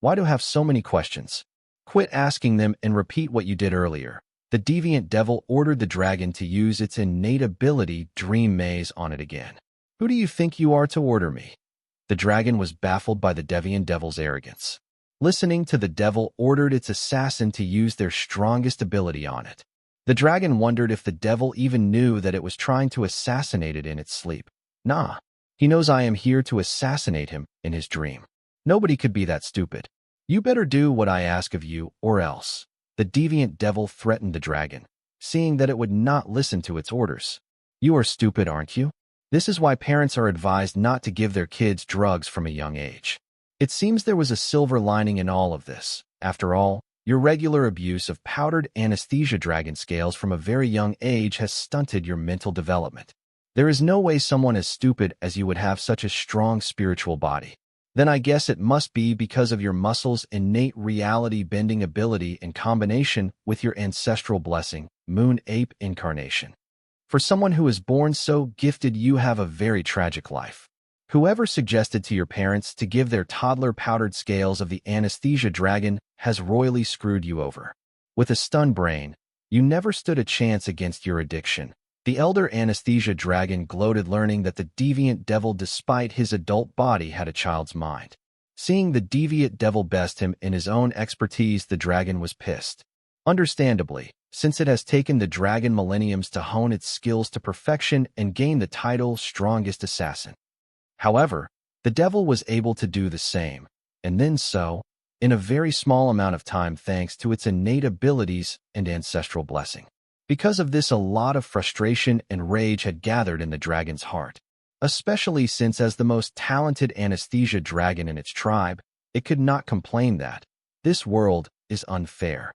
Why do you have so many questions? Quit asking them and repeat what you did earlier. The deviant devil ordered the dragon to use its innate ability, Dream Maze, on it again. Who do you think you are to order me? The dragon was baffled by the deviant devil's arrogance. Listening to the devil ordered its assassin to use their strongest ability on it. The dragon wondered if the devil even knew that it was trying to assassinate it in its sleep. Nah, he knows I am here to assassinate him in his dream. Nobody could be that stupid. You better do what I ask of you, or else. The deviant devil threatened the dragon, seeing that it would not listen to its orders. You are stupid, aren't you? This is why parents are advised not to give their kids drugs from a young age. It seems there was a silver lining in all of this. After all, your regular abuse of powdered anesthesia dragon scales from a very young age has stunted your mental development. There is no way someone as stupid as you would have such a strong spiritual body. Then I guess it must be because of your muscles' innate reality-bending ability in combination with your ancestral blessing, Moon Ape incarnation. For someone who is born so gifted, you have a very tragic life. Whoever suggested to your parents to give their toddler powdered scales of the anesthesia dragon has royally screwed you over. With a stunned brain, you never stood a chance against your addiction. The elder anesthesia dragon gloated, learning that the deviant devil, despite his adult body, had a child's mind. Seeing the deviant devil best him in his own expertise, the dragon was pissed. Understandably, since it has taken the dragon millenniums to hone its skills to perfection and gain the title Strongest Assassin. However, the devil was able to do the same, and then so, in a very small amount of time, thanks to its innate abilities and ancestral blessing. Because of this, a lot of frustration and rage had gathered in the dragon's heart, especially since, as the most talented anesthesia dragon in its tribe, it could not complain that this world is unfair.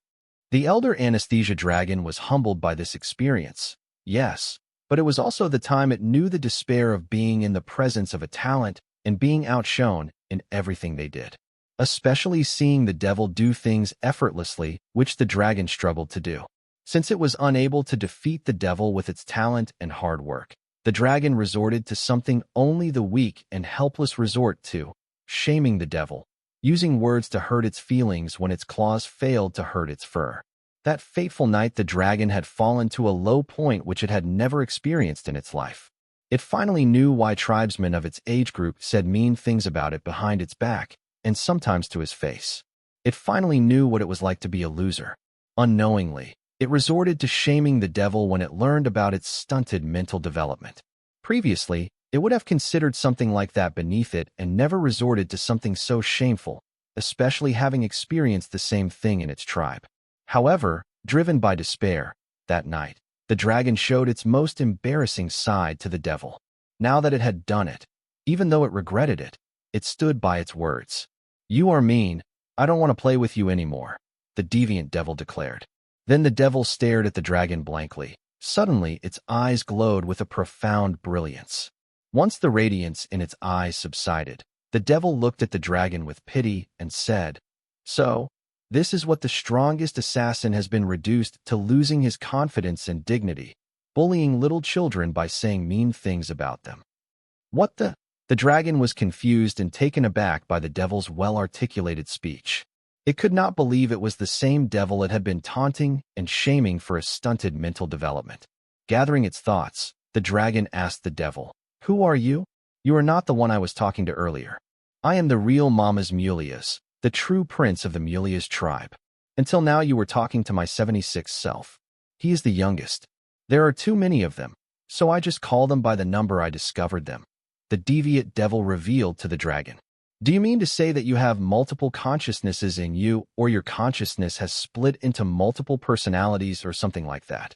The elder anesthesia dragon was humbled by this experience, yes, but it was also the time it knew the despair of being in the presence of a talent and being outshone in everything they did, especially seeing the devil do things effortlessly, which the dragon struggled to do. Since it was unable to defeat the devil with its talent and hard work, the dragon resorted to something only the weak and helpless resort to, shaming the devil, using words to hurt its feelings when its claws failed to hurt its fur. That fateful night, the dragon had fallen to a low point which it had never experienced in its life. It finally knew why tribesmen of its age group said mean things about it behind its back, and sometimes to his face. It finally knew what it was like to be a loser. Unknowingly, it resorted to shaming the devil when it learned about its stunted mental development. Previously, it would have considered something like that beneath it and never resorted to something so shameful, especially having experienced the same thing in its tribe. However, driven by despair, that night, the dragon showed its most embarrassing side to the devil. Now that it had done it, even though it regretted it, it stood by its words. "You are mean. I don't want to play with you anymore," the deviant devil declared. Then the devil stared at the dragon blankly. Suddenly, its eyes glowed with a profound brilliance. Once the radiance in its eyes subsided, the devil looked at the dragon with pity and said, "So, this is what the strongest assassin has been reduced to, losing his confidence and dignity, bullying little children by saying mean things about them." What the? The dragon was confused and taken aback by the devil's well-articulated speech. It could not believe it was the same devil it had been taunting and shaming for a stunted mental development. Gathering its thoughts, the dragon asked the devil, "Who are you?" "You are not the one I was talking to earlier. I am the real Mama's Mulias, the true prince of the Mulias tribe. Until now you were talking to my 76th self. He is the youngest. There are too many of them, so I just call them by the number I discovered them," the deviant devil revealed to the dragon. "Do you mean to say that you have multiple consciousnesses in you, or your consciousness has split into multiple personalities or something like that?"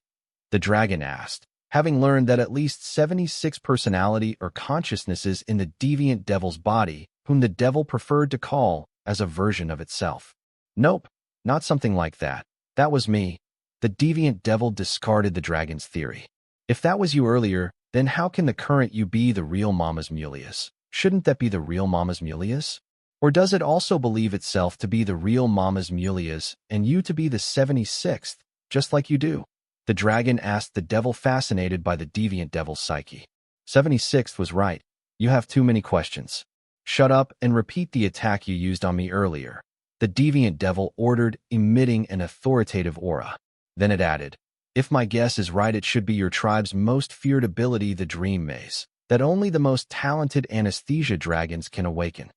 the dragon asked, having learned that at least 76 personality or consciousnesses in the deviant devil's body, whom the devil preferred to call as a version of itself. "Nope, not something like that. That was me." The deviant devil discarded the dragon's theory. "If that was you earlier, then how can the current you be the real Mama's Mulias? Shouldn't that be the real Mama's Mulias? Or does it also believe itself to be the real Mama's Mulias and you to be the 76th, just like you do?" the dragon asked the devil, fascinated by the deviant devil's psyche. 76th was right. You have too many questions. Shut up and repeat the attack you used on me earlier. the deviant devil ordered, emitting an authoritative aura. Then it added, "If my guess is right, it should be your tribe's most feared ability, the dream maze, that only the most talented anesthesia dragons can awaken.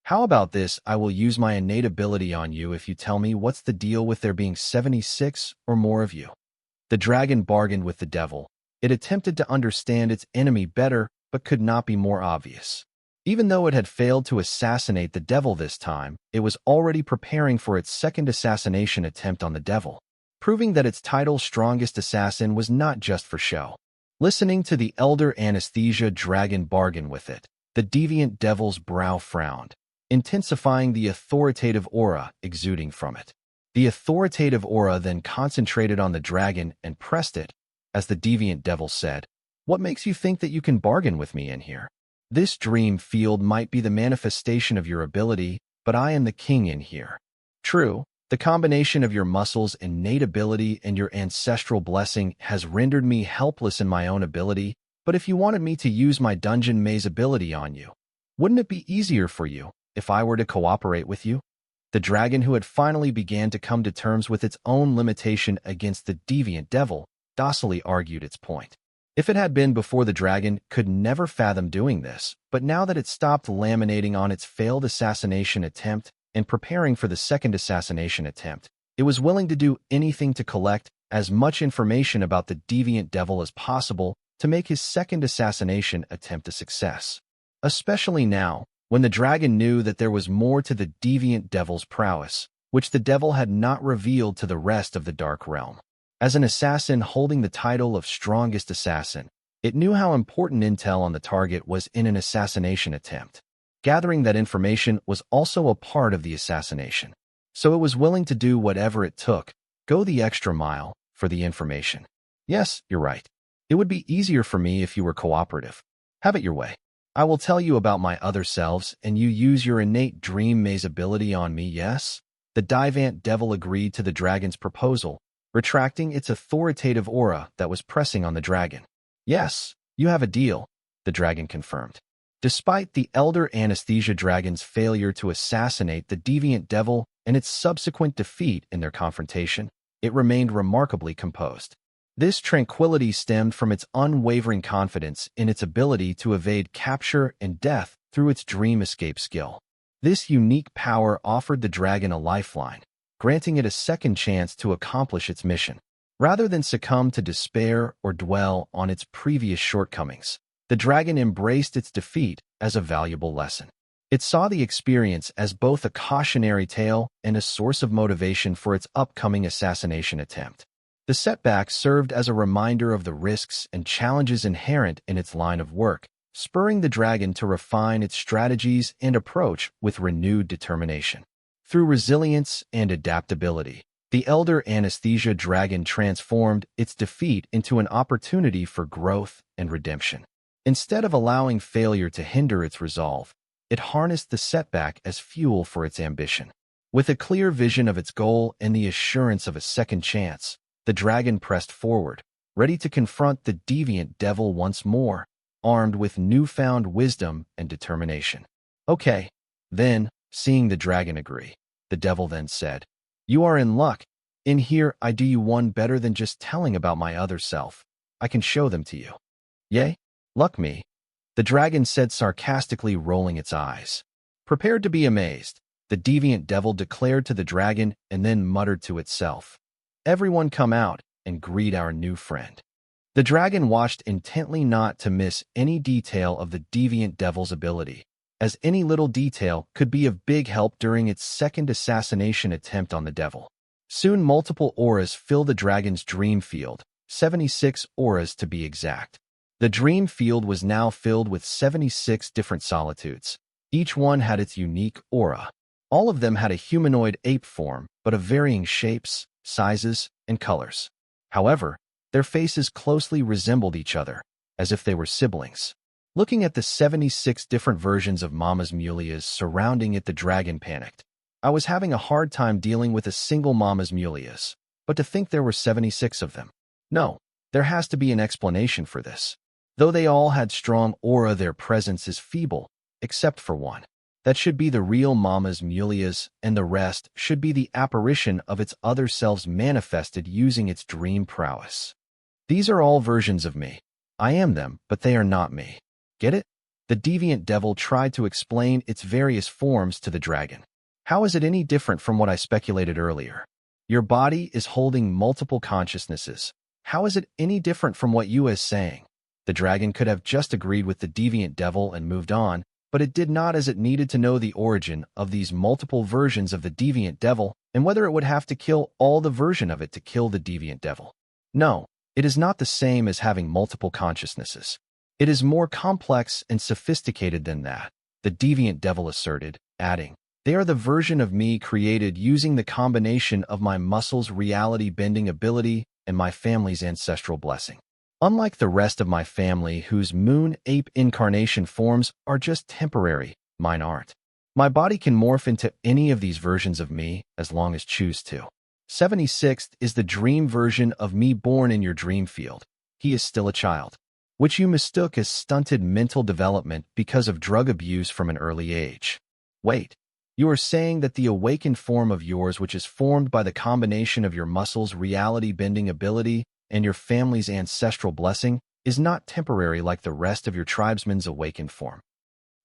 How about this? I will use my innate ability on you if you tell me what's the deal with there being 76 or more of you." The dragon bargained with the devil. It attempted to understand its enemy better, but could not be more obvious. Even though it had failed to assassinate the devil this time, it was already preparing for its second assassination attempt on the devil, proving that its title strongest assassin was not just for show. Listening to the elder anesthesia dragon bargain with it, the deviant devil's brow frowned, intensifying the authoritative aura exuding from it. The authoritative aura then concentrated on the dragon and pressed it, as the deviant devil said, "What makes you think that you can bargain with me in here? This dream field might be the manifestation of your ability, but I am the king in here. True, the combination of your muscles' innate ability and your ancestral blessing has rendered me helpless in my own ability, but if you wanted me to use my dungeon maze ability on you, wouldn't it be easier for you if I were to cooperate with you?" The dragon, who had finally began to come to terms with its own limitation against the deviant devil, docilely argued its point. If it had been before, the dragon could never fathom doing this, but now that it stopped laminating on its failed assassination attempt and preparing for the second assassination attempt, it was willing to do anything to collect as much information about the deviant devil as possible to make his second assassination attempt a success. Especially now, when the dragon knew that there was more to the deviant devil's prowess, which the devil had not revealed to the rest of the Dark Realm. As an assassin holding the title of strongest assassin, it knew how important intel on the target was in an assassination attempt. Gathering that information was also a part of the assassination, so it was willing to do whatever it took, go the extra mile, for the information. "Yes, you're right. It would be easier for me if you were cooperative. Have it your way. I will tell you about my other selves, and you use your innate dream maze ability on me, yes?" The deviant devil agreed to the dragon's proposal, retracting its authoritative aura that was pressing on the dragon. "Yes, you have a deal," the dragon confirmed. Despite the elder anesthesia dragon's failure to assassinate the deviant devil and its subsequent defeat in their confrontation, it remained remarkably composed. This tranquility stemmed from its unwavering confidence in its ability to evade capture and death through its dream escape skill. This unique power offered the dragon a lifeline, granting it a second chance to accomplish its mission. Rather than succumb to despair or dwell on its previous shortcomings, the dragon embraced its defeat as a valuable lesson. It saw the experience as both a cautionary tale and a source of motivation for its upcoming assassination attempt. The setback served as a reminder of the risks and challenges inherent in its line of work, spurring the dragon to refine its strategies and approach with renewed determination. Through resilience and adaptability, the elder anesthesia dragon transformed its defeat into an opportunity for growth and redemption. Instead of allowing failure to hinder its resolve, it harnessed the setback as fuel for its ambition. With a clear vision of its goal and the assurance of a second chance, the dragon pressed forward, ready to confront the deviant devil once more, armed with newfound wisdom and determination. "Okay, then," seeing the dragon agree, the devil then said, "You are in luck. In here, I do you one better than just telling about my other self. I can show them to you." "Yay? Luck me," the dragon said sarcastically, rolling its eyes. Prepared to be amazed, the deviant devil declared to the dragon and then muttered to itself, "Everyone come out and greet our new friend." The dragon watched intently, not to miss any detail of the deviant devil's ability, as any little detail could be of big help during its second assassination attempt on the devil. Soon multiple auras filled the dragon's dream field, 76 auras to be exact. The dream field was now filled with 76 different solitudes. Each one had its unique aura. All of them had a humanoid ape form, but of varying shapes, sizes, and colors. However, their faces closely resembled each other, as if they were siblings. Looking at the 76 different versions of Mama's Mulias surrounding it, the dragon panicked. "I was having a hard time dealing with a single Mama's Mulias, but to think there were 76 of them. No, there has to be an explanation for this. Though they all had strong aura, their presence is feeble, except for one." That should be the real Mama's Mulia's, and the rest should be the apparition of its other selves manifested using its dream prowess. These are all versions of me. I am them, but they are not me. Get it? The deviant devil tried to explain its various forms to the dragon. How is it any different from what I speculated earlier? Your body is holding multiple consciousnesses. How is it any different from what you is saying? The dragon could have just agreed with the deviant devil and moved on, but it did not, as it needed to know the origin of these multiple versions of the deviant devil and whether it would have to kill all the version of it to kill the deviant devil. No, it is not the same as having multiple consciousnesses. It is more complex and sophisticated than that, the deviant devil asserted, adding, they are the version of me created using the combination of my muscles' reality-bending ability and my family's ancestral blessing. Unlike the rest of my family whose moon ape incarnation forms are just temporary, mine aren't. My body can morph into any of these versions of me as long as choose to. 76th is the dream version of me born in your dream field. He is still a child, which you mistook as stunted mental development because of drug abuse from an early age. Wait, you are saying that the awakened form of yours, which is formed by the combination of your muscles' reality-bending ability and your family's ancestral blessing, is not temporary like the rest of your tribesmen's awakened form.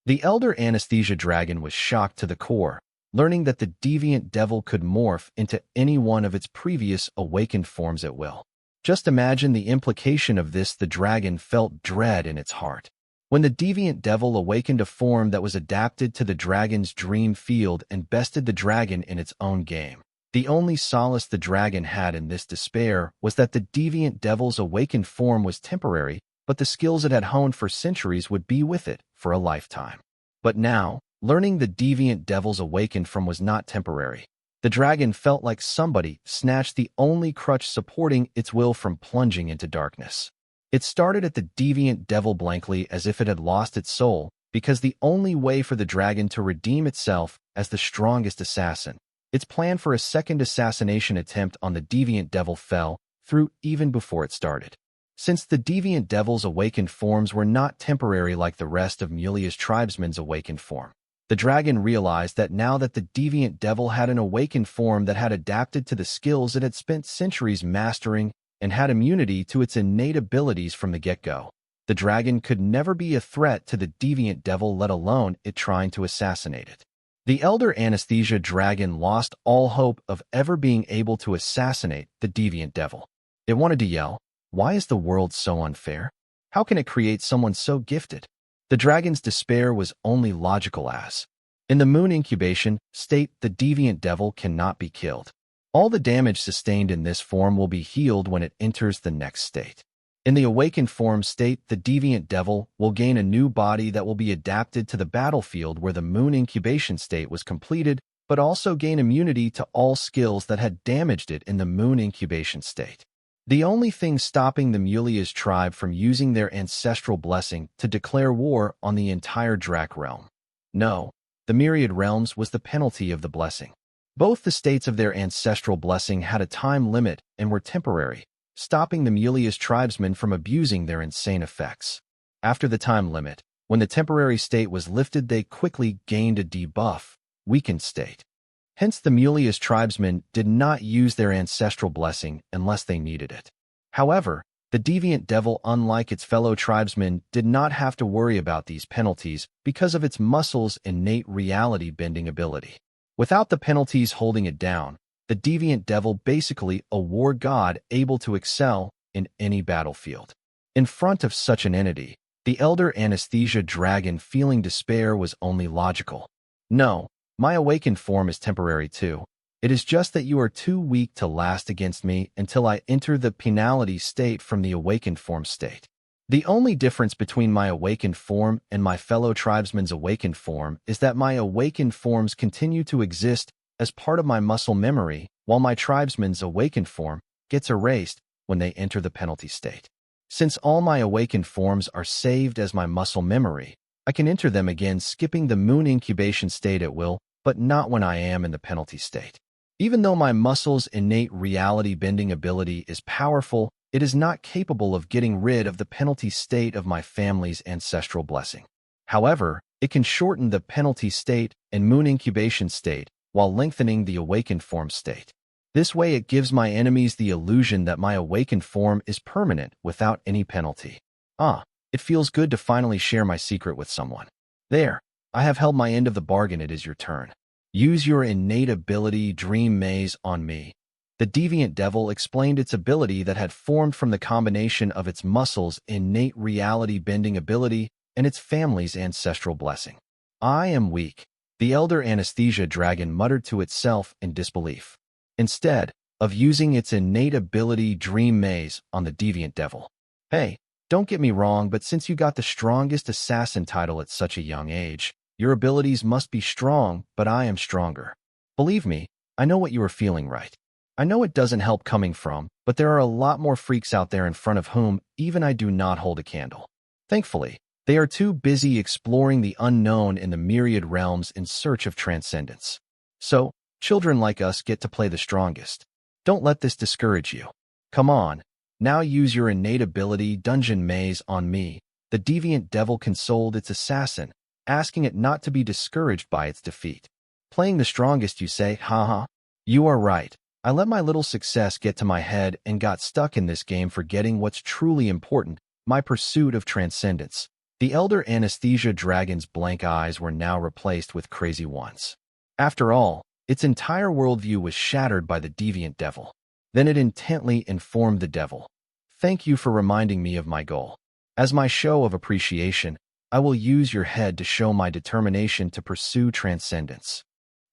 The elder anesthesia dragon was shocked to the core, learning that the deviant devil could morph into any one of its previous awakened forms at will. Just imagine the implication of this. The dragon felt dread in its heart. When the deviant devil awakened a form that was adapted to the dragon's dream field and bested the dragon in its own game, the only solace the dragon had in this despair was that the deviant devil's awakened form was temporary, but the skills it had honed for centuries would be with it for a lifetime. But now, learning the deviant devil's awakened form was not temporary, the dragon felt like somebody snatched the only crutch supporting its will from plunging into darkness. It started at the deviant devil blankly as if it had lost its soul, because the only way for the dragon to redeem itself as the strongest assassin, its plan for a second assassination attempt on the deviant devil fell through even before it started. Since the deviant devil's awakened forms were not temporary like the rest of Mulia's tribesmen's awakened form, the dragon realized that now that the deviant devil had an awakened form that had adapted to the skills it had spent centuries mastering and had immunity to its innate abilities from the get-go, the dragon could never be a threat to the deviant devil, let alone it trying to assassinate it. The elder anesthesia dragon lost all hope of ever being able to assassinate the deviant devil. It wanted to yell, "Why is the world so unfair? How can it create someone so gifted?" The dragon's despair was only logical as, in the moon incubation state, the deviant devil cannot be killed. All the damage sustained in this form will be healed when it enters the next state. In the awakened form state, the deviant devil will gain a new body that will be adapted to the battlefield where the moon incubation state was completed, but also gain immunity to all skills that had damaged it in the moon incubation state. The only thing stopping the Mulia's tribe from using their ancestral blessing to declare war on the entire Drac realm. No, the myriad realms was the penalty of the blessing. Both the states of their ancestral blessing had a time limit and were temporary, stopping the Mulia's tribesmen from abusing their insane effects. After the time limit, when the temporary state was lifted, they quickly gained a debuff, weakened state. Hence, the Mulia's tribesmen did not use their ancestral blessing unless they needed it. However, the deviant devil, unlike its fellow tribesmen, did not have to worry about these penalties because of its muscles' innate reality-bending ability. Without the penalties holding it down, the deviant devil basically a war god able to excel in any battlefield. In front of such an entity, the elder anesthesia dragon feeling despair was only logical. No, my awakened form is temporary too. It is just that you are too weak to last against me until I enter the penalty state from the awakened form state. The only difference between my awakened form and my fellow tribesmen's awakened form is that my awakened forms continue to exist as part of my muscle memory, while my tribesmen's awakened form gets erased when they enter the penalty state. Since all my awakened forms are saved as my muscle memory, I can enter them again skipping the moon incubation state at will, but not when I am in the penalty state. Even though my muscle's innate reality-bending ability is powerful, it is not capable of getting rid of the penalty state of my family's ancestral blessing. However, It can shorten the penalty state and moon incubation state while lengthening the awakened form state. This way it gives my enemies the illusion that my awakened form is permanent without any penalty. It feels good to finally share my secret with someone. There, I have held my end of the bargain. It is your turn. Use your innate ability, Dream Maze, on me. The deviant devil explained its ability that had formed from the combination of its muscles' innate reality-bending ability and its family's ancestral blessing. I am weak, the elder anesthesia dragon muttered to itself in disbelief. Instead of using its innate ability, Dream Maze, on the deviant devil. Hey, don't get me wrong, but since you got the strongest assassin title at such a young age, your abilities must be strong, but I am stronger. Believe me, I know what you are feeling, right? I know it doesn't help coming from, but there are a lot more freaks out there in front of whom even I do not hold a candle. Thankfully, they are too busy exploring the unknown in the myriad realms in search of transcendence. So, children like us get to play the strongest. Don't let this discourage you. Come on, now use your innate ability, Dungeon Maze, on me. The deviant devil consoled its assassin, asking it not to be discouraged by its defeat. Playing the strongest, you say? Haha. You are right. I let my little success get to my head and got stuck in this game forgetting what's truly important, my pursuit of transcendence. The elder anesthesia dragon's blank eyes were now replaced with crazy ones. After all, its entire worldview was shattered by the deviant devil. Then it intently informed the devil. Thank you for reminding me of my goal. As my show of appreciation, I will use your head to show my determination to pursue transcendence.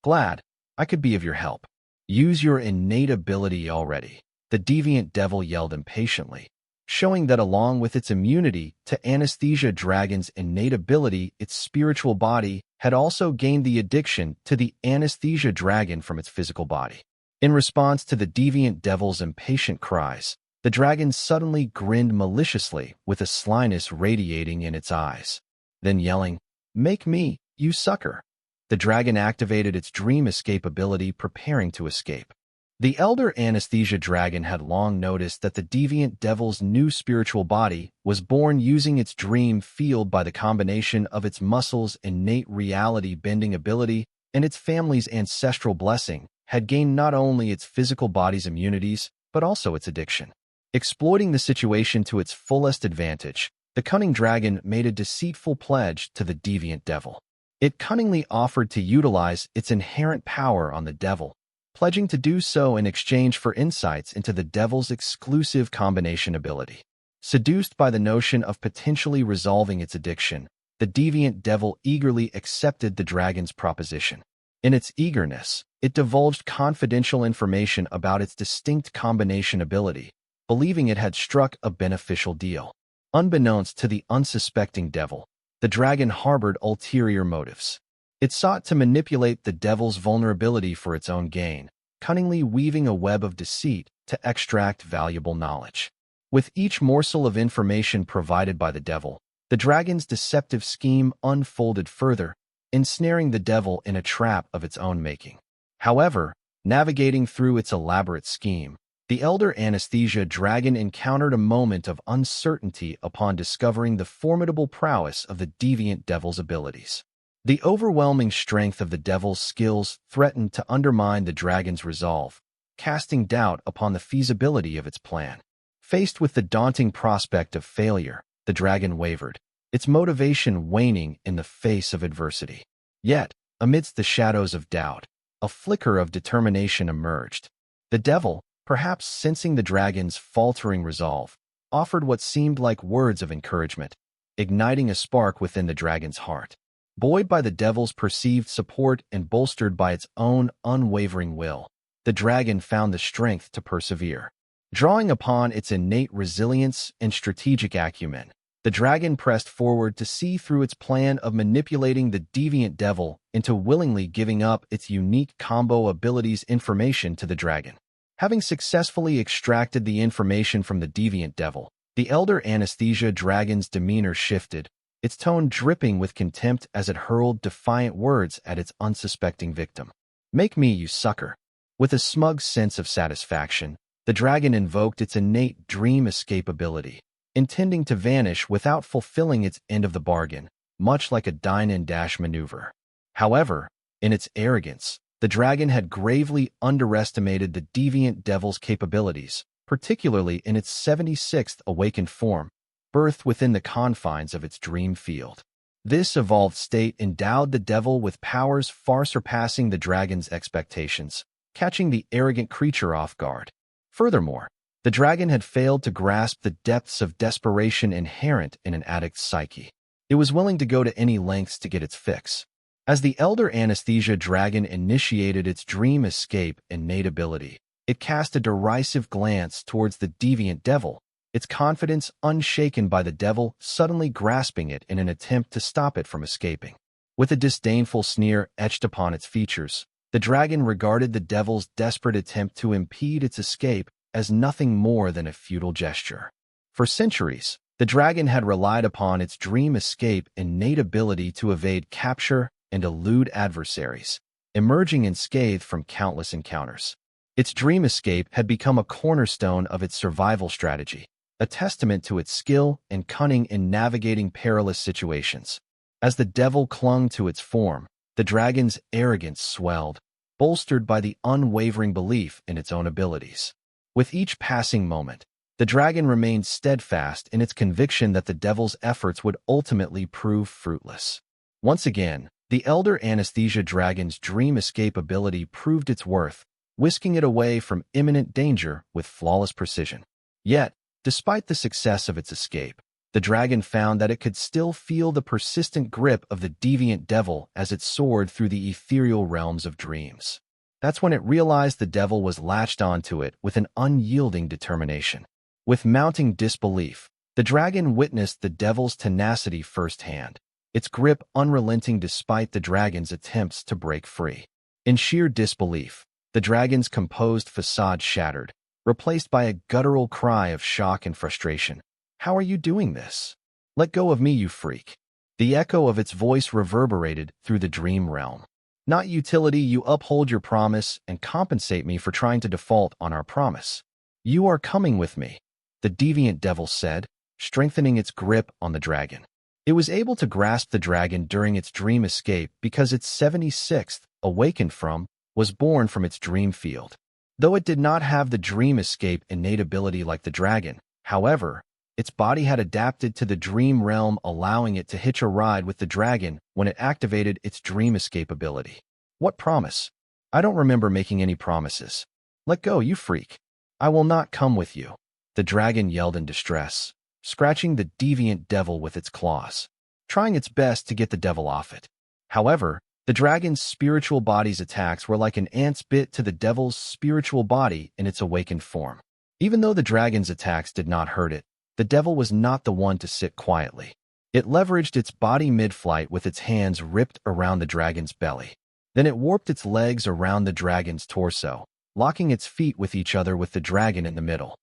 Glad I could be of your help. Use your innate ability already, the deviant devil yelled impatiently, showing that along with its immunity to anesthesia dragon's innate ability, its spiritual body had also gained the addiction to the anesthesia dragon from its physical body. In response to the deviant devil's impatient cries, the dragon suddenly grinned maliciously with a slyness radiating in its eyes. Then yelling, "Make me, you sucker!" The dragon activated its dream escape ability, preparing to escape. The elder anesthesia dragon had long noticed that the deviant devil's new spiritual body was born using its dream field by the combination of its muscles' innate reality-bending ability and its family's ancestral blessing had gained not only its physical body's immunities, but also its addiction. Exploiting the situation to its fullest advantage, the cunning dragon made a deceitful pledge to the deviant devil. It cunningly offered to utilize its inherent power on the devil, pledging to do so in exchange for insights into the devil's exclusive combination ability. Seduced by the notion of potentially resolving its addiction, the deviant devil eagerly accepted the dragon's proposition. In its eagerness, it divulged confidential information about its distinct combination ability, believing it had struck a beneficial deal. Unbeknownst to the unsuspecting devil, the dragon harbored ulterior motives. It sought to manipulate the devil's vulnerability for its own gain, cunningly weaving a web of deceit to extract valuable knowledge. With each morsel of information provided by the devil, the dragon's deceptive scheme unfolded further, ensnaring the devil in a trap of its own making. However, navigating through its elaborate scheme, the elder anesthesia dragon encountered a moment of uncertainty upon discovering the formidable prowess of the deviant devil's abilities. The overwhelming strength of the devil's skills threatened to undermine the dragon's resolve, casting doubt upon the feasibility of its plan. Faced with the daunting prospect of failure, the dragon wavered, its motivation waning in the face of adversity. Yet, amidst the shadows of doubt, a flicker of determination emerged. The devil, perhaps sensing the dragon's faltering resolve, offered what seemed like words of encouragement, igniting a spark within the dragon's heart. Buoyed by the devil's perceived support and bolstered by its own unwavering will, the dragon found the strength to persevere. Drawing upon its innate resilience and strategic acumen, the dragon pressed forward to see through its plan of manipulating the deviant devil into willingly giving up its unique combo abilities information to the dragon. Having successfully extracted the information from the deviant devil, the elder anesthesia dragon's demeanor shifted, its tone dripping with contempt as it hurled defiant words at its unsuspecting victim. "Make me, you sucker." With a smug sense of satisfaction, the dragon invoked its innate dream escape ability, intending to vanish without fulfilling its end of the bargain. much like a dine-and-dash maneuver. However, in its arrogance, the dragon had gravely underestimated the deviant devil's capabilities, particularly in its 76th awakened form, birthed within the confines of its dream field. This evolved state endowed the devil with powers far surpassing the dragon's expectations, catching the arrogant creature off guard. Furthermore, the dragon had failed to grasp the depths of desperation inherent in an addict's psyche. It was willing to go to any lengths to get its fix. As the elder anesthesia dragon initiated its dream escape innate ability, it cast a derisive glance towards the deviant devil, its confidence unshaken by the devil suddenly grasping it in an attempt to stop it from escaping. With a disdainful sneer etched upon its features, the dragon regarded the devil's desperate attempt to impede its escape as nothing more than a futile gesture. For centuries, the dragon had relied upon its dream escape innate ability to evade capture and elude adversaries, emerging unscathed from countless encounters. Its dream escape had become a cornerstone of its survival strategy, a testament to its skill and cunning in navigating perilous situations. As the devil clung to its form, the dragon's arrogance swelled, bolstered by the unwavering belief in its own abilities. With each passing moment, the dragon remained steadfast in its conviction that the devil's efforts would ultimately prove fruitless. Once again, the elder anesthesia dragon's dream escape ability proved its worth, whisking it away from imminent danger with flawless precision. Yet, despite the success of its escape, the dragon found that it could still feel the persistent grip of the deviant devil as it soared through the ethereal realms of dreams. That's when it realized the devil was latched onto it with an unyielding determination. With mounting disbelief, the dragon witnessed the devil's tenacity firsthand, its grip unrelenting despite the dragon's attempts to break free. In sheer disbelief, the dragon's composed facade shattered, replaced by a guttural cry of shock and frustration. "How are you doing this? Let go of me, you freak." The echo of its voice reverberated through the dream realm. "Not utility, you uphold your promise and compensate me for trying to default on our promise. You are coming with me," the deviant devil said, strengthening its grip on the dragon. It was able to grasp the dragon during its dream escape because its 76th, awakened from, was born from its dream field. Though it did not have the dream escape innate ability like the dragon, however, its body had adapted to the dream realm, allowing it to hitch a ride with the dragon when it activated its dream escape ability. "What promise? I don't remember making any promises. Let go, you freak. I will not come with you," the dragon yelled in distress, scratching the deviant devil with its claws, trying its best to get the devil off it. However, the dragon's spiritual body's attacks were like an ant's bit to the devil's spiritual body in its awakened form. Even though the dragon's attacks did not hurt it, the devil was not the one to sit quietly. It leveraged its body mid-flight with its hands ripped around the dragon's belly. Then it warped its legs around the dragon's torso, locking its feet with each other with the dragon in the middle.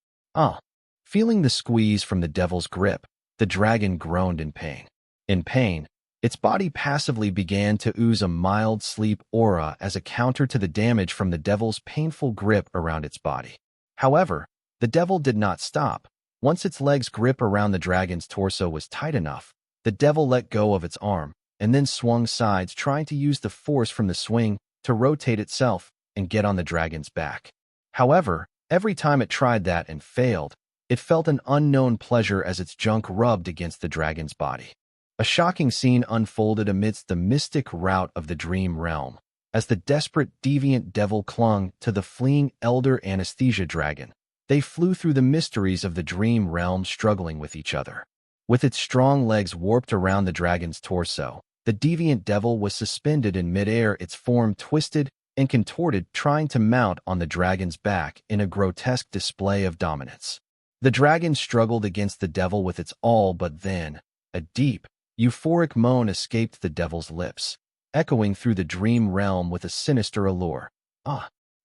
Feeling the squeeze from the devil's grip, the dragon groaned in pain. In pain, its body passively began to ooze a mild sleep aura as a counter to the damage from the devil's painful grip around its body. However, the devil did not stop. Once its leg's grip around the dragon's torso was tight enough, the devil let go of its arm and then swung sides, trying to use the force from the swing to rotate itself and get on the dragon's back. However, every time it tried that and failed, it felt an unknown pleasure as its junk rubbed against the dragon's body. A shocking scene unfolded amidst the mystic rout of the dream realm, as the desperate deviant devil clung to the fleeing elder anesthesia dragon. They flew through the mysteries of the dream realm, struggling with each other. With its strong legs warped around the dragon's torso, the deviant devil was suspended in midair, its form twisted and contorted, trying to mount on the dragon's back in a grotesque display of dominance. The dragon struggled against the devil with its all, but then a deep, euphoric moan escaped the devil's lips, echoing through the dream realm with a sinister allure.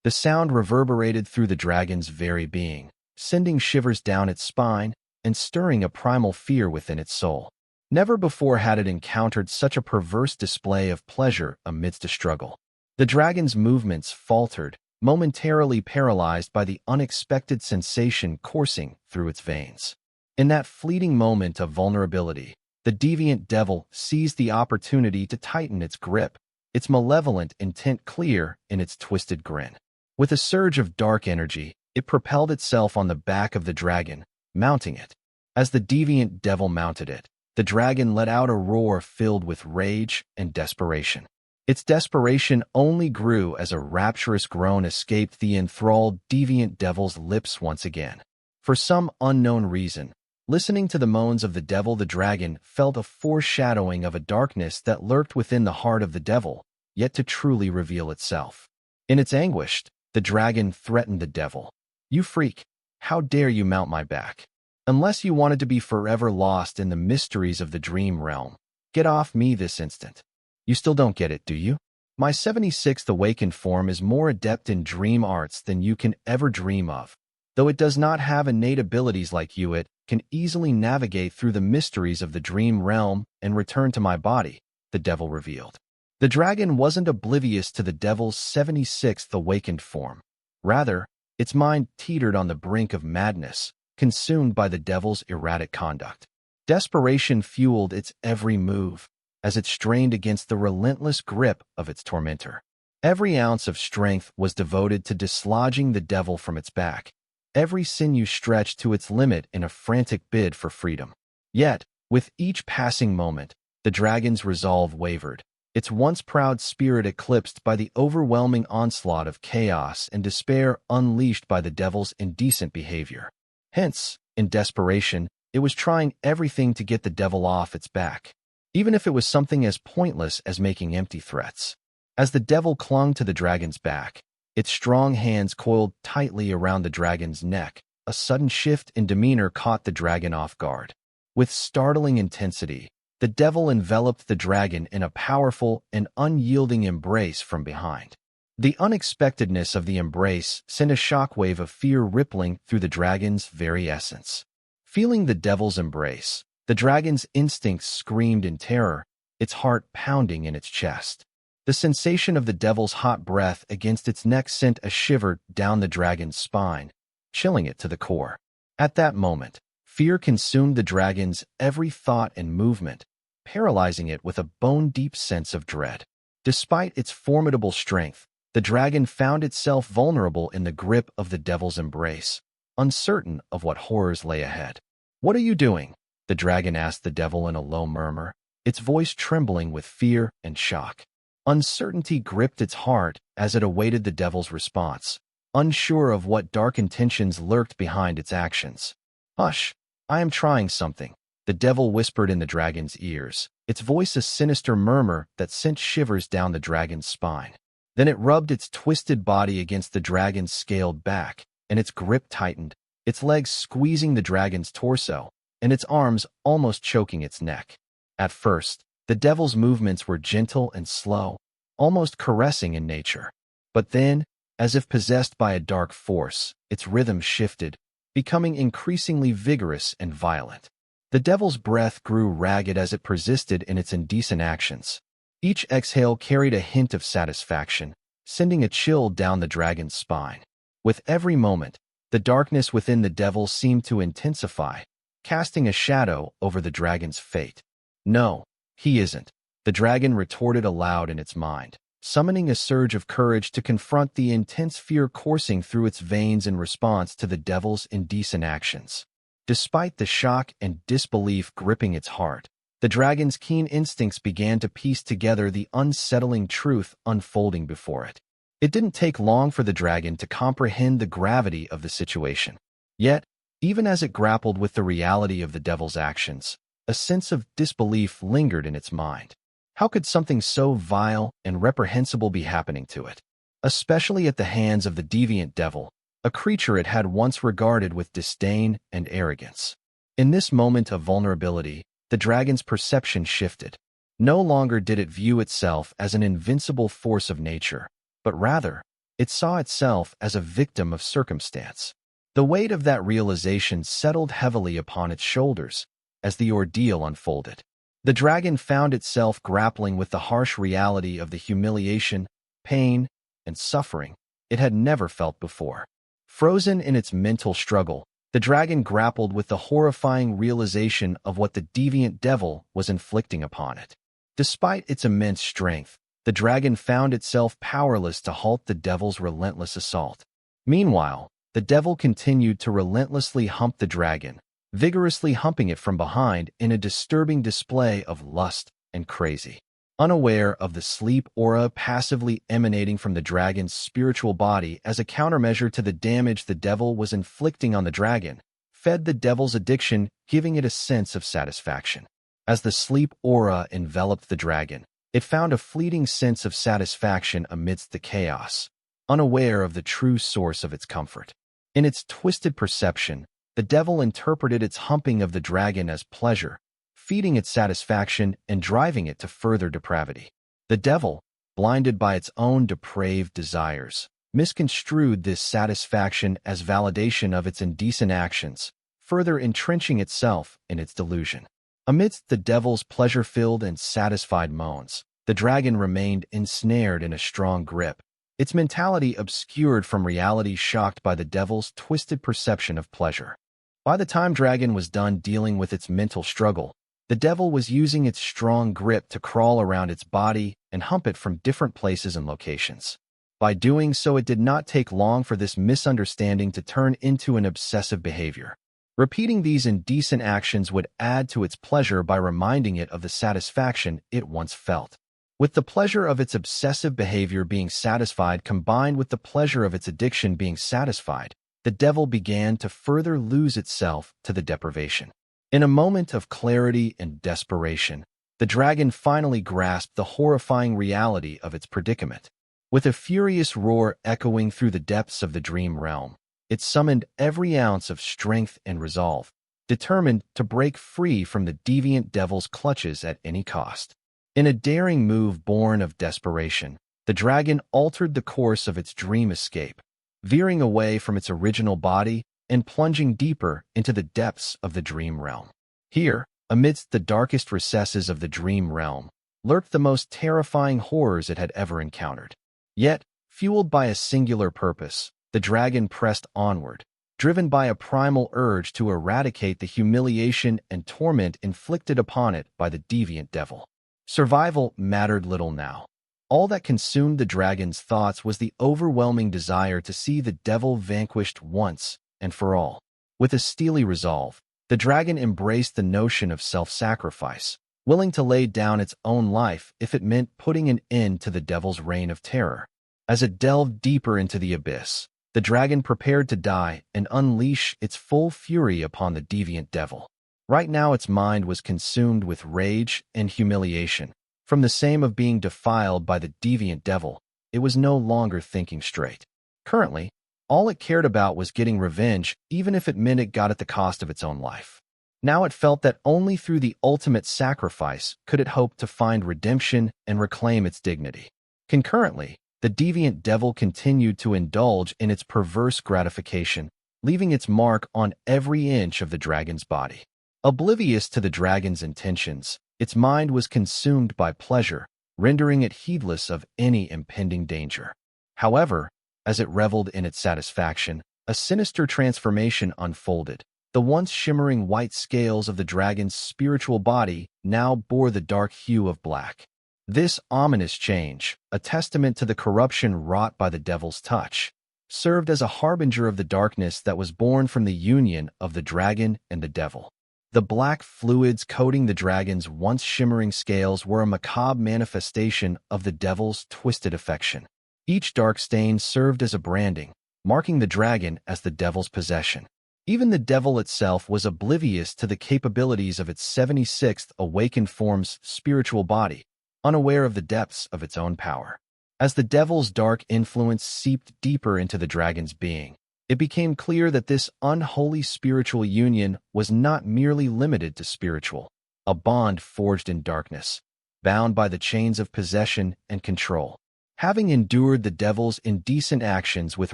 The sound reverberated through the dragon's very being, sending shivers down its spine and stirring a primal fear within its soul. Never before had it encountered such a perverse display of pleasure amidst a struggle. The dragon's movements faltered, momentarily paralyzed by the unexpected sensation coursing through its veins. In that fleeting moment of vulnerability, the deviant devil seized the opportunity to tighten its grip, its malevolent intent clear in its twisted grin. With a surge of dark energy, it propelled itself on the back of the dragon, mounting it. As the deviant devil mounted it, the dragon let out a roar filled with rage and desperation. Its desperation only grew as a rapturous groan escaped the enthralled deviant devil's lips once again. For some unknown reason, listening to the moans of the devil, the dragon felt a foreshadowing of a darkness that lurked within the heart of the devil, yet to truly reveal itself. In its anguish, the dragon threatened the devil. "You freak! How dare you mount my back? Unless you wanted to be forever lost in the mysteries of the dream realm, get off me this instant." You still don't get it, do you? My 76th awakened form is more adept in dream arts than you can ever dream of. Though it does not have innate abilities like you, it can easily navigate through the mysteries of the dream realm and return to my body, the devil revealed. The dragon wasn't oblivious to the devil's 76th awakened form. Rather, its mind teetered on the brink of madness, consumed by the devil's erratic conduct. Desperation fueled its every move, as it strained against the relentless grip of its tormentor. Every ounce of strength was devoted to dislodging the devil from its back, every sinew stretched to its limit in a frantic bid for freedom. Yet, with each passing moment, the dragon's resolve wavered, its once proud spirit eclipsed by the overwhelming onslaught of chaos and despair unleashed by the devil's indecent behavior. Hence, in desperation, it was trying everything to get the devil off its back, even if it was something as pointless as making empty threats. As the devil clung to the dragon's back, its strong hands coiled tightly around the dragon's neck, a sudden shift in demeanor caught the dragon off guard. With startling intensity, the devil enveloped the dragon in a powerful and unyielding embrace from behind. The unexpectedness of the embrace sent a shockwave of fear rippling through the dragon's very essence. Feeling the devil's embrace, the dragon's instincts screamed in terror, its heart pounding in its chest. The sensation of the devil's hot breath against its neck sent a shiver down the dragon's spine, chilling it to the core. At that moment, fear consumed the dragon's every thought and movement, paralyzing it with a bone-deep sense of dread. Despite its formidable strength, the dragon found itself vulnerable in the grip of the devil's embrace, uncertain of what horrors lay ahead. "What are you doing?" the dragon asked the devil in a low murmur, its voice trembling with fear and shock. Uncertainty gripped its heart as it awaited the devil's response, unsure of what dark intentions lurked behind its actions. "Hush, I am trying something," the devil whispered in the dragon's ears, its voice a sinister murmur that sent shivers down the dragon's spine. Then it rubbed its twisted body against the dragon's scaled back, and its grip tightened, its legs squeezing the dragon's torso, and its arms almost choking its neck. At first, the devil's movements were gentle and slow, almost caressing in nature. But then, as if possessed by a dark force, its rhythm shifted, becoming increasingly vigorous and violent. The devil's breath grew ragged as it persisted in its indecent actions. Each exhale carried a hint of satisfaction, sending a chill down the dragon's spine. With every moment, the darkness within the devil seemed to intensify, casting a shadow over the dragon's fate. "No, he isn't," the dragon retorted aloud in its mind, summoning a surge of courage to confront the intense fear coursing through its veins in response to the devil's indecent actions. Despite the shock and disbelief gripping its heart, the dragon's keen instincts began to piece together the unsettling truth unfolding before it. It didn't take long for the dragon to comprehend the gravity of the situation. Yet, even as it grappled with the reality of the devil's actions, a sense of disbelief lingered in its mind. How could something so vile and reprehensible be happening to it? Especially at the hands of the deviant devil, a creature it had once regarded with disdain and arrogance. In this moment of vulnerability, the dragon's perception shifted. No longer did it view itself as an invincible force of nature, but rather, it saw itself as a victim of circumstance. The weight of that realization settled heavily upon its shoulders as the ordeal unfolded. The dragon found itself grappling with the harsh reality of the humiliation, pain, and suffering it had never felt before. Frozen in its mental struggle, The dragon grappled with the horrifying realization of what the deviant devil was inflicting upon it. Despite its immense strength, the dragon found itself powerless to halt the devil's relentless assault. Meanwhile, the devil continued to relentlessly hump the dragon, vigorously humping it from behind in a disturbing display of lust and crazy. Unaware of the sleep aura passively emanating from the dragon's spiritual body as a countermeasure to the damage the devil was inflicting on the dragon, fed the devil's addiction, giving it a sense of satisfaction. As the sleep aura enveloped the dragon, it found a fleeting sense of satisfaction amidst the chaos, unaware of the true source of its comfort. In its twisted perception, the devil interpreted its humping of the dragon as pleasure, feeding its satisfaction and driving it to further depravity. The devil, blinded by its own depraved desires, misconstrued this satisfaction as validation of its indecent actions, further entrenching itself in its delusion. Amidst the devil's pleasure-filled and satisfied moans, the dragon remained ensnared in a strong grip, its mentality obscured from reality, shocked by the devil's twisted perception of pleasure. By the time dragon was done dealing with its mental struggle, the devil was using its strong grip to crawl around its body and hump it from different places and locations. By doing so, it did not take long for this misunderstanding to turn into an obsessive behavior. Repeating these indecent actions would add to its pleasure by reminding it of the satisfaction it once felt. With the pleasure of its obsessive behavior being satisfied combined with the pleasure of its addiction being satisfied, the devil began to further lose itself to the deprivation. In a moment of clarity and desperation, the dragon finally grasped the horrifying reality of its predicament. With a furious roar echoing through the depths of the dream realm, it summoned every ounce of strength and resolve, determined to break free from the deviant devil's clutches at any cost. In a daring move born of desperation, the dragon altered the course of its dream escape, veering away from its original body and plunging deeper into the depths of the dream realm. Here, amidst the darkest recesses of the dream realm, lurked the most terrifying horrors it had ever encountered. Yet, fueled by a singular purpose, the dragon pressed onward, driven by a primal urge to eradicate the humiliation and torment inflicted upon it by the deviant devil. Survival mattered little now. All that consumed the dragon's thoughts was the overwhelming desire to see the devil vanquished once and for all. With a steely resolve, the dragon embraced the notion of self-sacrifice, willing to lay down its own life if it meant putting an end to the devil's reign of terror. As it delved deeper into the abyss, the dragon prepared to die and unleash its full fury upon the deviant devil. Right now its mind was consumed with rage and humiliation. From the same of being defiled by the deviant devil, it was no longer thinking straight. Currently, all it cared about was getting revenge, even if it meant it got at the cost of its own life. Now it felt that only through the ultimate sacrifice could it hope to find redemption and reclaim its dignity. Concurrently, the deviant devil continued to indulge in its perverse gratification, leaving its mark on every inch of the dragon's body. Oblivious to the dragon's intentions, its mind was consumed by pleasure, rendering it heedless of any impending danger. However, as it reveled in its satisfaction, a sinister transformation unfolded. The once shimmering white scales of the dragon's spiritual body now bore the dark hue of black. This ominous change, a testament to the corruption wrought by the devil's touch, served as a harbinger of the darkness that was born from the union of the dragon and the devil. The black fluids coating the dragon's once shimmering scales were a macabre manifestation of the devil's twisted affection. Each dark stain served as a branding, marking the dragon as the devil's possession. Even the devil itself was oblivious to the capabilities of its 76th awakened form's spiritual body, unaware of the depths of its own power. As the devil's dark influence seeped deeper into the dragon's being, it became clear that this unholy spiritual union was not merely limited to spiritual, a bond forged in darkness, bound by the chains of possession and control. Having endured the devil's indecent actions with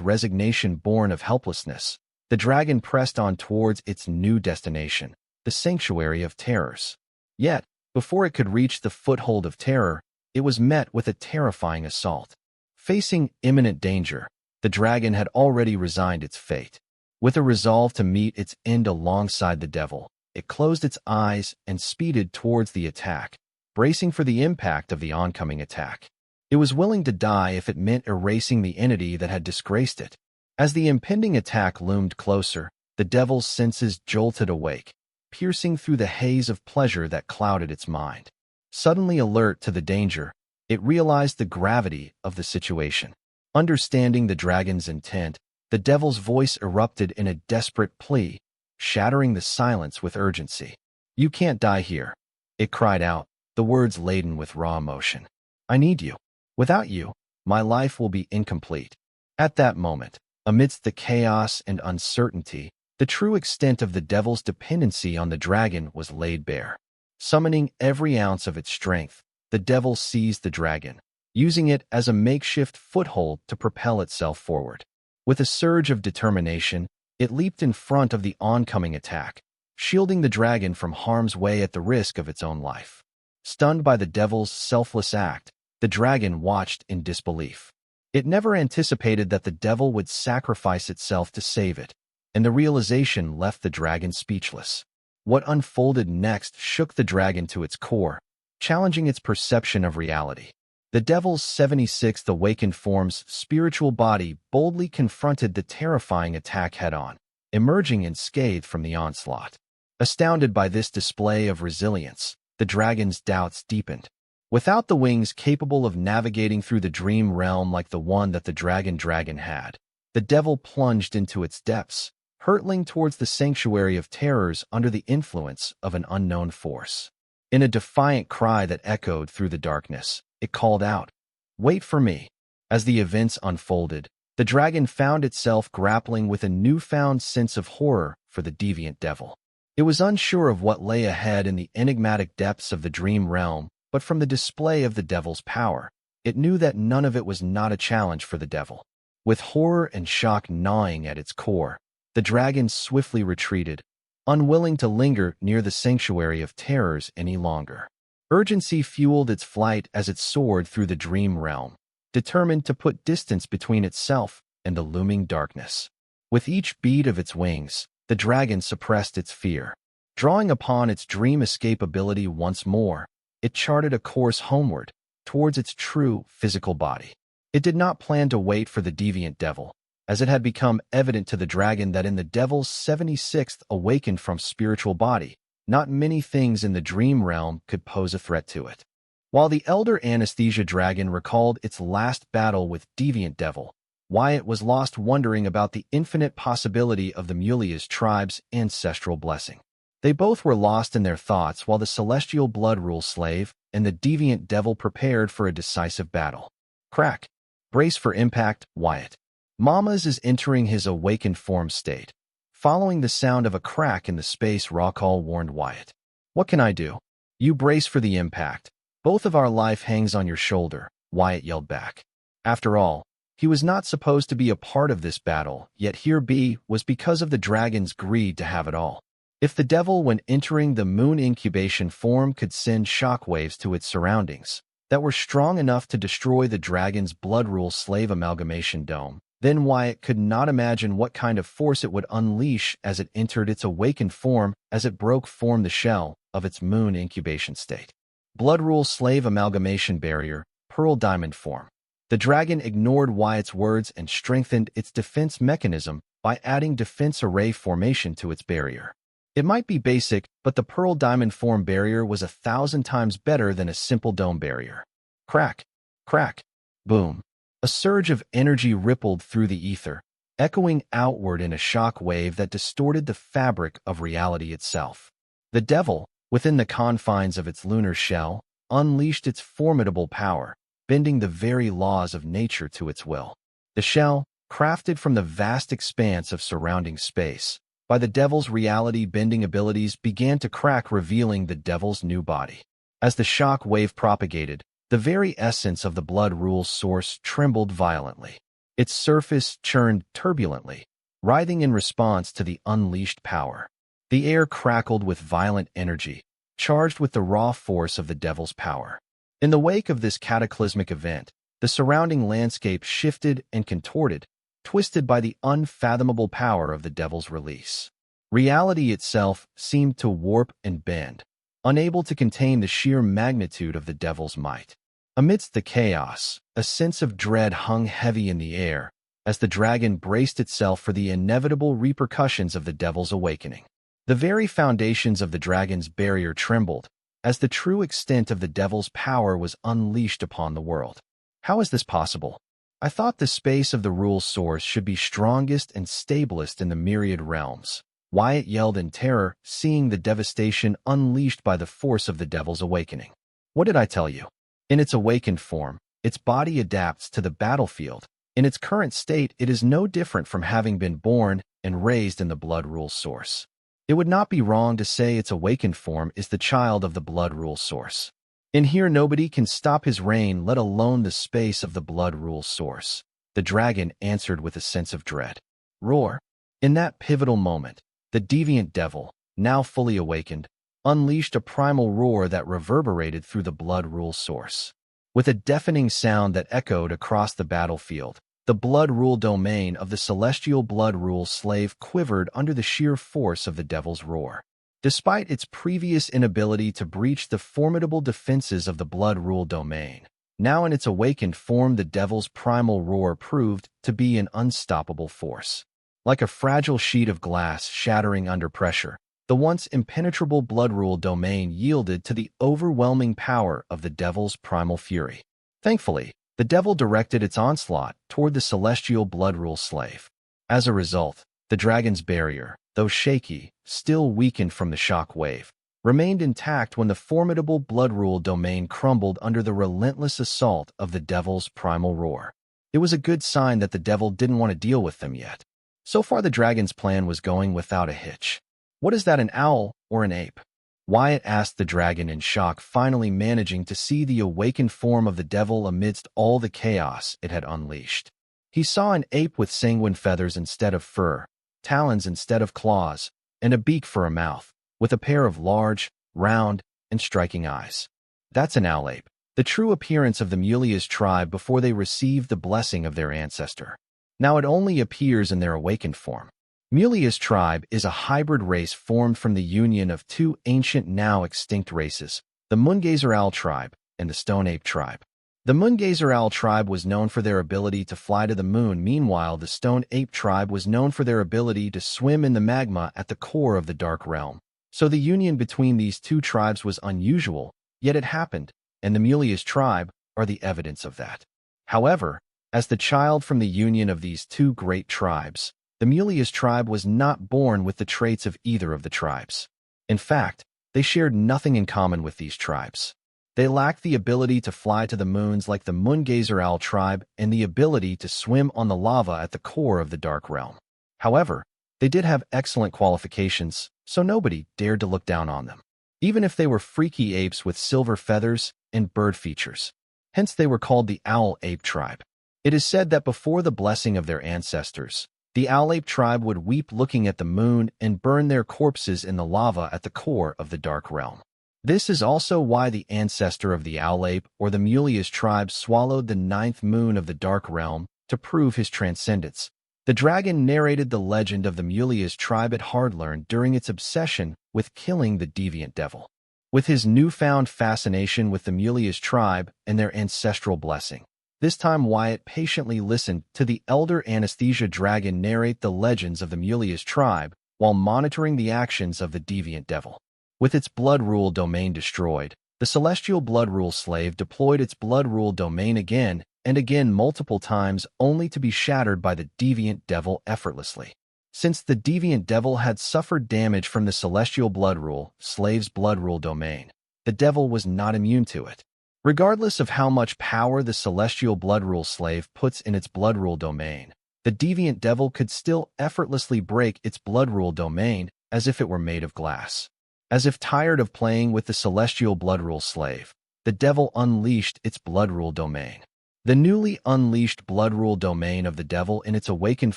resignation born of helplessness, the dragon pressed on towards its new destination, the sanctuary of terrors. Yet, before it could reach the foothold of terror, it was met with a terrifying assault. Facing imminent danger, the dragon had already resigned its fate. With a resolve to meet its end alongside the devil, it closed its eyes and speeded towards the attack, bracing for the impact of the oncoming attack. It was willing to die if it meant erasing the entity that had disgraced it. As the impending attack loomed closer, the devil's senses jolted awake, piercing through the haze of pleasure that clouded its mind. Suddenly alert to the danger, it realized the gravity of the situation. Understanding the dragon's intent, the devil's voice erupted in a desperate plea, shattering the silence with urgency. "You can't die here," it cried out, the words laden with raw emotion. "I need you. Without you, my life will be incomplete." At that moment, amidst the chaos and uncertainty, the true extent of the devil's dependency on the dragon was laid bare. Summoning every ounce of its strength, the devil seized the dragon, using it as a makeshift foothold to propel itself forward. With a surge of determination, it leaped in front of the oncoming attack, shielding the dragon from harm's way at the risk of its own life. Stunned by the devil's selfless act, the dragon watched in disbelief. It never anticipated that the devil would sacrifice itself to save it, and the realization left the dragon speechless. What unfolded next shook the dragon to its core, challenging its perception of reality. The devil's 76th awakened form's spiritual body boldly confronted the terrifying attack head-on, emerging unscathed from the onslaught. Astounded by this display of resilience, the dragon's doubts deepened. Without the wings capable of navigating through the dream realm like the one that the dragon had, the devil plunged into its depths, hurtling towards the sanctuary of terrors under the influence of an unknown force. In a defiant cry that echoed through the darkness, it called out, "Wait for me." As the events unfolded, the dragon found itself grappling with a newfound sense of horror for the deviant devil. It was unsure of what lay ahead in the enigmatic depths of the dream realm, but from the display of the devil's power, it knew that none of it was not a challenge for the devil. With horror and shock gnawing at its core, the dragon swiftly retreated, unwilling to linger near the sanctuary of terrors any longer. Urgency fueled its flight as it soared through the dream realm, determined to put distance between itself and the looming darkness. With each beat of its wings, the dragon suppressed its fear. Drawing upon its dream escape ability once more, it charted a course homeward, towards its true physical body. It did not plan to wait for the deviant devil, as it had become evident to the dragon that in the devil's 76th awakened from spiritual body, not many things in the dream realm could pose a threat to it. While the elder anesthesia dragon recalled its last battle with deviant devil, Wyatt was lost wondering about the infinite possibility of the Mulia's tribe's ancestral blessing. They both were lost in their thoughts while the celestial blood rule slave and the deviant devil prepared for a decisive battle. Crack. Brace for impact, Wyatt. Mamas is entering his awakened form state. Following the sound of a crack in the space, Rockall warned Wyatt. "What can I do?" "You brace for the impact. Both of our life hangs on your shoulder," Wyatt yelled back. After all, he was not supposed to be a part of this battle, yet here B was because of the dragon's greed to have it all. If the devil, when entering the moon incubation form, could send shockwaves to its surroundings that were strong enough to destroy the dragon's blood rule slave amalgamation dome, then Wyatt could not imagine what kind of force it would unleash as it entered its awakened form as it broke from the shell of its moon incubation state. Blood rule slave amalgamation barrier, pearl diamond form. The dragon ignored Wyatt's words and strengthened its defense mechanism by adding defense array formation to its barrier. It might be basic, but the pearl diamond form barrier was 1,000 times better than a simple dome barrier. Crack, crack, boom. A surge of energy rippled through the ether, echoing outward in a shock wave that distorted the fabric of reality itself. The devil, within the confines of its lunar shell, unleashed its formidable power, bending the very laws of nature to its will. The shell, crafted from the vast expanse of surrounding space, by the devil's reality-bending abilities, began to crack, revealing the devil's new body. As the shock wave propagated, the very essence of the blood rule source trembled violently. Its surface churned turbulently, writhing in response to the unleashed power. The air crackled with violent energy, charged with the raw force of the devil's power. In the wake of this cataclysmic event, the surrounding landscape shifted and contorted, twisted by the unfathomable power of the devil's release. Reality itself seemed to warp and bend, unable to contain the sheer magnitude of the devil's might. Amidst the chaos, a sense of dread hung heavy in the air as the dragon braced itself for the inevitable repercussions of the devil's awakening. The very foundations of the dragon's barrier trembled as the true extent of the devil's power was unleashed upon the world. How is this possible? I thought the space of the rule's source should be strongest and stablest in the myriad realms. Wyatt yelled in terror, seeing the devastation unleashed by the force of the devil's awakening. What did I tell you? In its awakened form, its body adapts to the battlefield. In its current state, it is no different from having been born and raised in the blood rule's source. It would not be wrong to say its awakened form is the child of the blood rule's source. In here, nobody can stop his reign, let alone the space of the blood rule's source. The dragon answered with a sense of dread. Roar. In that pivotal moment, the deviant devil, now fully awakened, unleashed a primal roar that reverberated through the blood rule's source. With a deafening sound that echoed across the battlefield, the blood rule domain of the celestial blood rule slave quivered under the sheer force of the devil's roar. Despite its previous inability to breach the formidable defenses of the blood rule domain, now in its awakened form, the devil's primal roar proved to be an unstoppable force. Like a fragile sheet of glass shattering under pressure, the once impenetrable blood rule domain yielded to the overwhelming power of the devil's primal fury. Thankfully, the devil directed its onslaught toward the celestial blood rule slave. As a result, the dragon's barrier, though shaky, still weakened from the shock wave, remained intact when the formidable blood rule domain crumbled under the relentless assault of the devil's primal roar. It was a good sign that the devil didn't want to deal with them yet. So far, the dragon's plan was going without a hitch. What is that, an owl or an ape? Wyatt asked the dragon in shock, finally managing to see the awakened form of the devil amidst all the chaos it had unleashed. He saw an ape with sanguine feathers instead of fur, talons instead of claws, and a beak for a mouth, with a pair of large, round, and striking eyes. That's an owl ape, the true appearance of the Mulia's tribe before they received the blessing of their ancestor. Now it only appears in their awakened form. Mulia's tribe is a hybrid race formed from the union of two ancient, now extinct races, the Mungazer Owl tribe and the Stone Ape tribe. The Mungazer Owl tribe was known for their ability to fly to the moon. Meanwhile, the Stone Ape tribe was known for their ability to swim in the magma at the core of the Dark Realm. So the union between these two tribes was unusual, yet it happened, and the Mulia's tribe are the evidence of that. However, as the child from the union of these two great tribes, the Mulia's tribe was not born with the traits of either of the tribes. In fact, they shared nothing in common with these tribes. They lacked the ability to fly to the moons like the Mungazer Owl tribe and the ability to swim on the lava at the core of the Dark Realm. However, they did have excellent qualifications, so nobody dared to look down on them, even if they were freaky apes with silver feathers and bird features. Hence they were called the Owl Ape tribe. It is said that before the blessing of their ancestors, the Owl Ape tribe would weep looking at the moon and burn their corpses in the lava at the core of the Dark Realm. This is also why the ancestor of the Owl Ape or the Mulia's tribe swallowed the ninth moon of the Dark Realm to prove his transcendence. The dragon narrated the legend of the Mulia's tribe at Hardlearn during its obsession with killing the deviant devil. With his newfound fascination with the Mulia's tribe and their ancestral blessing, this time Wyatt patiently listened to the elder anesthesia dragon narrate the legends of the Mulia's tribe while monitoring the actions of the deviant devil. With its blood rule domain destroyed, the celestial blood rule slave deployed its blood rule domain again and again multiple times, only to be shattered by the deviant devil effortlessly. Since the deviant devil had suffered damage from the celestial blood rule slave's blood rule domain, the devil was not immune to it. Regardless of how much power the celestial blood rule slave puts in its blood rule domain, the deviant devil could still effortlessly break its blood rule domain as if it were made of glass. As if tired of playing with the celestial blood rule slave, the devil unleashed its blood rule domain. The newly unleashed blood rule domain of the devil in its awakened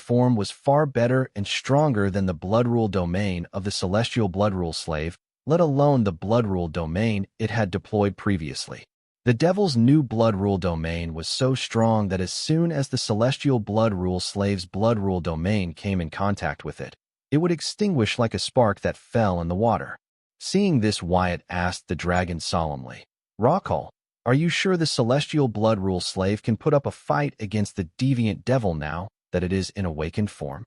form was far better and stronger than the blood rule domain of the celestial blood rule slave, let alone the blood rule domain it had deployed previously. The devil's new blood rule domain was so strong that as soon as the celestial blood rule slave's blood rule domain came in contact with it, it would extinguish like a spark that fell in the water. Seeing this, Wyatt asked the dragon solemnly, "Rockall, are you sure the celestial blood rule slave can put up a fight against the deviant devil now that it is in awakened form?"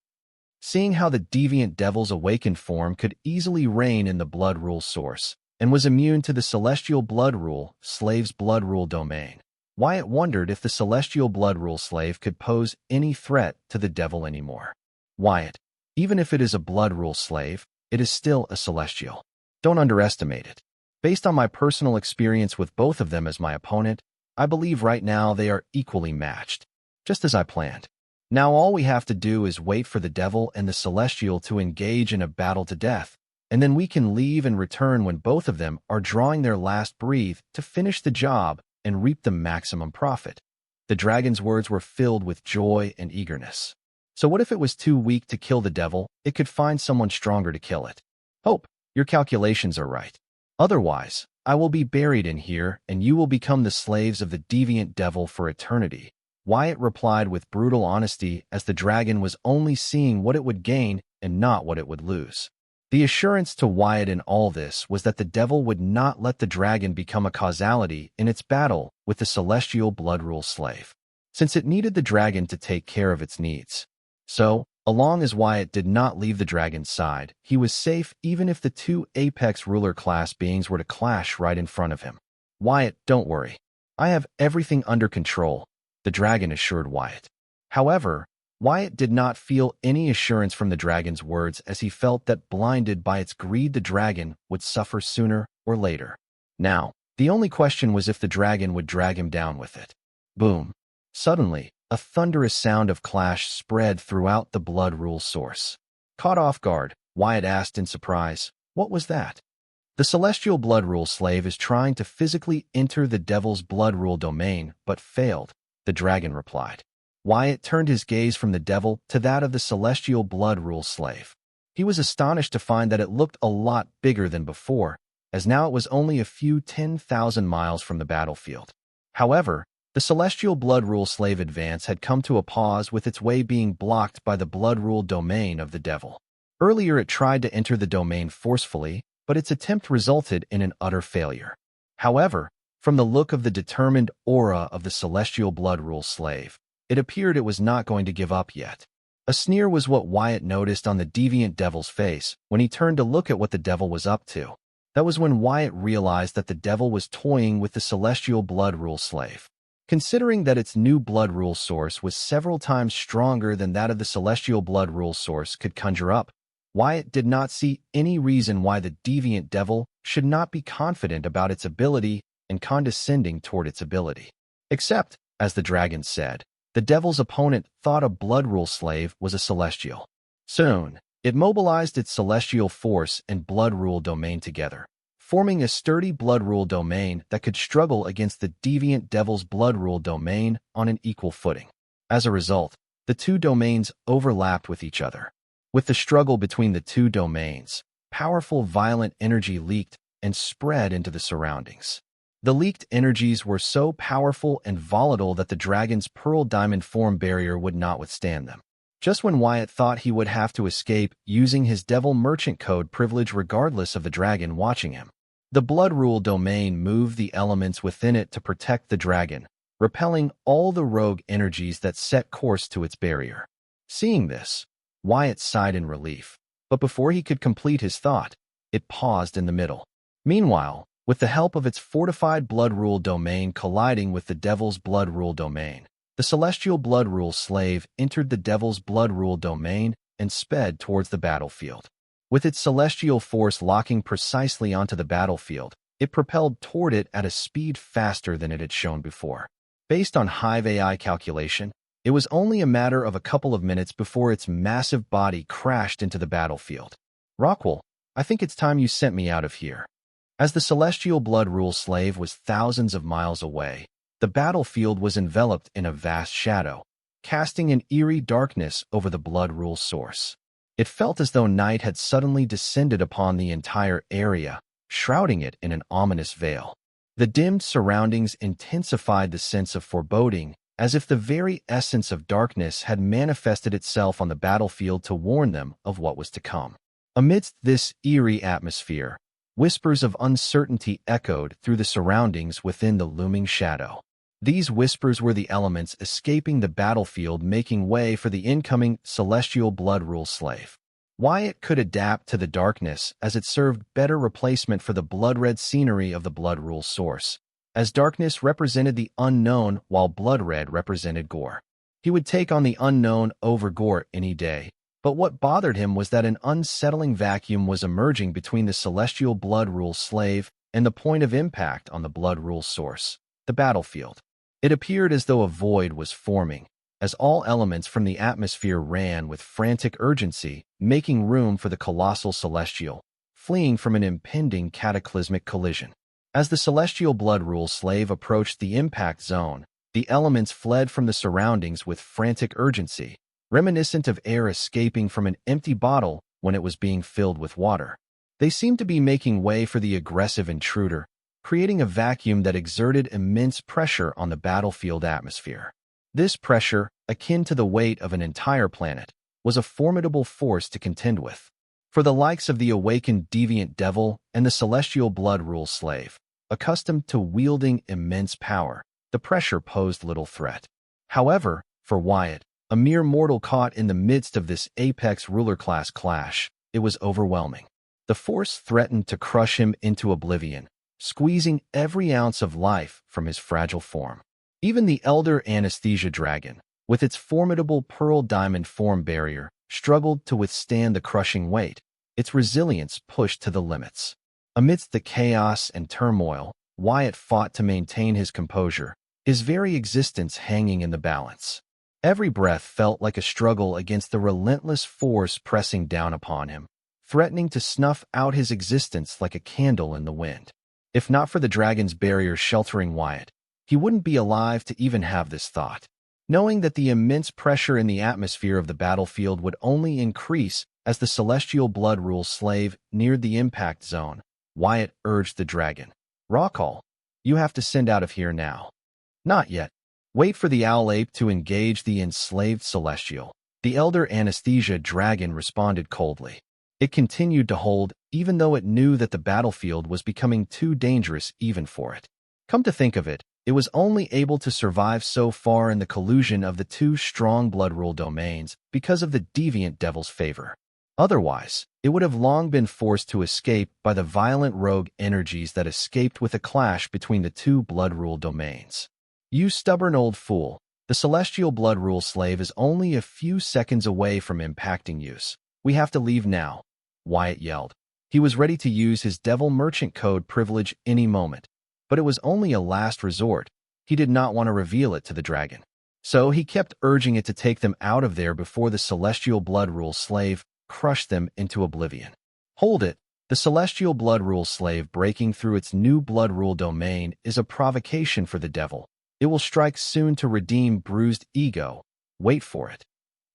Seeing how the deviant devil's awakened form could easily reign in the blood rule source and was immune to the celestial blood rule slave's blood rule domain, Wyatt wondered if the celestial blood rule slave could pose any threat to the devil anymore. "Wyatt, even if it is a blood rule slave, it is still a celestial. Don't underestimate it. Based on my personal experience with both of them as my opponent, I believe right now they are equally matched, just as I planned. Now all we have to do is wait for the devil and the celestial to engage in a battle to death, and then we can leave and return when both of them are drawing their last breath to finish the job and reap the maximum profit." The dragon's words were filled with joy and eagerness. So what if it was too weak to kill the devil? It could find someone stronger to kill it. "Hope, your calculations are right. Otherwise, I will be buried in here and you will become the slaves of the deviant devil for eternity," Wyatt replied with brutal honesty, as the dragon was only seeing what it would gain and not what it would lose. The assurance to Wyatt in all this was that the devil would not let the dragon become a causality in its battle with the celestial blood rule slave, since it needed the dragon to take care of its needs. So, along as Wyatt did not leave the dragon's side, he was safe even if the two apex ruler class beings were to clash right in front of him. "Wyatt, don't worry. I have everything under control," the dragon assured Wyatt. However, Wyatt did not feel any assurance from the dragon's words, as he felt that blinded by its greed the dragon would suffer sooner or later. Now, the only question was if the dragon would drag him down with it. Boom. Suddenly, a thunderous sound of clash spread throughout the blood rule source. Caught off guard, Wyatt asked in surprise, "What was that?" "The celestial blood rule slave is trying to physically enter the devil's blood rule domain, but failed," the dragon replied. Wyatt turned his gaze from the devil to that of the celestial blood rule slave. He was astonished to find that it looked a lot bigger than before, as now it was only a few 10,000 miles from the battlefield. However, the celestial blood rule slave advance had come to a pause, with its way being blocked by the blood rule domain of the devil. Earlier it tried to enter the domain forcefully, but its attempt resulted in an utter failure. However, from the look of the determined aura of the celestial blood rule slave, it appeared it was not going to give up yet. A sneer was what Wyatt noticed on the deviant devil's face when he turned to look at what the devil was up to. That was when Wyatt realized that the devil was toying with the celestial blood rule slave. Considering that its new blood rule source was several times stronger than that of the celestial blood rule source could conjure up, Wyatt did not see any reason why the deviant devil should not be confident about its ability and condescending toward its ability. Except, as the dragon said, the devil's opponent thought a blood rule slave was a celestial. Soon, it mobilized its celestial force and blood rule domain together, forming a sturdy blood rule domain that could struggle against the deviant devil's blood rule domain on an equal footing. As a result, the two domains overlapped with each other. With the struggle between the two domains, powerful violent energy leaked and spread into the surroundings. The leaked energies were so powerful and volatile that the dragon's pearl diamond form barrier would not withstand them. Just when Wyatt thought he would have to escape using his devil merchant code privilege regardless of the dragon watching him, the blood rule domain moved the elements within it to protect the dragon, repelling all the rogue energies that set course to its barrier. Seeing this, Wyatt sighed in relief, but before he could complete his thought, it paused in the middle. Meanwhile, with the help of its fortified blood rule domain colliding with the devil's blood rule domain, the celestial blood rule slave entered the devil's blood rule domain and sped towards the battlefield. With its celestial force locking precisely onto the battlefield, it propelled toward it at a speed faster than it had shown before. Based on Hive AI calculation, it was only a matter of a couple of minutes before its massive body crashed into the battlefield. "Rockwell, I think it's time you sent me out of here." As the celestial blood rule slave was thousands of miles away, the battlefield was enveloped in a vast shadow, casting an eerie darkness over the blood rule source. It felt as though night had suddenly descended upon the entire area, shrouding it in an ominous veil. The dimmed surroundings intensified the sense of foreboding, as if the very essence of darkness had manifested itself on the battlefield to warn them of what was to come. Amidst this eerie atmosphere, whispers of uncertainty echoed through the surroundings within the looming shadow. These whispers were the elements escaping the battlefield, making way for the incoming celestial blood rule slave. Wyatt could adapt to the darkness as it served better replacement for the blood-red scenery of the blood rule source, as darkness represented the unknown while blood-red represented gore. He would take on the unknown over gore any day, but what bothered him was that an unsettling vacuum was emerging between the celestial blood rule slave and the point of impact on the blood rule source, the battlefield. It appeared as though a void was forming, as all elements from the atmosphere ran with frantic urgency, making room for the colossal celestial, fleeing from an impending cataclysmic collision. As the celestial blood rule slave approached the impact zone, the elements fled from the surroundings with frantic urgency, reminiscent of air escaping from an empty bottle when it was being filled with water. They seemed to be making way for the aggressive intruder, creating a vacuum that exerted immense pressure on the battlefield atmosphere. This pressure, akin to the weight of an entire planet, was a formidable force to contend with. For the likes of the awakened deviant devil and the celestial blood rule slave, accustomed to wielding immense power, the pressure posed little threat. However, for Wyatt, a mere mortal caught in the midst of this apex ruler-class clash, it was overwhelming. The force threatened to crush him into oblivion, squeezing every ounce of life from his fragile form. Even the elder anesthesia dragon, with its formidable pearl diamond form barrier, struggled to withstand the crushing weight, its resilience pushed to the limits. Amidst the chaos and turmoil, Wyatt fought to maintain his composure, his very existence hanging in the balance. Every breath felt like a struggle against the relentless force pressing down upon him, threatening to snuff out his existence like a candle in the wind. If not for the dragon's barrier sheltering Wyatt, he wouldn't be alive to even have this thought. Knowing that the immense pressure in the atmosphere of the battlefield would only increase as the celestial blood rule slave neared the impact zone, Wyatt urged the dragon, "Rockall, you have to send out of here now." "Not yet. Wait for the owl ape to engage the enslaved celestial." The elder anesthesia dragon responded coldly. It continued to hold, even though it knew that the battlefield was becoming too dangerous even for it. Come to think of it, it was only able to survive so far in the collusion of the two strong blood rule domains because of the deviant devil's favor. Otherwise, it would have long been forced to escape by the violent rogue energies that escaped with a clash between the two blood rule domains. "You stubborn old fool, the celestial blood rule slave is only a few seconds away from impacting use. We have to leave now," Wyatt yelled. He was ready to use his devil merchant code privilege any moment, but it was only a last resort. He did not want to reveal it to the dragon. So he kept urging it to take them out of there before the celestial blood rule slave crushed them into oblivion. Hold it, the celestial blood rule slave breaking through its new blood rule domain is a provocation for the devil. It will strike soon to redeem bruised ego. Wait for it.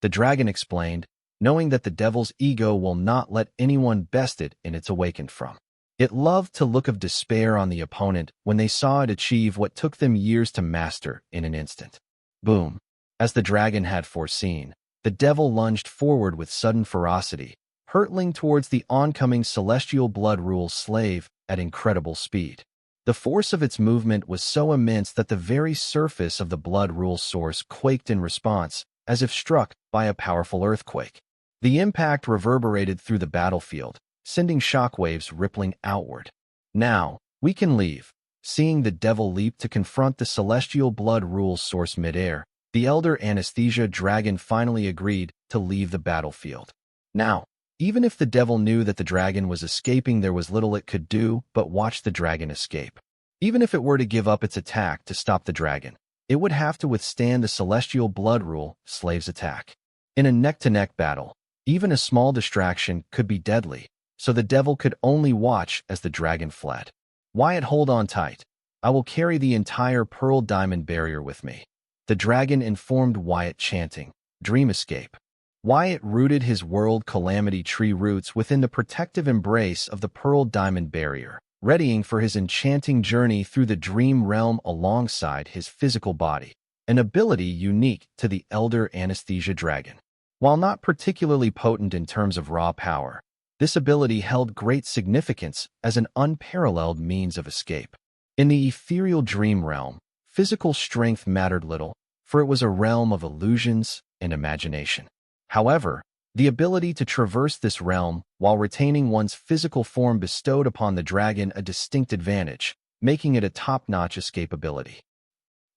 The dragon explained, knowing that the devil's ego will not let anyone best it in its awakened from. It loved to look of despair on the opponent when they saw it achieve what took them years to master in an instant. Boom. As the dragon had foreseen, the devil lunged forward with sudden ferocity, hurtling towards the oncoming celestial blood rule slave at incredible speed. The force of its movement was so immense that the very surface of the blood rule source quaked in response, as if struck by a powerful earthquake. The impact reverberated through the battlefield, sending shockwaves rippling outward. "Now, we can leave." Seeing the devil leap to confront the celestial blood rule source midair, the elder anesthesia dragon finally agreed to leave the battlefield. Now, even if the devil knew that the dragon was escaping, there was little it could do but watch the dragon escape. Even if it were to give up its attack to stop the dragon, it would have to withstand the celestial blood rule slave's attack. In a neck-to-neck battle, even a small distraction could be deadly, so the devil could only watch as the dragon fled. "Wyatt, hold on tight. I will carry the entire pearl diamond barrier with me," the dragon informed Wyatt, chanting, "Dream escape." Wyatt rooted his world calamity tree roots within the protective embrace of the pearl diamond barrier, readying for his enchanting journey through the dream realm alongside his physical body, an ability unique to the Elder Anesthesia Dragon. While not particularly potent in terms of raw power, this ability held great significance as an unparalleled means of escape. In the ethereal dream realm, physical strength mattered little, for it was a realm of illusions and imagination. However, the ability to traverse this realm while retaining one's physical form bestowed upon the dragon a distinct advantage, making it a top-notch escape ability.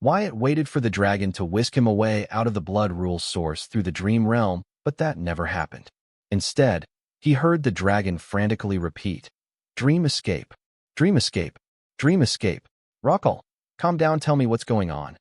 Wyatt waited for the dragon to whisk him away out of the blood rule source through the dream realm, but that never happened. Instead, he heard the dragon frantically repeat, "Dream escape, dream escape, dream escape. Rockall, calm down, tell me what's going on."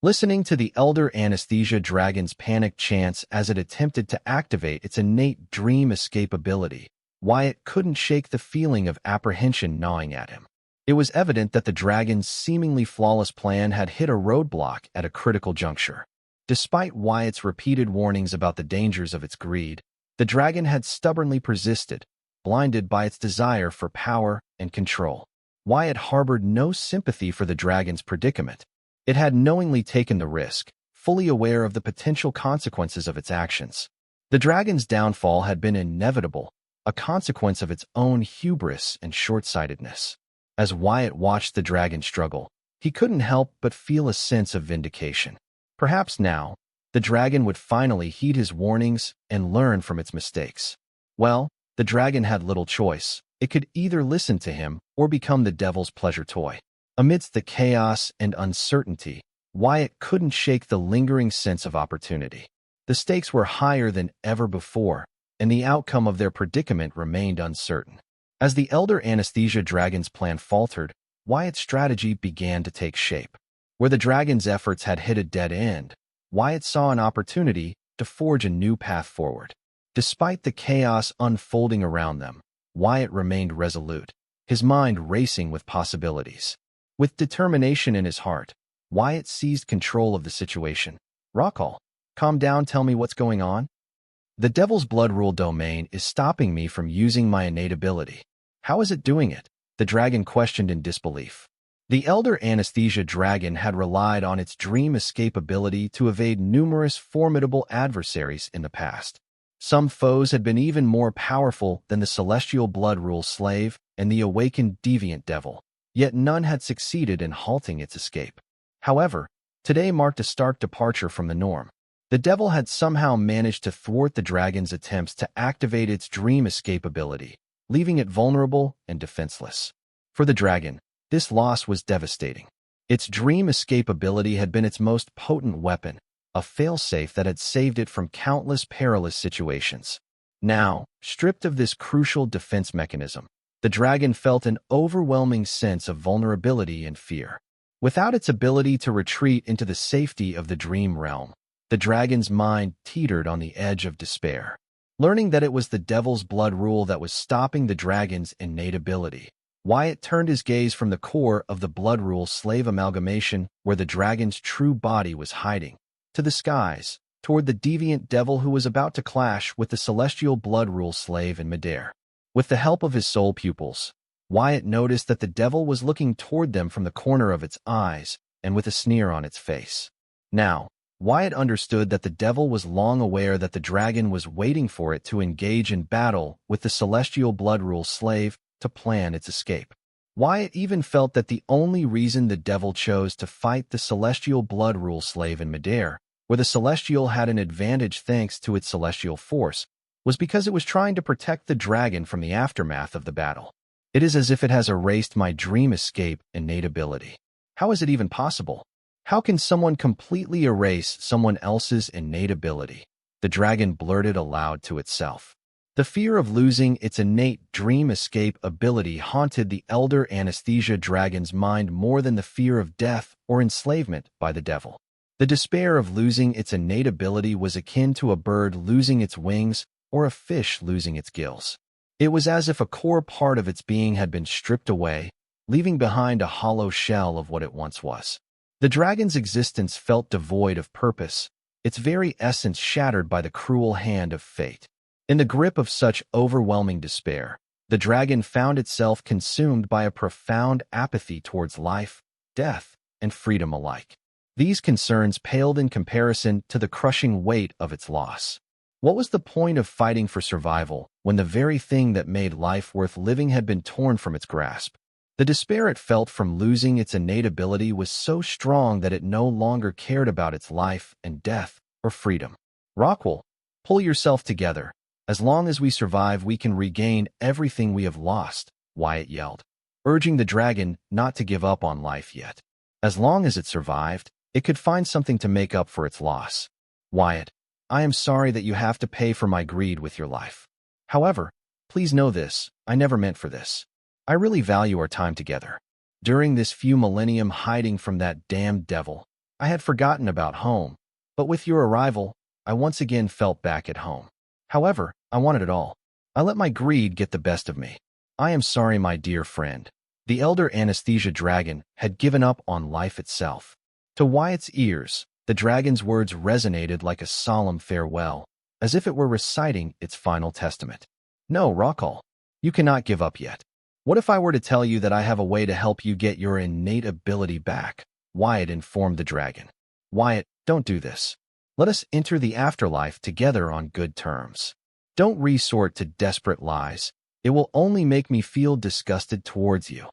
Listening to the Elder Anesthesia Dragon's panicked chants as it attempted to activate its innate dream escape ability, Wyatt couldn't shake the feeling of apprehension gnawing at him. It was evident that the dragon's seemingly flawless plan had hit a roadblock at a critical juncture. Despite Wyatt's repeated warnings about the dangers of its greed, the dragon had stubbornly persisted, blinded by its desire for power and control. Wyatt harbored no sympathy for the dragon's predicament. It had knowingly taken the risk, fully aware of the potential consequences of its actions. The dragon's downfall had been inevitable, a consequence of its own hubris and short-sightedness. As Wyatt watched the dragon struggle, he couldn't help but feel a sense of vindication. Perhaps now, the dragon would finally heed his warnings and learn from its mistakes. Well, the dragon had little choice. It could either listen to him or become the devil's pleasure toy. Amidst the chaos and uncertainty, Wyatt couldn't shake the lingering sense of opportunity. The stakes were higher than ever before, and the outcome of their predicament remained uncertain. As the Elder Anesthesia Dragon's plan faltered, Wyatt's strategy began to take shape. Where the dragon's efforts had hit a dead end, Wyatt saw an opportunity to forge a new path forward. Despite the chaos unfolding around them, Wyatt remained resolute, his mind racing with possibilities. With determination in his heart, Wyatt seized control of the situation. "Rockall, calm down, tell me what's going on." "The Devil's Blood Rule domain is stopping me from using my innate ability." "How is it doing it?" the dragon questioned in disbelief. The Elder Anesthesia Dragon had relied on its dream escape ability to evade numerous formidable adversaries in the past. Some foes had been even more powerful than the Celestial Blood Rule Slave and the awakened Deviant Devil, yet none had succeeded in halting its escape. However, today marked a stark departure from the norm. The devil had somehow managed to thwart the dragon's attempts to activate its dream escape ability, leaving it vulnerable and defenseless. For the dragon, this loss was devastating. Its dream escape ability had been its most potent weapon, a failsafe that had saved it from countless perilous situations. Now, stripped of this crucial defense mechanism, the dragon felt an overwhelming sense of vulnerability and fear. Without its ability to retreat into the safety of the dream realm, the dragon's mind teetered on the edge of despair. Learning that it was the Devil's Blood Rule that was stopping the dragon's innate ability, Wyatt turned his gaze from the core of the Blood Rule Slave amalgamation, where the dragon's true body was hiding, to the skies, toward the Deviant Devil who was about to clash with the Celestial Blood Rule Slave in midair. With the help of his soul pupils, Wyatt noticed that the devil was looking toward them from the corner of its eyes and with a sneer on its face. Now, Wyatt understood that the devil was long aware that the dragon was waiting for it to engage in battle with the Celestial Blood Rule Slave to plan its escape. Wyatt even felt that the only reason the devil chose to fight the Celestial Blood Rule Slave in midair, where the Celestial had an advantage thanks to its celestial force, was because it was trying to protect the dragon from the aftermath of the battle. "It is as if it has erased my dream escape innate ability." How is it even possible? How can someone completely erase someone else's innate ability? The dragon blurted aloud to itself. The fear of losing its innate dream escape ability haunted the Elder Anesthesia Dragon's mind more than the fear of death or enslavement by the devil. The despair of losing its innate ability was akin to a bird losing its wings or a fish losing its gills. It was as if a core part of its being had been stripped away, leaving behind a hollow shell of what it once was. The dragon's existence felt devoid of purpose, its very essence shattered by the cruel hand of fate. In the grip of such overwhelming despair, The dragon found itself consumed by a profound apathy towards life, death, and freedom alike. These concerns paled in comparison to the crushing weight of its loss. What was the point of fighting for survival when the very thing that made life worth living had been torn from its grasp? The despair it felt from losing its innate ability was so strong that it no longer cared about its life and death or freedom. Rockwell, pull yourself together. As long as we survive, we can regain everything we have lost, Wyatt yelled, urging the dragon not to give up on life yet. As long as it survived, it could find something to make up for its loss. Wyatt, I am sorry that you have to pay for my greed with your life. However, please know this, I never meant for this. I really value our time together. During this few millennium hiding from that damned devil, I had forgotten about home, but with your arrival, I once again felt back at home. However, I wanted it all. I let my greed get the best of me. I am sorry, my dear friend. The elder anesthesia dragon had given up on life itself. To Wyatt's ears, the dragon's words resonated like a solemn farewell, as if it were reciting its final testament. No, Rockall, you cannot give up yet. What if I were to tell you that I have a way to help you get your innate ability back? Wyatt informed the dragon. Wyatt, don't do this. Let us enter the afterlife together on good terms. Don't resort to desperate lies. It will only make me feel disgusted towards you.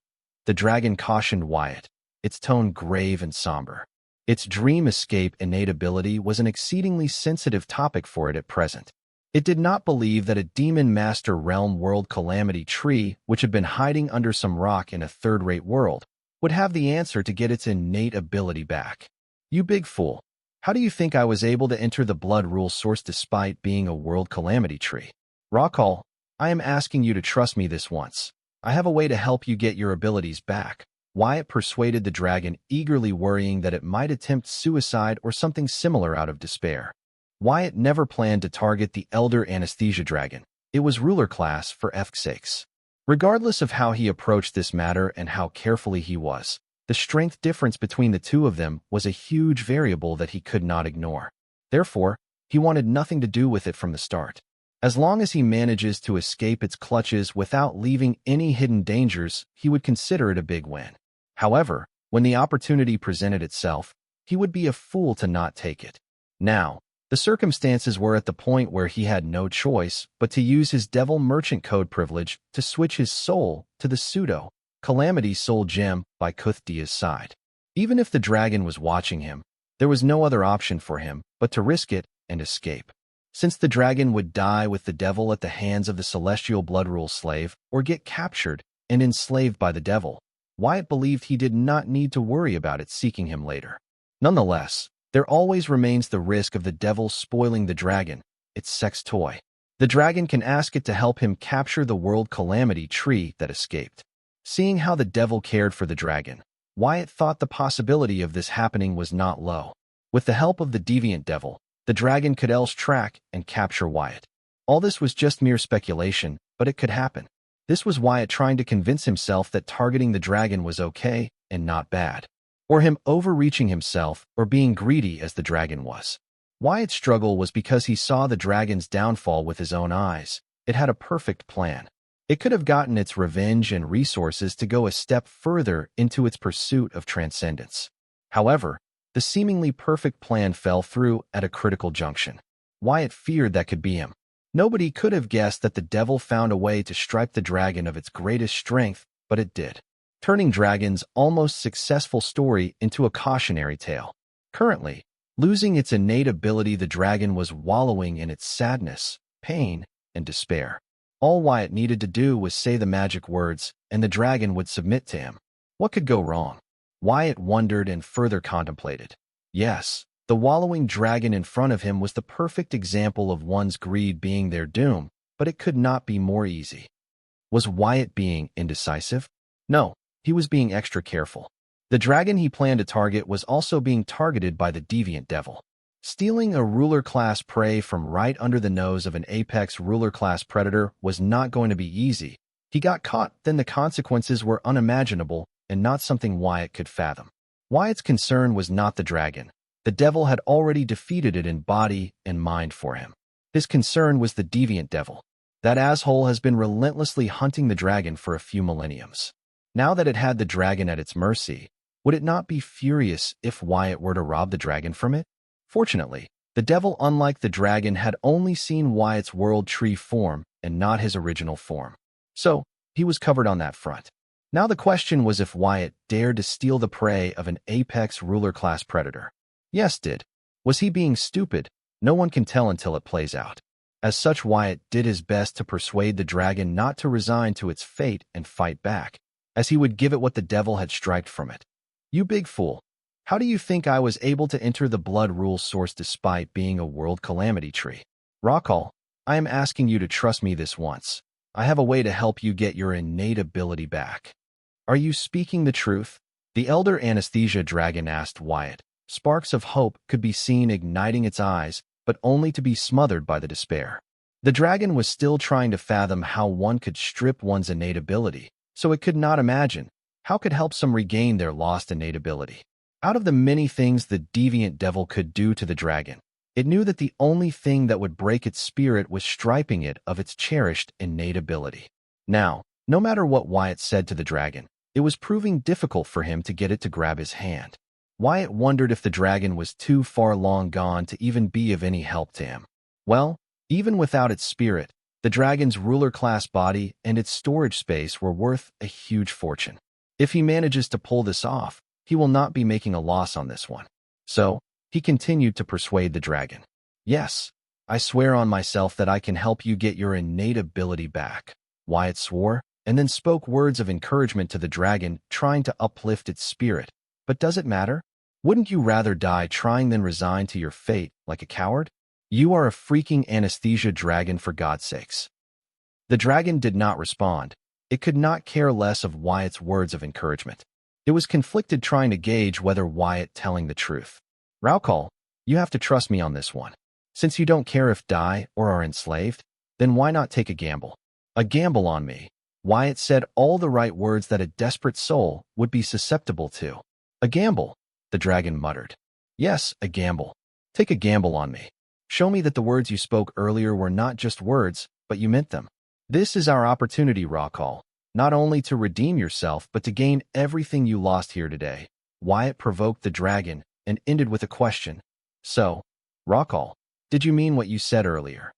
The dragon cautioned Wyatt, its tone grave and somber. Its dream escape innate ability was an exceedingly sensitive topic for it at present. It did not believe that a demon master realm world calamity tree, which had been hiding under some rock in a third-rate world, would have the answer to get its innate ability back. You big fool. How do you think I was able to enter the blood rule source despite being a world calamity tree? Rockall, I am asking you to trust me this once. I have a way to help you get your abilities back. Wyatt persuaded the dragon, eagerly worrying that it might attempt suicide or something similar out of despair. Wyatt never planned to target the elder anesthesia dragon. It was ruler class for F's sakes. Regardless of how he approached this matter and how carefully he was, the strength difference between the two of them was a huge variable that he could not ignore. Therefore, he wanted nothing to do with it from the start. As long as he manages to escape its clutches without leaving any hidden dangers, he would consider it a big win. However, when the opportunity presented itself, he would be a fool to not take it. Now, the circumstances were at the point where he had no choice but to use his devil merchant code privilege to switch his soul to the pseudo-calamity soul gem by Kuthdia's side. Even if the dragon was watching him, there was no other option for him but to risk it and escape. Since the dragon would die with the devil at the hands of the celestial blood rule slave or get captured and enslaved by the devil, Wyatt believed he did not need to worry about it seeking him later. Nonetheless, there always remains the risk of the devil spoiling the dragon, its sex toy. The dragon can ask it to help him capture the world calamity tree that escaped. Seeing how the devil cared for the dragon, Wyatt thought the possibility of this happening was not low. With the help of the deviant devil, the dragon could else track and capture Wyatt. All this was just mere speculation, but it could happen. This was Wyatt trying to convince himself that targeting the dragon was okay and not bad, or him overreaching himself or being greedy as the dragon was. Wyatt's struggle was because he saw the dragon's downfall with his own eyes. It had a perfect plan. It could have gotten its revenge and resources to go a step further into its pursuit of transcendence. However, the seemingly perfect plan fell through at a critical junction. Wyatt feared that could be him. Nobody could have guessed that the devil found a way to strip the dragon of its greatest strength, but it did, turning Dragon's almost successful story into a cautionary tale. Currently, losing its innate ability, the dragon was wallowing in its sadness, pain, and despair. All Wyatt needed to do was say the magic words, and the dragon would submit to him. What could go wrong? Wyatt wondered and further contemplated. Yes, the wallowing dragon in front of him was the perfect example of one's greed being their doom, but it could not be more easy. Was Wyatt being indecisive? No, he was being extra careful. The dragon he planned to target was also being targeted by the deviant devil. Stealing a ruler-class prey from right under the nose of an apex ruler-class predator was not going to be easy. He got caught, then the consequences were unimaginable and not something Wyatt could fathom. Wyatt's concern was not the dragon. The devil had already defeated it in body and mind for him. His concern was the deviant devil. That asshole has been relentlessly hunting the dragon for a few millenniums. Now that it had the dragon at its mercy, would it not be furious if Wyatt were to rob the dragon from it? Fortunately, the devil, unlike the dragon, had only seen Wyatt's world tree form and not his original form. So, he was covered on that front. Now the question was if Wyatt dared to steal the prey of an apex ruler-class predator. Yes, did. Was he being stupid? No one can tell until it plays out. As such, Wyatt did his best to persuade the dragon not to resign to its fate and fight back, as he would give it what the devil had striped from it. You big fool. How do you think I was able to enter the blood rule source despite being a world calamity tree? Rockall, I am asking you to trust me this once. I have a way to help you get your innate ability back. Are you speaking the truth? The elder anesthesia dragon asked Wyatt. Sparks of hope could be seen igniting its eyes, but only to be smothered by the despair. The dragon was still trying to fathom how one could strip one's innate ability, so it could not imagine how could help some regain their lost innate ability. Out of the many things the deviant devil could do to the dragon, it knew that the only thing that would break its spirit was striping it of its cherished innate ability. Now, no matter what Wyatt said to the dragon, it was proving difficult for him to get it to grab his hand. Wyatt wondered if the dragon was too far long gone to even be of any help to him. Well, even without its spirit, the dragon's ruler-class body and its storage space were worth a huge fortune. If he manages to pull this off, he will not be making a loss on this one. So, he continued to persuade the dragon. Yes, I swear on myself that I can help you get your innate ability back. Wyatt swore, and then spoke words of encouragement to the dragon, trying to uplift its spirit. But does it matter? Wouldn't you rather die trying than resign to your fate like a coward? You are a freaking anesthesia dragon, for God's sakes. The dragon did not respond. It could not care less of Wyatt's words of encouragement. It was conflicted, trying to gauge whether Wyatt telling the truth. Raukal, you have to trust me on this one. Since you don't care if die or are enslaved, then why not take a gamble? A gamble on me. Wyatt said all the right words that a desperate soul would be susceptible to. A gamble, the dragon muttered. Yes, a gamble. Take a gamble on me. Show me that the words you spoke earlier were not just words, but you meant them. This is our opportunity, Raukal, not only to redeem yourself, but to gain everything you lost here today. Wyatt provoked the dragon and ended with a question. So, Raukal, did you mean what you said earlier?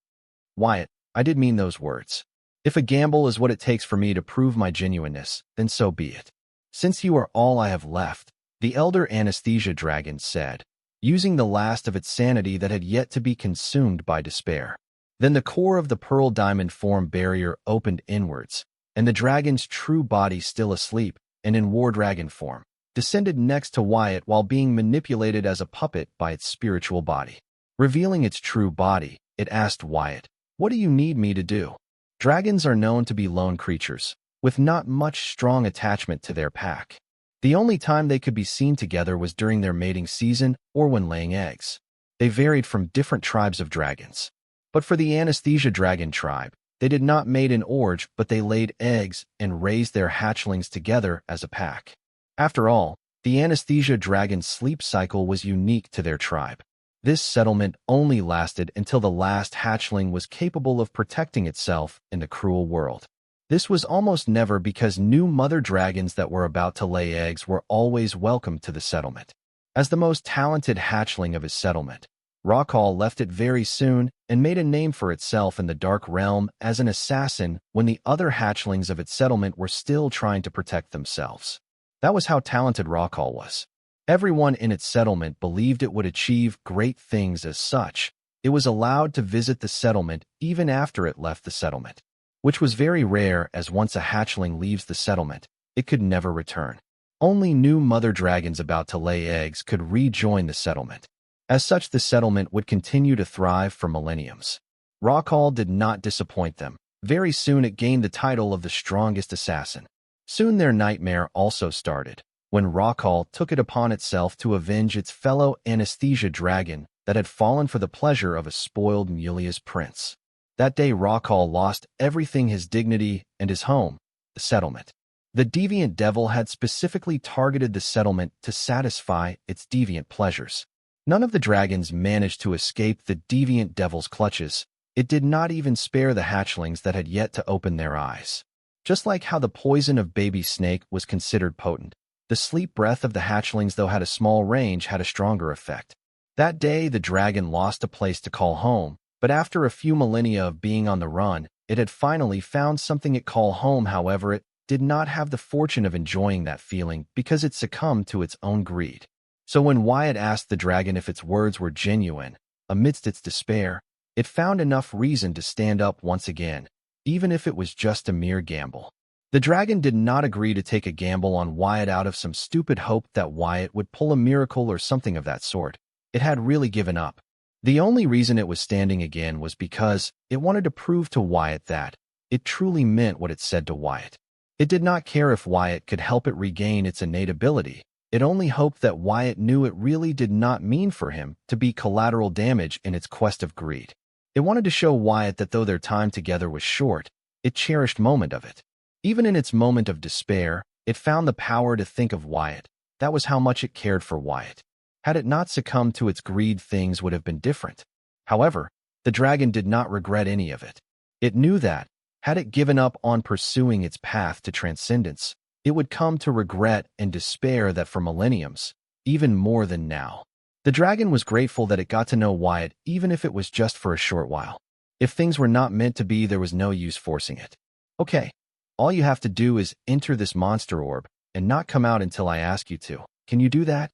Wyatt, I did mean those words. If a gamble is what it takes for me to prove my genuineness, then so be it. Since you are all I have left, the elder anesthesia dragon said, using the last of its sanity that had yet to be consumed by despair. Then the core of the pearl diamond form barrier opened inwards, and the dragon's true body, still asleep and in war dragon form, descended next to Wyatt while being manipulated as a puppet by its spiritual body. Revealing its true body, it asked Wyatt, "What do you need me to do?" Dragons are known to be lone creatures, with not much strong attachment to their pack. The only time they could be seen together was during their mating season or when laying eggs. They varied from different tribes of dragons. But for the anesthesia dragon tribe, they did not mate in orge, but they laid eggs and raised their hatchlings together as a pack. After all, the anesthesia dragon's sleep cycle was unique to their tribe. This settlement only lasted until the last hatchling was capable of protecting itself in the cruel world. This was almost never, because new mother dragons that were about to lay eggs were always welcome to the settlement. As the most talented hatchling of his settlement, Raukal left it very soon and made a name for itself in the Dark Realm as an assassin when the other hatchlings of its settlement were still trying to protect themselves. That was how talented Raukal was. Everyone in its settlement believed it would achieve great things. As such, it was allowed to visit the settlement even after it left the settlement, which was very rare, as once a hatchling leaves the settlement, it could never return. Only new mother dragons about to lay eggs could rejoin the settlement. As such, the settlement would continue to thrive for millenniums. Raukal did not disappoint them. Very soon it gained the title of the strongest assassin. Soon their nightmare also started, when Raukal took it upon itself to avenge its fellow anesthesia dragon that had fallen for the pleasure of a spoiled Mulia's prince. That day Raukal lost everything: his dignity and his home, the settlement. The deviant devil had specifically targeted the settlement to satisfy its deviant pleasures. None of the dragons managed to escape the deviant devil's clutches, It did not even spare the hatchlings that had yet to open their eyes. Just like how the poison of baby snake was considered potent, the sleep breath of the hatchlings, though had a small range, had a stronger effect. That day, the dragon lost a place to call home, but after a few millennia of being on the run, it had finally found something it called home. However, it did not have the fortune of enjoying that feeling because it succumbed to its own greed. So when Wyatt asked the dragon if its words were genuine, amidst its despair, it found enough reason to stand up once again, even if it was just a mere gamble. The dragon did not agree to take a gamble on Wyatt out of some stupid hope that Wyatt would pull a miracle or something of that sort. It had really given up. The only reason it was standing again was because it wanted to prove to Wyatt that it truly meant what it said to Wyatt. It did not care if Wyatt could help it regain its innate ability. It only hoped that Wyatt knew it really did not mean for him to be collateral damage in its quest of greed. It wanted to show Wyatt that though their time together was short, it cherished moment of it. Even in its moment of despair, it found the power to think of Wyatt. That was how much it cared for Wyatt. Had it not succumbed to its greed, things would have been different. However, the dragon did not regret any of it. It knew that, had it given up on pursuing its path to transcendence, it would come to regret and despair that for millenniums, even more than now. The dragon was grateful that it got to know Wyatt, even if it was just for a short while. If things were not meant to be, there was no use forcing it. Okay, all you have to do is enter this monster orb and not come out until I ask you to. Can you do that?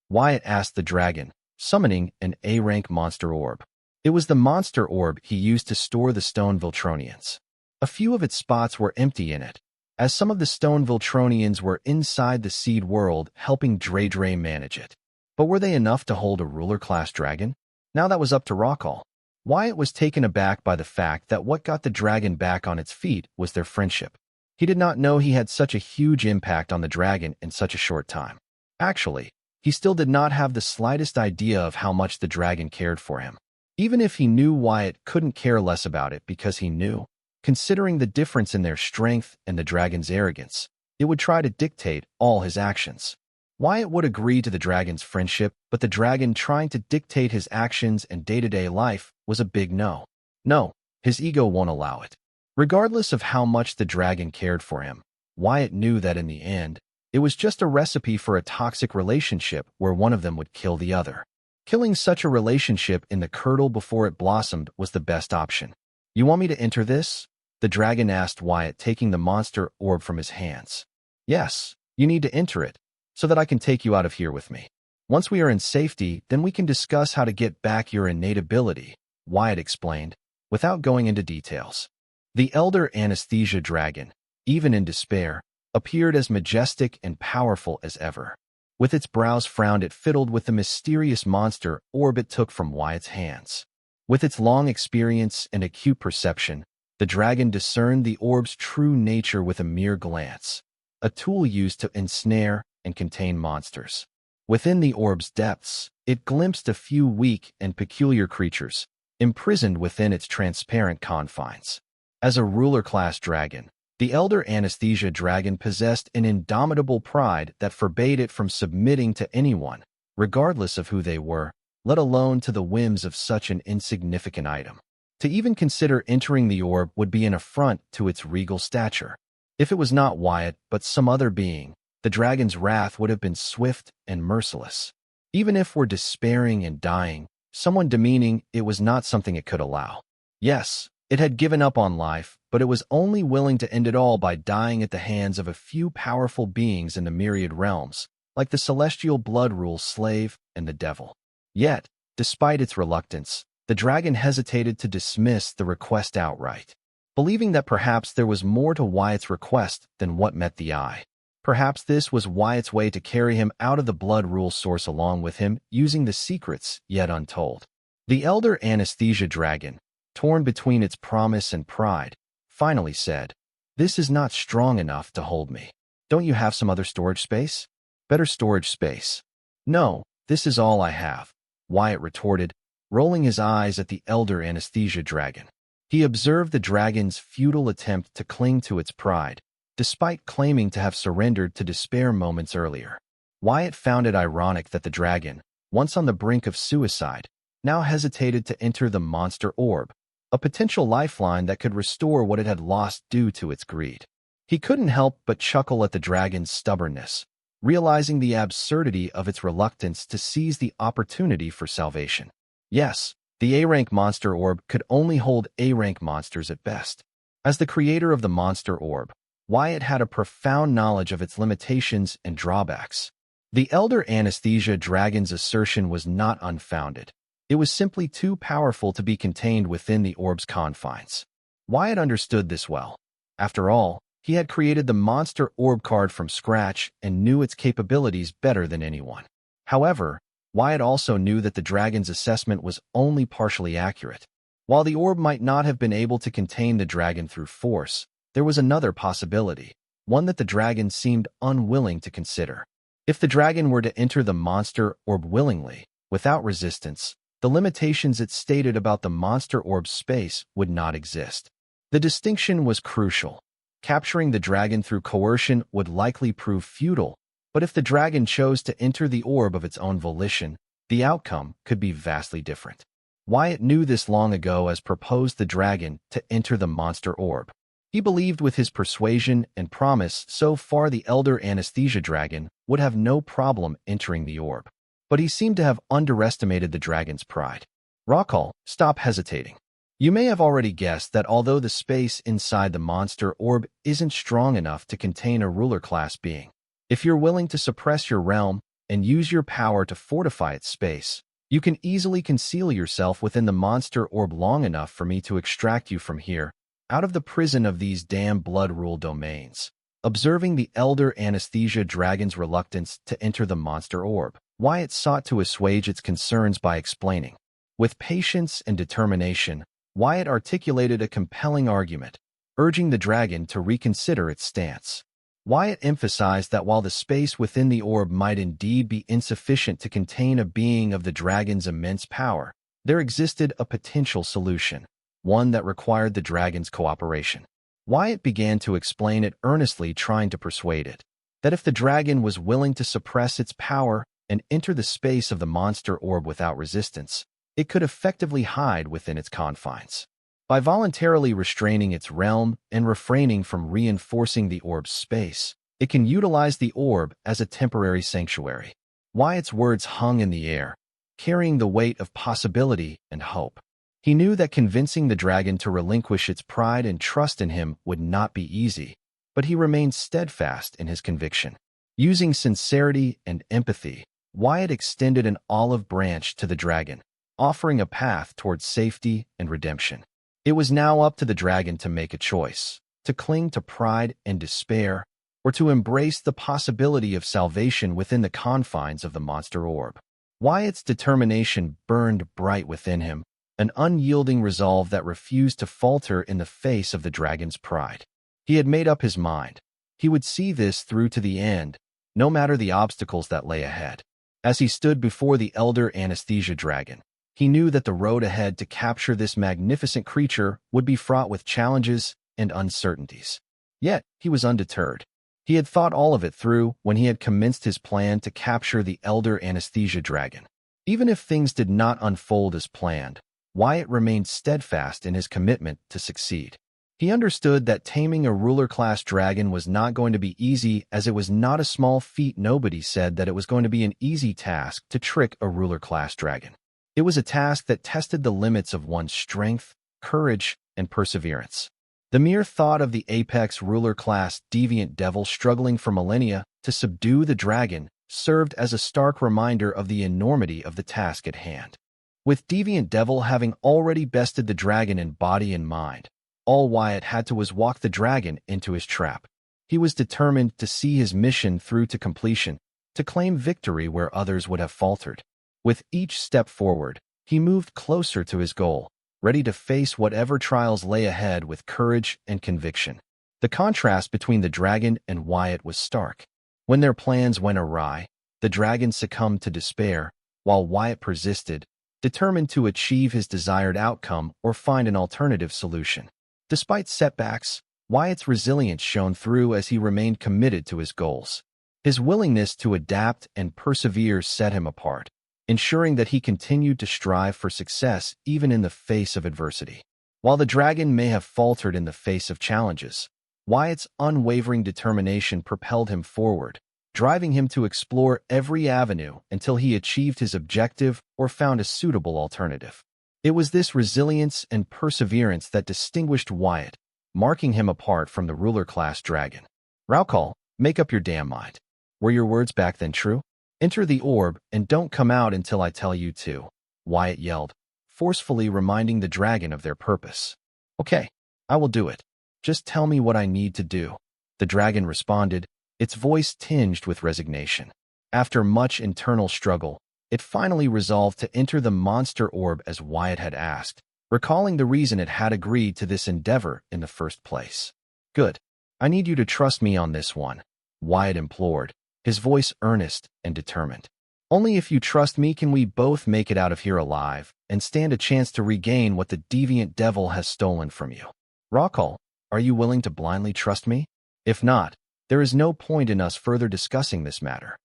Wyatt asked the dragon, summoning an A-rank monster orb. It was the monster orb he used to store the stone Viltronians. A few of its spots were empty in it, as some of the stone Viltronians were inside the seed world helping Dre manage it. But were they enough to hold a ruler-class dragon? Now that was up to Rockall. Wyatt was taken aback by the fact that what got the dragon back on its feet was their friendship. He did not know he had such a huge impact on the dragon in such a short time. Actually, he still did not have the slightest idea of how much the dragon cared for him. Even if he knew, Wyatt couldn't care less about it because he knew, considering the difference in their strength and the dragon's arrogance, it would try to dictate all his actions. Wyatt would agree to the dragon's friendship, but the dragon trying to dictate his actions and day-to-day life was a big no. No, his ego won't allow it. Regardless of how much the dragon cared for him, Wyatt knew that in the end, it was just a recipe for a toxic relationship where one of them would kill the other. Killing such a relationship in the curdle before it blossomed was the best option. You want me to enter this? The dragon asked Wyatt, taking the monster orb from his hands. Yes, you need to enter it, so that I can take you out of here with me. Once we are in safety, then we can discuss how to get back your innate ability, Wyatt explained, without going into details. The elder anesthesia dragon, even in despair, appeared as majestic and powerful as ever. With its brows frowned, it fiddled with the mysterious monster orb it took from Wyatt's hands. With its long experience and acute perception, the dragon discerned the orb's true nature with a mere glance, a tool used to ensnare and contain monsters. Within the orb's depths, it glimpsed a few weak and peculiar creatures, imprisoned within its transparent confines. As a ruler-class dragon, the elder anesthesia dragon possessed an indomitable pride that forbade it from submitting to anyone, regardless of who they were, let alone to the whims of such an insignificant item. To even consider entering the orb would be an affront to its regal stature. If it was not Wyatt, but some other being, the dragon's wrath would have been swift and merciless. Even if we're despairing and dying, someone demeaning it was not something it could allow. Yes, it had given up on life, but it was only willing to end it all by dying at the hands of a few powerful beings in the myriad realms, like the celestial blood rule slave and the devil. Yet, despite its reluctance, the dragon hesitated to dismiss the request outright, believing that perhaps there was more to Wyatt's request than what met the eye. Perhaps this was Wyatt's way to carry him out of the blood rule source along with him, using the secrets yet untold. The elder anesthesia dragon, torn between its promise and pride, finally said, "This is not strong enough to hold me. Don't you have some other storage space? Better storage space." "No, this is all I have," Wyatt retorted, rolling his eyes at the elder anesthesia dragon. He observed the dragon's futile attempt to cling to its pride, despite claiming to have surrendered to despair moments earlier. Wyatt found it ironic that the dragon, once on the brink of suicide, now hesitated to enter the monster orb, a potential lifeline that could restore what it had lost due to its greed. He couldn't help but chuckle at the dragon's stubbornness, realizing the absurdity of its reluctance to seize the opportunity for salvation. Yes, the A-rank monster orb could only hold A-rank monsters at best. As the creator of the monster orb, Wyatt had a profound knowledge of its limitations and drawbacks. The elder anesthesia dragon's assertion was not unfounded. It was simply too powerful to be contained within the orb's confines. Wyatt understood this well. After all, he had created the monster orb card from scratch and knew its capabilities better than anyone. However, Wyatt also knew that the dragon's assessment was only partially accurate. While the orb might not have been able to contain the dragon through force, there was another possibility, one that the dragon seemed unwilling to consider. If the dragon were to enter the monster orb willingly, without resistance, the limitations it stated about the monster orb's space would not exist. The distinction was crucial. Capturing the dragon through coercion would likely prove futile, but if the dragon chose to enter the orb of its own volition, the outcome could be vastly different. Wyatt knew this long ago as proposed the dragon to enter the monster orb. He believed with his persuasion and promise so far the elder anesthesia dragon would have no problem entering the orb. But he seemed to have underestimated the dragon's pride. Rakal, stop hesitating. You may have already guessed that although the space inside the monster orb isn't strong enough to contain a ruler-class being, if you're willing to suppress your realm and use your power to fortify its space, you can easily conceal yourself within the monster orb long enough for me to extract you from here, out of the prison of these damn blood-rule domains. Observing the elder anesthesia dragon's reluctance to enter the monster orb, Wyatt sought to assuage its concerns by explaining. With patience and determination, Wyatt articulated a compelling argument, urging the dragon to reconsider its stance. Wyatt emphasized that while the space within the orb might indeed be insufficient to contain a being of the dragon's immense power, there existed a potential solution, one that required the dragon's cooperation. Wyatt began to explain it earnestly, trying to persuade it that if the dragon was willing to suppress its power and enter the space of the monster orb without resistance, it could effectively hide within its confines. By voluntarily restraining its realm and refraining from reinforcing the orb's space, it can utilize the orb as a temporary sanctuary. Wyatt's words hung in the air, carrying the weight of possibility and hope. He knew that convincing the dragon to relinquish its pride and trust in him would not be easy, but he remained steadfast in his conviction. Using sincerity and empathy, Wyatt extended an olive branch to the dragon, offering a path towards safety and redemption. It was now up to the dragon to make a choice, to cling to pride and despair, or to embrace the possibility of salvation within the confines of the monster orb. Wyatt's determination burned bright within him, an unyielding resolve that refused to falter in the face of the dragon's pride. He had made up his mind. He would see this through to the end, no matter the obstacles that lay ahead. As he stood before the elder anesthesia dragon, he knew that the road ahead to capture this magnificent creature would be fraught with challenges and uncertainties. Yet, he was undeterred. He had thought all of it through when he had commenced his plan to capture the elder anesthesia dragon. Even if things did not unfold as planned, Wyatt remained steadfast in his commitment to succeed. He understood that taming a ruler-class dragon was not going to be easy, as it was not a small feat. Nobody said that it was going to be an easy task to trick a ruler-class dragon. It was a task that tested the limits of one's strength, courage, and perseverance. The mere thought of the apex ruler-class deviant devil struggling for millennia to subdue the dragon served as a stark reminder of the enormity of the task at hand. With deviant devil having already bested the dragon in body and mind, all Wyatt had to was walk the dragon into his trap. He was determined to see his mission through to completion, to claim victory where others would have faltered. With each step forward, he moved closer to his goal, ready to face whatever trials lay ahead with courage and conviction. The contrast between the dragon and Wyatt was stark. When their plans went awry, the dragon succumbed to despair, while Wyatt persisted, determined to achieve his desired outcome or find an alternative solution. Despite setbacks, Wyatt's resilience shone through as he remained committed to his goals. His willingness to adapt and persevere set him apart, ensuring that he continued to strive for success even in the face of adversity. While the dragon may have faltered in the face of challenges, Wyatt's unwavering determination propelled him forward, driving him to explore every avenue until he achieved his objective or found a suitable alternative. It was this resilience and perseverance that distinguished Wyatt, marking him apart from the ruler-class dragon. Raukal, make up your damn mind. Were your words back then true? Enter the orb and don't come out until I tell you to, Wyatt yelled, forcefully reminding the dragon of their purpose. Okay, I will do it. Just tell me what I need to do. The dragon responded, its voice tinged with resignation. After much internal struggle, it finally resolved to enter the monster orb as Wyatt had asked, recalling the reason it had agreed to this endeavor in the first place. Good. I need you to trust me on this one, Wyatt implored, his voice earnest and determined. Only if you trust me can we both make it out of here alive and stand a chance to regain what the deviant devil has stolen from you. Raukal, are you willing to blindly trust me? If not, there is no point in us further discussing this matter.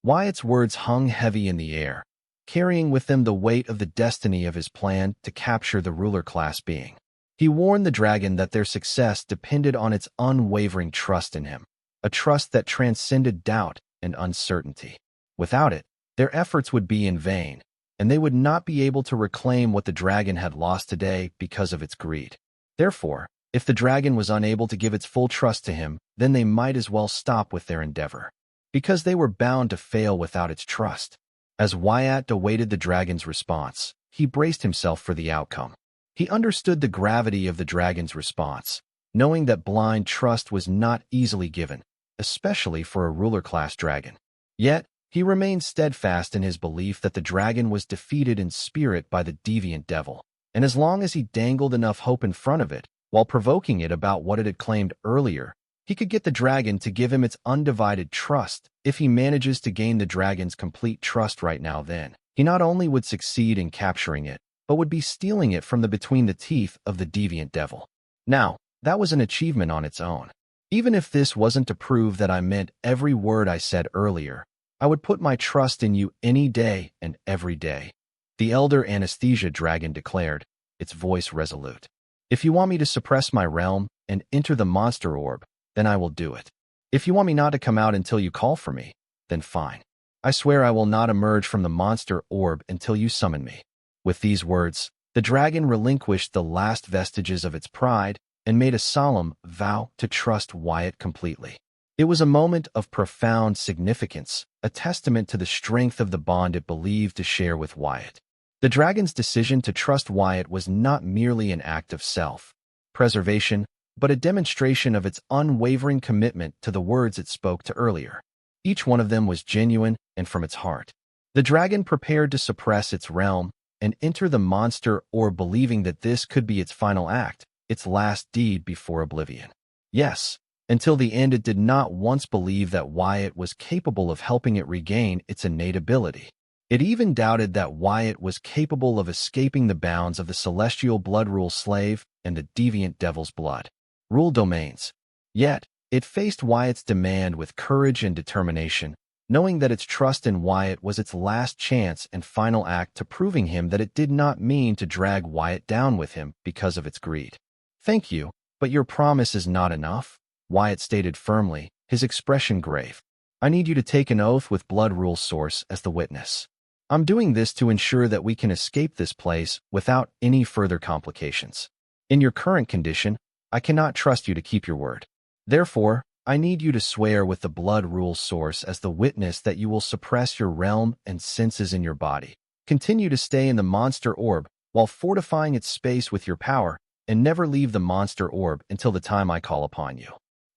Wyatt's words hung heavy in the air, carrying with them the weight of the destiny of his plan to capture the ruler-class being. He warned the dragon that their success depended on its unwavering trust in him, a trust that transcended doubt and uncertainty. Without it, their efforts would be in vain, and they would not be able to reclaim what the dragon had lost today because of its greed. Therefore, if the dragon was unable to give its full trust to him, then they might as well stop with their endeavor, because they were bound to fail without its trust. As Wyatt awaited the dragon's response, he braced himself for the outcome. He understood the gravity of the dragon's response, knowing that blind trust was not easily given, especially for a ruler-class dragon. Yet, he remained steadfast in his belief that the dragon was defeated in spirit by the deviant devil, and as long as he dangled enough hope in front of it, while provoking it about what it had claimed earlier, he could get the dragon to give him its undivided trust. If he manages to gain the dragon's complete trust right now, then he not only would succeed in capturing it, but would be stealing it from between the teeth of the deviant devil. Now, that was an achievement on its own. Even if this wasn't to prove that I meant every word I said earlier, I would put my trust in you any day and every day, the elder anesthesia dragon declared, its voice resolute. If you want me to suppress my realm and enter the monster orb, then I will do it. If you want me not to come out until you call for me, then fine. I swear I will not emerge from the monster orb until you summon me. With these words, the dragon relinquished the last vestiges of its pride and made a solemn vow to trust Wyatt completely. It was a moment of profound significance, a testament to the strength of the bond it believed to share with Wyatt. The dragon's decision to trust Wyatt was not merely an act of self-preservation, but a demonstration of its unwavering commitment to the words it spoke to earlier. Each one of them was genuine and from its heart. The dragon prepared to suppress its realm and enter the monster orb, believing that this could be its final act, its last deed before oblivion. Yes, until the end it did not once believe that Wyatt was capable of helping it regain its innate ability. It even doubted that Wyatt was capable of escaping the bounds of the celestial blood rule slave and the deviant devil's blood rule domains. Yet, it faced Wyatt's demand with courage and determination, knowing that its trust in Wyatt was its last chance and final act to proving him that it did not mean to drag Wyatt down with him because of its greed. Thank you, but your promise is not enough, Wyatt stated firmly, his expression grave. I need you to take an oath with Blood Rule Source as the witness. I'm doing this to ensure that we can escape this place without any further complications. In your current condition, I cannot trust you to keep your word. Therefore, I need you to swear with the Blood Rule Source as the witness that you will suppress your realm and senses in your body, continue to stay in the monster orb while fortifying its space with your power, and never leave the monster orb until the time I call upon you.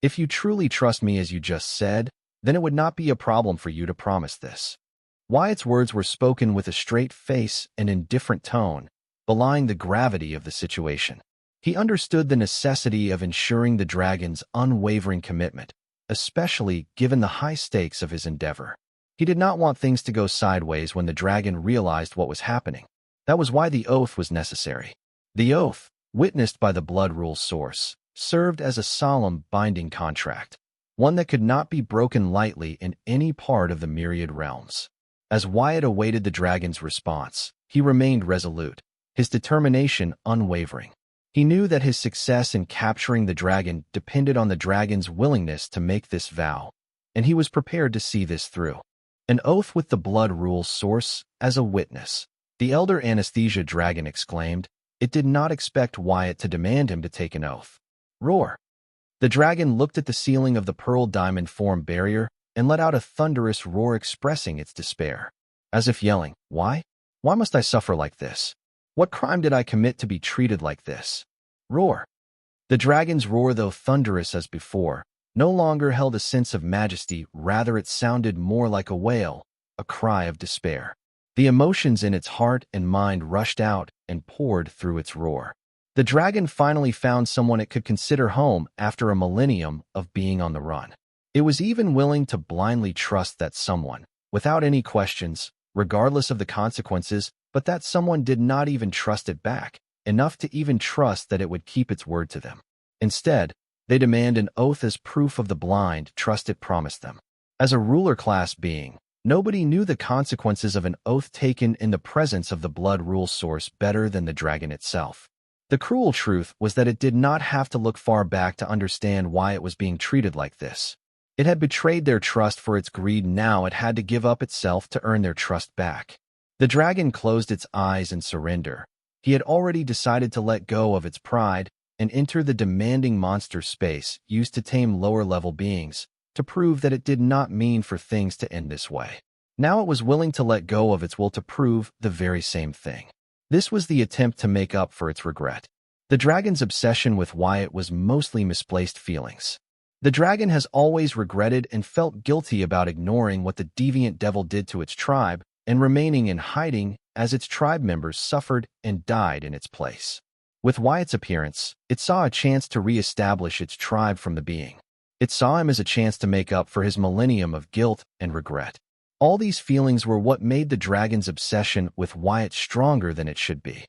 If you truly trust me as you just said, then it would not be a problem for you to promise this. Wyatt's words were spoken with a straight face and indifferent tone, belying the gravity of the situation. He understood the necessity of ensuring the dragon's unwavering commitment, especially given the high stakes of his endeavor. He did not want things to go sideways when the dragon realized what was happening. That was why the oath was necessary. The oath, witnessed by the Blood Rule Source, served as a solemn, binding contract, one that could not be broken lightly in any part of the myriad realms. As Wyatt awaited the dragon's response, he remained resolute, his determination unwavering. He knew that his success in capturing the dragon depended on the dragon's willingness to make this vow, and he was prepared to see this through. An oath with the blood rule's source as a witness. The elder anesthesia dragon exclaimed. It did not expect Wyatt to demand him to take an oath. Roar! The dragon looked at the ceiling of the pearl diamond form barrier and let out a thunderous roar expressing its despair. As if yelling, Why? Why must I suffer like this? What crime did I commit to be treated like this? Roar! The dragon's roar, though thunderous as before, no longer held a sense of majesty, rather it sounded more like a wail, a cry of despair. The emotions in its heart and mind rushed out and poured through its roar. The dragon finally found someone it could consider home after a millennium of being on the run. It was even willing to blindly trust that someone, without any questions, regardless of the consequences, but that someone did not even trust it back, enough to even trust that it would keep its word to them. Instead, they demand an oath as proof of the blind trust it promised them. As a ruler-class being, nobody knew the consequences of an oath taken in the presence of the blood rule source better than the dragon itself. The cruel truth was that it did not have to look far back to understand why it was being treated like this. It had betrayed their trust for its greed, now it had to give up itself to earn their trust back. The dragon closed its eyes in surrender. He had already decided to let go of its pride and enter the demanding monster space used to tame lower-level beings, to prove that it did not mean for things to end this way. Now it was willing to let go of its will to prove the very same thing. This was the attempt to make up for its regret. The dragon's obsession with Wyatt was mostly misplaced feelings. The dragon has always regretted and felt guilty about ignoring what the deviant devil did to its tribe and remaining in hiding as its tribe members suffered and died in its place. With Wyatt's appearance, it saw a chance to re-establish its tribe from the being. It saw him as a chance to make up for his millennium of guilt and regret. All these feelings were what made the dragon's obsession with Wyatt stronger than it should be.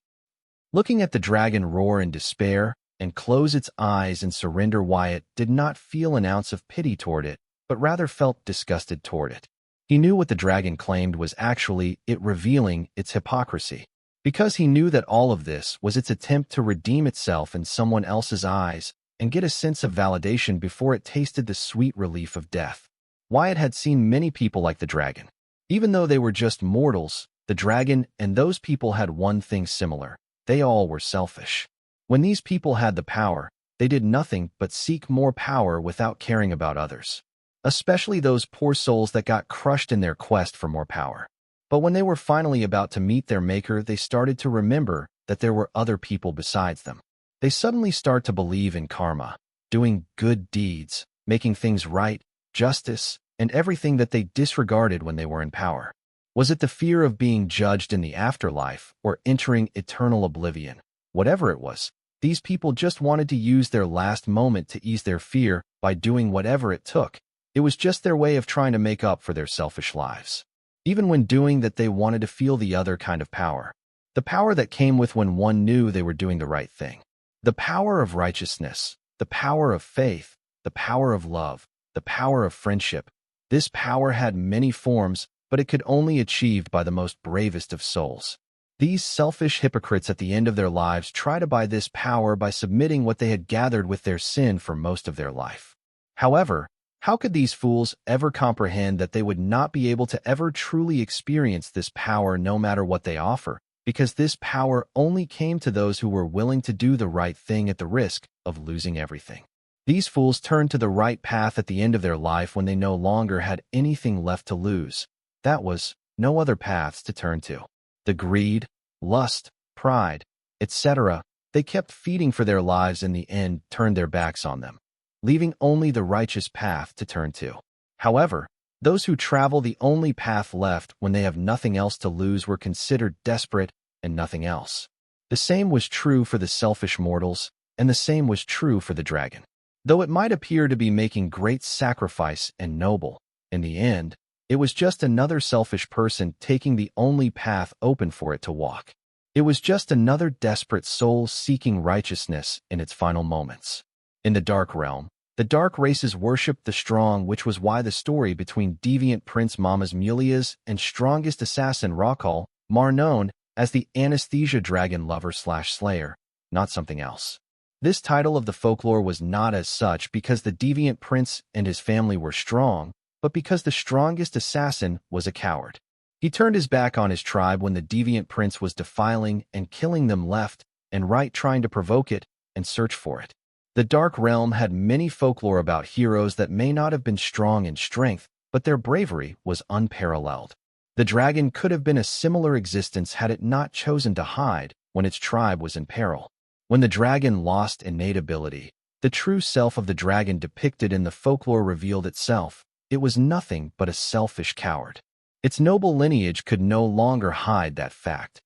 Looking at the dragon roar in despair and close its eyes and surrender, Wyatt did not feel an ounce of pity toward it, but rather felt disgusted toward it. He knew what the dragon claimed was actually it revealing its hypocrisy. Because he knew that all of this was its attempt to redeem itself in someone else's eyes and get a sense of validation before it tasted the sweet relief of death. Wyatt had seen many people like the dragon. Even though they were just mortals, the dragon and those people had one thing similar. They all were selfish. When these people had the power, they did nothing but seek more power without caring about others. Especially those poor souls that got crushed in their quest for more power. But when they were finally about to meet their maker, they started to remember that there were other people besides them. They suddenly start to believe in karma, doing good deeds, making things right, justice, and everything that they disregarded when they were in power. Was it the fear of being judged in the afterlife or entering eternal oblivion? Whatever it was, these people just wanted to use their last moment to ease their fear by doing whatever it took. It was just their way of trying to make up for their selfish lives. Even when doing that, they wanted to feel the other kind of power. The power that came with when one knew they were doing the right thing. The power of righteousness, the power of faith, the power of love, the power of friendship. This power had many forms, but it could only be achieved by the most bravest of souls. These selfish hypocrites at the end of their lives try to buy this power by submitting what they had gathered with their sin for most of their life. However, how could these fools ever comprehend that they would not be able to ever truly experience this power no matter what they offer, because this power only came to those who were willing to do the right thing at the risk of losing everything. These fools turned to the right path at the end of their life when they no longer had anything left to lose. That was no other paths to turn to. The greed, lust, pride, etc. they kept feeding for their lives in the end turned their backs on them, leaving only the righteous path to turn to. However, those who travel the only path left when they have nothing else to lose were considered desperate and nothing else. The same was true for the selfish mortals, and the same was true for the dragon. Though it might appear to be making great sacrifice and noble, in the end, it was just another selfish person taking the only path open for it to walk. It was just another desperate soul seeking righteousness in its final moments. In the dark realm, the dark races worshipped the strong, which was why the story between deviant Prince Mama's Mulia's and strongest assassin Rakal, Mar known as the anesthesia dragon lover/slayer, not something else. This title of the folklore was not as such because the deviant prince and his family were strong, but because the strongest assassin was a coward. He turned his back on his tribe when the deviant prince was defiling and killing them left and right, trying to provoke it and search for it. The Dark Realm had many folklore about heroes that may not have been strong in strength, but their bravery was unparalleled. The dragon could have been a similar existence had it not chosen to hide when its tribe was in peril. When the dragon lost innate ability, the true self of the dragon depicted in the folklore revealed itself. It was nothing but a selfish coward. Its noble lineage could no longer hide that fact.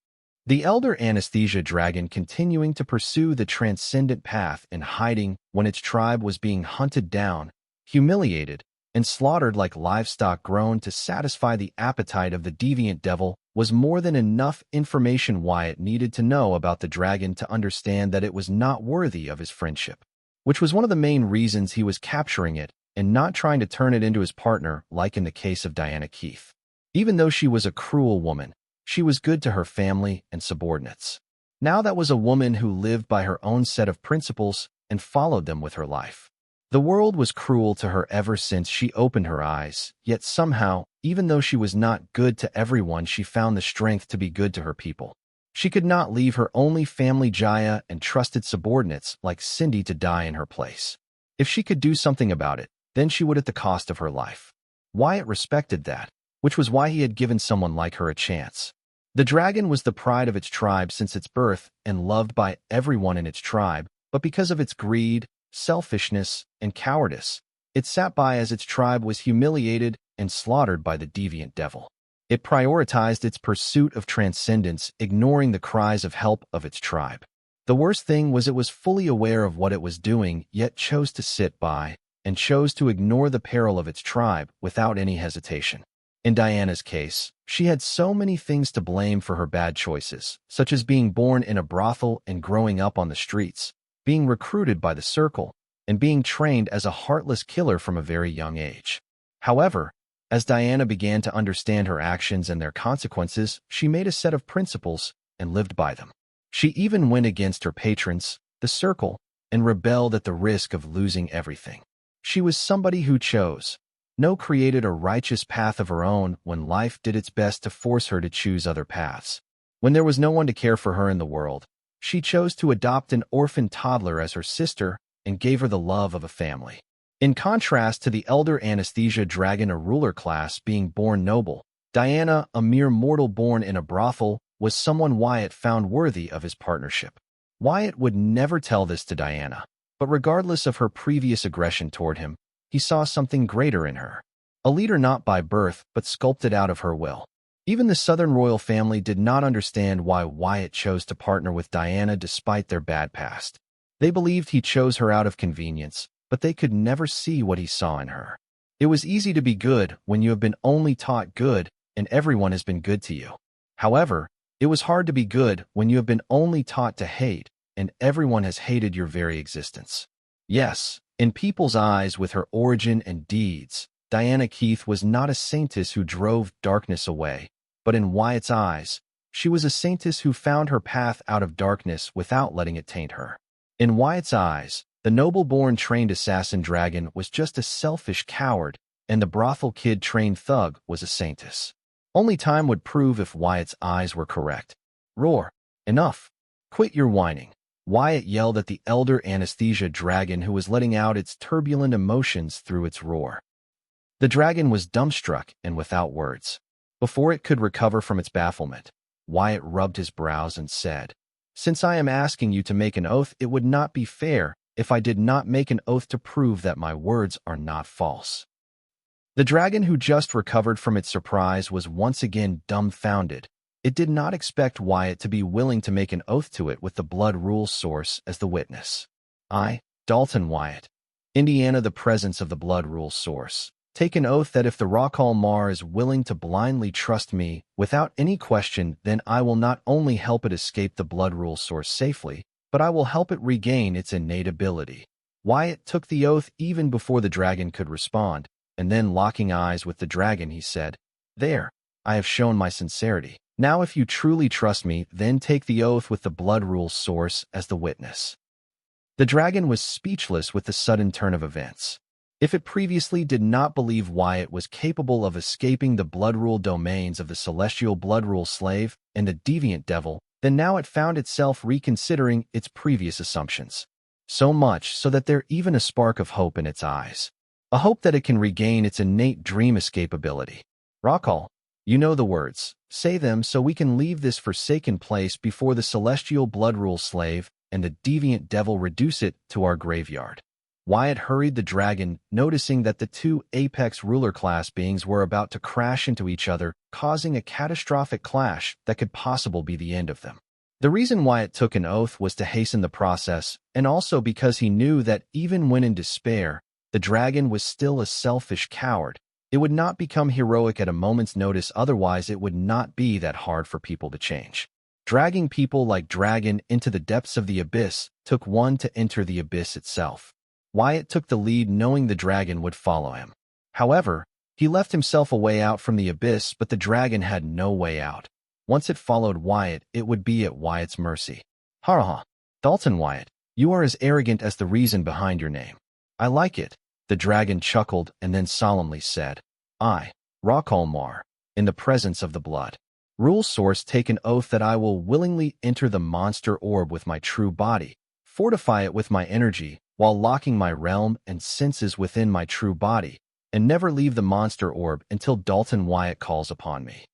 The elder anesthesia dragon continuing to pursue the transcendent path in hiding when its tribe was being hunted down, humiliated, and slaughtered like livestock grown to satisfy the appetite of the deviant devil was more than enough information Wyatt needed to know about the dragon to understand that it was not worthy of his friendship, which was one of the main reasons he was capturing it and not trying to turn it into his partner like in the case of Diana Keith. Even though she was a cruel woman, she was good to her family and subordinates. Now that was a woman who lived by her own set of principles and followed them with her life. The world was cruel to her ever since she opened her eyes, yet somehow, even though she was not good to everyone, she found the strength to be good to her people. She could not leave her only family Jaya and trusted subordinates like Cindy to die in her place. If she could do something about it, then she would at the cost of her life. Wyatt respected that, which was why he had given someone like her a chance. The dragon was the pride of its tribe since its birth and loved by everyone in its tribe, but because of its greed, selfishness, and cowardice, it sat by as its tribe was humiliated and slaughtered by the deviant devil. It prioritized its pursuit of transcendence, ignoring the cries of help of its tribe. The worst thing was it was fully aware of what it was doing, yet chose to sit by and chose to ignore the peril of its tribe without any hesitation. In Diana's case, she had so many things to blame for her bad choices, such as being born in a brothel and growing up on the streets, being recruited by the Circle, and being trained as a heartless killer from a very young age. However, as Diana began to understand her actions and their consequences, she made a set of principles and lived by them. She even went against her patrons, the Circle, and rebelled at the risk of losing everything. She was somebody who chose, created a righteous path of her own when life did its best to force her to choose other paths. When there was no one to care for her in the world, she chose to adopt an orphan toddler as her sister and gave her the love of a family. In contrast to the elder anesthesia dragon, a ruler class being born noble, Diana, a mere mortal born in a brothel, was someone Wyatt found worthy of his partnership. Wyatt would never tell this to Diana, but regardless of her previous aggression toward him, he saw something greater in her. A leader not by birth, but sculpted out of her will. Even the Southern royal family did not understand why Wyatt chose to partner with Diana despite their bad past. They believed he chose her out of convenience, but they could never see what he saw in her. It was easy to be good when you have been only taught good and everyone has been good to you. However, it was hard to be good when you have been only taught to hate and everyone has hated your very existence. Yes, in people's eyes, with her origin and deeds, Diana Keith was not a saintess who drove darkness away, but in Wyatt's eyes, she was a saintess who found her path out of darkness without letting it taint her. In Wyatt's eyes, the noble-born trained assassin dragon was just a selfish coward, and the brothel kid trained thug was a saintess. Only time would prove if Wyatt's eyes were correct. Roar! Enough! Quit your whining! Wyatt yelled at the elder anesthesia dragon who was letting out its turbulent emotions through its roar. The dragon was dumbstruck and without words. Before it could recover from its bafflement, Wyatt rubbed his brows and said, "Since I am asking you to make an oath, it would not be fair if I did not make an oath to prove that my words are not false." The dragon, who just recovered from its surprise, was once again dumbfounded. It did not expect Wyatt to be willing to make an oath to it with the blood rule source as the witness. I, Dalton Wyatt, Indiana, the presence of the blood rule source, take an oath that if the Rakal Mar is willing to blindly trust me without any question, then I will not only help it escape the blood rule source safely, but I will help it regain its innate ability. Wyatt took the oath even before the dragon could respond, and then locking eyes with the dragon, he said, "There, I have shown my sincerity. Now if you truly trust me, then take the oath with the blood rule source as the witness." The dragon was speechless with the sudden turn of events. If it previously did not believe Wyatt was capable of escaping the blood rule domains of the celestial blood rule slave and the deviant devil, then now it found itself reconsidering its previous assumptions. So much so that there even a spark of hope in its eyes. A hope that it can regain its innate dream escape ability. "Rakal, you know the words. Say them so we can leave this forsaken place before the celestial blood rule slave and the deviant devil reduce it to our graveyard." Wyatt hurried the dragon, noticing that the two apex ruler class beings were about to crash into each other, causing a catastrophic clash that could possibly be the end of them. The reason Wyatt took an oath was to hasten the process, and also because he knew that even when in despair, the dragon was still a selfish coward. It would not become heroic at a moment's notice, otherwise it would not be that hard for people to change. Dragging people like dragon into the depths of the abyss took one to enter the abyss itself. Wyatt took the lead knowing the dragon would follow him. However, he left himself a way out from the abyss, but the dragon had no way out. Once it followed Wyatt, it would be at Wyatt's mercy. "Ha! Dalton Wyatt, you are as arrogant as the reason behind your name." "I like it," the dragon chuckled and then solemnly said. "I, Rakalmar, in the presence of the blood rule source, take an oath that I will willingly enter the monster orb with my true body, fortify it with my energy, while locking my realm and senses within my true body, and never leave the monster orb until Dalton Wyatt calls upon me."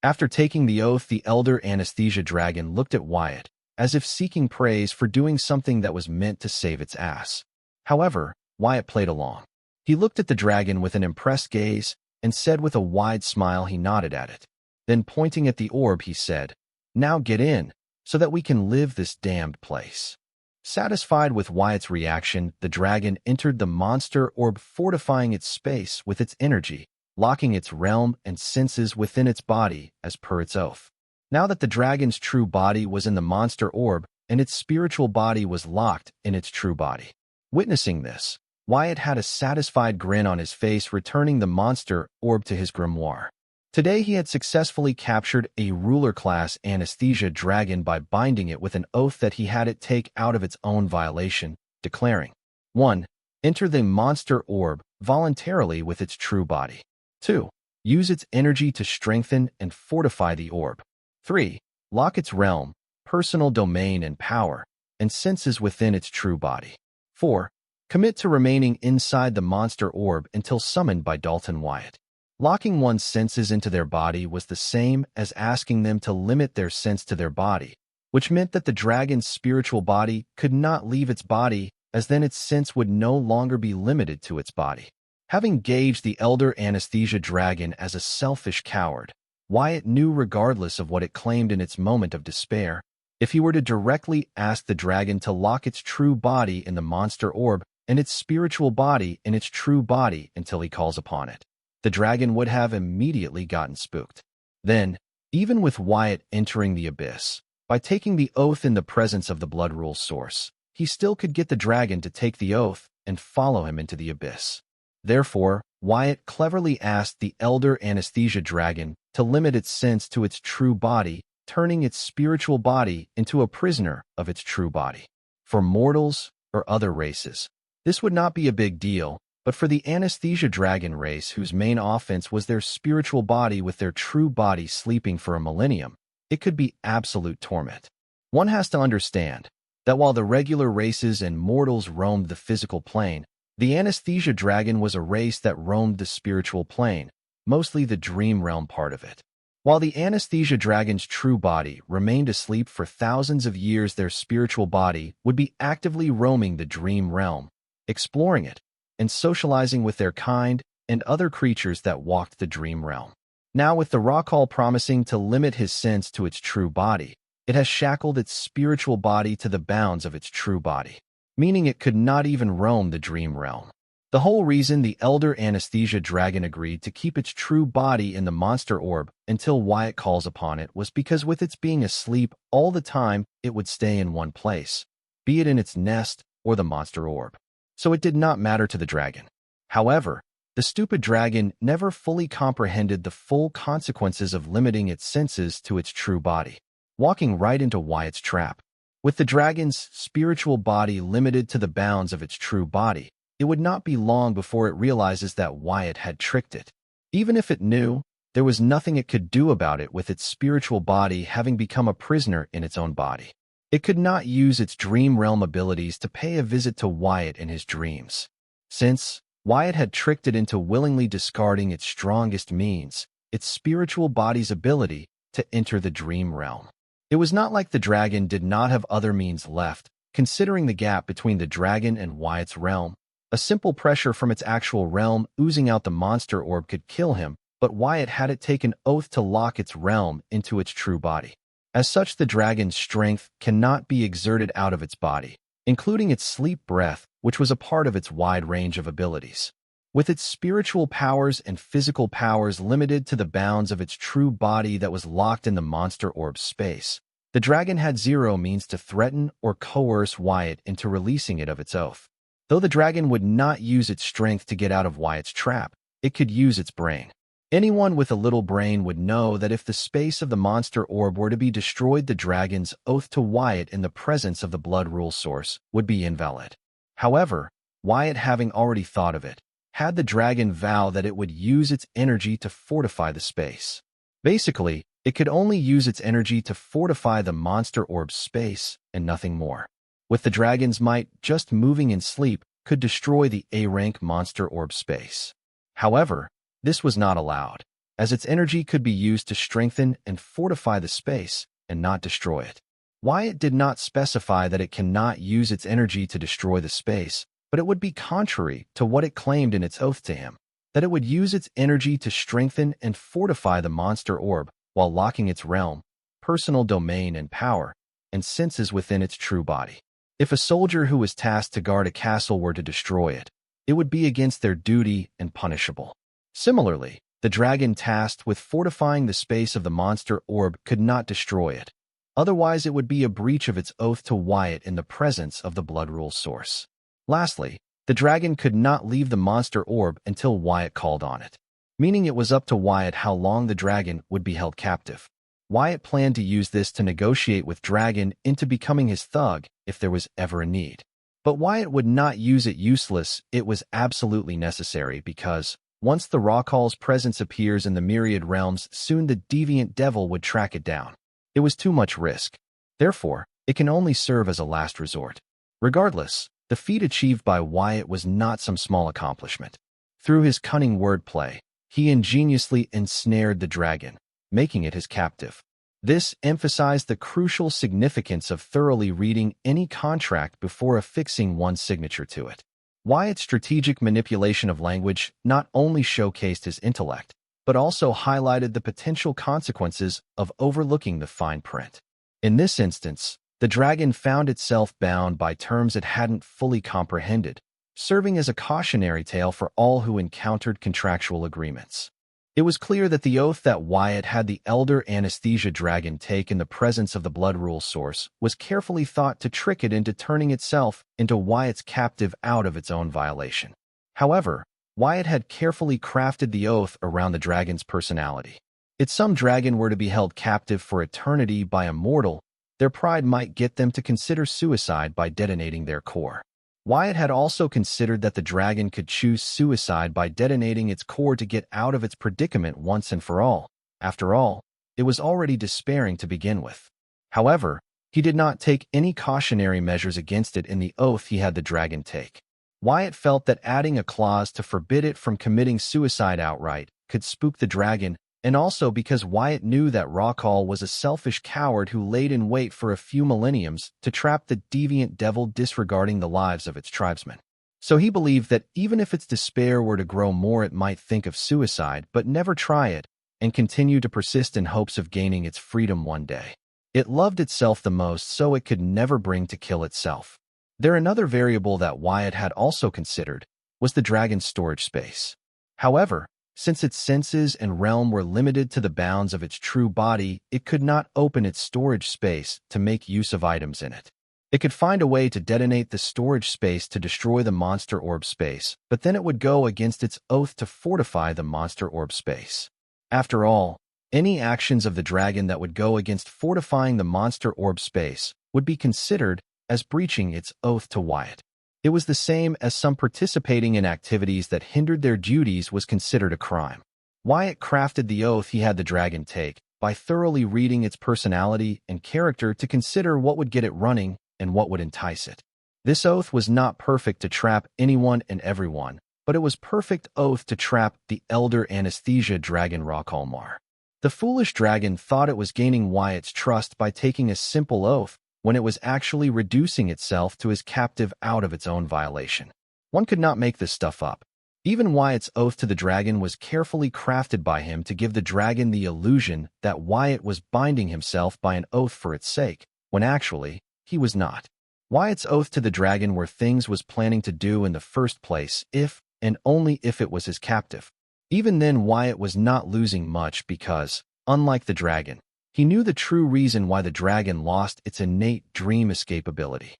After taking the oath, the elder anesthesia dragon looked at Wyatt, as if seeking praise for doing something that was meant to save its ass. However, Wyatt played along. He looked at the dragon with an impressed gaze, and said with a wide smile he nodded at it. Then pointing at the orb he said, "Now get in, so that we can live this damned place." Satisfied with Wyatt's reaction, the dragon entered the monster orb, fortifying its space with its energy, locking its realm and senses within its body as per its oath. Now that the dragon's true body was in the monster orb and its spiritual body was locked in its true body. Witnessing this, Wyatt had a satisfied grin on his face, returning the monster orb to his grimoire. Today he had successfully captured a ruler-class anesthesia dragon by binding it with an oath that he had it take out of its own violation, declaring, 1. Enter the monster orb voluntarily with its true body. 2. Use its energy to strengthen and fortify the orb. 3. Lock its realm, personal domain and power, and senses within its true body. 4. Commit to remaining inside the monster orb until summoned by Dalton Wyatt. Locking one's senses into their body was the same as asking them to limit their sense to their body, which meant that the dragon's spiritual body could not leave its body, as then its sense would no longer be limited to its body. Having gauged the elder anesthesia dragon as a selfish coward, Wyatt knew, regardless of what it claimed in its moment of despair, if he were to directly ask the dragon to lock its true body in the monster orb and its spiritual body in its true body until he calls upon it, the dragon would have immediately gotten spooked. Then, even with Wyatt entering the abyss, by taking the oath in the presence of the blood rule source, he still could get the dragon to take the oath and follow him into the abyss. Therefore, Wyatt cleverly asked the elder anesthesia dragon to limit its sense to its true body, turning its spiritual body into a prisoner of its true body. For mortals or other races, this would not be a big deal, but for the anesthesia dragon race, whose main offense was their spiritual body with their true body sleeping for a millennium, it could be absolute torment. One has to understand that while the regular races and mortals roamed the physical plane, the anesthesia dragon was a race that roamed the spiritual plane, mostly the dream realm part of it. While the anesthesia dragon's true body remained asleep for thousands of years, their spiritual body would be actively roaming the dream realm, exploring it, and socializing with their kind and other creatures that walked the dream realm. Now, with the Rakal promising to limit his sense to its true body, it has shackled its spiritual body to the bounds of its true body, meaning it could not even roam the dream realm. The whole reason the elder anesthesia dragon agreed to keep its true body in the monster orb until Wyatt calls upon it was because with its being asleep all the time, it would stay in one place, be it in its nest or the monster orb. So it did not matter to the dragon. However, The stupid dragon never fully comprehended the full consequences of limiting its senses to its true body, walking right into Wyatt's trap. With the dragon's spiritual body limited to the bounds of its true body, it would not be long before it realizes that Wyatt had tricked it. Even if it knew, there was nothing it could do about it with its spiritual body having become a prisoner in its own body. It could not use its dream realm abilities to pay a visit to Wyatt in his dreams. Since Wyatt had tricked it into willingly discarding its strongest means, its spiritual body's ability to enter the dream realm. It was not like the dragon did not have other means left, considering the gap between the dragon and Wyatt's realm. A simple pressure from its actual realm oozing out the monster orb could kill him, but Wyatt had it take an oath to lock its realm into its true body. As such, the dragon's strength cannot be exerted out of its body, including its sleep breath, which was a part of its wide range of abilities. With its spiritual powers and physical powers limited to the bounds of its true body that was locked in the monster orb's space, the dragon had zero means to threaten or coerce Wyatt into releasing it of its oath. Though the dragon would not use its strength to get out of Wyatt's trap, it could use its brain. Anyone with a little brain would know that if the space of the monster orb were to be destroyed, the dragon's oath to Wyatt in the presence of the blood rule source would be invalid. However, Wyatt, having already thought of it, had the dragon vow that it would use its energy to fortify the space. Basically, it could only use its energy to fortify the monster orb's space and nothing more. With the dragon's might, just moving in sleep could destroy the A-rank monster orb space. However, this was not allowed, as its energy could be used to strengthen and fortify the space and not destroy it. Wyatt did not specify that it cannot use its energy to destroy the space, but it would be contrary to what it claimed in its oath to him, that it would use its energy to strengthen and fortify the monster orb while locking its realm, personal domain and power, and senses within its true body. If a soldier who was tasked to guard a castle were to destroy it, it would be against their duty and punishable. Similarly, the dragon tasked with fortifying the space of the monster orb could not destroy it. Otherwise, it would be a breach of its oath to Wyatt in the presence of the blood rule source. Lastly, the dragon could not leave the monster orb until Wyatt called on it, meaning it was up to Wyatt how long the dragon would be held captive. Wyatt planned to use this to negotiate with Dragon into becoming his thug if there was ever a need. But Wyatt would not use it useless, it was absolutely necessary because, once the Rawcall's presence appears in the myriad realms, soon the deviant devil would track it down. It was too much risk. Therefore, it can only serve as a last resort. Regardless, the feat achieved by Wyatt was not some small accomplishment. Through his cunning wordplay, he ingeniously ensnared the dragon, making it his captive. This emphasized the crucial significance of thoroughly reading any contract before affixing one's signature to it. Wyatt's strategic manipulation of language not only showcased his intellect, but also highlighted the potential consequences of overlooking the fine print. In this instance, the dragon found itself bound by terms it hadn't fully comprehended, serving as a cautionary tale for all who encountered contractual agreements. It was clear that the oath that Wyatt had the elder anesthesia dragon take in the presence of the blood rule source was carefully thought to trick it into turning itself into Wyatt's captive out of its own violation. However, Wyatt had carefully crafted the oath around the dragon's personality. If some dragon were to be held captive for eternity by a mortal, their pride might get them to consider suicide by detonating their core. Wyatt had also considered that the dragon could choose suicide by detonating its core to get out of its predicament once and for all. After all, it was already despairing to begin with. However, he did not take any cautionary measures against it in the oath he had the dragon take. Wyatt felt that adding a clause to forbid it from committing suicide outright could spook the dragon, and also because Wyatt knew that Rawcall was a selfish coward who laid in wait for a few millenniums to trap the deviant devil, disregarding the lives of its tribesmen. So he believed that even if its despair were to grow more, it might think of suicide but never try it, and continue to persist in hopes of gaining its freedom one day. It loved itself the most, so it could never bring to kill itself. Another variable that Wyatt had also considered was the dragon's storage space. However, since its senses and realm were limited to the bounds of its true body, it could not open its storage space to make use of items in it. It could find a way to detonate the storage space to destroy the monster orb space, but then it would go against its oath to fortify the monster orb space. After all, any actions of the dragon that would go against fortifying the monster orb space would be considered as breaching its oath to Wyatt. It was the same as some participating in activities that hindered their duties was considered a crime. Wyatt crafted the oath he had the dragon take by thoroughly reading its personality and character to consider what would get it running and what would entice it. This oath was not perfect to trap anyone and everyone, but it was perfect oath to trap the elder anesthesia dragon Rakalmar. The foolish dragon thought it was gaining Wyatt's trust by taking a simple oath when it was actually reducing itself to his captive out of its own violation. One could not make this stuff up. Even Wyatt's oath to the dragon was carefully crafted by him to give the dragon the illusion that Wyatt was binding himself by an oath for its sake, when actually, he was not. Wyatt's oath to the dragon were things was planning to do in the first place if and only if it was his captive. Even then, Wyatt was not losing much because, unlike the dragon, he knew the true reason why the dragon lost its innate dream escape ability.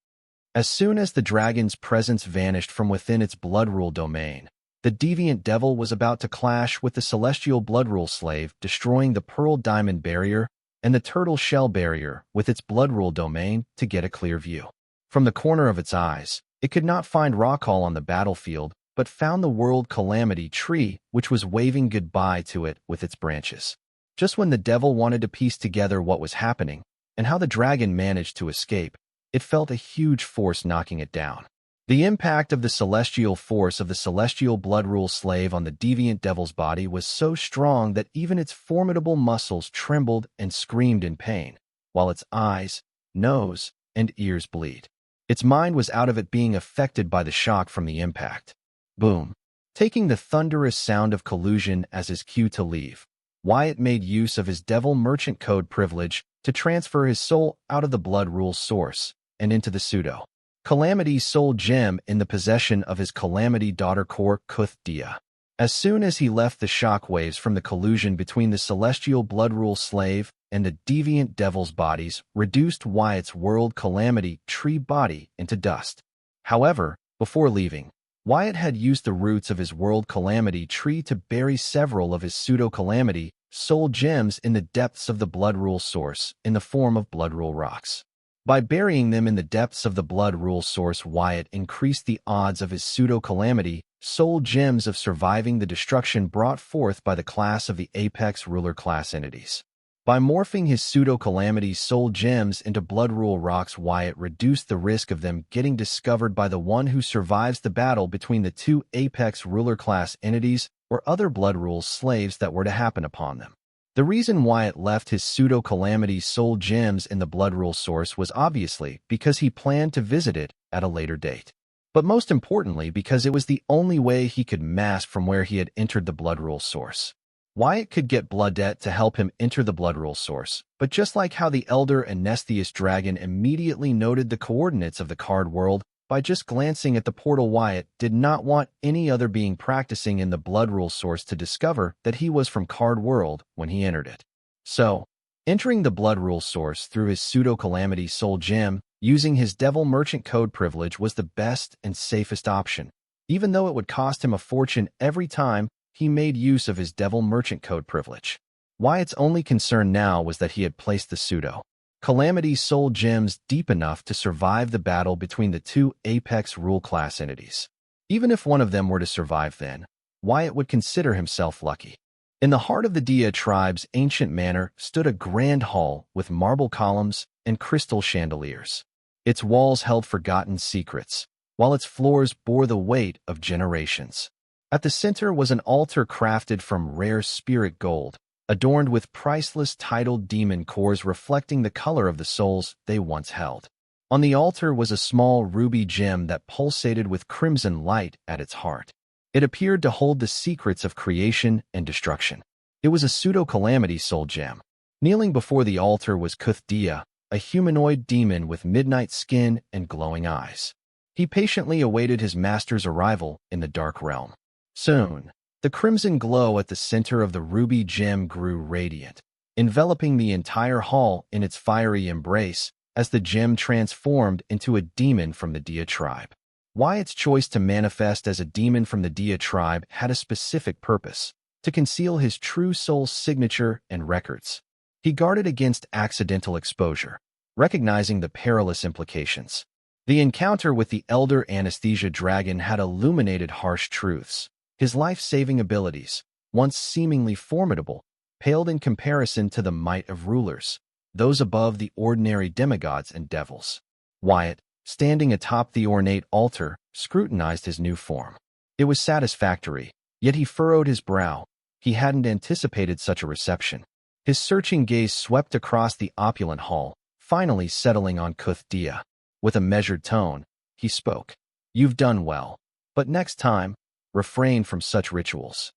As soon as the dragon's presence vanished from within its blood rule domain, the deviant devil was about to clash with the celestial blood rule slave, destroying the pearl diamond barrier and the turtle shell barrier with its blood rule domain to get a clear view. From the corner of its eyes, it could not find Rockall on the battlefield, but found the world calamity tree, which was waving goodbye to it with its branches. Just when the devil wanted to piece together what was happening and how the dragon managed to escape, it felt a huge force knocking it down. The impact of the celestial force of the celestial blood rule slave on the deviant devil's body was so strong that even its formidable muscles trembled and screamed in pain, while its eyes, nose, and ears bleed. Its mind was out of it, being affected by the shock from the impact. Boom. Taking the thunderous sound of collusion as his cue to leave, Wyatt made use of his devil merchant code privilege to transfer his soul out of the blood rule source and into the pseudo Calamity's soul gem in the possession of his Calamity daughter Kor Kuthdia. As soon as he left the shock waves from the collusion between the celestial blood rule slave and the deviant devil's bodies reduced Wyatt's world calamity tree body into dust. However, before leaving, Wyatt had used the roots of his world calamity tree to bury several of his pseudo-calamity soul gems in the depths of the blood rule source in the form of blood rule rocks. By burying them in the depths of the blood rule source, Wyatt increased the odds of his pseudo-calamity soul gems of surviving the destruction brought forth by the class of the apex ruler class entities. By morphing his pseudo-calamity soul gems into blood rule rocks, Wyatt reduced the risk of them getting discovered by the one who survives the battle between the two apex ruler class entities or other blood rule slaves that were to happen upon them. The reason Wyatt left his pseudo-calamity soul gems in the blood rule source was obviously because he planned to visit it at a later date. But most importantly, because it was the only way he could mask from where he had entered the blood rule source. Wyatt could get Bloodette to help him enter the blood rule source, but just like how the elder anestheus dragon immediately noted the coordinates of the card world by just glancing at the portal, Wyatt did not want any other being practicing in the blood rule source to discover that he was from card world when he entered it. So, entering the blood rule source through his pseudo-calamity soul gem using his devil merchant code privilege was the best and safest option, even though it would cost him a fortune every time he made use of his devil merchant code privilege. Wyatt's only concern now was that he had placed the pseudo-calamity soul gems deep enough to survive the battle between the two apex rule class entities. Even if one of them were to survive, then Wyatt would consider himself lucky. In the heart of the Dia tribe's ancient manor stood a grand hall with marble columns and crystal chandeliers. Its walls held forgotten secrets, while its floors bore the weight of generations. At the center was an altar crafted from rare spirit gold, adorned with priceless titled demon cores reflecting the color of the souls they once held. On the altar was a small ruby gem that pulsated with crimson light at its heart. It appeared to hold the secrets of creation and destruction. It was a pseudo-calamity soul gem. Kneeling before the altar was Kuthdia, a humanoid demon with midnight skin and glowing eyes. He patiently awaited his master's arrival in the dark realm. Soon, the crimson glow at the center of the ruby gem grew radiant, enveloping the entire hall in its fiery embrace as the gem transformed into a demon from the Dia tribe. Wyatt's choice to manifest as a demon from the Dia tribe had a specific purpose: to conceal his true soul's signature and records. He guarded against accidental exposure, recognizing the perilous implications. The encounter with the elder anesthesia dragon had illuminated harsh truths. His life-saving abilities, once seemingly formidable, paled in comparison to the might of rulers, those above the ordinary demigods and devils. Wyatt, standing atop the ornate altar, scrutinized his new form. It was satisfactory, yet he furrowed his brow. He hadn't anticipated such a reception. His searching gaze swept across the opulent hall, finally settling on Dia. With a measured tone, he spoke. "You've done well, but next time, refrain from such rituals."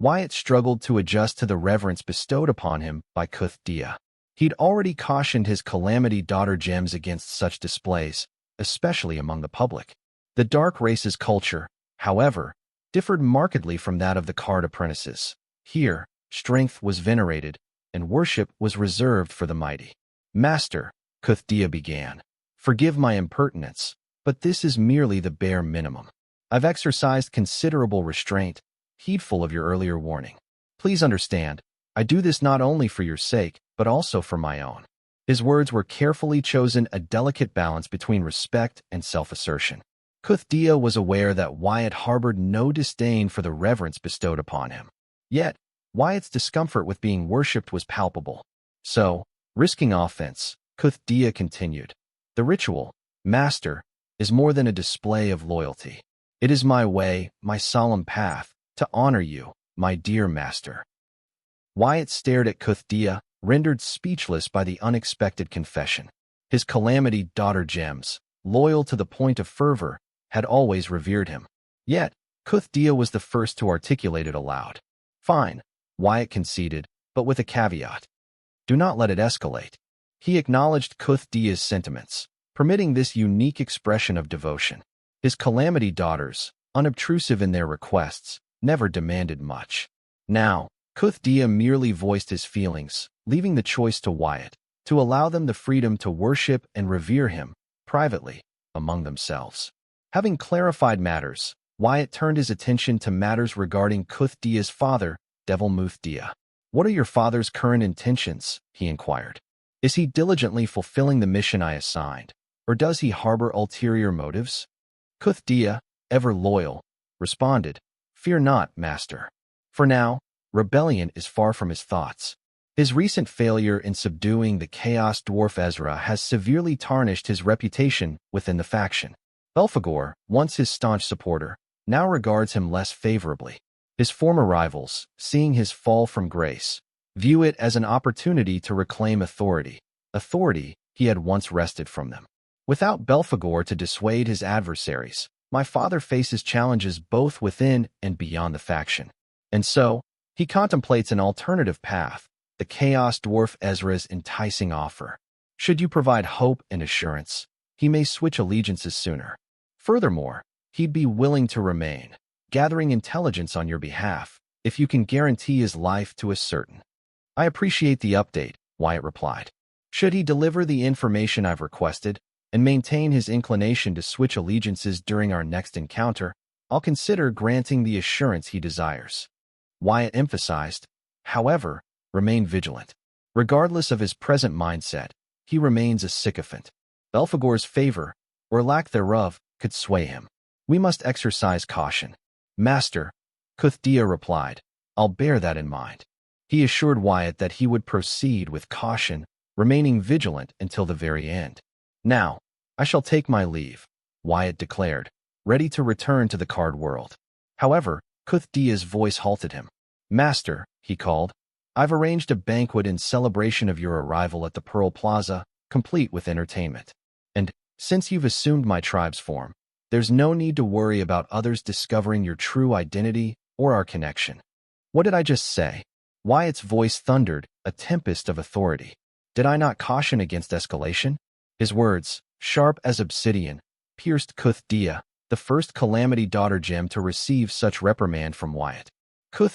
Wyatt struggled to adjust to the reverence bestowed upon him by Dia. He'd already cautioned his Calamity Daughter gems against such displays, especially among the public. The Dark Race's culture, however, differed markedly from that of the card apprentices. Here, strength was venerated, and worship was reserved for the mighty. "Master," Dia began, "forgive my impertinence, but this is merely the bare minimum. I've exercised considerable restraint, heedful of your earlier warning. Please understand, I do this not only for your sake, but also for my own." His words were carefully chosen, a delicate balance between respect and self-assertion. Dia was aware that Wyatt harbored no disdain for the reverence bestowed upon him. Yet, Wyatt's discomfort with being worshipped was palpable. So, risking offense, Dia continued. "The ritual, Master, is more than a display of loyalty. It is my way, my solemn path, to honor you, my dear Master." Wyatt stared at Dia, rendered speechless by the unexpected confession. His Calamity Daughter gems, loyal to the point of fervor, had always revered him. Yet, Dia was the first to articulate it aloud. "Fine," Wyatt conceded, but with a caveat. "Do not let it escalate." He acknowledged Dia's sentiments, permitting this unique expression of devotion. His Calamity Daughters, unobtrusive in their requests, never demanded much. Now, Dia merely voiced his feelings, leaving the choice to Wyatt, to allow them the freedom to worship and revere him, privately, among themselves. Having clarified matters, Wyatt turned his attention to matters regarding Dia's father, Devil Dia. "What are your father's current intentions?" he inquired. "Is he diligently fulfilling the mission I assigned, or does he harbor ulterior motives?" Dia, ever loyal, responded, "Fear not, Master. For now, rebellion is far from his thoughts. His recent failure in subduing the Chaos Dwarf Ezra has severely tarnished his reputation within the faction. Belphegor, once his staunch supporter, now regards him less favorably. His former rivals, seeing his fall from grace, view it as an opportunity to reclaim authority he had once wrested from them. Without Belphegor to dissuade his adversaries, my father faces challenges both within and beyond the faction. And so, he contemplates an alternative path, the Chaos Dwarf Ezra's enticing offer. Should you provide hope and assurance, he may switch allegiances sooner. Furthermore, he'd be willing to remain, gathering intelligence on your behalf, if you can guarantee his life to a certain. "I appreciate the update," Wyatt replied. "Should he deliver the information I've requested, and maintain his inclination to switch allegiances during our next encounter, I'll consider granting the assurance he desires." Wyatt emphasized, however, remain vigilant. Regardless of his present mindset, he remains a sycophant. Belphegor's favor, or lack thereof, could sway him. We must exercise caution. "Master," Dia replied, "I'll bear that in mind." He assured Wyatt that he would proceed with caution, remaining vigilant until the very end. "Now, I shall take my leave," Wyatt declared, ready to return to the card world. However, Dia's voice halted him. "Master," he called, "I've arranged a banquet in celebration of your arrival at the Pearl Plaza, complete with entertainment. And, since you've assumed my tribe's form, there's no need to worry about others discovering your true identity or our connection." "What did I just say?" Wyatt's voice thundered, a tempest of authority. "Did I not caution against escalation?" His words, sharp as obsidian, pierced Dia, the first Calamity Daughter gem to receive such reprimand from Wyatt.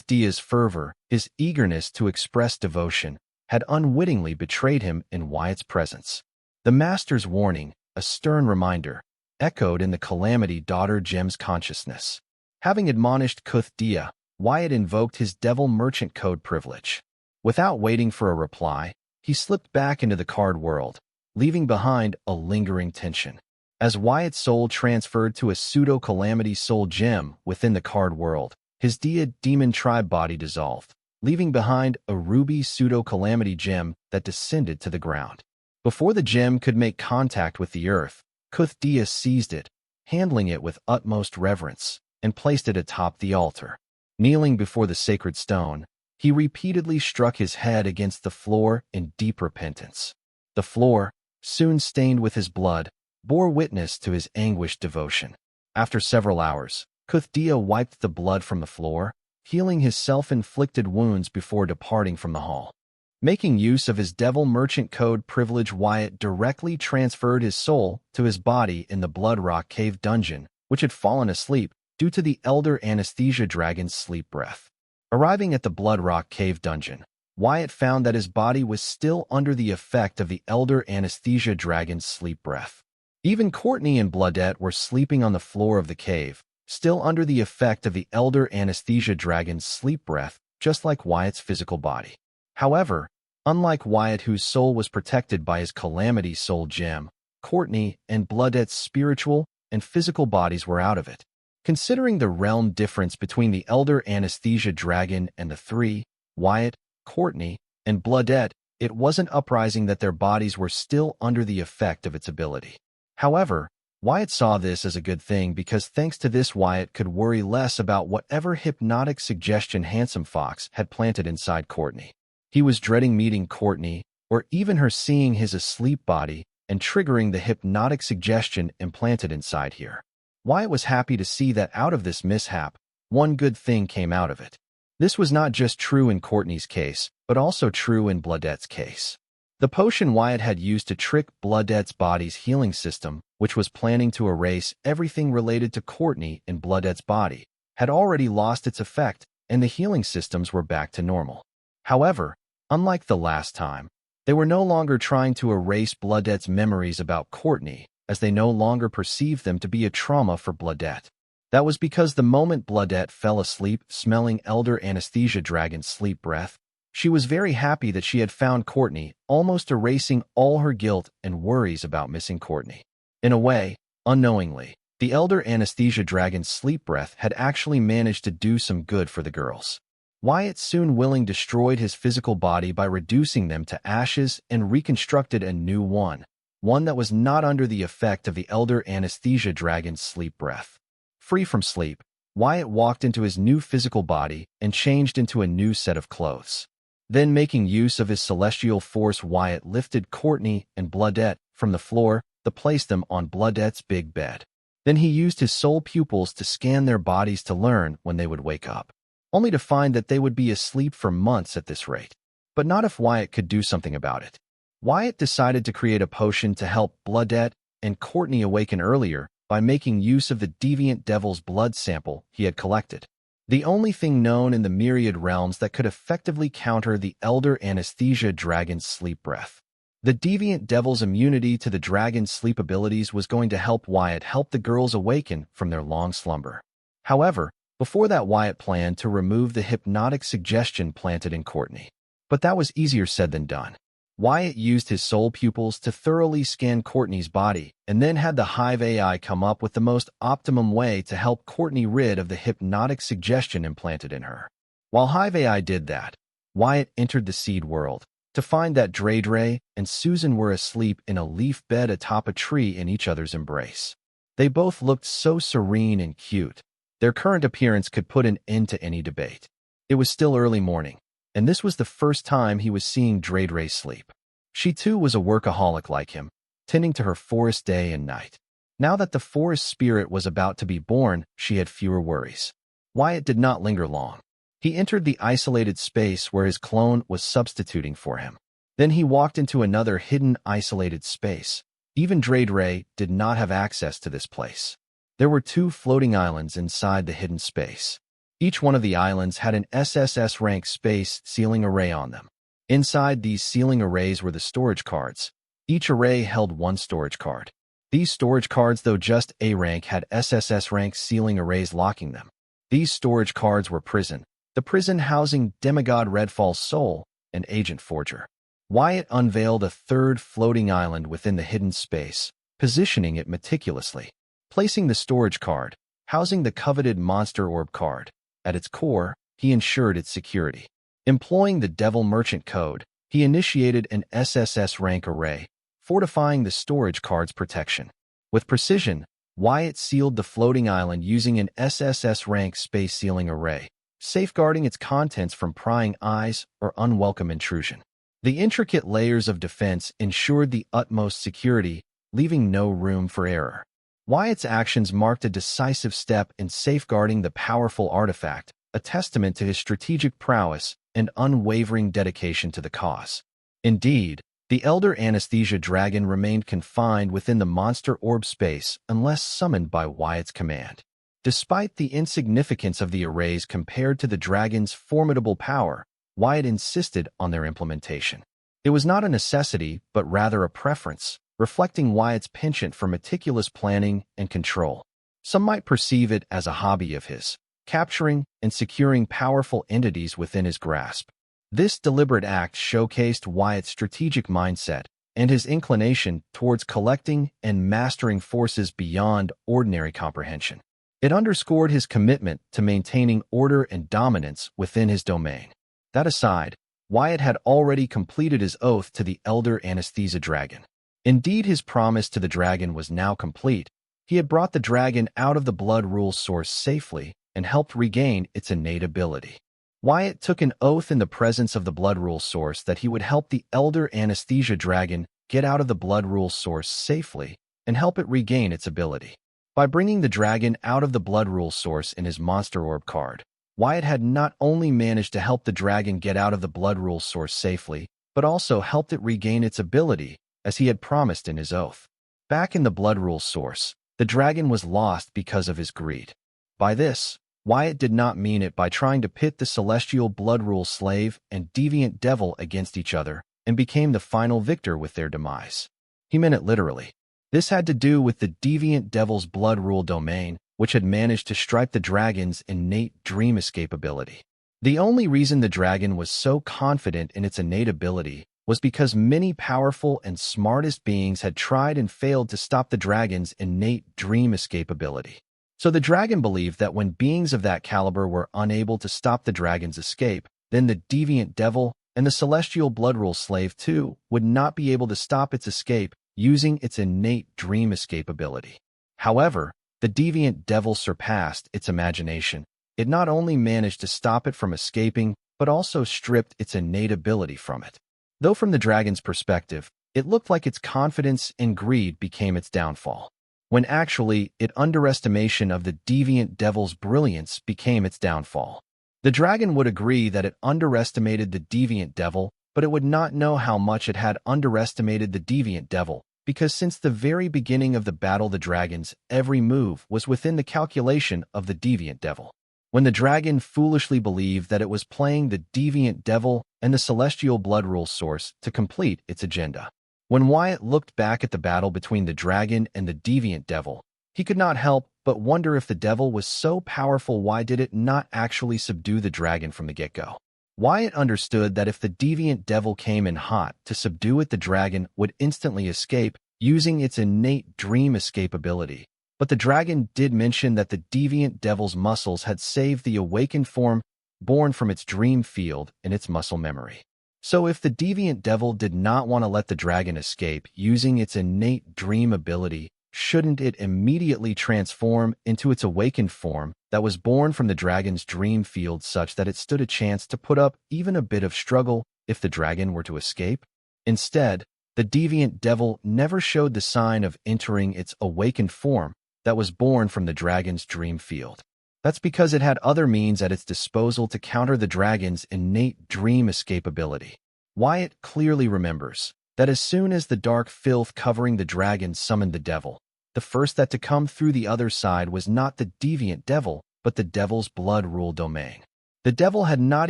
Dia's fervor, his eagerness to express devotion, had unwittingly betrayed him in Wyatt's presence. The master's warning, a stern reminder, echoed in the Calamity Daughter Gem's consciousness. Having admonished Kuthdia, Wyatt invoked his Devil Merchant Code privilege. Without waiting for a reply, he slipped back into the card world, leaving behind a lingering tension. As Wyatt's soul transferred to a pseudo-Calamity Soul Gem within the card world, his Demon Tribe body dissolved, leaving behind a ruby pseudo-Calamity Gem that descended to the ground. Before the gem could make contact with the earth, Kuthdia seized it, handling it with utmost reverence, and placed it atop the altar. Kneeling before the sacred stone, he repeatedly struck his head against the floor in deep repentance. The floor, soon stained with his blood, bore witness to his anguished devotion. After several hours, Kuthdia wiped the blood from the floor, healing his self-inflicted wounds before departing from the hall. Making use of his Devil Merchant Code privilege, Wyatt directly transferred his soul to his body in the Blood Rock Cave dungeon, which had fallen asleep due to the Elder Anesthesia Dragon's sleep breath. Arriving at the Blood Rock Cave dungeon, Wyatt found that his body was still under the effect of the Elder Anesthesia Dragon's sleep breath. Even Courtney and Bloodette were sleeping on the floor of the cave, still under the effect of the Elder Anesthesia Dragon's sleep breath, just like Wyatt's physical body. However, unlike Wyatt, whose soul was protected by his Calamity Soul Gem, Courtney and Bloodette's spiritual and physical bodies were out of it. Considering the realm difference between the Elder Anesthesia Dragon and the three, Wyatt, Courtney, and Bloodette, it wasn't surprising that their bodies were still under the effect of its ability. However, Wyatt saw this as a good thing because thanks to this, Wyatt could worry less about whatever hypnotic suggestion Handsome Fox had planted inside Courtney. He was dreading meeting Courtney, or even her seeing his asleep body and triggering the hypnotic suggestion implanted inside here. Wyatt was happy to see that out of this mishap, one good thing came out of it. This was not just true in Courtney's case, but also true in Bloodette's case. The potion Wyatt had used to trick Bloodette's body's healing system, which was planning to erase everything related to Courtney in Bloodette's body, had already lost its effect, and the healing systems were back to normal. However, unlike the last time, they were no longer trying to erase Bloodette's memories about Courtney, as they no longer perceived them to be a trauma for Bloodette. That was because the moment Bloodette fell asleep smelling Elder Anesthesia Dragon's sleep breath, she was very happy that she had found Courtney, almost erasing all her guilt and worries about missing Courtney. In a way, unknowingly, the Elder Anesthesia Dragon's sleep breath had actually managed to do some good for the girls. Wyatt soon destroyed his physical body by reducing them to ashes and reconstructed a new one that was not under the effect of the Elder Anesthesia Dragon's sleep breath. Free from sleep, Wyatt walked into his new physical body and changed into a new set of clothes. Then, making use of his celestial force, Wyatt lifted Courtney and Bloodette from the floor to place them on Bloodette's big bed. Then he used his soul pupils to scan their bodies to learn when they would wake up, only to find that they would be asleep for months at this rate. But not if Wyatt could do something about it. Wyatt decided to create a potion to help Bloodette and Courtney awaken earlier by making use of the deviant devil's blood sample he had collected. The only thing known in the myriad realms that could effectively counter the Elder Anesthesia Dragon's sleep breath. The deviant devil's immunity to the dragon's sleep abilities was going to help Wyatt help the girls awaken from their long slumber. However, before that, Wyatt planned to remove the hypnotic suggestion planted in Courtney. But that was easier said than done. Wyatt used his soul pupils to thoroughly scan Courtney's body and then had the Hive AI come up with the most optimum way to help Courtney rid of the hypnotic suggestion implanted in her. While Hive AI did that, Wyatt entered the seed world to find that Dre and Susan were asleep in a leaf bed atop a tree in each other's embrace. They both looked so serene and cute. Their current appearance could put an end to any debate. It was still early morning, and this was the first time he was seeing Dre sleep. She too was a workaholic like him, tending to her forest day and night. Now that the forest spirit was about to be born, she had fewer worries. Wyatt did not linger long. He entered the isolated space where his clone was substituting for him. Then he walked into another hidden isolated space. Even Dre did not have access to this place. There were 2 floating islands inside the hidden space. Each one of the islands had an SSS rank space ceiling array on them. Inside these ceiling arrays were the storage cards, Each array held one storage card. These storage cards, though just A rank, had SSS rank sealing arrays locking them. These storage cards were prison, the prison housing demigod Redfall's soul and agent forger. Wyatt unveiled a third floating island within the hidden space, positioning it meticulously. Placing the storage card, housing the coveted monster orb card, at its core, he ensured its security. Employing the Devil Merchant code, he initiated an SSS rank array, fortifying the storage card's protection. With precision, Wyatt sealed the floating island using an SSS rank space sealing array, safeguarding its contents from prying eyes or unwelcome intrusion. The intricate layers of defense ensured the utmost security, leaving no room for error. Wyatt's actions marked a decisive step in safeguarding the powerful artifact, a testament to his strategic prowess and unwavering dedication to the cause. Indeed, the Elder Anesthesia Dragon remained confined within the monster orb space unless summoned by Wyatt's command. Despite the insignificance of the arrays compared to the dragon's formidable power, Wyatt insisted on their implementation. It was not a necessity, but rather a preference, reflecting Wyatt's penchant for meticulous planning and control. Some might perceive it as a hobby of his, capturing and securing powerful entities within his grasp. This deliberate act showcased Wyatt's strategic mindset and his inclination towards collecting and mastering forces beyond ordinary comprehension. It underscored his commitment to maintaining order and dominance within his domain. That aside, Wyatt had already completed his oath to the Elder Anesthesia Dragon. Indeed, his promise to the dragon was now complete. He had brought the dragon out of the blood rule source safely and helped regain its innate ability. Wyatt took an oath in the presence of the blood rule source that he would help the Elder Anesthesia Dragon get out of the blood rule source safely and help it regain its ability. By bringing the dragon out of the blood rule source in his monster orb card, Wyatt had not only managed to help the dragon get out of the blood rule source safely, but also helped it regain its ability, as he had promised in his oath. Back in the blood rule source, the dragon was lost because of his greed. By this, Wyatt did not mean it by trying to pit the celestial blood rule slave and deviant devil against each other and became the final victor with their demise. He meant it literally. This had to do with the deviant devil's blood rule domain, which had managed to strip the dragon's innate dream escape ability. The only reason the dragon was so confident in its innate ability was because many powerful and smartest beings had tried and failed to stop the dragon's innate dream escape ability. So the dragon believed that when beings of that caliber were unable to stop the dragon's escape, then the deviant devil and the celestial blood rule slave too would not be able to stop its escape using its innate dream escape ability. However, the deviant devil surpassed its imagination. It not only managed to stop it from escaping, but also stripped its innate ability from it. Though from the dragon's perspective, it looked like its confidence and greed became its downfall, when actually its underestimation of the deviant devil's brilliance became its downfall. The dragon would agree that it underestimated the deviant devil, but it would not know how much it had underestimated the deviant devil, because since the very beginning of the battle, the dragon's every move was within the calculation of the deviant devil. When the dragon foolishly believed that it was playing the deviant devil and the celestial blood rule source to complete its agenda. When Wyatt looked back at the battle between the dragon and the deviant devil, he could not help but wonder if the devil was so powerful, why did it not actually subdue the dragon from the get-go? Wyatt understood that if the deviant devil came in hot to subdue it, the dragon would instantly escape using its innate dream escape ability. But the dragon did mention that the deviant devil's muscles had saved the awakened form born from its dream field in its muscle memory. So if the deviant devil did not want to let the dragon escape using its innate dream ability, shouldn't it immediately transform into its awakened form that was born from the dragon's dream field, such that it stood a chance to put up even a bit of struggle if the dragon were to escape? Instead, the deviant devil never showed the sign of entering its awakened form that was born from the dragon's dream field. That's because it had other means at its disposal to counter the dragon's innate dream escape ability. Wyatt clearly remembers that as soon as the dark filth covering the dragon summoned the devil, the first that to come through the other side was not the deviant devil, but the devil's blood rule domain. The devil had not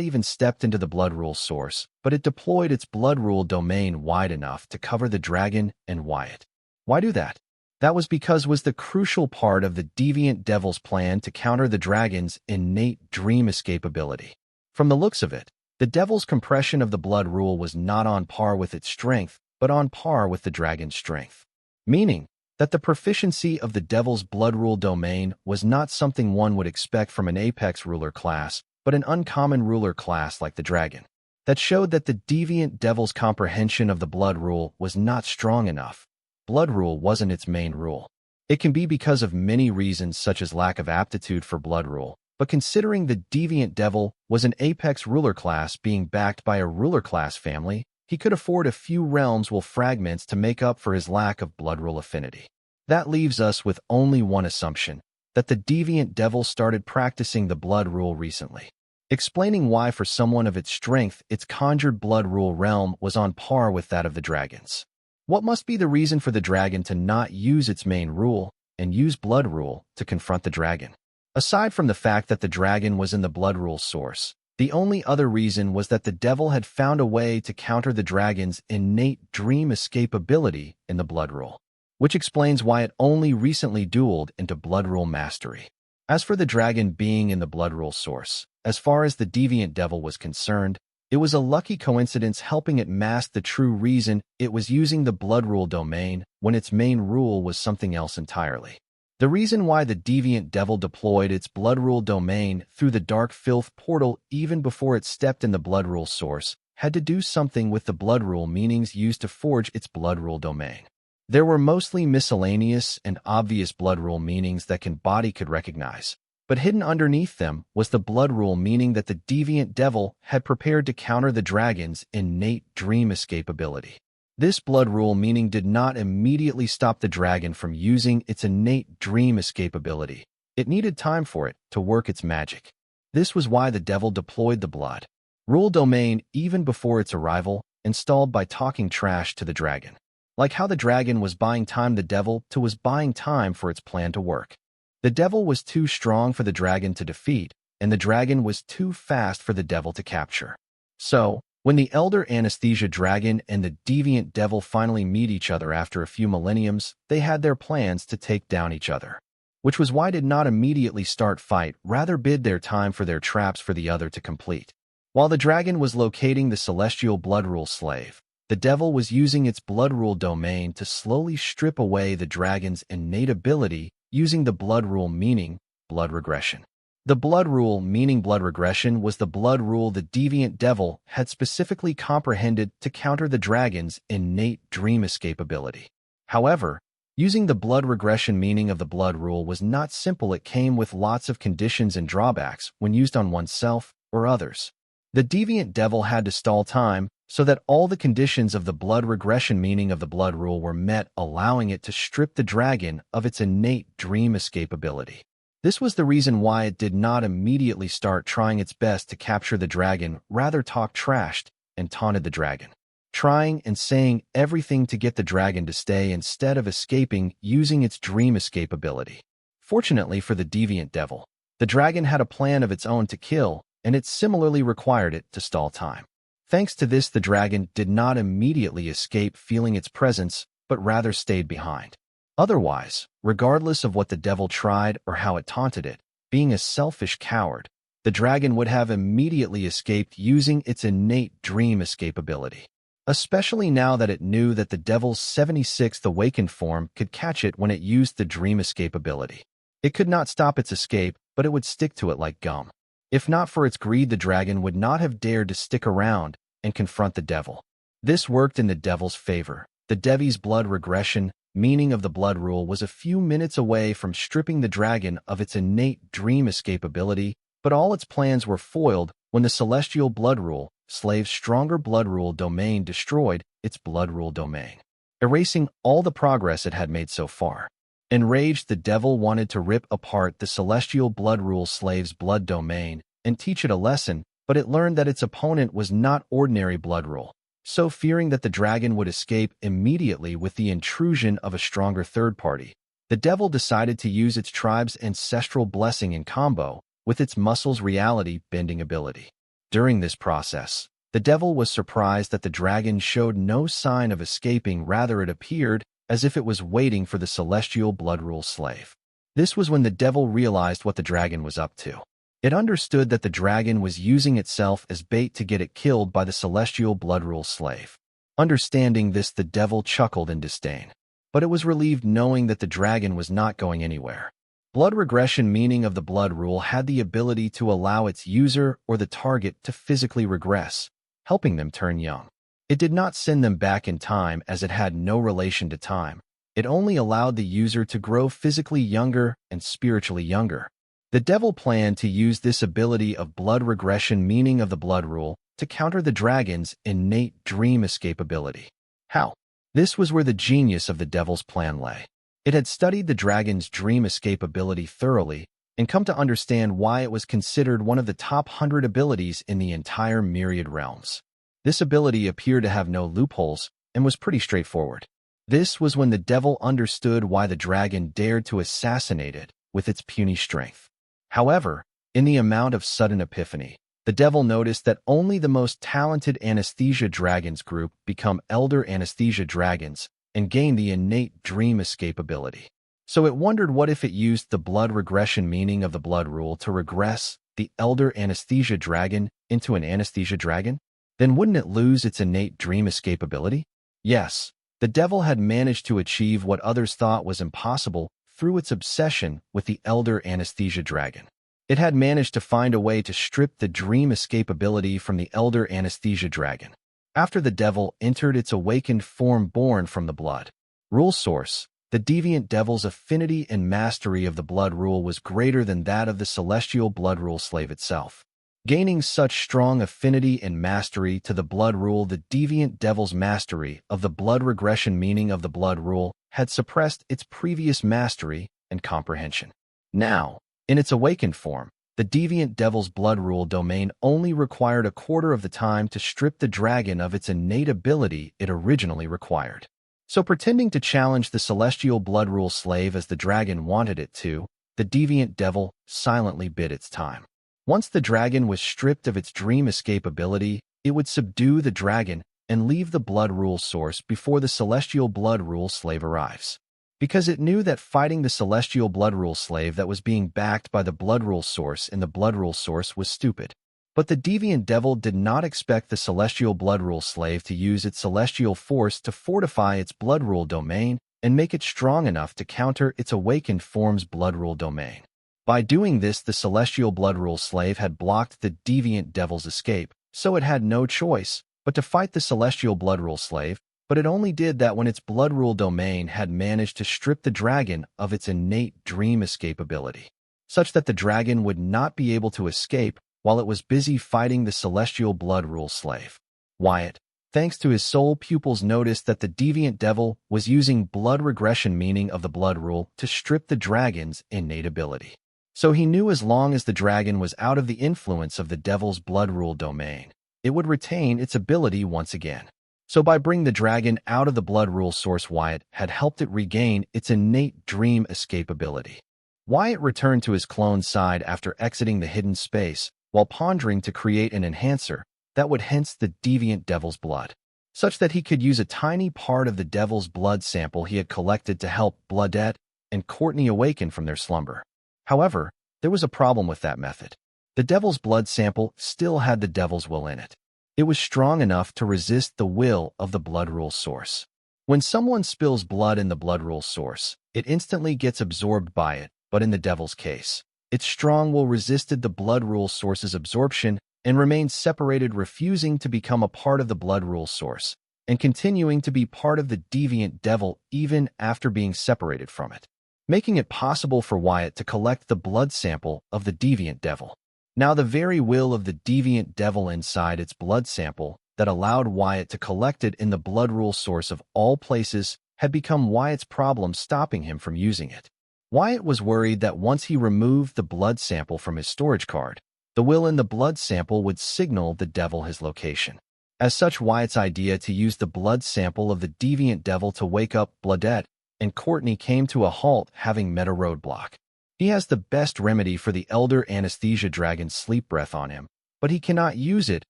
even stepped into the blood rule source, but it deployed its blood rule domain wide enough to cover the dragon and Wyatt. Why do that? That was because was the crucial part of the deviant devil's plan to counter the dragon's innate dream escape ability. From the looks of it, the devil's compression of the blood rule was not on par with its strength, but on par with the dragon's strength. Meaning that the proficiency of the devil's blood rule domain was not something one would expect from an apex ruler class, but an uncommon ruler class like the dragon. That showed that the deviant devil's comprehension of the blood rule was not strong enough. Blood rule wasn't its main rule. It can be because of many reasons such as lack of aptitude for blood rule, but considering the deviant devil was an apex ruler class being backed by a ruler class family, he could afford a few realms will fragments to make up for his lack of blood rule affinity. That leaves us with only one assumption, that the deviant devil started practicing the blood rule recently, explaining why for someone of its strength its conjured blood rule realm was on par with that of the dragon's. What must be the reason for the dragon to not use its main rule and use blood rule to confront the dragon? Aside from the fact that the dragon was in the blood rule source, the only other reason was that the devil had found a way to counter the dragon's innate dream escape ability in the blood rule, which explains why it only recently dueled into blood rule mastery. As for the dragon being in the blood rule source, as far as the deviant devil was concerned, it was a lucky coincidence helping it mask the true reason it was using the blood rule domain when its main rule was something else entirely. The reason why the deviant devil deployed its blood rule domain through the dark filth portal even before it stepped in the blood rule source had to do something with the blood rule meanings used to forge its blood rule domain. There were mostly miscellaneous and obvious blood rule meanings that body could recognize, but hidden underneath them was the blood rule meaning that the deviant devil had prepared to counter the dragon's innate dream escape ability. This blood rule meaning did not immediately stop the dragon from using its innate dream escape ability. It needed time for it to work its magic. This was why the devil deployed the blood rule domain even before its arrival, installed by talking trash to the dragon. Like how the dragon was buying time, the devil too was buying time for its plan to work. The devil was too strong for the dragon to defeat, and the dragon was too fast for the devil to capture. So, when the elder anesthesia dragon and the deviant devil finally meet each other after a few millenniums, they had their plans to take down each other. Which was why did not immediately start fight, rather bid their time for their traps for the other to complete. While the dragon was locating the celestial blood rule slave, the devil was using its blood rule domain to slowly strip away the dragon's innate ability using the blood rule meaning blood regression. The blood rule meaning blood regression was the blood rule the deviant devil had specifically comprehended to counter the dragon's innate dream escape ability. However, using the blood regression meaning of the blood rule was not simple. It came with lots of conditions and drawbacks when used on oneself or others. The deviant devil had to stall time so that all the conditions of the blood regression meaning of the blood rule were met, allowing it to strip the dragon of its innate dream escape ability. This was the reason why it did not immediately start trying its best to capture the dragon, rather talked trashed and taunted the dragon, trying and saying everything to get the dragon to stay instead of escaping using its dream escape ability. Fortunately for the deviant devil, the dragon had a plan of its own to kill, and it similarly required it to stall time. Thanks to this, the dragon did not immediately escape feeling its presence, but rather stayed behind. Otherwise, regardless of what the devil tried or how it taunted it, being a selfish coward, the dragon would have immediately escaped using its innate dream escape ability. Especially now that it knew that the devil's 76th awakened form could catch it when it used the dream escape ability. It could not stop its escape, but it would stick to it like gum. If not for its greed, the dragon would not have dared to stick around and confront the devil. This worked in the devil's favor. The Devi's blood regression, meaning of the blood rule, was a few minutes away from stripping the dragon of its innate dream escape ability, but all its plans were foiled when the celestial blood rule, slave's stronger blood rule domain, destroyed its blood rule domain, erasing all the progress it had made so far. Enraged, the devil wanted to rip apart the celestial blood rule slave's blood domain and teach it a lesson, but it learned that its opponent was not ordinary blood rule. So, fearing that the dragon would escape immediately with the intrusion of a stronger third party, the devil decided to use its tribe's ancestral blessing in combo with its muscles reality-bending ability. During this process, the devil was surprised that the dragon showed no sign of escaping, rather it appeared as if it was waiting for the celestial blood rule slave. This was when the devil realized what the dragon was up to. It understood that the dragon was using itself as bait to get it killed by the celestial blood rule slave. Understanding this, the devil chuckled in disdain. But it was relieved knowing that the dragon was not going anywhere. Blood regression, meaning of the blood rule, had the ability to allow its user or the target to physically regress, helping them turn young. It did not send them back in time, as it had no relation to time. It only allowed the user to grow physically younger and spiritually younger. The devil planned to use this ability of blood regression, meaning of the blood rule, to counter the dragon's innate dream escape ability. How? This was where the genius of the devil's plan lay. It had studied the dragon's dream escape ability thoroughly and come to understand why it was considered one of the top 100 abilities in the entire myriad realms. This ability appeared to have no loopholes and was pretty straightforward. This was when the devil understood why the dragon dared to assassinate it with its puny strength. However, in the amount of sudden epiphany, the devil noticed that only the most talented anesthesia dragons group become elder anesthesia dragons and gain the innate dream escape ability. So it wondered, what if it used the blood regression, meaning of the blood rule, to regress the elder anesthesia dragon into an anesthesia dragon? Then wouldn't it lose its innate dream escape ability? Yes, the devil had managed to achieve what others thought was impossible through its obsession with the elder anesthesia dragon. It had managed to find a way to strip the dream escape ability from the elder anesthesia dragon. After the devil entered its awakened form born from the blood rule source, the deviant devil's affinity and mastery of the blood rule was greater than that of the celestial blood rule slave itself. Gaining such strong affinity and mastery to the blood rule, the deviant devil's mastery of the blood regression, meaning of the blood rule, had suppressed its previous mastery and comprehension. Now, in its awakened form, the deviant devil's blood rule domain only required a quarter of the time to strip the dragon of its innate ability it originally required. So, pretending to challenge the celestial blood rule slave as the dragon wanted it to, the deviant devil silently bid its time. Once the dragon was stripped of its dream escape ability, it would subdue the dragon and leave the blood rule source before the celestial blood rule slave arrives. Because it knew that fighting the celestial blood rule slave that was being backed by the blood rule source in the blood rule source was stupid. But the deviant devil did not expect the celestial blood rule slave to use its celestial force to fortify its blood rule domain and make it strong enough to counter its awakened form's blood rule domain. By doing this, the celestial blood rule slave had blocked the deviant devil's escape, so it had no choice but to fight the celestial blood rule slave, but it only did that when its blood rule domain had managed to strip the dragon of its innate dream escape ability, such that the dragon would not be able to escape while it was busy fighting the celestial blood rule slave. Wyatt, thanks to his soul pupils, noticed that the deviant devil was using blood regression, meaning of the blood rule, to strip the dragon's innate ability. So he knew as long as the dragon was out of the influence of the devil's blood rule domain, it would retain its ability once again. So by bringing the dragon out of the blood rule source, Wyatt had helped it regain its innate dream escape ability. Wyatt returned to his clone side after exiting the hidden space, while pondering to create an enhancer that would hence the deviant devil's blood, such that he could use a tiny part of the devil's blood sample he had collected to help Bloodette and Courtney awaken from their slumber. However, there was a problem with that method. The devil's blood sample still had the devil's will in it. It was strong enough to resist the will of the blood rule source. When someone spills blood in the blood rule source, it instantly gets absorbed by it, but in the devil's case, its strong will resisted the blood rule source's absorption and remained separated, refusing to become a part of the blood rule source, and continuing to be part of the deviant devil even after being separated from it, making it possible for Wyatt to collect the blood sample of the deviant devil. Now the very will of the deviant devil inside its blood sample that allowed Wyatt to collect it in the blood rule source of all places had become Wyatt's problem, stopping him from using it. Wyatt was worried that once he removed the blood sample from his storage card, the will in the blood sample would signal the devil his location. As such, Wyatt's idea to use the blood sample of the deviant devil to wake up Bloodette and Courtney came to a halt, having met a roadblock. He has the best remedy for the elder anesthesia dragon's sleep breath on him, but he cannot use it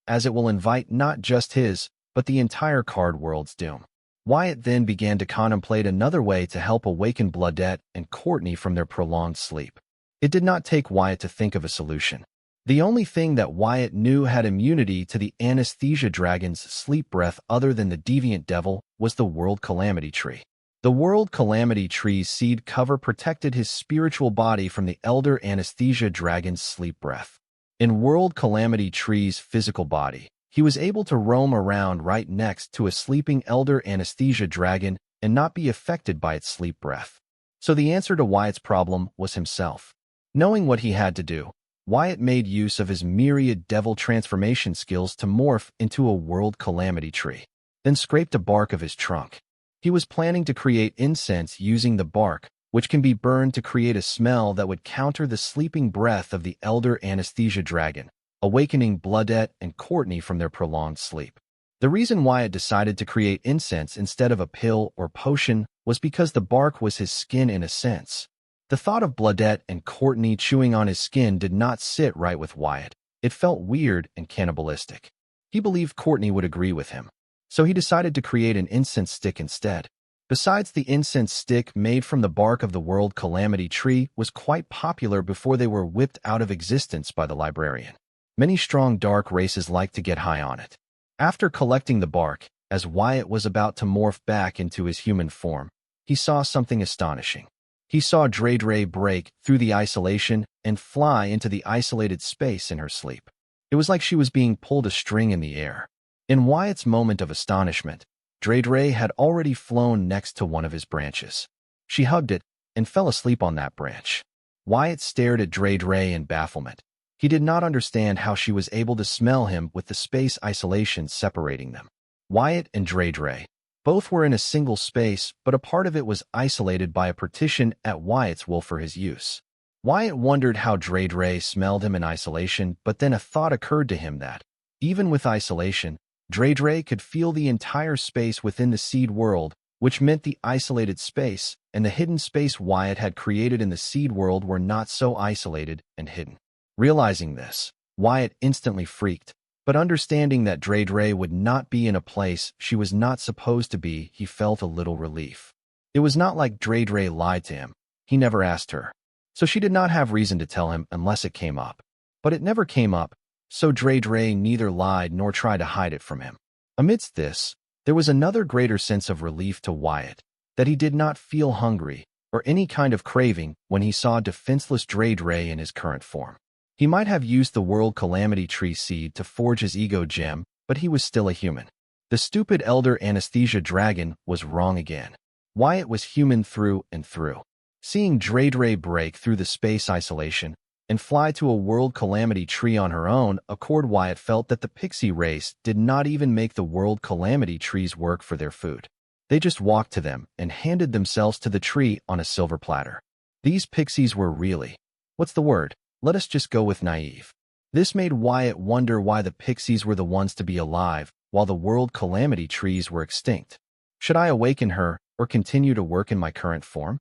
as it will invite not just his, but the entire card world's doom. Wyatt then began to contemplate another way to help awaken Bloodette and Courtney from their prolonged sleep. It did not take Wyatt to think of a solution. The only thing that Wyatt knew had immunity to the anesthesia dragon's sleep breath other than the deviant devil was the World Calamity Tree. The World Calamity Tree's seed cover protected his spiritual body from the elder anesthesia dragon's sleep breath. In World Calamity Tree's physical body, he was able to roam around right next to a sleeping elder anesthesia dragon and not be affected by its sleep breath. So the answer to Wyatt's problem was himself. Knowing what he had to do, Wyatt made use of his myriad devil transformation skills to morph into a World Calamity Tree, then scraped a bark of his trunk. He was planning to create incense using the bark, which can be burned to create a smell that would counter the sleeping breath of the elder anesthesia dragon, awakening Bloodette and Courtney from their prolonged sleep. The reason Wyatt decided to create incense instead of a pill or potion was because the bark was his skin in a sense. The thought of Bloodette and Courtney chewing on his skin did not sit right with Wyatt. It felt weird and cannibalistic. He believed Courtney would agree with him, so he decided to create an incense stick instead. Besides, the incense stick made from the bark of the World Calamity Tree was quite popular before they were whipped out of existence by the librarian. Many strong dark races liked to get high on it. After collecting the bark, as Wyatt was about to morph back into his human form, he saw something astonishing. He saw Dre break through the isolation and fly into the isolated space in her sleep. It was like she was being pulled a string in the air. In Wyatt's moment of astonishment, Dre had already flown next to one of his branches. She hugged it and fell asleep on that branch. Wyatt stared at Dre in bafflement. He did not understand how she was able to smell him with the space isolation separating them. Wyatt and Dre both were in a single space, but a part of it was isolated by a partition at Wyatt's will for his use. Wyatt wondered how Dre smelled him in isolation, but then a thought occurred to him that, even with isolation, Dre could feel the entire space within the seed world, which meant the isolated space and the hidden space Wyatt had created in the seed world were not so isolated and hidden. Realizing this, Wyatt instantly freaked, but understanding that Dre would not be in a place she was not supposed to be, he felt a little relief. It was not like Dre lied to him. He never asked her, so she did not have reason to tell him unless it came up. But it never came up, so Dre neither lied nor tried to hide it from him. Amidst this, there was another greater sense of relief to Wyatt, that he did not feel hungry or any kind of craving when he saw defenseless Dre in his current form. He might have used the World Calamity Tree seed to forge his ego gem, but he was still a human. The stupid elder anesthesia dragon was wrong again. Wyatt was human through and through. Seeing Dre break through the space isolation and fly to a World Calamity Tree on her own accord, Wyatt felt that the pixie race did not even make the World Calamity Trees work for their food. They just walked to them and handed themselves to the tree on a silver platter. These pixies were really, what's the word? Let us just go with naive. This made Wyatt wonder why the pixies were the ones to be alive, while the World Calamity Trees were extinct. Should I awaken her, or continue to work in my current form?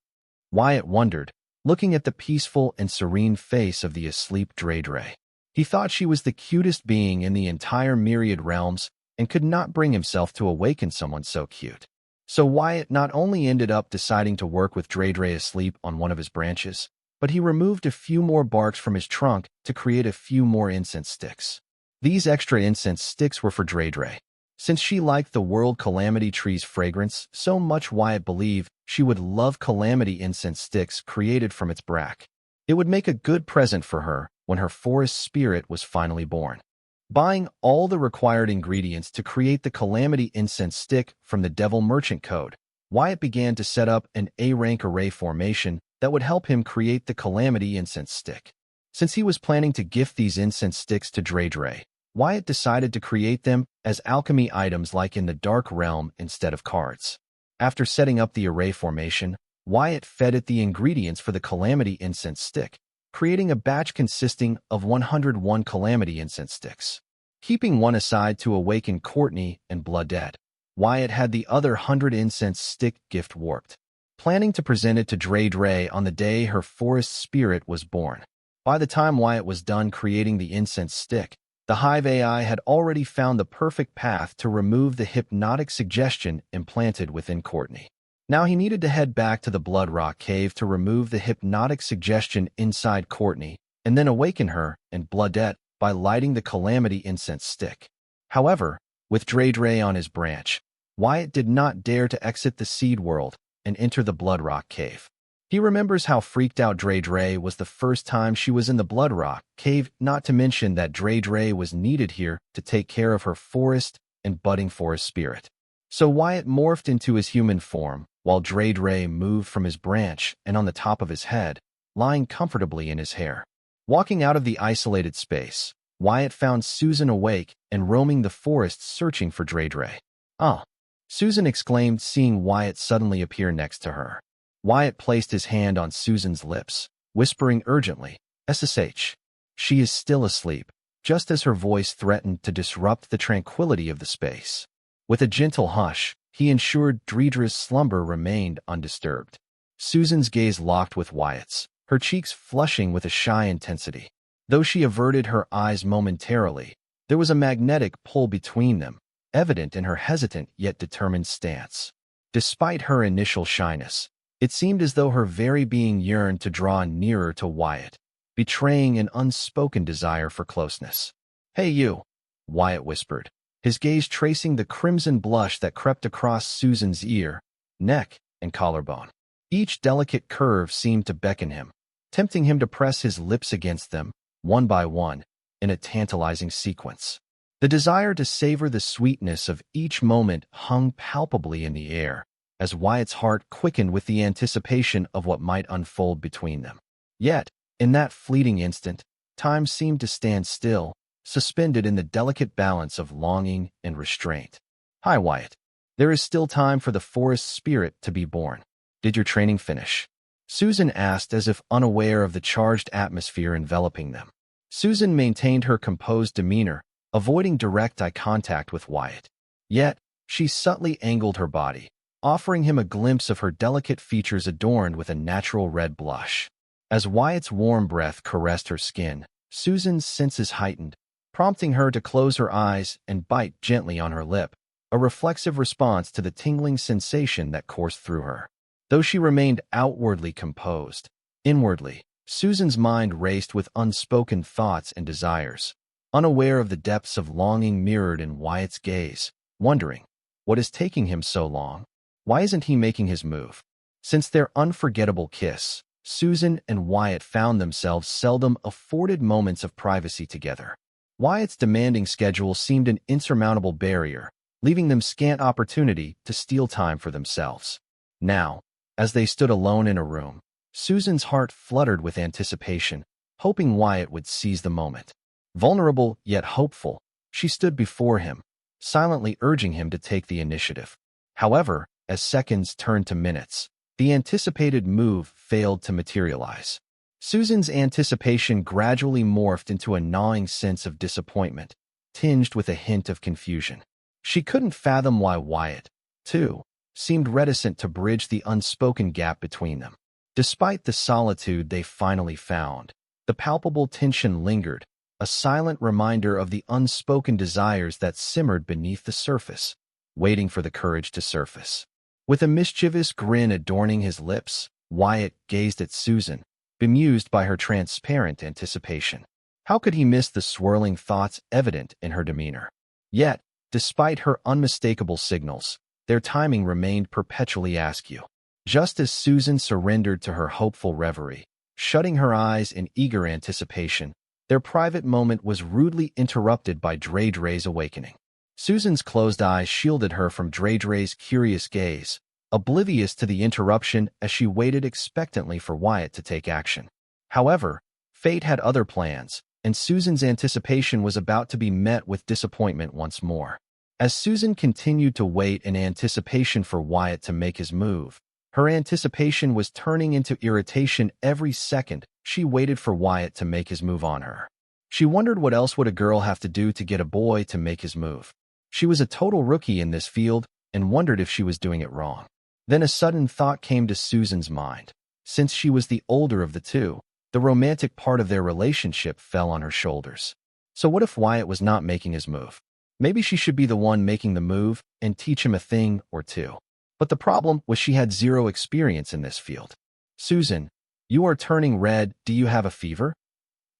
Wyatt wondered, looking at the peaceful and serene face of the asleep Dre. He thought she was the cutest being in the entire myriad realms, and could not bring himself to awaken someone so cute. So Wyatt not only ended up deciding to work with Dre asleep on one of his branches, but he removed a few more barks from his trunk to create a few more incense sticks. These extra incense sticks were for Dre. Since she liked the World Calamity Tree's fragrance so much, Wyatt believed she would love Calamity incense sticks created from its brack. It would make a good present for her when her forest spirit was finally born. Buying all the required ingredients to create the Calamity incense stick from the Devil Merchant Code, Wyatt began to set up an A-rank array formation that would help him create the Calamity incense stick. Since he was planning to gift these incense sticks to Dre, Wyatt decided to create them as alchemy items like in the Dark Realm instead of cards. After setting up the array formation, Wyatt fed it the ingredients for the Calamity incense stick, creating a batch consisting of 101 Calamity incense sticks. Keeping one aside to awaken Courtney and Bloodette, Wyatt had the other 100 incense stick gift warped. planning to present it to Dre on the day her forest spirit was born. By the time Wyatt was done creating the incense stick, the Hive AI had already found the perfect path to remove the hypnotic suggestion implanted within Courtney. Now he needed to head back to the Blood Rock Cave to remove the hypnotic suggestion inside Courtney and then awaken her and Bloodette by lighting the Calamity incense stick. However, with Dre on his branch, Wyatt did not dare to exit the Seed World and enter the Blood Rock Cave. He remembers how freaked out Dre was the first time she was in the Blood Rock Cave, not to mention that Dre was needed here to take care of her forest and budding forest spirit. So Wyatt morphed into his human form, while Dre moved from his branch and on the top of his head, lying comfortably in his hair. Walking out of the isolated space, Wyatt found Susan awake and roaming the forest searching for Dre. "Ah!" Susan exclaimed, seeing Wyatt suddenly appear next to her. Wyatt placed his hand on Susan's lips, whispering urgently, "SSH." She is still asleep, just as her voice threatened to disrupt the tranquility of the space. With a gentle hush, he ensured Dredra's slumber remained undisturbed. Susan's gaze locked with Wyatt's, her cheeks flushing with a shy intensity. Though she averted her eyes momentarily, there was a magnetic pull between them, evident in her hesitant yet determined stance. Despite her initial shyness, it seemed as though her very being yearned to draw nearer to Wyatt, betraying an unspoken desire for closeness. "Hey you," Wyatt whispered, his gaze tracing the crimson blush that crept across Susan's ear, neck, and collarbone. Each delicate curve seemed to beckon him, tempting him to press his lips against them, one by one, in a tantalizing sequence. The desire to savor the sweetness of each moment hung palpably in the air, as Wyatt's heart quickened with the anticipation of what might unfold between them. Yet, in that fleeting instant, time seemed to stand still, suspended in the delicate balance of longing and restraint. "Hi, Wyatt. There is still time for the forest spirit to be born. Did your training finish?" Susan asked as if unaware of the charged atmosphere enveloping them. Susan maintained her composed demeanor, avoiding direct eye contact with Wyatt. Yet, she subtly angled her body, offering him a glimpse of her delicate features adorned with a natural red blush. As Wyatt's warm breath caressed her skin, Susan's senses heightened, prompting her to close her eyes and bite gently on her lip, a reflexive response to the tingling sensation that coursed through her. Though she remained outwardly composed, inwardly, Susan's mind raced with unspoken thoughts and desires, unaware of the depths of longing mirrored in Wyatt's gaze, wondering, what is taking him so long? Why isn't he making his move? Since their unforgettable kiss, Susan and Wyatt found themselves seldom afforded moments of privacy together. Wyatt's demanding schedule seemed an insurmountable barrier, leaving them scant opportunity to steal time for themselves. Now, as they stood alone in a room, Susan's heart fluttered with anticipation, hoping Wyatt would seize the moment. Vulnerable yet hopeful, she stood before him, silently urging him to take the initiative. However, as seconds turned to minutes, the anticipated move failed to materialize. Susan's anticipation gradually morphed into a gnawing sense of disappointment, tinged with a hint of confusion. She couldn't fathom why Wyatt, too, seemed reticent to bridge the unspoken gap between them. Despite the solitude they finally found, the palpable tension lingered, a silent reminder of the unspoken desires that simmered beneath the surface, waiting for the courage to surface. With a mischievous grin adorning his lips, Wyatt gazed at Susan, bemused by her transparent anticipation. How could he miss the swirling thoughts evident in her demeanor? Yet, despite her unmistakable signals, their timing remained perpetually askew. Just as Susan surrendered to her hopeful reverie, shutting her eyes in eager anticipation, their private moment was rudely interrupted by Dre's awakening. Susan's closed eyes shielded her from Dre's curious gaze, oblivious to the interruption as she waited expectantly for Wyatt to take action. However, fate had other plans, and Susan's anticipation was about to be met with disappointment once more. As Susan continued to wait in anticipation for Wyatt to make his move, her anticipation was turning into irritation every second she waited for Wyatt to make his move on her. She wondered what else would a girl have to do to get a boy to make his move. She was a total rookie in this field and wondered if she was doing it wrong. Then a sudden thought came to Susan's mind. Since she was the older of the two, the romantic part of their relationship fell on her shoulders. So what if Wyatt was not making his move? Maybe she should be the one making the move and teach him a thing or two. But the problem was she had zero experience in this field. Susan, you are turning red. Do you have a fever?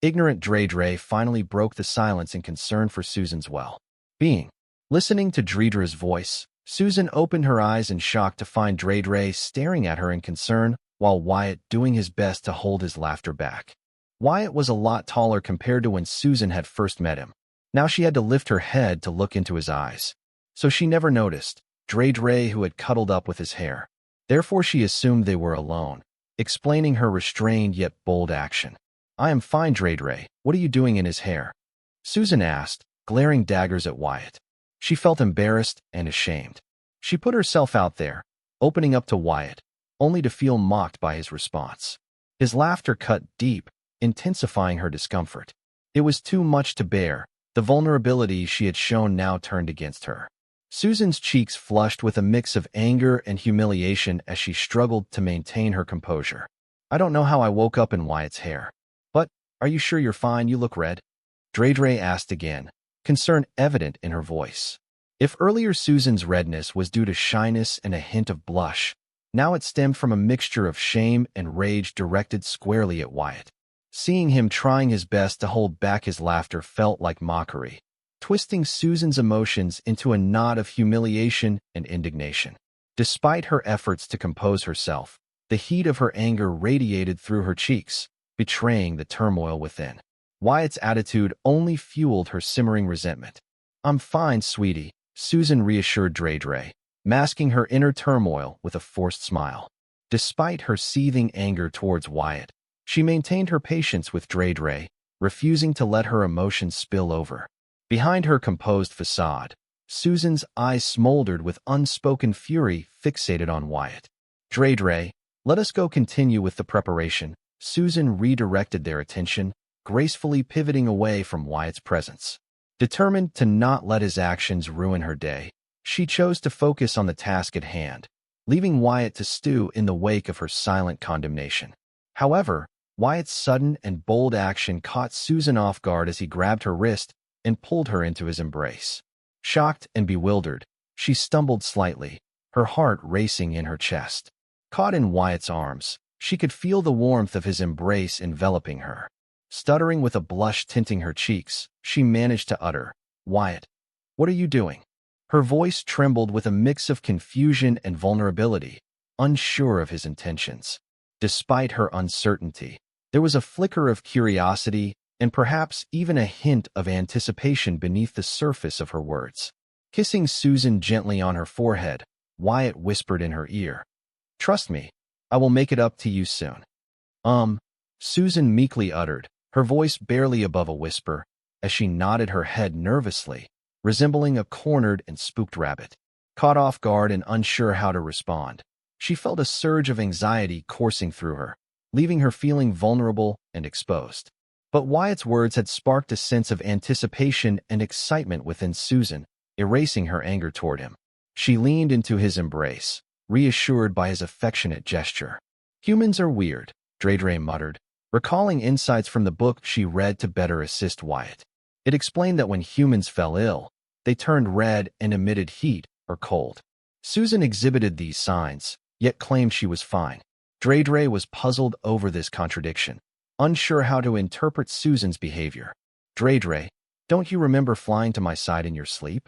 Ignorant Dre finally broke the silence in concern for Susan's well-being. Listening to Dreidra's voice, Susan opened her eyes in shock to find Dre staring at her in concern, while Wyatt doing his best to hold his laughter back. Wyatt was a lot taller compared to when Susan had first met him. Now she had to lift her head to look into his eyes. So she never noticed Dre who had cuddled up with his hair. Therefore she assumed they were alone, explaining her restrained yet bold action. I am fine, Dre. What are you doing in his hair? Susan asked, glaring daggers at Wyatt. She felt embarrassed and ashamed. She put herself out there, opening up to Wyatt, only to feel mocked by his response. His laughter cut deep, intensifying her discomfort. It was too much to bear. The vulnerability she had shown now turned against her. Susan's cheeks flushed with a mix of anger and humiliation as she struggled to maintain her composure. I don't know how I woke up in Wyatt's hair. But, are you sure you're fine? You look red. Dre asked again, concern evident in her voice. If earlier Susan's redness was due to shyness and a hint of blush, now it stemmed from a mixture of shame and rage directed squarely at Wyatt. Seeing him trying his best to hold back his laughter felt like mockery, twisting Susan's emotions into a knot of humiliation and indignation. Despite her efforts to compose herself, the heat of her anger radiated through her cheeks, betraying the turmoil within. Wyatt's attitude only fueled her simmering resentment. I'm fine, sweetie, Susan reassured Dre, masking her inner turmoil with a forced smile. Despite her seething anger towards Wyatt, she maintained her patience with Dre, refusing to let her emotions spill over. Behind her composed facade, Susan's eyes smoldered with unspoken fury fixated on Wyatt. Dre, let us go continue with the preparation. Susan redirected their attention, gracefully pivoting away from Wyatt's presence. Determined to not let his actions ruin her day, she chose to focus on the task at hand, leaving Wyatt to stew in the wake of her silent condemnation. However, Wyatt's sudden and bold action caught Susan off guard as he grabbed her wrist and pulled her into his embrace. Shocked and bewildered, she stumbled slightly, her heart racing in her chest. Caught in Wyatt's arms, she could feel the warmth of his embrace enveloping her. Stuttering with a blush tinting her cheeks, she managed to utter, Wyatt, what are you doing? Her voice trembled with a mix of confusion and vulnerability, unsure of his intentions. Despite her uncertainty, there was a flicker of curiosity and perhaps even a hint of anticipation beneath the surface of her words. Kissing Susan gently on her forehead, Wyatt whispered in her ear, Trust me, I will make it up to you soon. Susan meekly uttered, her voice barely above a whisper, as she nodded her head nervously, resembling a cornered and spooked rabbit. Caught off guard and unsure how to respond, she felt a surge of anxiety coursing through her, leaving her feeling vulnerable and exposed. But Wyatt's words had sparked a sense of anticipation and excitement within Susan, erasing her anger toward him. She leaned into his embrace, reassured by his affectionate gesture. Humans are weird, Dre muttered, recalling insights from the book she read to better assist Wyatt. It explained that when humans fell ill, they turned red and emitted heat or cold. Susan exhibited these signs, yet claimed she was fine. Dre was puzzled over this contradiction, unsure how to interpret Susan's behavior. Dre, don't you remember flying to my side in your sleep?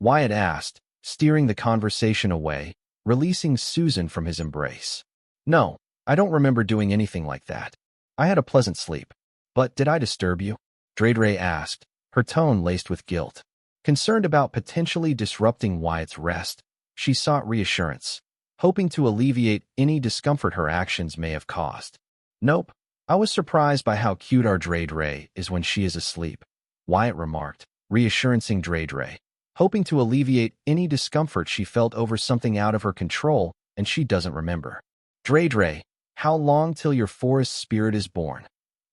Wyatt asked, steering the conversation away, releasing Susan from his embrace. No, I don't remember doing anything like that. I had a pleasant sleep. But did I disturb you? Dre asked, her tone laced with guilt. Concerned about potentially disrupting Wyatt's rest, she sought reassurance, hoping to alleviate any discomfort her actions may have caused. Nope, I was surprised by how cute our Dre is when she is asleep, Wyatt remarked, reassuring Dre, hoping to alleviate any discomfort she felt over something out of her control and she doesn't remember. Dre, how long till your forest spirit is born?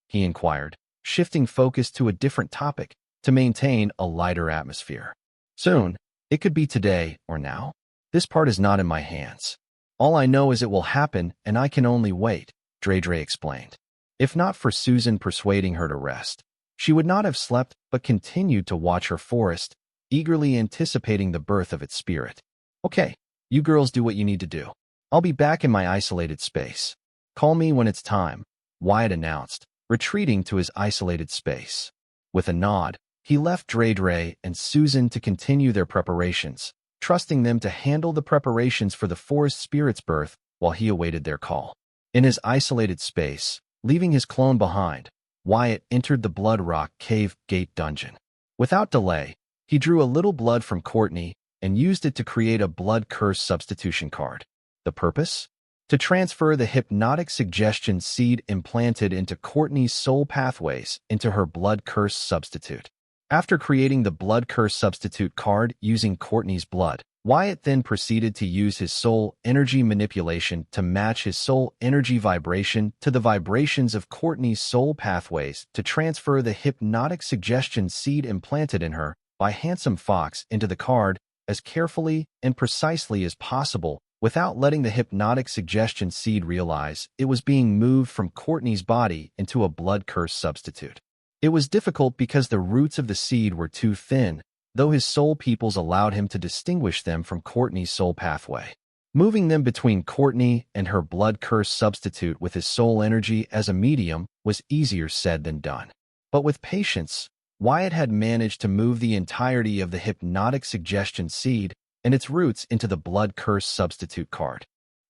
He inquired, shifting focus to a different topic to maintain a lighter atmosphere. Soon, it could be today or now. This part is not in my hands. All I know is it will happen, and I can only wait, Dre explained. If not for Susan persuading her to rest, she would not have slept but continued to watch her forest, eagerly anticipating the birth of its spirit. Okay, you girls do what you need to do. I'll be back in my isolated space. Call me when it's time, Wyatt announced, retreating to his isolated space. With a nod, he left Dre and Susan to continue their preparations, trusting them to handle the preparations for the forest spirit's birth while he awaited their call. In his isolated space, leaving his clone behind, Wyatt entered the Blood Rock Cave Gate dungeon. Without delay, he drew a little blood from Courtney and used it to create a blood curse substitution card. The purpose? To transfer the hypnotic suggestion seed implanted into Courtney's soul pathways into her blood curse substitute. After creating the blood curse substitute card using Courtney's blood, Wyatt then proceeded to use his soul energy manipulation to match his soul energy vibration to the vibrations of Courtney's soul pathways to transfer the hypnotic suggestion seed implanted in her by Handsome Fox into the card as carefully and precisely as possible without letting the hypnotic suggestion seed realize it was being moved from Courtney's body into a blood curse substitute. It was difficult because the roots of the seed were too thin, though his soul peoples allowed him to distinguish them from Courtney's soul pathway. Moving them between Courtney and her blood curse substitute with his soul energy as a medium was easier said than done. But with patience, Wyatt had managed to move the entirety of the hypnotic suggestion seed and its roots into the blood curse substitute card.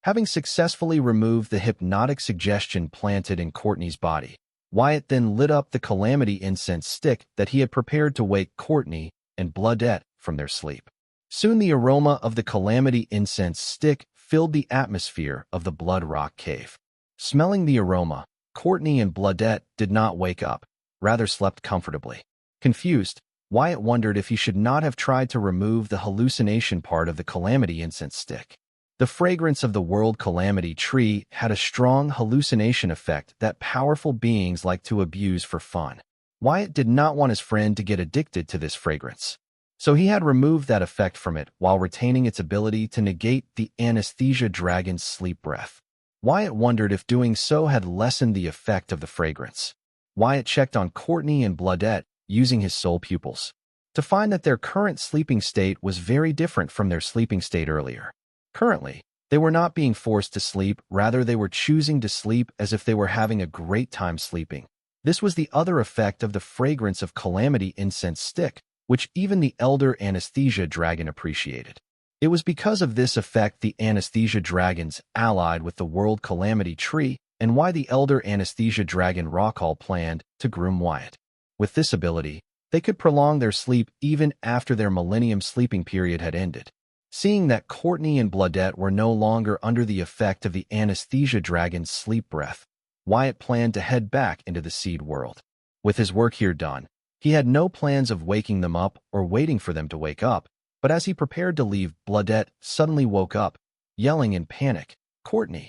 Having successfully removed the hypnotic suggestion planted in Courtney's body, Wyatt then lit up the calamity incense stick that he had prepared to wake Courtney and Bloodette from their sleep. Soon the aroma of the calamity incense stick filled the atmosphere of the Blood Rock Cave. Smelling the aroma, Courtney and Bloodette did not wake up, rather slept comfortably. Confused, Wyatt wondered if he should not have tried to remove the hallucination part of the calamity incense stick. The fragrance of the world calamity tree had a strong hallucination effect that powerful beings like to abuse for fun. Wyatt did not want his friend to get addicted to this fragrance, so he had removed that effect from it while retaining its ability to negate the anesthesia dragon's sleep breath. Wyatt wondered if doing so had lessened the effect of the fragrance. Wyatt checked on Courtney and Bloodette using his soul pupils to find that their current sleeping state was very different from their sleeping state earlier. Currently, they were not being forced to sleep, rather they were choosing to sleep as if they were having a great time sleeping. This was the other effect of the fragrance of calamity incense stick, which even the elder anesthesia dragon appreciated. It was because of this effect the anesthesia dragons allied with the world calamity tree and why the elder anesthesia dragon Rockall planned to groom Wyatt. With this ability, they could prolong their sleep even after their millennium sleeping period had ended. Seeing that Courtney and Bloodette were no longer under the effect of the anesthesia dragon's sleep breath, Wyatt planned to head back into the seed world. With his work here done, he had no plans of waking them up or waiting for them to wake up, but as he prepared to leave, Bloodette suddenly woke up, yelling in panic, "Courtney!"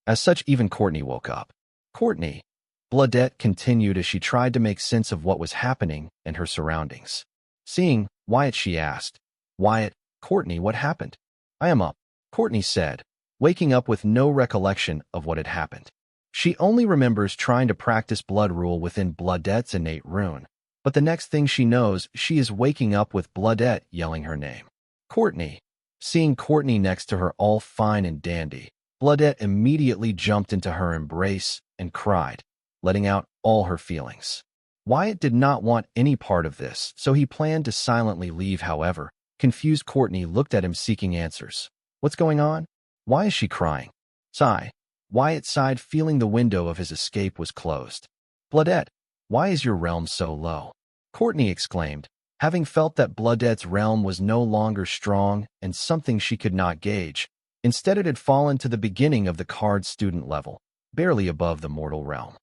As such, even Courtney woke up. "Courtney!" Bloodette continued as she tried to make sense of what was happening and her surroundings. Seeing Wyatt, she asked, "Wyatt, Courtney, what happened?" "I am up," Courtney said, waking up with no recollection of what had happened. She only remembers trying to practice blood rule within Bloodette's innate rune, but the next thing she knows, she is waking up with Bloodette yelling her name. "Courtney!" Seeing Courtney next to her all fine and dandy, Bloodette immediately jumped into her embrace and cried, letting out all her feelings. Wyatt did not want any part of this, so he planned to silently leave. However, confused Courtney looked at him seeking answers. "What's going on? Why is she crying?" Sigh. Wyatt sighed, feeling the window of his escape was closed. "Bloodette, why is your realm so low?" Courtney exclaimed, having felt that Bloodette's realm was no longer strong and something she could not gauge. Instead, it had fallen to the beginning of the card student level, barely above the mortal realm.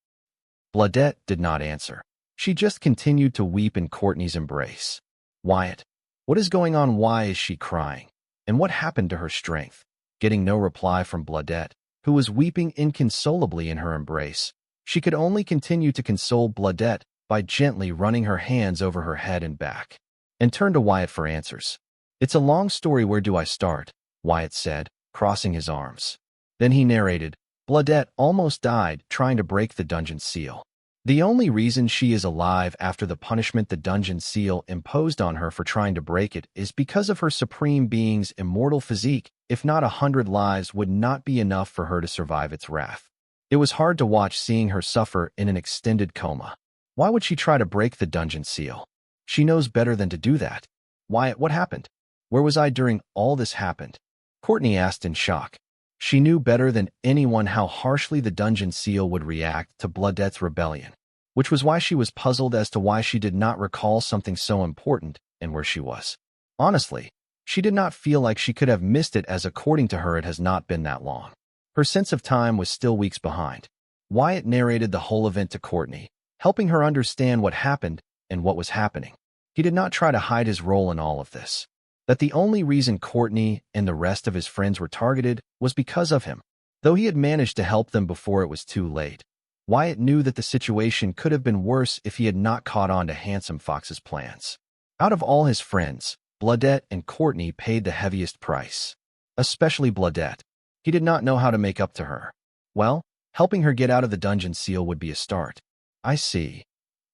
Bloodette did not answer. She just continued to weep in Courtney's embrace. "Wyatt, what is going on? Why is she crying? And what happened to her strength?" Getting no reply from Bloodette, who was weeping inconsolably in her embrace, she could only continue to console Bloodette by gently running her hands over her head and back, and turned to Wyatt for answers. "It's a long story. Where do I start?" Wyatt said, crossing his arms. Then he narrated, Bloodette almost died trying to break the dungeon seal. The only reason she is alive after the punishment the dungeon seal imposed on her for trying to break it is because of her supreme being's immortal physique. If not, 100 lives would not be enough for her to survive its wrath. It was hard to watch seeing her suffer in an extended coma. Why would she try to break the dungeon seal? She knows better than to do that. Wyatt, what happened? Where was I during all this happened? Courtney asked in shock. She knew better than anyone how harshly the dungeon seal would react to Bloodette's rebellion, which was why she was puzzled as to why she did not recall something so important and where she was. Honestly, she did not feel like she could have missed it, as according to her it has not been that long. Her sense of time was still weeks behind. Wyatt narrated the whole event to Courtney, helping her understand what happened and what was happening. He did not try to hide his role in all of this. That the only reason Courtney and the rest of his friends were targeted was because of him. Though he had managed to help them before it was too late, Wyatt knew that the situation could have been worse if he had not caught on to Handsome Fox's plans. Out of all his friends, Bloodette and Courtney paid the heaviest price. Especially Bloodette. He did not know how to make up to her. Well, helping her get out of the dungeon seal would be a start. I see.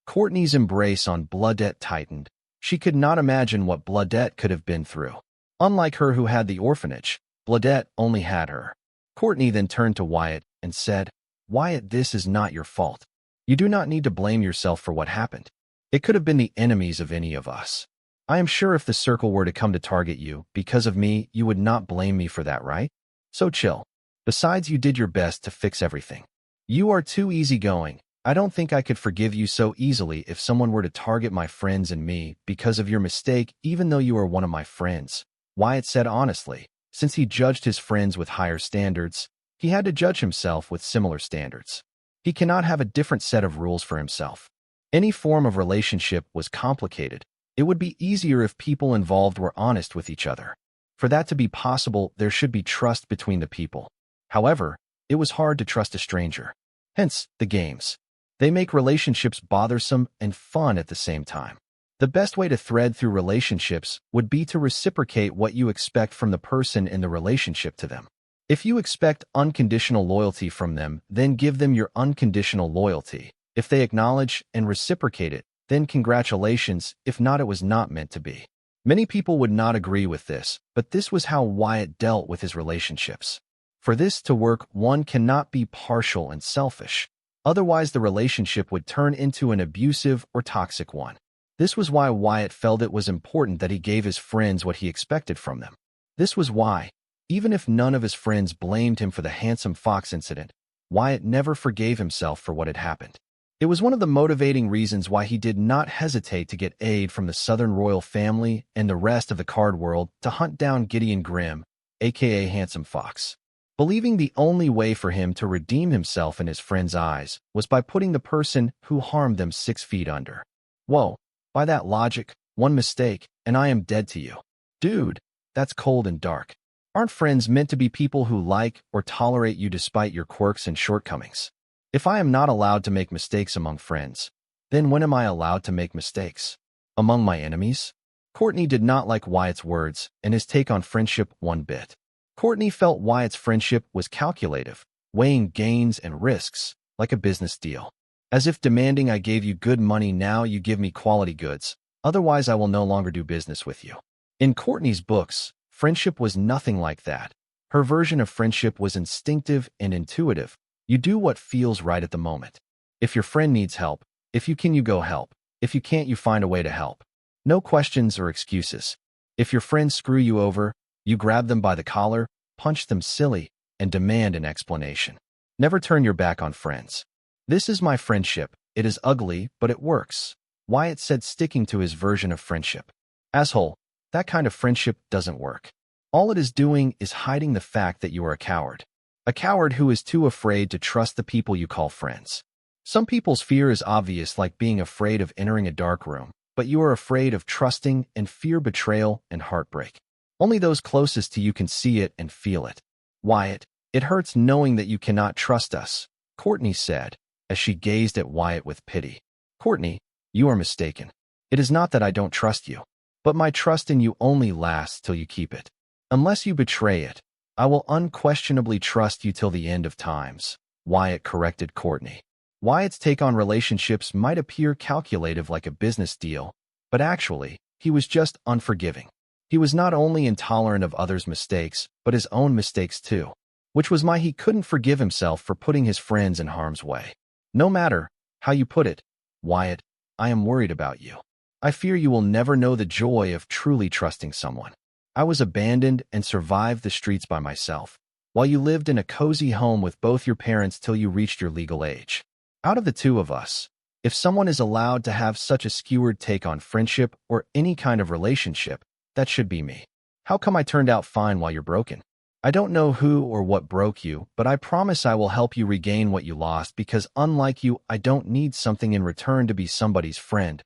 Courtney's embrace on Bloodette tightened. She could not imagine what Bloodette could have been through. Unlike her who had the orphanage, Bloodette only had her. Courtney then turned to Wyatt and said, Wyatt, this is not your fault. You do not need to blame yourself for what happened. It could have been the enemies of any of us. I am sure if the circle were to come to target you because of me, you would not blame me for that, right? So chill. Besides, you did your best to fix everything. You are too easygoing. I don't think I could forgive you so easily if someone were to target my friends and me because of your mistake, even though you are one of my friends, Wyatt said honestly. Since he judged his friends with higher standards, he had to judge himself with similar standards. He cannot have a different set of rules for himself. Any form of relationship was complicated. It would be easier if people involved were honest with each other. For that to be possible, there should be trust between the people. However, it was hard to trust a stranger. Hence, the games. They make relationships bothersome and fun at the same time. The best way to thread through relationships would be to reciprocate what you expect from the person in the relationship to them. If you expect unconditional loyalty from them, then give them your unconditional loyalty. If they acknowledge and reciprocate it, then congratulations. If not, it was not meant to be. Many people would not agree with this, but this was how Wyatt dealt with his relationships. For this to work, one cannot be partial and selfish. Otherwise, the relationship would turn into an abusive or toxic one. This was why Wyatt felt it was important that he gave his friends what he expected from them. This was why, even if none of his friends blamed him for the Handsome Fox incident, Wyatt never forgave himself for what had happened. It was one of the motivating reasons why he did not hesitate to get aid from the Southern royal family and the rest of the card world to hunt down Gideon Grimm, aka Handsome Fox, believing the only way for him to redeem himself in his friends' eyes was by putting the person who harmed them 6 feet under. Whoa, by that logic, one mistake, and I am dead to you. Dude, that's cold and dark. Aren't friends meant to be people who like or tolerate you despite your quirks and shortcomings? If I am not allowed to make mistakes among friends, then when am I allowed to make mistakes? Among my enemies? Courtney did not like Wyatt's words and his take on friendship one bit. Courtney felt Wyatt's friendship was calculative, weighing gains and risks, like a business deal. As if demanding, I gave you good money, now you give me quality goods, otherwise I will no longer do business with you. In Courtney's books, friendship was nothing like that. Her version of friendship was instinctive and intuitive. You do what feels right at the moment. If your friend needs help, if you can, you go help. If you can't, you find a way to help. No questions or excuses. If your friends screw you over, you grab them by the collar, punch them silly, and demand an explanation. Never turn your back on friends. This is my friendship. It is ugly, but it works, Wyatt said, sticking to his version of friendship. Asshole, that kind of friendship doesn't work. All it is doing is hiding the fact that you are a coward. A coward who is too afraid to trust the people you call friends. Some people's fear is obvious, like being afraid of entering a dark room, but you are afraid of trusting and fear betrayal and heartbreak. Only those closest to you can see it and feel it. Wyatt, it hurts knowing that you cannot trust us, Courtney said, as she gazed at Wyatt with pity. Courtney, you are mistaken. It is not that I don't trust you, but my trust in you only lasts till you keep it. Unless you betray it, I will unquestionably trust you till the end of times, Wyatt corrected Courtney. Wyatt's take on relationships might appear calculative like a business deal, but actually, he was just unforgiving. He was not only intolerant of others' mistakes, but his own mistakes too, which was why he couldn't forgive himself for putting his friends in harm's way. No matter how you put it, Wyatt, I am worried about you. I fear you will never know the joy of truly trusting someone. I was abandoned and survived the streets by myself, while you lived in a cozy home with both your parents till you reached your legal age. Out of the two of us, if someone is allowed to have such a skewed take on friendship or any kind of relationship, that should be me. How come I turned out fine while you're broken? I don't know who or what broke you, but I promise I will help you regain what you lost because unlike you, I don't need something in return to be somebody's friend,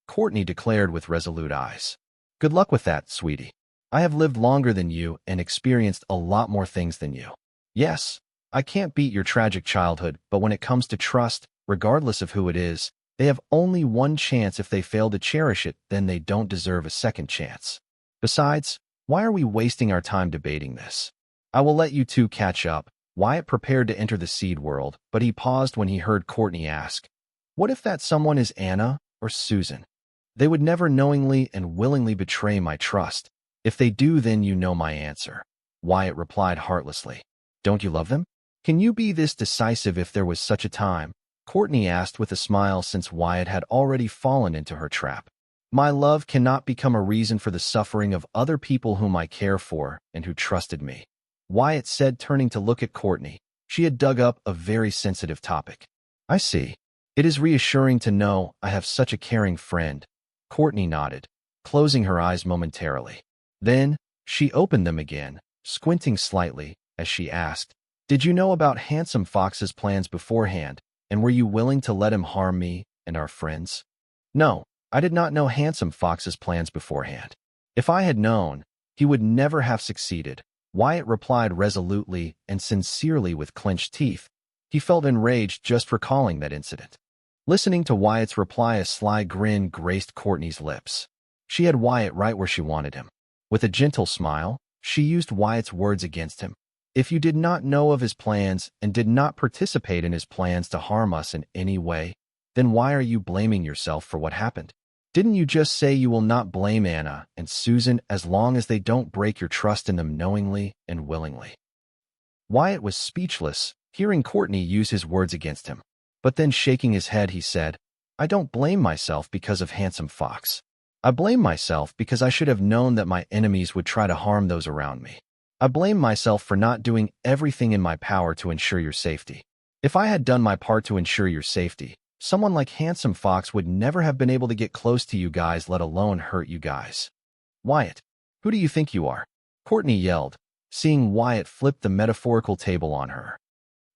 Courtney declared with resolute eyes. Good luck with that, sweetie. I have lived longer than you and experienced a lot more things than you. Yes, I can't beat your tragic childhood, but when it comes to trust, regardless of who it is, they have only one chance. If they fail to cherish it, then they don't deserve a second chance. Besides, why are we wasting our time debating this? I will let you two catch up. Wyatt prepared to enter the seed world, but he paused when he heard Courtney ask, what if that someone is Anna or Susan? They would never knowingly and willingly betray my trust. If they do, then you know my answer. Wyatt replied heartlessly. Don't you love them? Can you be this decisive if there was such a time? Courtney asked with a smile since Wyatt had already fallen into her trap. My love cannot become a reason for the suffering of other people whom I care for and who trusted me, Wyatt said, turning to look at Courtney. She had dug up a very sensitive topic. I see. It is reassuring to know I have such a caring friend. Courtney nodded, closing her eyes momentarily. Then, she opened them again, squinting slightly, as she asked, did you know about Handsome Fox's plans beforehand, and were you willing to let him harm me and our friends? No, I did not know Handsome Fox's plans beforehand. If I had known, he would never have succeeded, Wyatt replied resolutely and sincerely with clenched teeth. He felt enraged just recalling that incident. Listening to Wyatt's reply, a sly grin graced Courtney's lips. She had Wyatt right where she wanted him. With a gentle smile, she used Wyatt's words against him. If you did not know of his plans and did not participate in his plans to harm us in any way, then why are you blaming yourself for what happened? Didn't you just say you will not blame Anna and Susan as long as they don't break your trust in them knowingly and willingly? Wyatt was speechless, hearing Courtney use his words against him. But then shaking his head, he said, I don't blame myself because of Handsome Fox. I blame myself because I should have known that my enemies would try to harm those around me. I blame myself for not doing everything in my power to ensure your safety. If I had done my part to ensure your safety, someone like Handsome Fox would never have been able to get close to you guys, let alone hurt you guys. Wyatt, who do you think you are? Courtney yelled, seeing Wyatt flip the metaphorical table on her.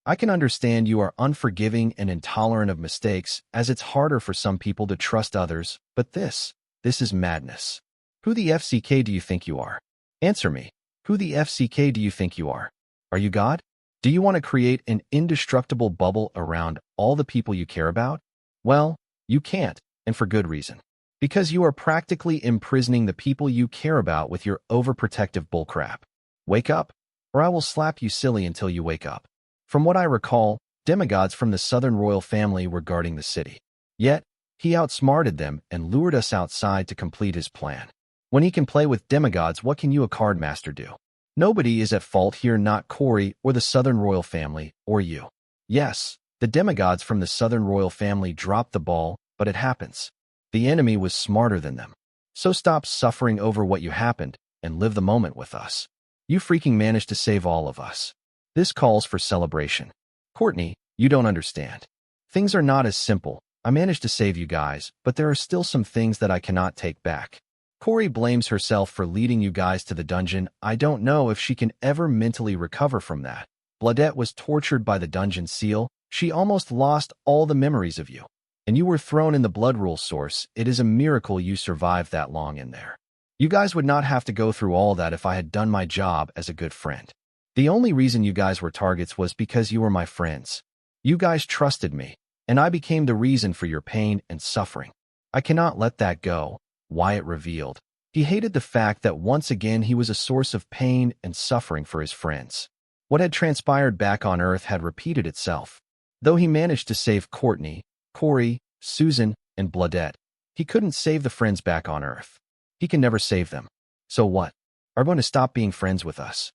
I can understand you are unforgiving and intolerant of mistakes, as it's harder for some people to trust others, but this is madness. Who the FCK do you think you are? Answer me. Who the FCK do you think you are? Are you God? Do you want to create an indestructible bubble around all the people you care about? Well, you can't, and for good reason. Because you are practically imprisoning the people you care about with your overprotective bullcrap. Wake up, or I will slap you silly until you wake up. From what I recall, demigods from the southern royal family were guarding the city. Yet, he outsmarted them and lured us outside to complete his plan. When he can play with demigods, what can you, a card master, do? Nobody is at fault here, not Corey or the southern royal family, or you. Yes, the demigods from the southern royal family dropped the ball, but it happens. The enemy was smarter than them. So stop suffering over what you happened and live the moment with us. You freaking managed to save all of us. This calls for celebration. Courtney, you don't understand. Things are not as simple. I managed to save you guys, but there are still some things that I cannot take back. Corey blames herself for leading you guys to the dungeon. I don't know if she can ever mentally recover from that. Bladette was tortured by the dungeon seal. She almost lost all the memories of you. And you were thrown in the blood rule source. It is a miracle you survived that long in there. You guys would not have to go through all that if I had done my job as a good friend. The only reason you guys were targets was because you were my friends. You guys trusted me, and I became the reason for your pain and suffering. I cannot let that go, Wyatt revealed, He hated the fact that once again he was a source of pain and suffering for his friends. What had transpired back on Earth had repeated itself. Though he managed to save Courtney, Corey, Susan, and Bladette, he couldn't save the friends back on Earth. He can never save them. So what? Are going to stop being friends with us?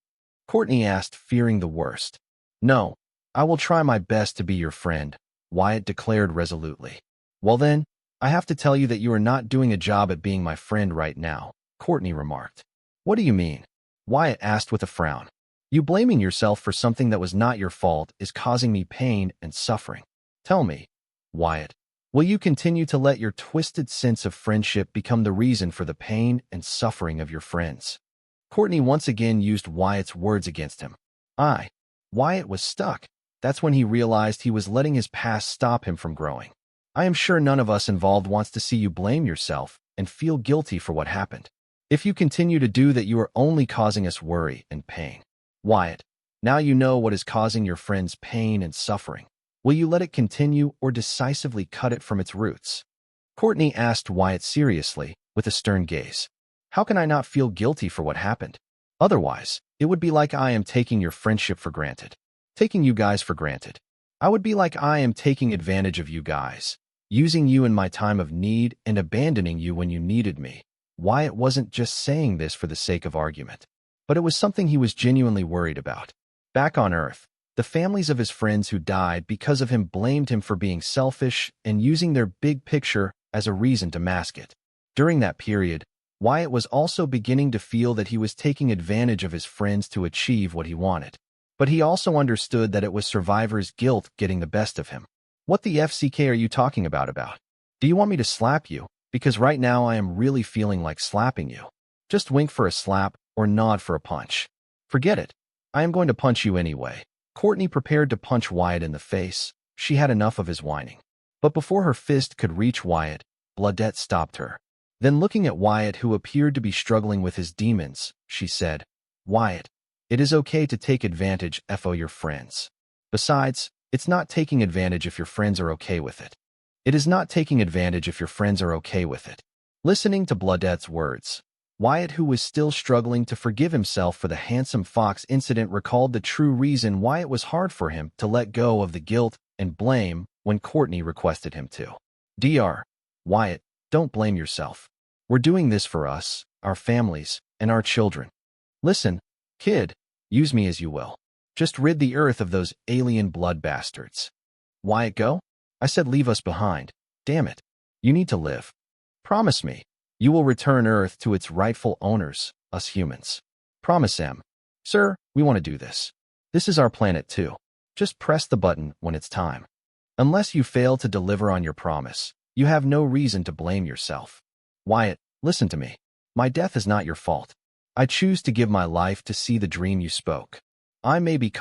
Courtney asked, fearing the worst. No, I will try my best to be your friend, Wyatt declared resolutely. Well then, I have to tell you that you are not doing a job at being my friend right now, Courtney remarked. What do you mean? Wyatt asked with a frown. You blaming yourself for something that was not your fault is causing me pain and suffering. Tell me, Wyatt, will you continue to let your twisted sense of friendship become the reason for the pain and suffering of your friends? Courtney once again used Wyatt's words against him. Wyatt was stuck. That's when he realized he was letting his past stop him from growing. I am sure none of us involved wants to see you blame yourself and feel guilty for what happened. If you continue to do that, you are only causing us worry and pain. Wyatt, now you know what is causing your friends pain and suffering. Will you let it continue or decisively cut it from its roots? Courtney asked Wyatt seriously, with a stern gaze. How can I not feel guilty for what happened? Otherwise, it would be like I am taking your friendship for granted. Taking you guys for granted. I would be like I am taking advantage of you guys, using you in my time of need and abandoning you when you needed me. Wyatt wasn't just saying this for the sake of argument, but it was something he was genuinely worried about. Back on Earth, the families of his friends who died because of him blamed him for being selfish and using their big picture as a reason to mask it. During that period, Wyatt was also beginning to feel that he was taking advantage of his friends to achieve what he wanted. But he also understood that it was survivor's guilt getting the best of him. What the FCK are you talking about? Do you want me to slap you? Because right now I am really feeling like slapping you. Just wink for a slap or nod for a punch. Forget it. I am going to punch you anyway. Courtney prepared to punch Wyatt in the face. She had enough of his whining. But before her fist could reach Wyatt, Bladette stopped her. Then looking at Wyatt, who appeared to be struggling with his demons, she said, Wyatt, it is okay to take advantage of your friends. Besides, it's not taking advantage if your friends are okay with it. It is not taking advantage if your friends are okay with it. Listening to Bladette's words, Wyatt, who was still struggling to forgive himself for the Handsome Fox incident, recalled the true reason why it was hard for him to let go of the guilt and blame when Courtney requested him to. Wyatt, don't blame yourself. We're doing this for us, our families, and our children. Listen, kid, use me as you will. Just rid the Earth of those alien blood bastards. Wyatt, go? I said leave us behind. Damn it. You need to live. Promise me. You will return Earth to its rightful owners, us humans. Promise him. Sir, we want to do this. This is our planet too. Just press the button when it's time. Unless you fail to deliver on your promise, you have no reason to blame yourself. Wyatt, listen to me. My death is not your fault. I choose to give my life to see the dream you spoke. I may be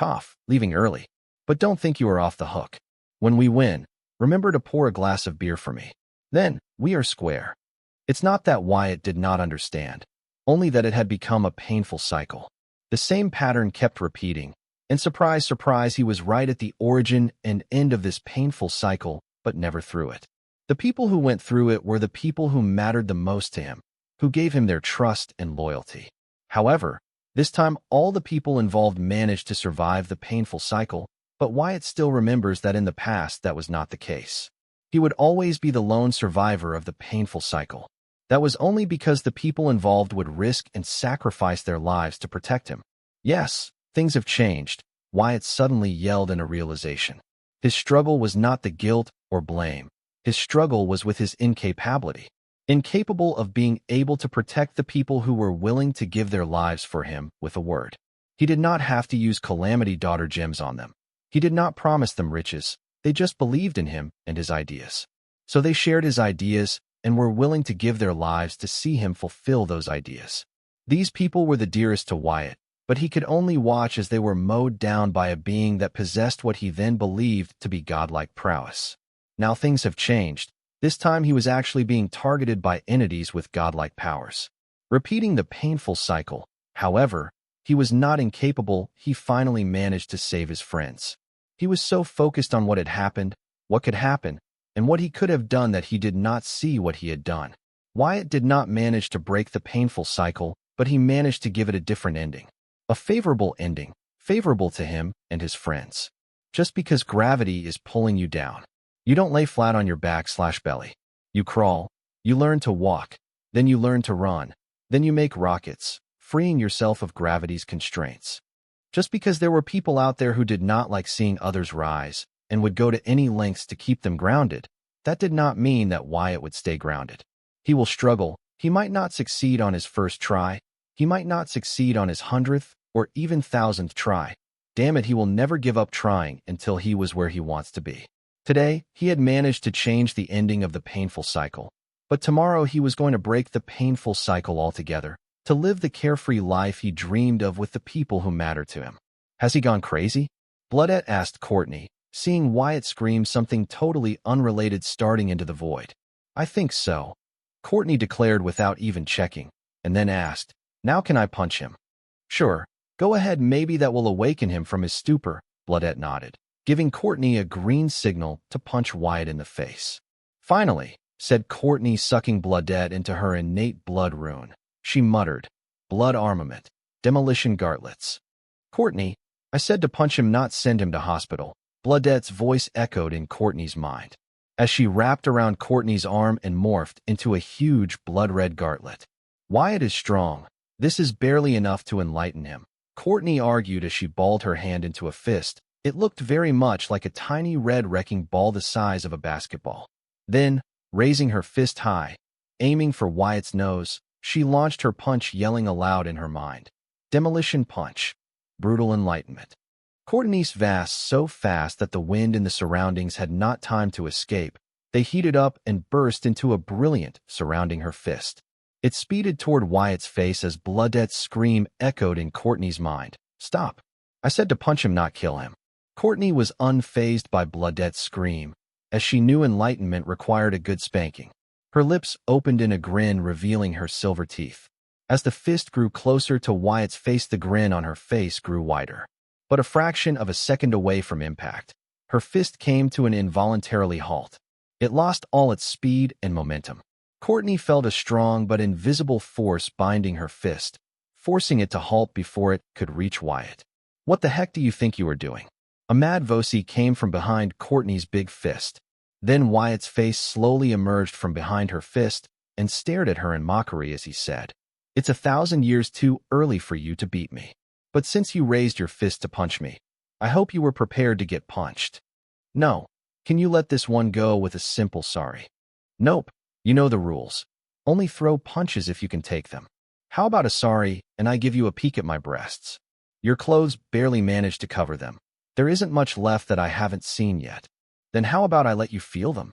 leaving early, but don't think you are off the hook. When we win, remember to pour a glass of beer for me. Then, we are square. It's not that Wyatt did not understand, only that it had become a painful cycle. The same pattern kept repeating, and surprise, surprise, he was right at the origin and end of this painful cycle, but never through it. The people who went through it were the people who mattered the most to him, who gave him their trust and loyalty. However, this time all the people involved managed to survive the painful cycle, but Wyatt still remembers that in the past that was not the case. He would always be the lone survivor of the painful cycle. That was only because the people involved would risk and sacrifice their lives to protect him. Yes, things have changed, Wyatt suddenly yelled in a realization. His struggle was not the guilt or blame. His struggle was with his incapability. Incapable of being able to protect the people who were willing to give their lives for him with a word. He did not have to use Calamity Daughter gems on them. He did not promise them riches. They just believed in him and his ideas. So they shared his ideas and were willing to give their lives to see him fulfill those ideas. These people were the dearest to Wyatt, but he could only watch as they were mowed down by a being that possessed what he then believed to be godlike prowess. Now things have changed. This time he was actually being targeted by entities with godlike powers. Repeating the painful cycle, however, he was not incapable. He finally managed to save his friends. He was so focused on what had happened, what could happen, and what he could have done that he did not see what he had done. Wyatt did not manage to break the painful cycle, but he managed to give it a different ending. A favorable ending, favorable to him and his friends. Just because gravity is pulling you down, you don't lay flat on your back/belly. You crawl, you learn to walk, then you learn to run, then you make rockets, freeing yourself of gravity's constraints. Just because there were people out there who did not like seeing others rise and would go to any lengths to keep them grounded, that did not mean that Wyatt would stay grounded. He will struggle. He might not succeed on his first try. He might not succeed on his 100th or even 1,000th try. Damn it, he will never give up trying until he was where he wants to be. Today, he had managed to change the ending of the painful cycle. But tomorrow he was going to break the painful cycle altogether, to live the carefree life he dreamed of with the people who mattered to him. Has he gone crazy? Bloodette asked Courtney, seeing Wyatt scream something totally unrelated starting into the void. I think so, Courtney declared without even checking, and then asked, now can I punch him? Sure, go ahead, maybe that will awaken him from his stupor, Bloodette nodded, giving Courtney a green signal to punch Wyatt in the face. Finally, said Courtney, sucking Bloodette into her innate blood rune. She muttered, blood armament, demolition gauntlets. Courtney, I said to punch him, not send him to hospital, Bloodette's voice echoed in Courtney's mind, as she wrapped around Courtney's arm and morphed into a huge blood-red gauntlet. Wyatt is strong. This is barely enough to enlighten him, Courtney argued as she balled her hand into a fist. It looked very much like a tiny red wrecking ball the size of a basketball. Then, raising her fist high, aiming for Wyatt's nose, she launched her punch, yelling aloud in her mind, demolition punch, brutal enlightenment. Courtney's vast so fast that the wind in the surroundings had not time to escape. They heated up and burst into a brilliant surrounding her fist. It speeded toward Wyatt's face as Bloodette's scream echoed in Courtney's mind. Stop. I said to punch him, not kill him. Courtney was unfazed by Bloodette's scream, as she knew enlightenment required a good spanking. Her lips opened in a grin, revealing her silver teeth. As the fist grew closer to Wyatt's face, the grin on her face grew wider. But a fraction of a second away from impact, her fist came to an involuntarily halt. It lost all its speed and momentum. Courtney felt a strong but invisible force binding her fist, forcing it to halt before it could reach Wyatt. What the heck do you think you are doing? A mad voice came from behind Courtney's big fist. Then Wyatt's face slowly emerged from behind her fist and stared at her in mockery as he said, It's 1,000 years too early for you to beat me. But since you raised your fist to punch me, I hope you were prepared to get punched. No. Can you let this one go with a simple sorry? Nope. You know the rules. Only throw punches if you can take them. How about a sorry, and I give you a peek at my breasts? Your clothes barely manage to cover them. There isn't much left that I haven't seen yet. Then how about I let you feel them?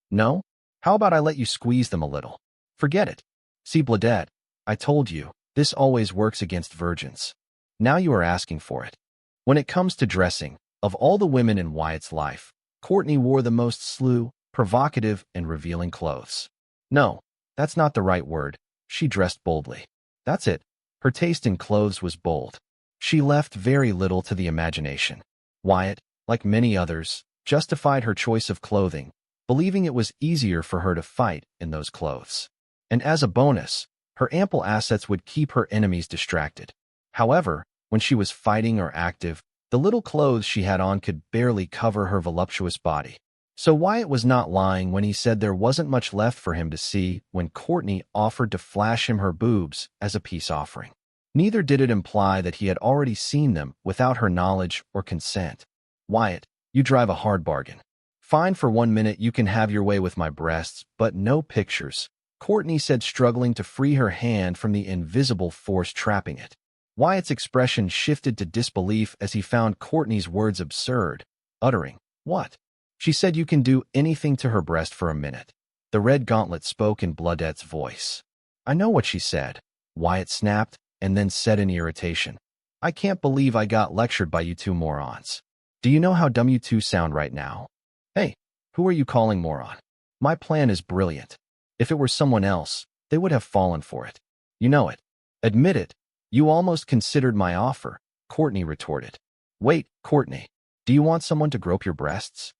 No? How about I let you squeeze them a little? Forget it. See, Bloodette, I told you, this always works against virgins. Now you are asking for it. When it comes to dressing, of all the women in Wyatt's life, Courtney wore the most slew, provocative, and revealing clothes. No, that's not the right word. She dressed boldly. That's it. Her taste in clothes was bold. She left very little to the imagination. Wyatt, like many others, justified her choice of clothing, believing it was easier for her to fight in those clothes. And as a bonus, her ample assets would keep her enemies distracted. However, when she was fighting or active, the little clothes she had on could barely cover her voluptuous body. So Wyatt was not lying when he said there wasn't much left for him to see when Courtney offered to flash him her boobs as a peace offering. Neither did it imply that he had already seen them without her knowledge or consent. Wyatt, you drive a hard bargain. Fine, for 1 minute you can have your way with my breasts, but no pictures, Courtney said, struggling to free her hand from the invisible force trapping it. Wyatt's expression shifted to disbelief as he found Courtney's words absurd, uttering, What? She said you can do anything to her breast for a minute. The red gauntlet spoke in Bloodette's voice. I know what she said, Wyatt snapped, and then said in irritation, I can't believe I got lectured by you two morons. Do you know how dumb you two sound right now? Hey, who are you calling moron? My plan is brilliant. If it were someone else, they would have fallen for it. You know it. Admit it. You almost considered my offer, Courtney retorted. Wait, Courtney, do you want someone to grope your breasts?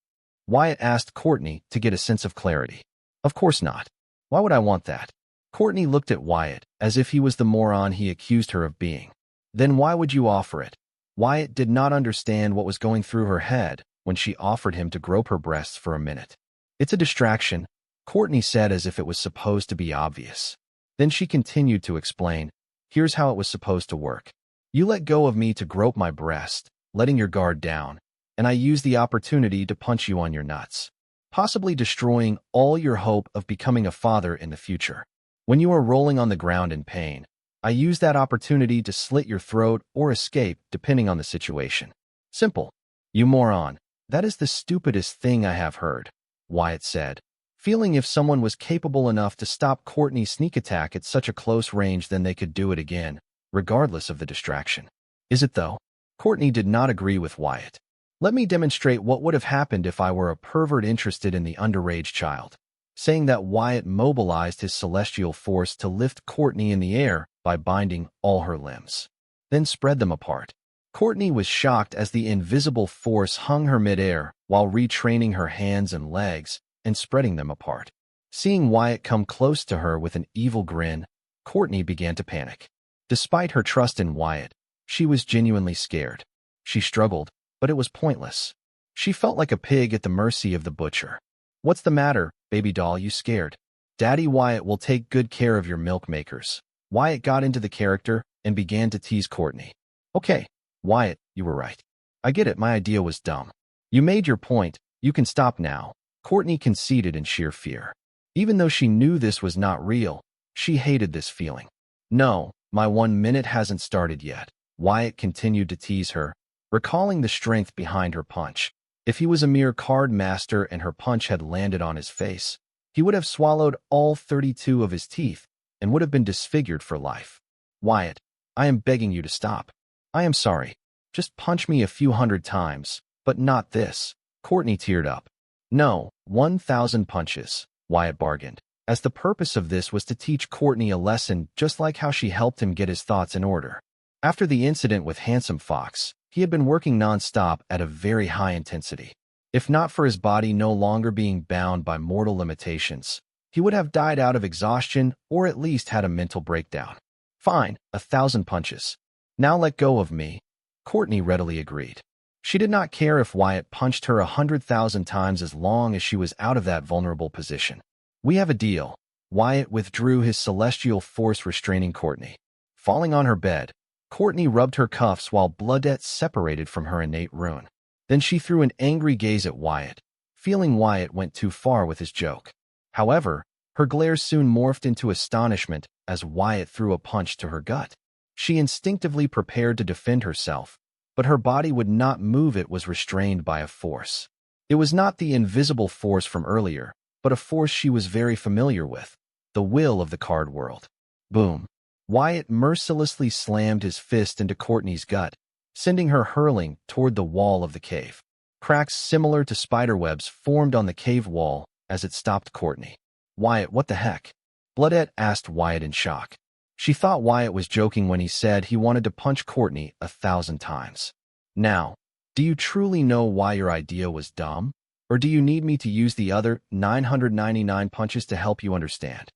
Wyatt asked Courtney to get a sense of clarity. Of course not. Why would I want that? Courtney looked at Wyatt as if he was the moron he accused her of being. Then why would you offer it? Wyatt did not understand what was going through her head when she offered him to grope her breasts for a minute. It's a distraction, Courtney said as if it was supposed to be obvious. Then she continued to explain, here's how it was supposed to work. You let go of me to grope my breast, letting your guard down, and I used the opportunity to punch you on your nuts, possibly destroying all your hope of becoming a father in the future. When you are rolling on the ground in pain, I used that opportunity to slit your throat or escape depending on the situation. Simple. You moron. That is the stupidest thing I have heard, Wyatt said, feeling if someone was capable enough to stop Courtney's sneak attack at such a close range then they could do it again, regardless of the distraction. Is it though? Courtney did not agree with Wyatt. Let me demonstrate what would have happened if I were a pervert interested in the underage child. Saying that, Wyatt mobilized his celestial force to lift Courtney in the air by binding all her limbs, then spread them apart. Courtney was shocked as the invisible force hung her midair while retraining her hands and legs and spreading them apart. Seeing Wyatt come close to her with an evil grin, Courtney began to panic. Despite her trust in Wyatt, she was genuinely scared. She struggled, but it was pointless. She felt like a pig at the mercy of the butcher. What's the matter, baby doll, you scared? Daddy Wyatt will take good care of your milk makers. Wyatt got into the character and began to tease Courtney. Okay, Wyatt, you were right. I get it, my idea was dumb. You made your point, you can stop now. Courtney conceded in sheer fear. Even though she knew this was not real, she hated this feeling. No, my 1 minute hasn't started yet. Wyatt continued to tease her, recalling the strength behind her punch. If he was a mere card master and her punch had landed on his face, he would have swallowed all 32 of his teeth and would have been disfigured for life. Wyatt, I am begging you to stop. I am sorry. Just punch me a few hundred times, but not this. Courtney teared up. No, 1,000 punches, Wyatt bargained, as the purpose of this was to teach Courtney a lesson just like how she helped him get his thoughts in order. After the incident with Handsome Fox, he had been working non-stop at a very high intensity. If not for his body no longer being bound by mortal limitations, he would have died out of exhaustion or at least had a mental breakdown. Fine, 1,000 punches. Now let go of me. Courtney readily agreed. She did not care if Wyatt punched her 100,000 times as long as she was out of that vulnerable position. We have a deal. Wyatt withdrew his celestial force restraining Courtney. Falling on her bed, Courtney rubbed her cuffs while bloodette separated from her innate ruin. Then she threw an angry gaze at Wyatt, feeling Wyatt went too far with his joke. However, her glare soon morphed into astonishment as Wyatt threw a punch to her gut. She instinctively prepared to defend herself, but her body would not move. It was restrained by a force. It was not the invisible force from earlier, but a force she was very familiar with, the will of the card world. Boom. Wyatt mercilessly slammed his fist into Courtney's gut, sending her hurling toward the wall of the cave. Cracks similar to spiderwebs formed on the cave wall as it stopped Courtney. Wyatt, what the heck? Bloodette asked Wyatt in shock. She thought Wyatt was joking when he said he wanted to punch Courtney 1,000 times. Now, do you truly know why your idea was dumb? Or do you need me to use the other 999 punches to help you understand?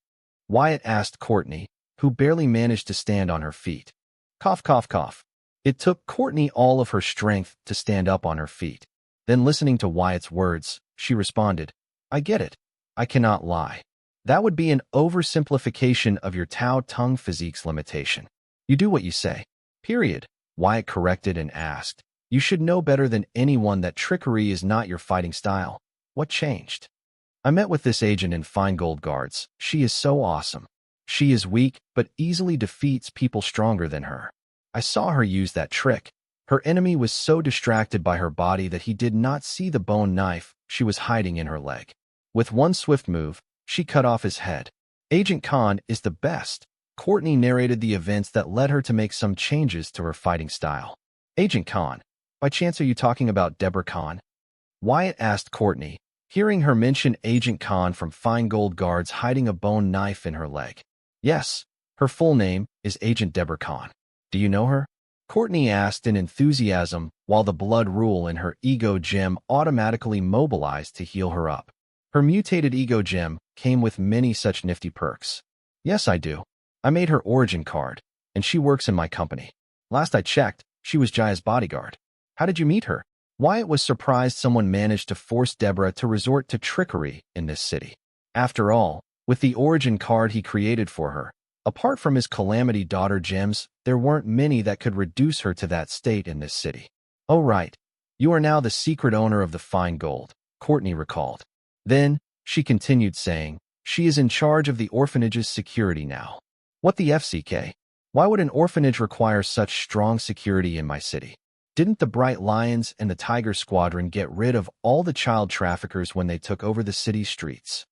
Wyatt asked Courtney, who barely managed to stand on her feet. Cough, cough, cough. It took Courtney all of her strength to stand up on her feet. Then, listening to Wyatt's words, she responded, I get it. I cannot lie. That would be an oversimplification of your Tao tongue physique's limitation. You do what you say. Period. Wyatt corrected and asked, you should know better than anyone that trickery is not your fighting style. What changed? I met with this agent in Fine Gold Guards. She is so awesome. She is weak, but easily defeats people stronger than her. I saw her use that trick. Her enemy was so distracted by her body that he did not see the bone knife she was hiding in her leg. With one swift move, she cut off his head. Agent Khan is the best. Courtney narrated the events that led her to make some changes to her fighting style. Agent Khan, by chance are you talking about Deborah Khan? Wyatt asked Courtney, hearing her mention Agent Khan from Fine Gold Guards hiding a bone knife in her leg. Yes, her full name is Agent Deborah Khan. Do you know her? Courtney asked in enthusiasm while the blood rule in her ego gem automatically mobilized to heal her up. Her mutated ego gem came with many such nifty perks. Yes, I do. I made her origin card, and she works in my company. Last I checked, she was Jaya's bodyguard. How did you meet her? Wyatt was surprised someone managed to force Deborah to resort to trickery in this city. After all, with the origin card he created for her, apart from his Calamity Daughter gems, there weren't many that could reduce her to that state in this city. Oh right, you are now the secret owner of the fine gold, Courtney recalled. Then, she continued saying, she is in charge of the orphanage's security now. What the FCK? Why would an orphanage require such strong security in my city? Didn't the Bright Lions and the Tiger Squadron get rid of all the child traffickers when they took over the city's streets?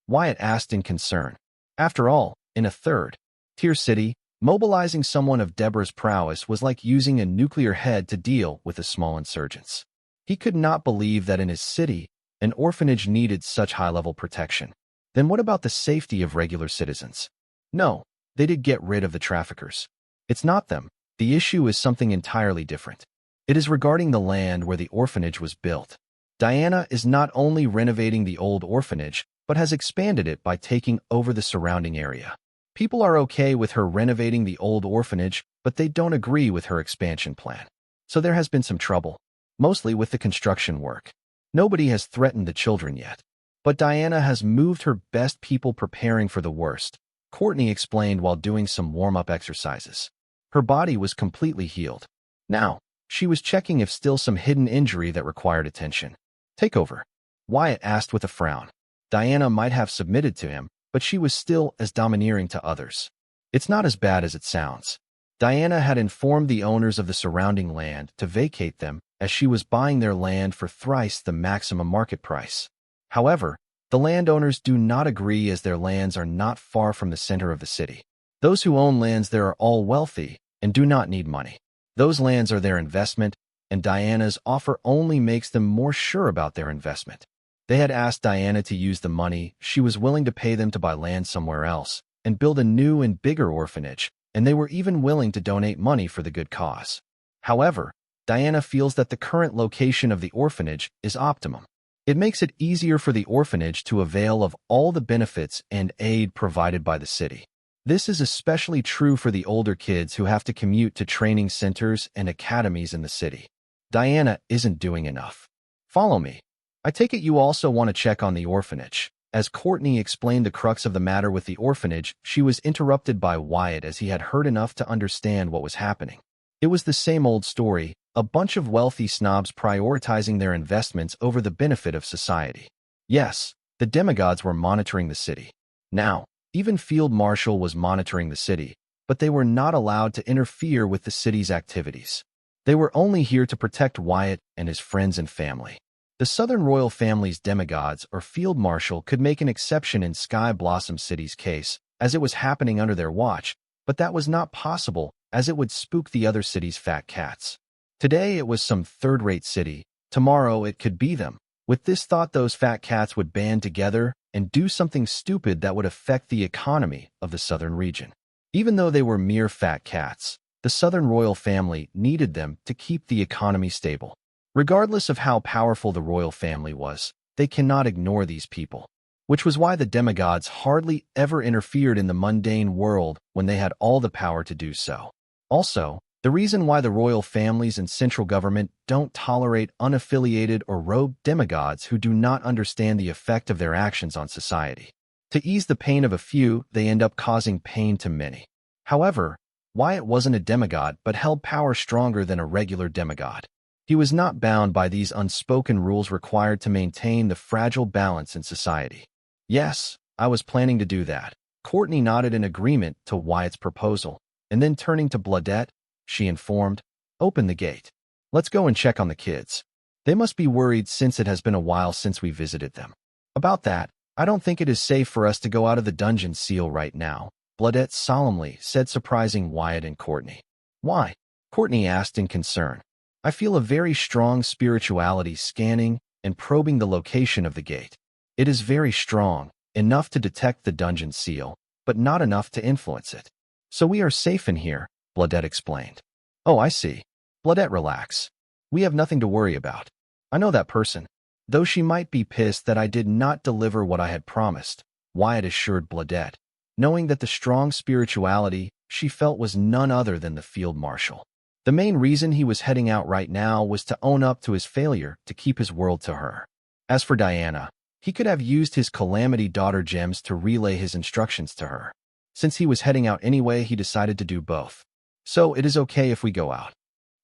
Wyatt asked in concern. After all, in a third-tier city, mobilizing someone of Deborah's prowess was like using a nuclear head to deal with the small insurgents. He could not believe that in his city, an orphanage needed such high-level protection. Then what about the safety of regular citizens? No, they did get rid of the traffickers. It's not them. The issue is something entirely different. It is regarding the land where the orphanage was built. Diana is not only renovating the old orphanage, but has expanded it by taking over the surrounding area. People are okay with her renovating the old orphanage, but they don't agree with her expansion plan. So there has been some trouble, mostly with the construction work. Nobody has threatened the children yet. But Diana has moved her best people preparing for the worst, Courtney explained while doing some warm-up exercises. Her body was completely healed. Now, she was checking if still some hidden injury that required attention. Take over, Wyatt asked with a frown. Diana might have submitted to him, but she was still as domineering to others. It's not as bad as it sounds. Diana had informed the owners of the surrounding land to vacate them, as she was buying their land for thrice the maximum market price. However, the landowners do not agree as their lands are not far from the center of the city. Those who own lands there are all wealthy and do not need money. Those lands are their investment, and Diana's offer only makes them more sure about their investment. They had asked Diana to use the money she was willing to pay them to buy land somewhere else and build a new and bigger orphanage, and they were even willing to donate money for the good cause. However, Diana feels that the current location of the orphanage is optimum. It makes it easier for the orphanage to avail of all the benefits and aid provided by the city. This is especially true for the older kids who have to commute to training centers and academies in the city. Diana isn't doing enough. Follow me. I take it you also want to check on the orphanage. As Courtney explained the crux of the matter with the orphanage, she was interrupted by Wyatt as he had heard enough to understand what was happening. It was the same old story, a bunch of wealthy snobs prioritizing their investments over the benefit of society. Yes, the demigods were monitoring the city. Now, even Field Marshal was monitoring the city, but they were not allowed to interfere with the city's activities. They were only here to protect Wyatt and his friends and family. The Southern Royal Family's demigods or Field Marshal could make an exception in Sky Blossom City's case, as it was happening under their watch, but that was not possible, as it would spook the other city's fat cats. Today it was some third-rate city, tomorrow it could be them. With this thought, those fat cats would band together and do something stupid that would affect the economy of the southern region. Even though they were mere fat cats, the Southern Royal Family needed them to keep the economy stable. Regardless of how powerful the royal family was, they cannot ignore these people, which was why the demigods hardly ever interfered in the mundane world when they had all the power to do so. Also, the reason why the royal families and central government don't tolerate unaffiliated or rogue demigods who do not understand the effect of their actions on society. To ease the pain of a few, they end up causing pain to many. However, Wyatt wasn't a demigod but held power stronger than a regular demigod. He was not bound by these unspoken rules required to maintain the fragile balance in society. Yes, I was planning to do that. Courtney nodded in agreement to Wyatt's proposal, and then turning to Bladette, she informed, "Open the gate. Let's go and check on the kids. They must be worried since it has been a while since we visited them. About that, I don't think it is safe for us to go out of the dungeon seal right now," Bladette solemnly said, surprising Wyatt and Courtney. "Why?" Courtney asked in concern. "I feel a very strong spirituality scanning and probing the location of the gate. It is very strong, enough to detect the dungeon seal, but not enough to influence it. So we are safe in here," Bladette explained. "Oh, I see." Bladette, relax. We have nothing to worry about. I know that person. Though she might be pissed that I did not deliver what I had promised, Wyatt assured Bladette, knowing that the strong spirituality she felt was none other than the field marshal. The main reason he was heading out right now was to own up to his failure to keep his word to her. As for Diana, he could have used his Calamity Daughter gems to relay his instructions to her. Since he was heading out anyway, he decided to do both. So it is okay if we go out?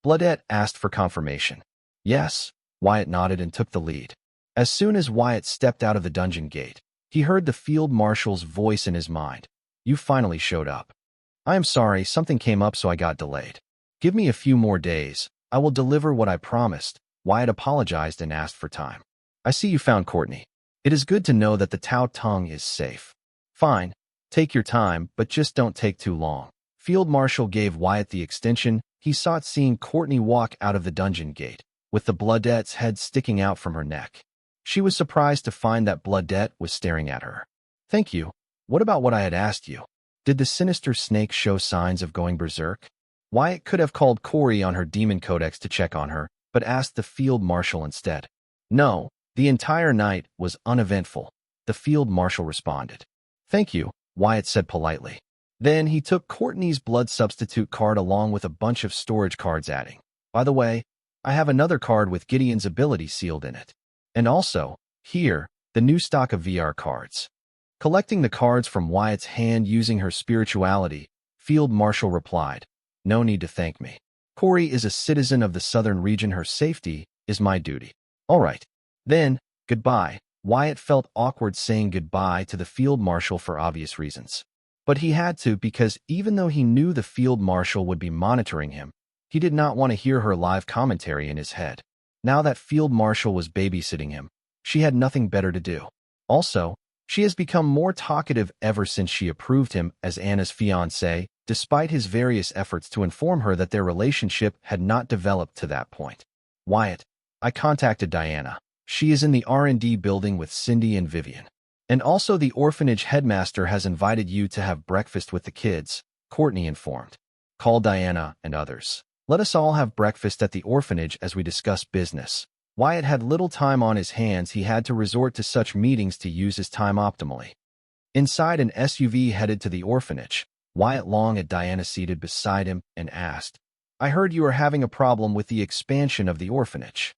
Bladette asked for confirmation. Yes, Wyatt nodded and took the lead. As soon as Wyatt stepped out of the dungeon gate, he heard the field marshal's voice in his mind. You finally showed up. I am sorry, something came up so I got delayed. Give me a few more days. I will deliver what I promised. Wyatt apologized and asked for time. I see you found Courtney. It is good to know that the Tao Tongue is safe. Fine. Take your time, but just don't take too long. Field Marshal gave Wyatt the extension. He sought seeing Courtney walk out of the dungeon gate, with the Bladette's head sticking out from her neck. She was surprised to find that Bladette was staring at her. Thank you. What about what I had asked you? Did the sinister snake show signs of going berserk? Wyatt could have called Corey on her demon codex to check on her, but asked the field marshal instead. No, the entire night was uneventful, the field marshal responded. Thank you, Wyatt said politely. Then he took Courtney's blood substitute card along with a bunch of storage cards, adding, by the way, I have another card with Gideon's ability sealed in it. And also, here, the new stock of VR cards. Collecting the cards from Wyatt's hand using her spirituality, Field Marshal replied, no need to thank me. Corey is a citizen of the southern region. Her safety is my duty. All right. Then, goodbye. Wyatt felt awkward saying goodbye to the field marshal for obvious reasons. But he had to because even though he knew the field marshal would be monitoring him, he did not want to hear her live commentary in his head. Now that field marshal was babysitting him, she had nothing better to do. Also, she has become more talkative ever since she approved him as Anna's fiancé, despite his various efforts to inform her that their relationship had not developed to that point. Wyatt, I contacted Diana. She is in the R&D building with Cindy and Vivian. And also the orphanage headmaster has invited you to have breakfast with the kids, Courtney informed. Call Diana and others. Let us all have breakfast at the orphanage as we discuss business. Wyatt had little time on his hands. He had to resort to such meetings to use his time optimally. Inside an SUV headed to the orphanage, Wyatt longed at Diana seated beside him and asked, I heard you are having a problem with the expansion of the orphanage.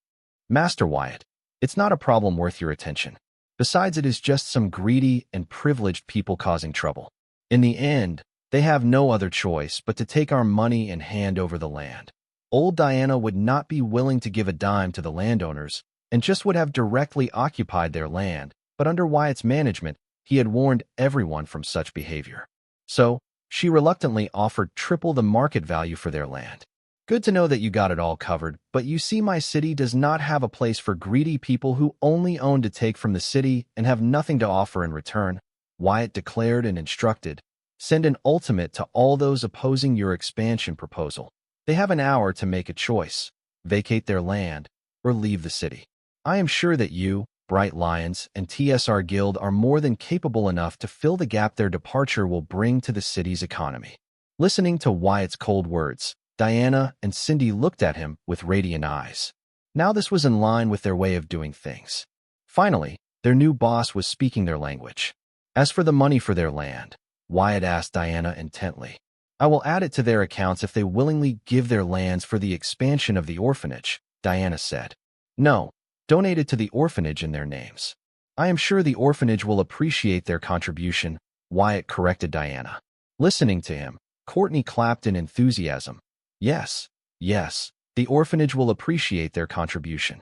Master Wyatt, it's not a problem worth your attention. Besides, it is just some greedy and privileged people causing trouble. In the end, they have no other choice but to take our money and hand over the land. Old Diana would not be willing to give a dime to the landowners and just would have directly occupied their land, but under Wyatt's management, he had warned everyone from such behavior. So, she reluctantly offered triple the market value for their land. Good to know that you got it all covered, but you see my city does not have a place for greedy people who only own to take from the city and have nothing to offer in return, Wyatt declared and instructed. Send an ultimate to all those opposing your expansion proposal. They have an hour to make a choice, vacate their land, or leave the city. I am sure that you, Bright Lions, and TSR Guild are more than capable enough to fill the gap their departure will bring to the city's economy. Listening to Wyatt's cold words, Diana and Cindy looked at him with radiant eyes. Now this was in line with their way of doing things. Finally, their new boss was speaking their language. As for the money for their land, Wyatt asked Diana intently. I will add it to their accounts if they willingly give their lands for the expansion of the orphanage, Diana said. No, donate it to the orphanage in their names. I am sure the orphanage will appreciate their contribution, Wyatt corrected Diana. Listening to him, Courtney clapped in enthusiasm. Yes, yes, the orphanage will appreciate their contribution.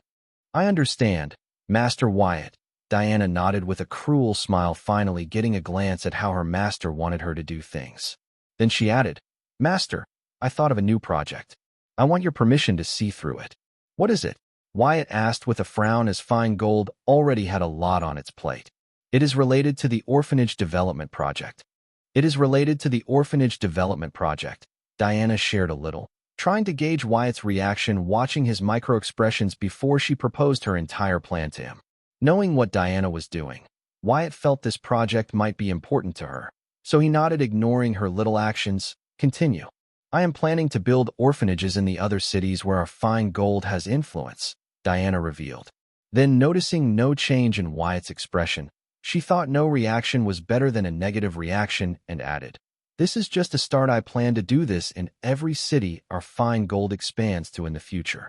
I understand, Master Wyatt. Diana nodded with a cruel smile, finally getting a glance at how her master wanted her to do things. Then she added, Master, I thought of a new project. I want your permission to see through it. What is it? Wyatt asked with a frown as Fine Gold already had a lot on its plate. It is related to the orphanage development project. It is related to the orphanage development project. Diana shared a little, trying to gauge Wyatt's reaction, watching his micro-expressions before she proposed her entire plan to him. Knowing what Diana was doing, Wyatt felt this project might be important to her, so he nodded, ignoring her little actions. Continue. I am planning to build orphanages in the other cities where our Fine Gold has influence, Diana revealed. Then, noticing no change in Wyatt's expression, she thought no reaction was better than a negative reaction and added, "This is just a start. I plan to do this in every city our fine gold expands to in the future."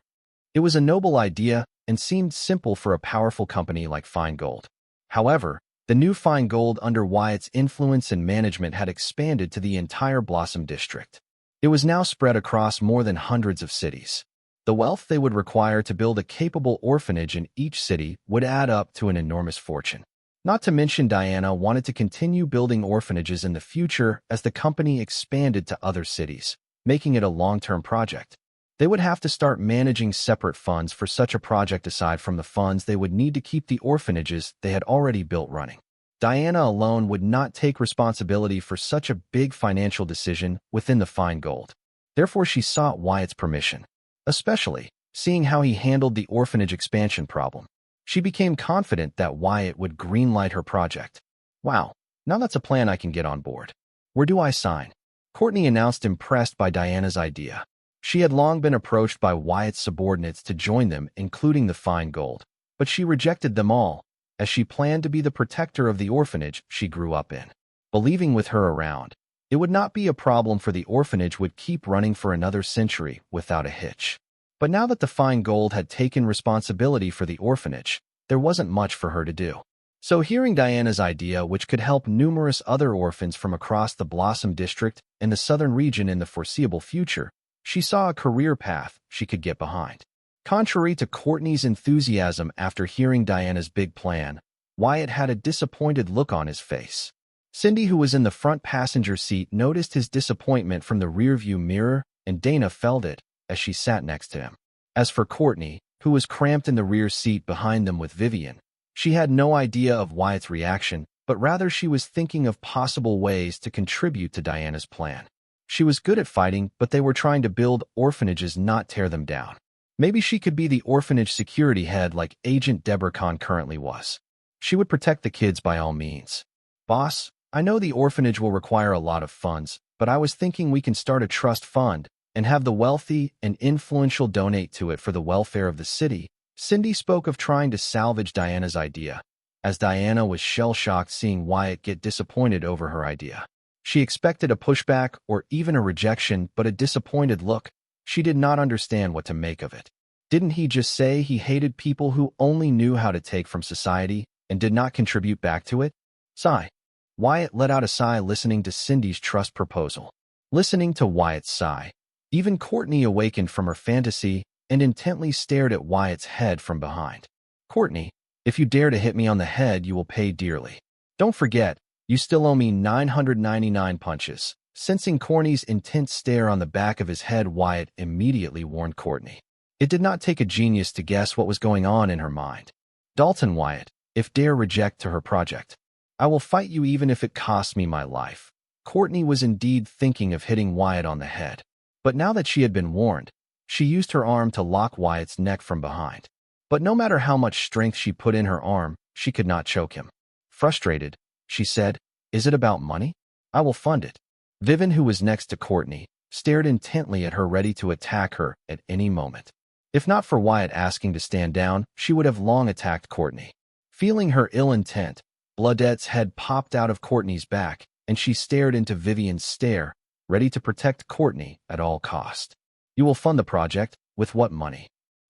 It was a noble idea and seemed simple for a powerful company like Fine Gold. However, the new Fine Gold under Wyatt's influence and management had expanded to the entire Blossom District. It was now spread across more than hundreds of cities. The wealth they would require to build a capable orphanage in each city would add up to an enormous fortune. Not to mention Diana wanted to continue building orphanages in the future as the company expanded to other cities, making it a long-term project. They would have to start managing separate funds for such a project aside from the funds they would need to keep the orphanages they had already built running. Diana alone would not take responsibility for such a big financial decision within the Fine Gold. Therefore, she sought Wyatt's permission, especially seeing how he handled the orphanage expansion problem. She became confident that Wyatt would greenlight her project. "Wow, now that's a plan I can get on board. Where do I sign?" Courtney announced, impressed by Diana's idea. She had long been approached by Wyatt's subordinates to join them, including the Fine Gold, but she rejected them all, as she planned to be the protector of the orphanage she grew up in. Believing with her around, it would not be a problem, for the orphanage would keep running for another century without a hitch. But now that the Fine Gold had taken responsibility for the orphanage, there wasn't much for her to do. So hearing Diana's idea, which could help numerous other orphans from across the Blossom District and the southern region in the foreseeable future, she saw a career path she could get behind. Contrary to Courtney's enthusiasm after hearing Diana's big plan, Wyatt had a disappointed look on his face. Cindy, who was in the front passenger seat, noticed his disappointment from the rearview mirror, and Dana felt it as she sat next to him. As for Courtney, who was cramped in the rear seat behind them with Vivian, she had no idea of Wyatt's reaction, but rather she was thinking of possible ways to contribute to Diana's plan. She was good at fighting, but they were trying to build orphanages, not tear them down. Maybe she could be the orphanage security head like Agent Deborah Khan currently was. She would protect the kids by all means. "Boss, I know the orphanage will require a lot of funds, but I was thinking we can start a trust fund and have the wealthy and influential donate to it for the welfare of the city." Cindy spoke of trying to salvage Diana's idea, as Diana was shell-shocked seeing Wyatt get disappointed over her idea. She expected a pushback or even a rejection, but a disappointed look. She did not understand what to make of it. Didn't he just say he hated people who only knew how to take from society and did not contribute back to it? Sigh. Wyatt let out a sigh listening to Cindy's trust proposal. Listening to Wyatt's sigh, even Courtney awakened from her fantasy and intently stared at Wyatt's head from behind. "Courtney, if you dare to hit me on the head, you will pay dearly. Don't forget, you still owe me 999 punches." Sensing Courtney's intense stare on the back of his head, Wyatt immediately warned Courtney. It did not take a genius to guess what was going on in her mind. "Dalton Wyatt, if dare reject to her project, I will fight you even if it costs me my life." Courtney was indeed thinking of hitting Wyatt on the head. But now that she had been warned, she used her arm to lock Wyatt's neck from behind. But no matter how much strength she put in her arm, she could not choke him. Frustrated, she said, "Is it about money? I will fund it." Vivian, who was next to Courtney, stared intently at her, ready to attack her at any moment. If not for Wyatt asking to stand down, she would have long attacked Courtney. Feeling her ill intent, Bloodette's head popped out of Courtney's back, and she stared into Vivian's stare, ready to protect Courtney at all cost. "You will fund the project? With what money?"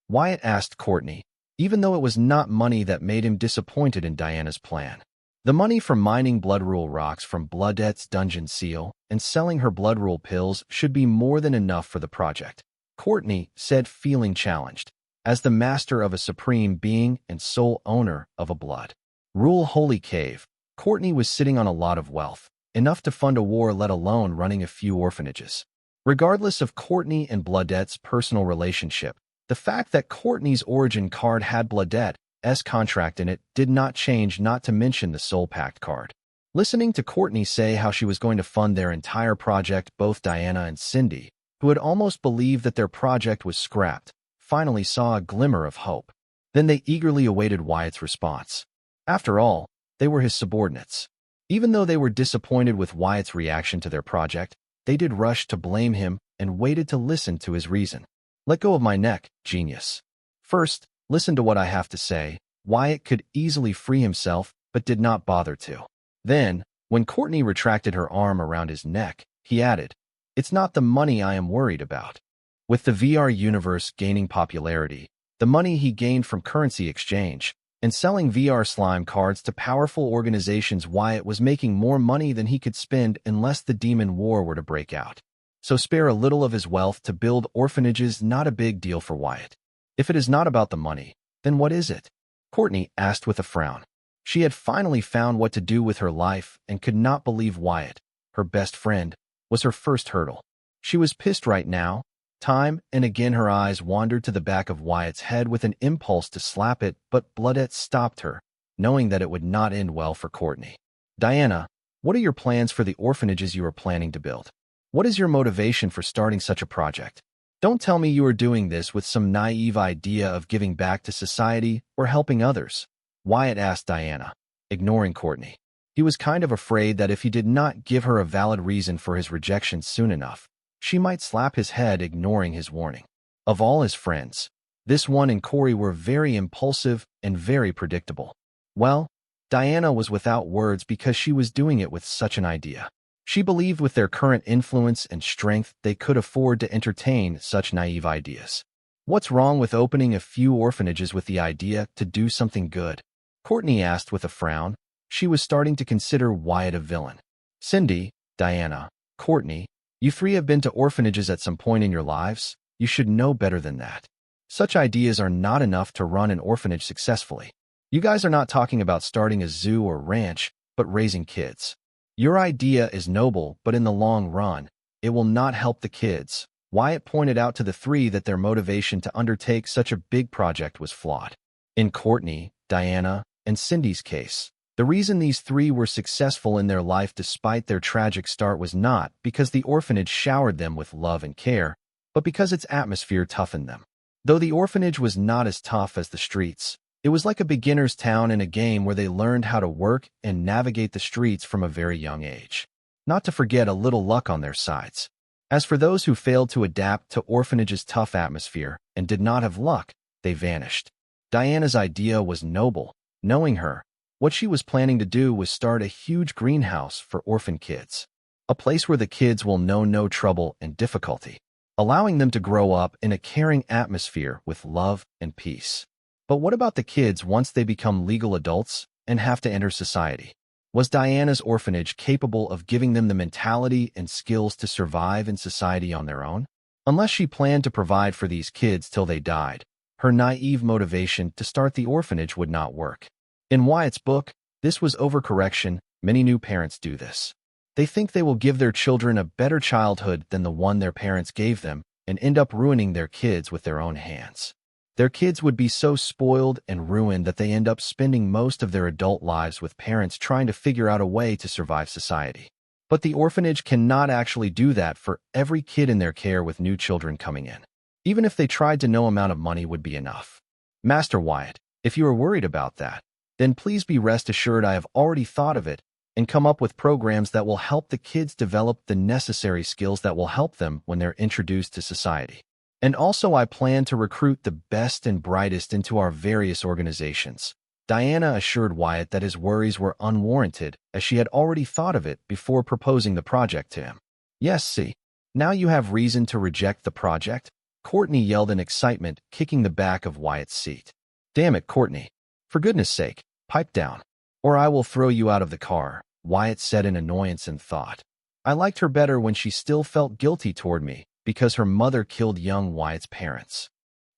Wyatt asked Courtney, even though it was not money that made him disappointed in Diana's plan. The money from mining blood rule rocks from Bloodette's dungeon seal and selling her blood rule pills should be more than enough for the project, Courtney said, feeling challenged. As the master of a supreme being and sole owner of a blood rule holy cave, Courtney was sitting on a lot of wealth, enough to fund a war, let alone running a few orphanages. Regardless of Courtney and Bloodette's personal relationship, the fact that Courtney's origin card had Bloodette's contract in it did not change, not to mention the Soul Pact card. Listening to Courtney say how she was going to fund their entire project, both Diana and Cindy, who had almost believed that their project was scrapped, finally saw a glimmer of hope. Then they eagerly awaited Wyatt's response. After all, they were his subordinates. Even though they were disappointed with Wyatt's reaction to their project, they did rush to blame him and waited to listen to his reason. "Let go of my neck, genius. First, Listen to what I have to say. Wyatt could easily free himself, but did not bother to. Then, when Courtney retracted her arm around his neck, he added, "It's not the money I am worried about." With the VR universe gaining popularity, the money he gained from currency exchange, and selling VR slime cards to powerful organizations, Wyatt was making more money than he could spend unless the demon war were to break out. So spare a little of his wealth to build orphanages, not a big deal for Wyatt. If it is not about the money, then what is it? Courtney asked with a frown. She had finally found what to do with her life and could not believe Wyatt, her best friend, was her first hurdle. She was pissed right now. Time and again her eyes wandered to the back of Wyatt's head with an impulse to slap it, but Bloodette stopped her, knowing that it would not end well for Courtney. "Diana, what are your plans for the orphanages you are planning to build? What is your motivation for starting such a project? Don't tell me you are doing this with some naive idea of giving back to society or helping others," Wyatt asked Diana, ignoring Courtney. He was kind of afraid that if he did not give her a valid reason for his rejection soon enough, she might slap his head, ignoring his warning. Of all his friends, this one and Corey were very impulsive and very predictable. Well, Diana was without words because she was doing it with such an idea. She believed with their current influence and strength they could afford to entertain such naive ideas. What's wrong with opening a few orphanages with the idea to do something good? Courtney asked with a frown. She was starting to consider Wyatt a villain. Cindy, Diana, Courtney, you three have been to orphanages at some point in your lives. You should know better than that. Such ideas are not enough to run an orphanage successfully. You guys are not talking about starting a zoo or ranch, but raising kids. Your idea is noble, but in the long run, it will not help the kids. Wyatt pointed out to the three that their motivation to undertake such a big project was flawed. In Courtney, Diana, and Cindy's case, the reason these three were successful in their life despite their tragic start was not because the orphanage showered them with love and care, but because its atmosphere toughened them. Though the orphanage was not as tough as the streets, it was like a beginner's town in a game where they learned how to work and navigate the streets from a very young age. Not to forget a little luck on their sides. As for those who failed to adapt to orphanage's tough atmosphere and did not have luck, they vanished. Diana's idea was noble. Knowing her, what she was planning to do was start a huge greenhouse for orphan kids. A place where the kids will know no trouble and difficulty, allowing them to grow up in a caring atmosphere with love and peace. But what about the kids once they become legal adults and have to enter society? Was Diana's orphanage capable of giving them the mentality and skills to survive in society on their own? Unless she planned to provide for these kids till they died, her naive motivation to start the orphanage would not work. In Wyatt's book, this was overcorrection. Many new parents do this. They think they will give their children a better childhood than the one their parents gave them and end up ruining their kids with their own hands. Their kids would be so spoiled and ruined that they end up spending most of their adult lives with parents trying to figure out a way to survive society. But the orphanage cannot actually do that for every kid in their care with new children coming in. Even if they tried to, no amount of money would be enough. Master Wyatt, if you are worried about that, then please be rest assured I have already thought of it and come up with programs that will help the kids develop the necessary skills that will help them when they're introduced to society. And also I plan to recruit the best and brightest into our various organizations. Diana assured Wyatt that his worries were unwarranted as she had already thought of it before proposing the project to him. Yes, see, now you have reason to reject the project? Courtney yelled in excitement, kicking the back of Wyatt's seat. Damn it, Courtney. For goodness sake, pipe down, or I will throw you out of the car, Wyatt said in annoyance and thought. I liked her better when she still felt guilty toward me because her mother killed young Wyatt's parents.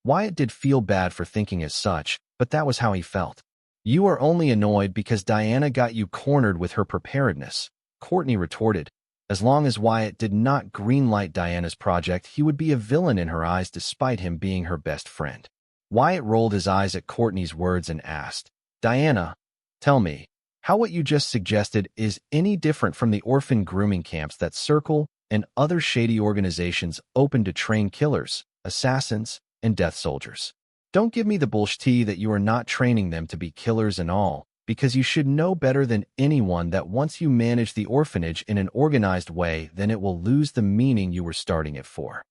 Wyatt did feel bad for thinking as such, but that was how he felt. You are only annoyed because Diana got you cornered with her preparedness, Courtney retorted. As long as Wyatt did not greenlight Diana's project, he would be a villain in her eyes despite him being her best friend. Wyatt rolled his eyes at Courtney's words and asked, Diana, tell me, how what you just suggested is any different from the orphan grooming camps that Circle and other shady organizations open to train killers, assassins, and death soldiers? Don't give me the bullshit that you are not training them to be killers and all, because you should know better than anyone that once you manage the orphanage in an organized way, then it will lose the meaning you were starting it for.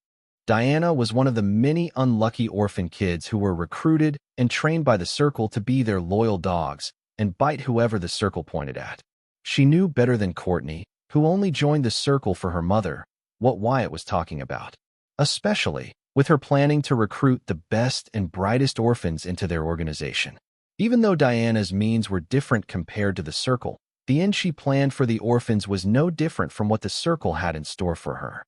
Diana was one of the many unlucky orphan kids who were recruited and trained by the circle to be their loyal dogs and bite whoever the circle pointed at. She knew better than Courtney, who only joined the circle for her mother, what Wyatt was talking about. Especially with her planning to recruit the best and brightest orphans into their organization. Even though Diana's means were different compared to the circle, the end she planned for the orphans was no different from what the circle had in store for her.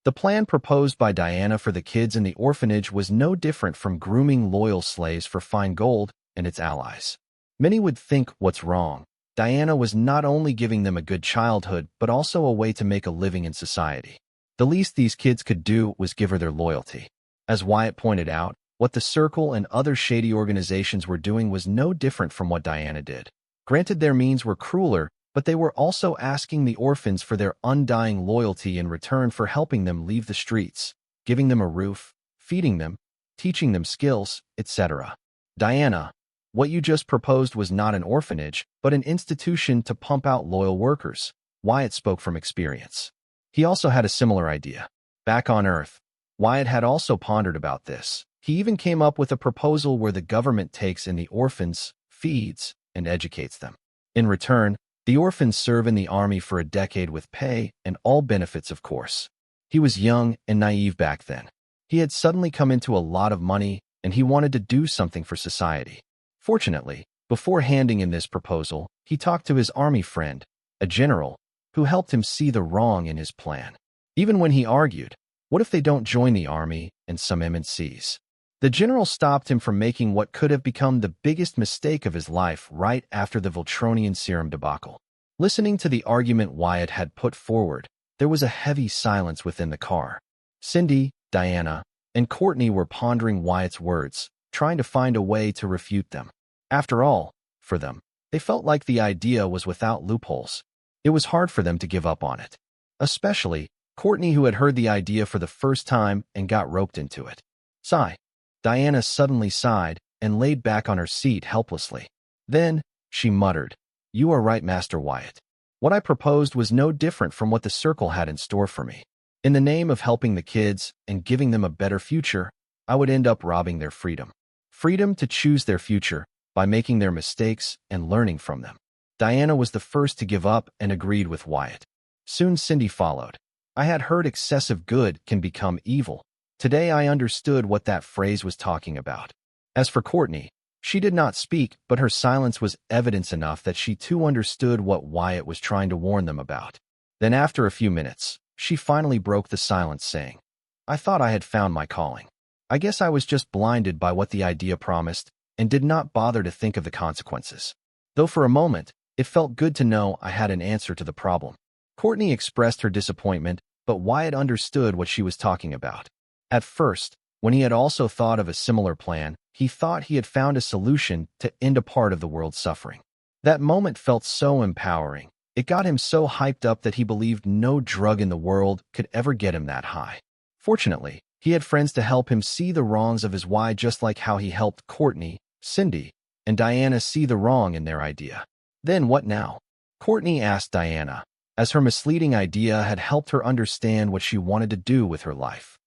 The plan proposed by Diana for the kids in the orphanage was no different from grooming loyal slaves for fine gold and its allies. Many would think, what's wrong? Diana was not only giving them a good childhood, but also a way to make a living in society. The least these kids could do was give her their loyalty. As Wyatt pointed out, what the Circle and other shady organizations were doing was no different from what Diana did. Granted, their means were crueler, but they were also asking the orphans for their undying loyalty in return for helping them leave the streets, giving them a roof, feeding them, teaching them skills, etc. Diana, what you just proposed was not an orphanage, but an institution to pump out loyal workers. Wyatt spoke from experience. He also had a similar idea. Back on Earth, Wyatt had also pondered about this. He even came up with a proposal where the government takes in the orphans, feeds, and educates them. In return, the orphans serve in the army for a decade with pay and all benefits, of course. He was young and naive back then. He had suddenly come into a lot of money, and he wanted to do something for society. Fortunately, before handing in this proposal, he talked to his army friend, a general, who helped him see the wrong in his plan. Even when he argued, what if they don't join the army and some MNCs? The general stopped him from making what could have become the biggest mistake of his life right after the Voltronian serum debacle. Listening to the argument Wyatt had put forward, there was a heavy silence within the car. Cindy, Diana, and Courtney were pondering Wyatt's words, trying to find a way to refute them. After all, for them, they felt like the idea was without loopholes. It was hard for them to give up on it. Especially Courtney, who had heard the idea for the first time and got roped into it. Sigh. Diana suddenly sighed and laid back on her seat helplessly. Then, she muttered, "You are right, Master Wyatt. What I proposed was no different from what the Circle had in store for me. In the name of helping the kids and giving them a better future, I would end up robbing their freedom. Freedom to choose their future by making their mistakes and learning from them." Diana was the first to give up and agreed with Wyatt. Soon Cindy followed. "I had heard excessive good can become evil. Today I understood what that phrase was talking about." As for Courtney, she did not speak, but her silence was evidence enough that she too understood what Wyatt was trying to warn them about. Then after a few minutes, she finally broke the silence, saying, "I thought I had found my calling. I guess I was just blinded by what the idea promised and did not bother to think of the consequences. Though for a moment, it felt good to know I had an answer to the problem." Courtney expressed her disappointment, but Wyatt understood what she was talking about. At first, when he had also thought of a similar plan, he thought he had found a solution to end a part of the world's suffering. That moment felt so empowering. It got him so hyped up that he believed no drug in the world could ever get him that high. Fortunately, he had friends to help him see the wrongs of his why, just like how he helped Courtney, Cindy, and Diana see the wrong in their idea. Then what now? Courtney asked Diana, as her misleading idea had helped her understand what she wanted to do with her life.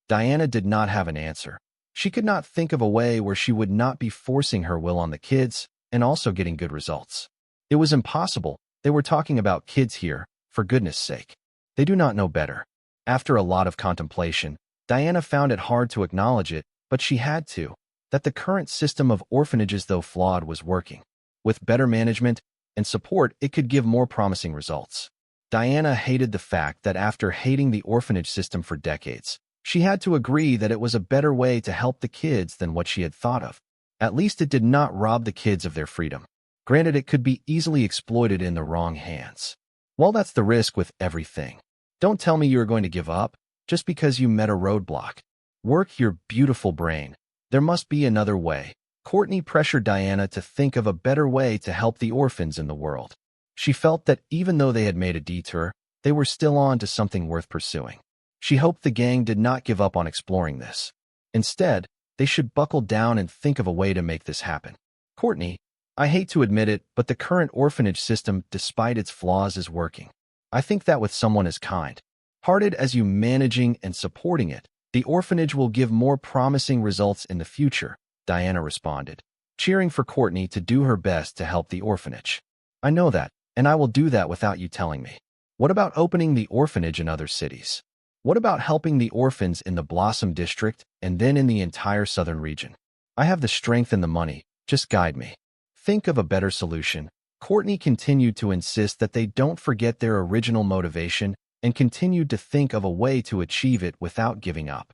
Diana did not have an answer. She could not think of a way where she would not be forcing her will on the kids and also getting good results. It was impossible. They were talking about kids here, for goodness sake. They do not know better. After a lot of contemplation, Diana found it hard to acknowledge it, but she had to, that the current system of orphanages, though flawed, was working. With better management and support, it could give more promising results. Diana hated the fact that after hating the orphanage system for decades, she had to agree that it was a better way to help the kids than what she had thought of. At least it did not rob the kids of their freedom. Granted, it could be easily exploited in the wrong hands. Well, that's the risk with everything. Don't tell me you are going to give up just because you met a roadblock. Work your beautiful brain. There must be another way. Courtney pressured Diana to think of a better way to help the orphans in the world. She felt that even though they had made a detour, they were still on to something worth pursuing. She hoped the gang did not give up on exploring this. Instead, they should buckle down and think of a way to make this happen. "Courtney, I hate to admit it, but the current orphanage system, despite its flaws, is working. I think that with someone as kind-hearted as you managing and supporting it, the orphanage will give more promising results in the future. Diana responded, cheering for Courtney to do her best to help the orphanage. I know that, and I will do that without you telling me. What about opening the orphanage in other cities? What about helping the orphans in the Blossom District and then in the entire southern region? I have the strength and the money, just guide me. Think of a better solution. Courtney continued to insist that they don't forget their original motivation and continued to think of a way to achieve it without giving up.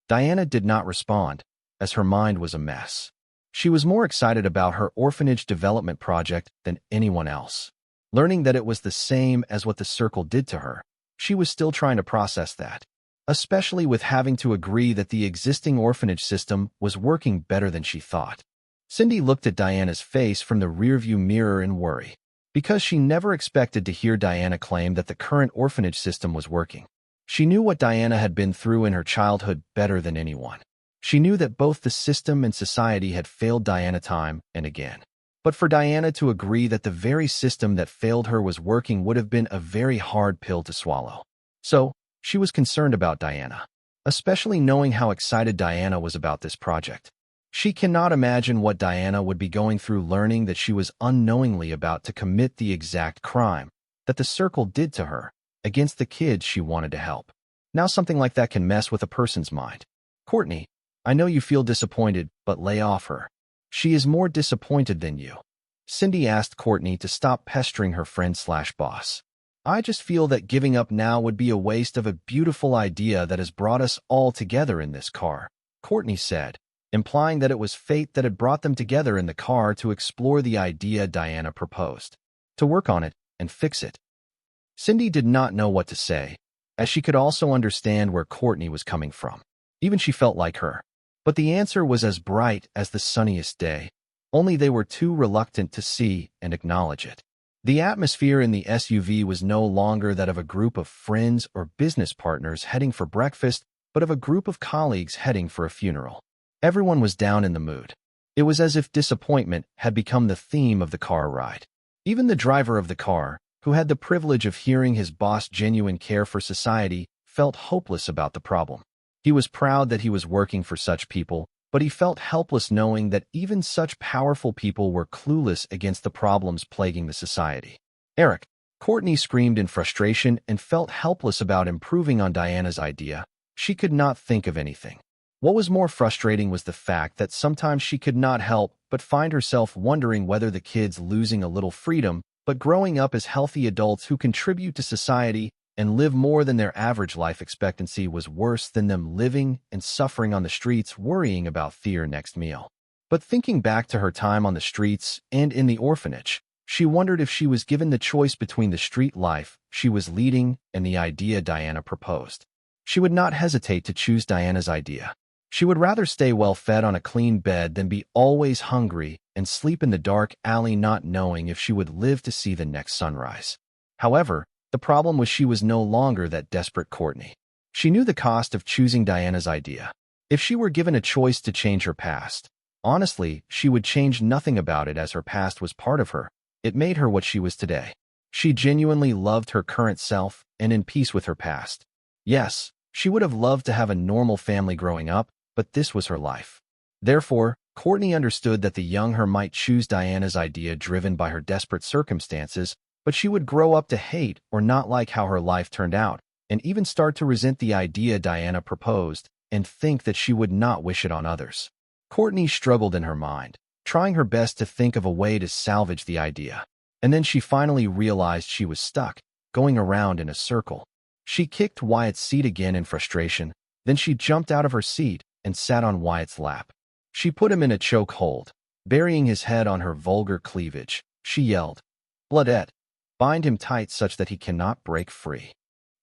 Diana did not respond, as her mind was a mess. She was more excited about her orphanage development project than anyone else. Learning that it was the same as what the circle did to her, she was still trying to process that, especially with having to agree that the existing orphanage system was working better than she thought. Cindy looked at Diana's face from the rearview mirror in worry, because she never expected to hear Diana claim that the current orphanage system was working. She knew what Diana had been through in her childhood better than anyone. She knew that both the system and society had failed Diana time and again. But for Diana to agree that the very system that failed her was working would have been a very hard pill to swallow. So, she was concerned about Diana, especially knowing how excited Diana was about this project. She cannot imagine what Diana would be going through learning that she was unknowingly about to commit the exact crime that the circle did to her against the kids she wanted to help. Now something like that can mess with a person's mind. Courtney, I know you feel disappointed, but lay off her. She is more disappointed than you. Cindy asked Courtney to stop pestering her friend/boss. I just feel that giving up now would be a waste of a beautiful idea that has brought us all together in this car, Courtney said, implying that it was fate that had brought them together in the car to explore the idea Diana proposed, to work on it and fix it. Cindy did not know what to say, as she could also understand where Courtney was coming from. Even she felt like her. But the answer was as bright as the sunniest day, only they were too reluctant to see and acknowledge it. The atmosphere in the SUV was no longer that of a group of friends or business partners heading for breakfast, but of a group of colleagues heading for a funeral. Everyone was down in the mood. It was as if disappointment had become the theme of the car ride. Even the driver of the car, who had the privilege of hearing his boss' genuine care for society, felt hopeless about the problem. He was proud that he was working for such people, but he felt helpless knowing that even such powerful people were clueless against the problems plaguing the society. Eric, Courtney screamed in frustration and felt helpless about improving on Diana's idea. She could not think of anything. What was more frustrating was the fact that sometimes she could not help but find herself wondering whether the kids losing a little freedom, but growing up as healthy adults who contribute to society and live more than their average life expectancy was worse than them living and suffering on the streets worrying about their next meal. But thinking back to her time on the streets and in the orphanage, she wondered if she was given the choice between the street life she was leading and the idea Diana proposed. She would not hesitate to choose Diana's idea. She would rather stay well-fed on a clean bed than be always hungry and sleep in the dark alley not knowing if she would live to see the next sunrise. However, the problem was she was no longer that desperate Courtney. She knew the cost of choosing Diana's idea. If she were given a choice to change her past, honestly, she would change nothing about it as her past was part of her. It made her what she was today. She genuinely loved her current self and in peace with her past. Yes, she would have loved to have a normal family growing up, but this was her life. Therefore, Courtney understood that the young her might choose Diana's idea driven by her desperate circumstances, but she would grow up to hate or not like how her life turned out, and even start to resent the idea Diana proposed and think that she would not wish it on others. Courtney struggled in her mind, trying her best to think of a way to salvage the idea. And then she finally realized she was stuck, going around in a circle. She kicked Wyatt's seat again in frustration, then she jumped out of her seat and sat on Wyatt's lap. She put him in a choke hold, burying his head on her vulgar cleavage. She yelled, "Bloodette! Bind him tight such that he cannot break free."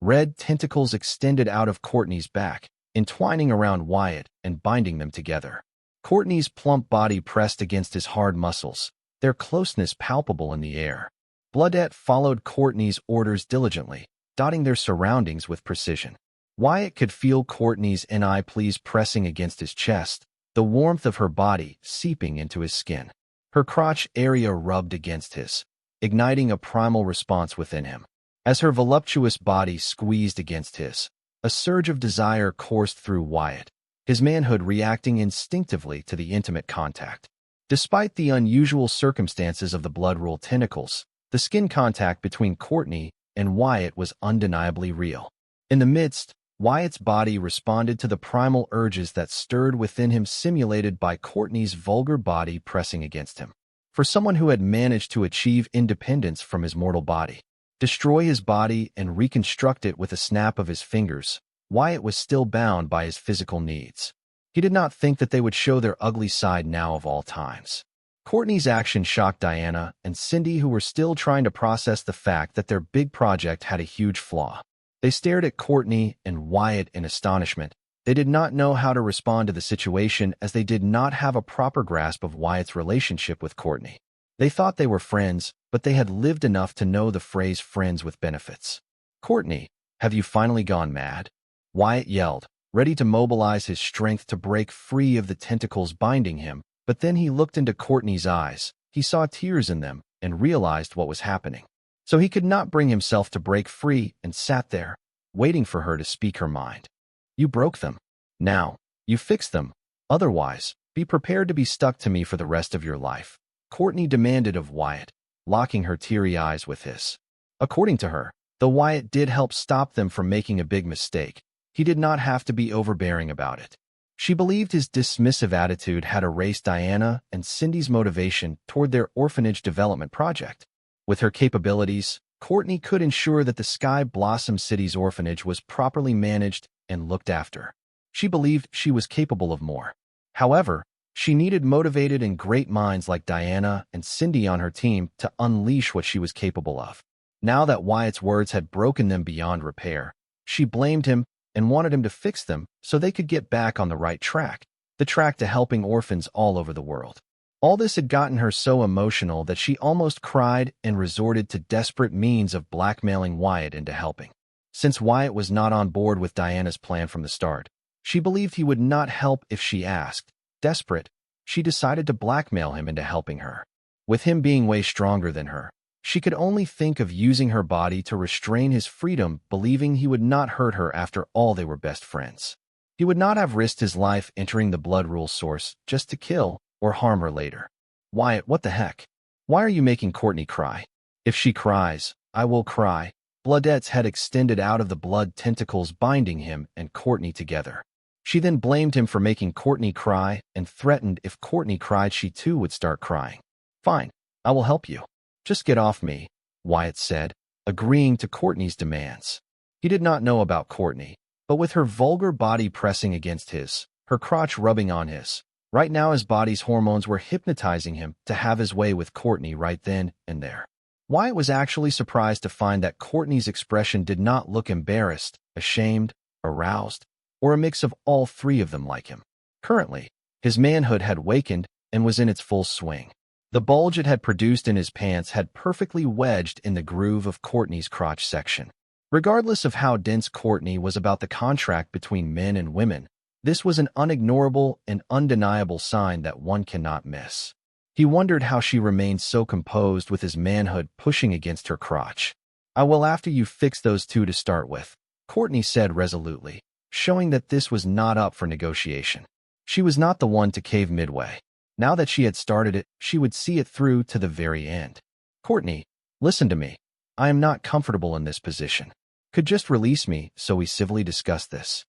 Red tentacles extended out of Courtney's back, entwining around Wyatt and binding them together. Courtney's plump body pressed against his hard muscles, their closeness palpable in the air. Bloodette followed Courtney's orders diligently, dotting their surroundings with precision. Wyatt could feel Courtney's pleas pressing against his chest, the warmth of her body seeping into his skin. Her crotch area rubbed against his, igniting a primal response within him. As her voluptuous body squeezed against his, a surge of desire coursed through Wyatt. his manhood reacting instinctively to the intimate contact. Despite the unusual circumstances of the blood rule tentacles, the skin contact between Courtney and Wyatt was undeniably real. In the midst, Wyatt's body responded to the primal urges that stirred within him, simulated by Courtney's vulgar body pressing against him. For someone who had managed to achieve independence from his mortal body, destroy his body and reconstruct it with a snap of his fingers, Wyatt was still bound by his physical needs. He did not think that they would show their ugly side now of all times. Courtney's action shocked Diana and Cindy, who were still trying to process the fact that their big project had a huge flaw. They stared at Courtney and Wyatt in astonishment. They did not know how to respond to the situation, as they did not have a proper grasp of Wyatt's relationship with Courtney. They thought they were friends, but they had lived enough to know the phrase friends with benefits. "Courtney, have you finally gone mad?" Wyatt yelled, ready to mobilize his strength to break free of the tentacles binding him, but then he looked into Courtney's eyes. He saw tears in them and realized what was happening. So he could not bring himself to break free and sat there, waiting for her to speak her mind. "You broke them. Now, you fix them. Otherwise, be prepared to be stuck to me for the rest of your life," Courtney demanded of Wyatt, locking her teary eyes with his. According to her, though Wyatt did help stop them from making a big mistake, he did not have to be overbearing about it. She believed his dismissive attitude had erased Diana and Cindy's motivation toward their orphanage development project. With her capabilities, Courtney could ensure that the Sky Blossom City's orphanage was properly managed and looked after. She believed she was capable of more. However, she needed motivated and great minds like Diana and Cindy on her team to unleash what she was capable of. Now that Wyatt's words had broken them beyond repair, she blamed him and wanted him to fix them so they could get back on the right track, the track to helping orphans all over the world. All this had gotten her so emotional that she almost cried and resorted to desperate means of blackmailing Wyatt into helping. Since Wyatt was not on board with Diana's plan from the start, she believed he would not help if she asked. Desperate, she decided to blackmail him into helping her. With him being way stronger than her, she could only think of using her body to restrain his freedom, believing he would not hurt her. After all, they were best friends. He would not have risked his life entering the blood rule source just to kill or harm her later. "Wyatt, what the heck? Why are you making Courtney cry? If she cries, I will cry." Bloodette's head extended out of the blood tentacles binding him and Courtney together. She then blamed him for making Courtney cry and threatened if Courtney cried, she too would start crying. "Fine, I will help you. Just get off me," Wyatt said, agreeing to Courtney's demands. He did not know about Courtney, but with her vulgar body pressing against his, her crotch rubbing on his, right now his body's hormones were hypnotizing him to have his way with Courtney right then and there. Wyatt was actually surprised to find that Courtney's expression did not look embarrassed, ashamed, aroused, or a mix of all three of them like him. Currently, his manhood had wakened and was in its full swing. The bulge it had produced in his pants had perfectly wedged in the groove of Courtney's crotch section. Regardless of how dense Courtney was about the contract between men and women, this was an unignorable and undeniable sign that one cannot miss. He wondered how she remained so composed with his manhood pushing against her crotch. "I will after you fix those two to start with," Courtney said resolutely, showing that this was not up for negotiation. She was not the one to cave midway. Now that she had started it, she would see it through to the very end. "Courtney, listen to me. I am not comfortable in this position. Could just release me so we civilly discuss this,"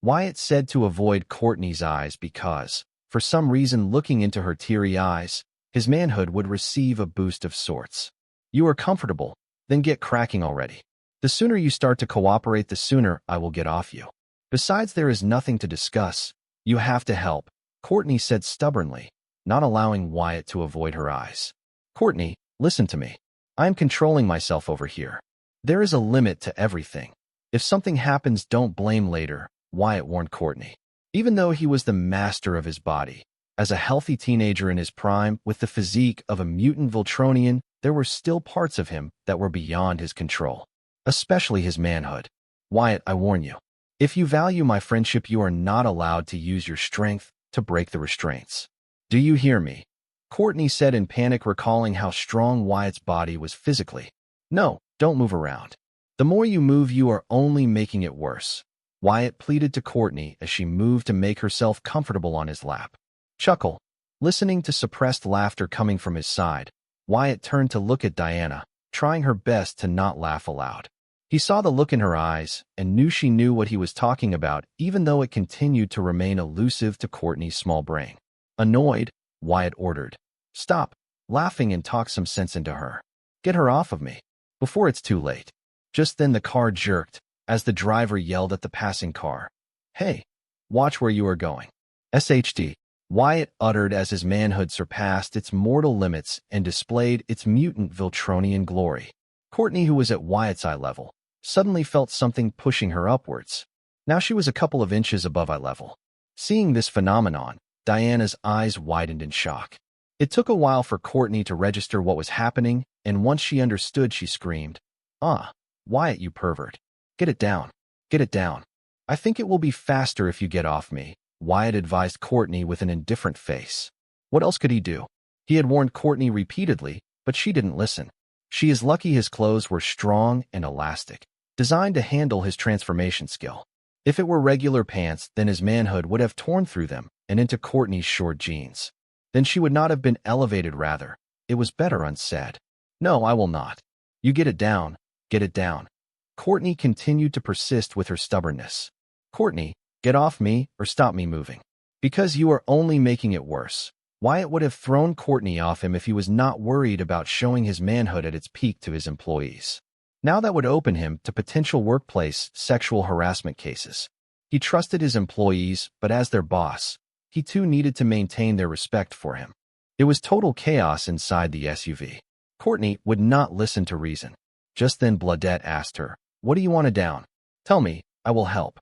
Wyatt said to avoid Courtney's eyes because, for some reason, looking into her teary eyes, his manhood would receive a boost of sorts. "You are comfortable, then get cracking already. The sooner you start to cooperate, the sooner I will get off you. Besides, there is nothing to discuss. You have to help," Courtney said stubbornly, not allowing Wyatt to avoid her eyes. "Courtney, listen to me. I am controlling myself over here. There is a limit to everything. If something happens, don't blame later," Wyatt warned Courtney. Even though he was the master of his body, as a healthy teenager in his prime with the physique of a mutant Voltronian, there were still parts of him that were beyond his control, especially his manhood. "Wyatt, I warn you. If you value my friendship, you are not allowed to use your strength to break the restraints. Do you hear me?" Courtney said in panic, recalling how strong Wyatt's body was physically. "No, don't move around. The more you move, you are only making it worse." Wyatt pleaded to Courtney as she moved to make herself comfortable on his lap. Chuckle. Listening to suppressed laughter coming from his side, Wyatt turned to look at Diana, trying her best to not laugh aloud. He saw the look in her eyes and knew she knew what he was talking about, even though it continued to remain elusive to Courtney's small brain. Annoyed, Wyatt ordered, "Stop laughing and talk some sense into her. Get her off of me, before it's too late." Just then the car jerked, as the driver yelled at the passing car, "Hey, watch where you are going." SHD, Wyatt uttered as his manhood surpassed its mortal limits and displayed its mutant Viltronian glory. Courtney, who was at Wyatt's eye level, suddenly felt something pushing her upwards. Now she was a couple of inches above eye level. Seeing this phenomenon, Diana's eyes widened in shock. It took a while for Courtney to register what was happening, and once she understood, she screamed, "Ah, Wyatt, you pervert. Get it down. Get it down. I think it will be faster if you get off me," Wyatt advised Courtney with an indifferent face. What else could he do? He had warned Courtney repeatedly, but she didn't listen. She is lucky his clothes were strong and elastic, designed to handle his transformation skill. If it were regular pants, then his manhood would have torn through them and into Courtney's short jeans. Then she would not have been elevated, rather. It was better unsaid. "No, I will not. You get it down. Get it down." Courtney continued to persist with her stubbornness. "Courtney, get off me or stop me moving. Because you are only making it worse." Wyatt would have thrown Courtney off him if he was not worried about showing his manhood at its peak to his employees. Now that would open him to potential workplace sexual harassment cases. He trusted his employees, but as their boss, he too needed to maintain their respect for him. It was total chaos inside the SUV. Courtney would not listen to reason. Just then Bloodette asked her, "What do you want to down? Tell me, I will help."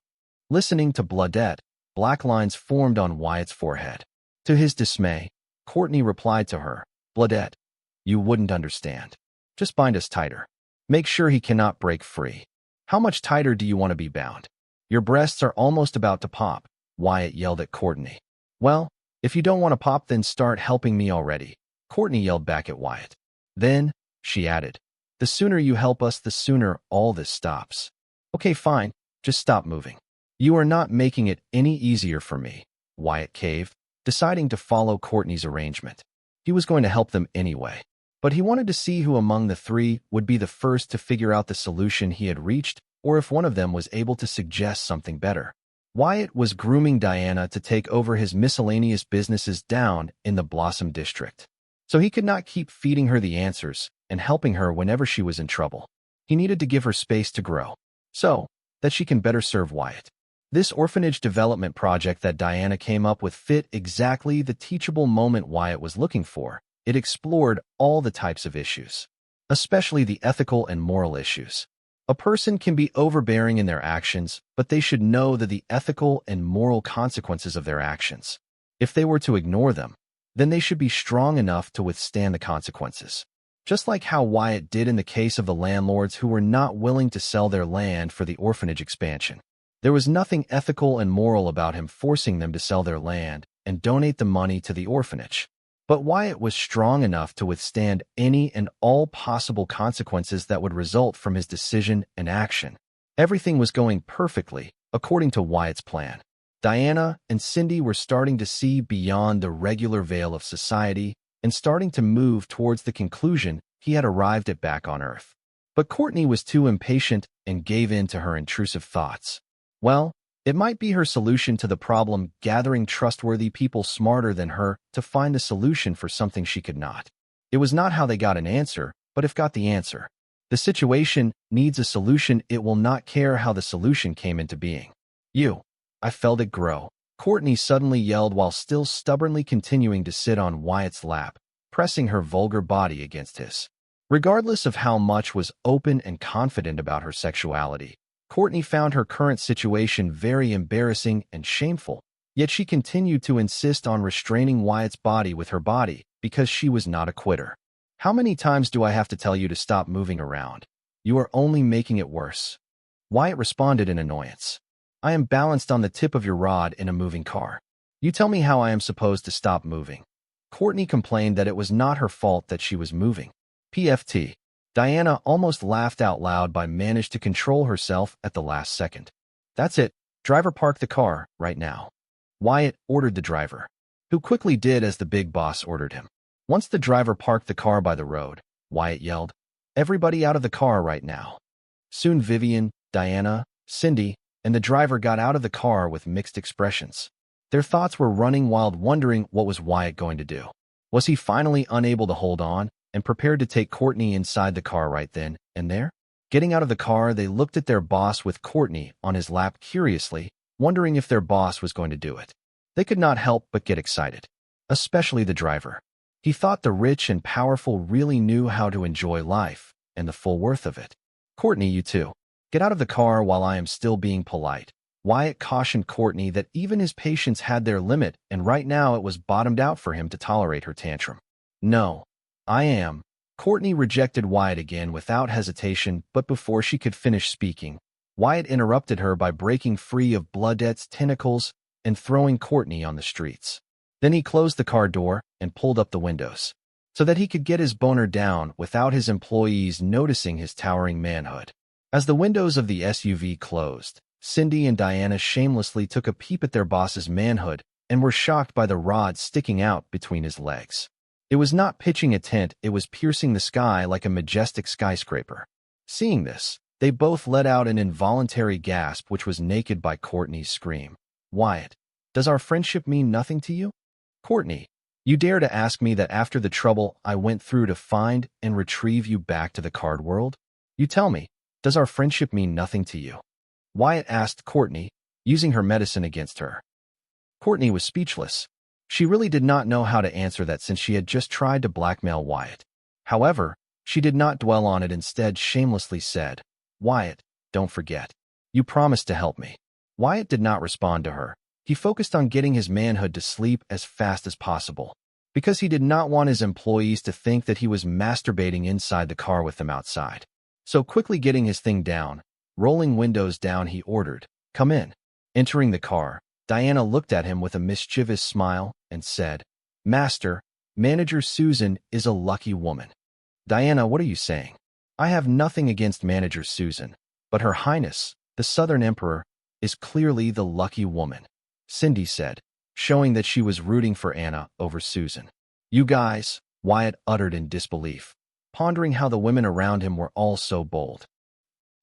Listening to Bloodette, black lines formed on Wyatt's forehead. To his dismay, Courtney replied to her, "Bloodette, you wouldn't understand. Just bind us tighter. Make sure he cannot break free." "How much tighter do you want to be bound? Your breasts are almost about to pop," Wyatt yelled at Courtney. "Well, if you don't want to pop, then start helping me already," Courtney yelled back at Wyatt. Then, she added, "The sooner you help us, the sooner all this stops." "Okay, fine. Just stop moving." "You are not making it any easier for me," Wyatt caved, deciding to follow Courtney's arrangement. He was going to help them anyway, but he wanted to see who among the three would be the first to figure out the solution he had reached, or if one of them was able to suggest something better. Wyatt was grooming Diana to take over his miscellaneous businesses down in the Blossom District, so he could not keep feeding her the answers and helping her whenever she was in trouble. He needed to give her space to grow, so that she can better serve Wyatt. This orphanage development project that Diana came up with fit exactly the teachable moment Wyatt was looking for. It explored all the types of issues, especially the ethical and moral issues. A person can be overbearing in their actions, but they should know the ethical and moral consequences of their actions. If they were to ignore them, then they should be strong enough to withstand the consequences. Just like how Wyatt did in the case of the landlords who were not willing to sell their land for the orphanage expansion. There was nothing ethical and moral about him forcing them to sell their land and donate the money to the orphanage. But Wyatt was strong enough to withstand any and all possible consequences that would result from his decision and action. Everything was going perfectly, according to Wyatt's plan. Diana and Cindy were starting to see beyond the regular veil of society and starting to move towards the conclusion he had arrived at back on Earth. But Courtney was too impatient and gave in to her intrusive thoughts. Well, it might be her solution to the problem, gathering trustworthy people smarter than her to find a solution for something she could not. It was not how they got an answer, but if got the answer. The situation needs a solution. It will not care how the solution came into being. I felt it grow. Courtney suddenly yelled while still stubbornly continuing to sit on Wyatt's lap, pressing her vulgar body against his. Regardless of how much was open and confident about her sexuality, Courtney found her current situation very embarrassing and shameful, yet she continued to insist on restraining Wyatt's body with her body because she was not a quitter. "How many times do I have to tell you to stop moving around? You are only making it worse." Wyatt responded in annoyance. "I am balanced on the tip of your rod in a moving car. You tell me how I am supposed to stop moving." Courtney complained that it was not her fault that she was moving. PFT. Diana almost laughed out loud but managed to control herself at the last second. "That's it. Driver, park the car, right now. Wyatt ordered the driver, who quickly did as the big boss ordered him. Once the driver parked the car by the road, Wyatt yelled, "Everybody out of the car right now." Soon Vivian, Diana, Cindy, and the driver got out of the car with mixed expressions. Their thoughts were running wild, wondering what was Wyatt going to do. Was he finally unable to hold on and prepared to take Courtney inside the car right then and there? Getting out of the car, they looked at their boss with Courtney on his lap curiously, wondering if their boss was going to do it. They could not help but get excited, especially the driver. He thought the rich and powerful really knew how to enjoy life and the full worth of it. "Courtney, you too. Get out of the car while I am still being polite." Wyatt cautioned Courtney that even his patience had their limit, and right now it was bottomed out for him to tolerate her tantrum. "No, I am." Courtney rejected Wyatt again without hesitation, but before she could finish speaking, Wyatt interrupted her by breaking free of Bloodette's tentacles and throwing Courtney on the streets. Then he closed the car door and pulled up the windows, so that he could get his boner down without his employees noticing his towering manhood. As the windows of the SUV closed, Cindy and Diana shamelessly took a peep at their boss's manhood and were shocked by the rod sticking out between his legs. It was not pitching a tent, it was piercing the sky like a majestic skyscraper. Seeing this, they both let out an involuntary gasp, which was naked by Courtney's scream. "Wyatt, does our friendship mean nothing to you?" "Courtney, you dare to ask me that after the trouble I went through to find and retrieve you back to the card world? You tell me, does our friendship mean nothing to you?" Wyatt asked Courtney, using her medicine against her. Courtney was speechless. She really did not know how to answer that since she had just tried to blackmail Wyatt. However, she did not dwell on it, instead shamelessly said, "Wyatt, don't forget. You promised to help me." Wyatt did not respond to her. He focused on getting his manhood to sleep as fast as possible, because he did not want his employees to think that he was masturbating inside the car with them outside. So quickly getting his thing down, rolling windows down, he ordered, "Come in." Entering the car, Diana looked at him with a mischievous smile and said, "Master, Manager Susan is a lucky woman." "Diana, what are you saying? I have nothing against Manager Susan, but Her Highness, the Southern Emperor, is clearly the lucky woman," Cindy said, showing that she was rooting for Anna over Susan. "You guys," Wyatt uttered in disbelief, pondering how the women around him were all so bold.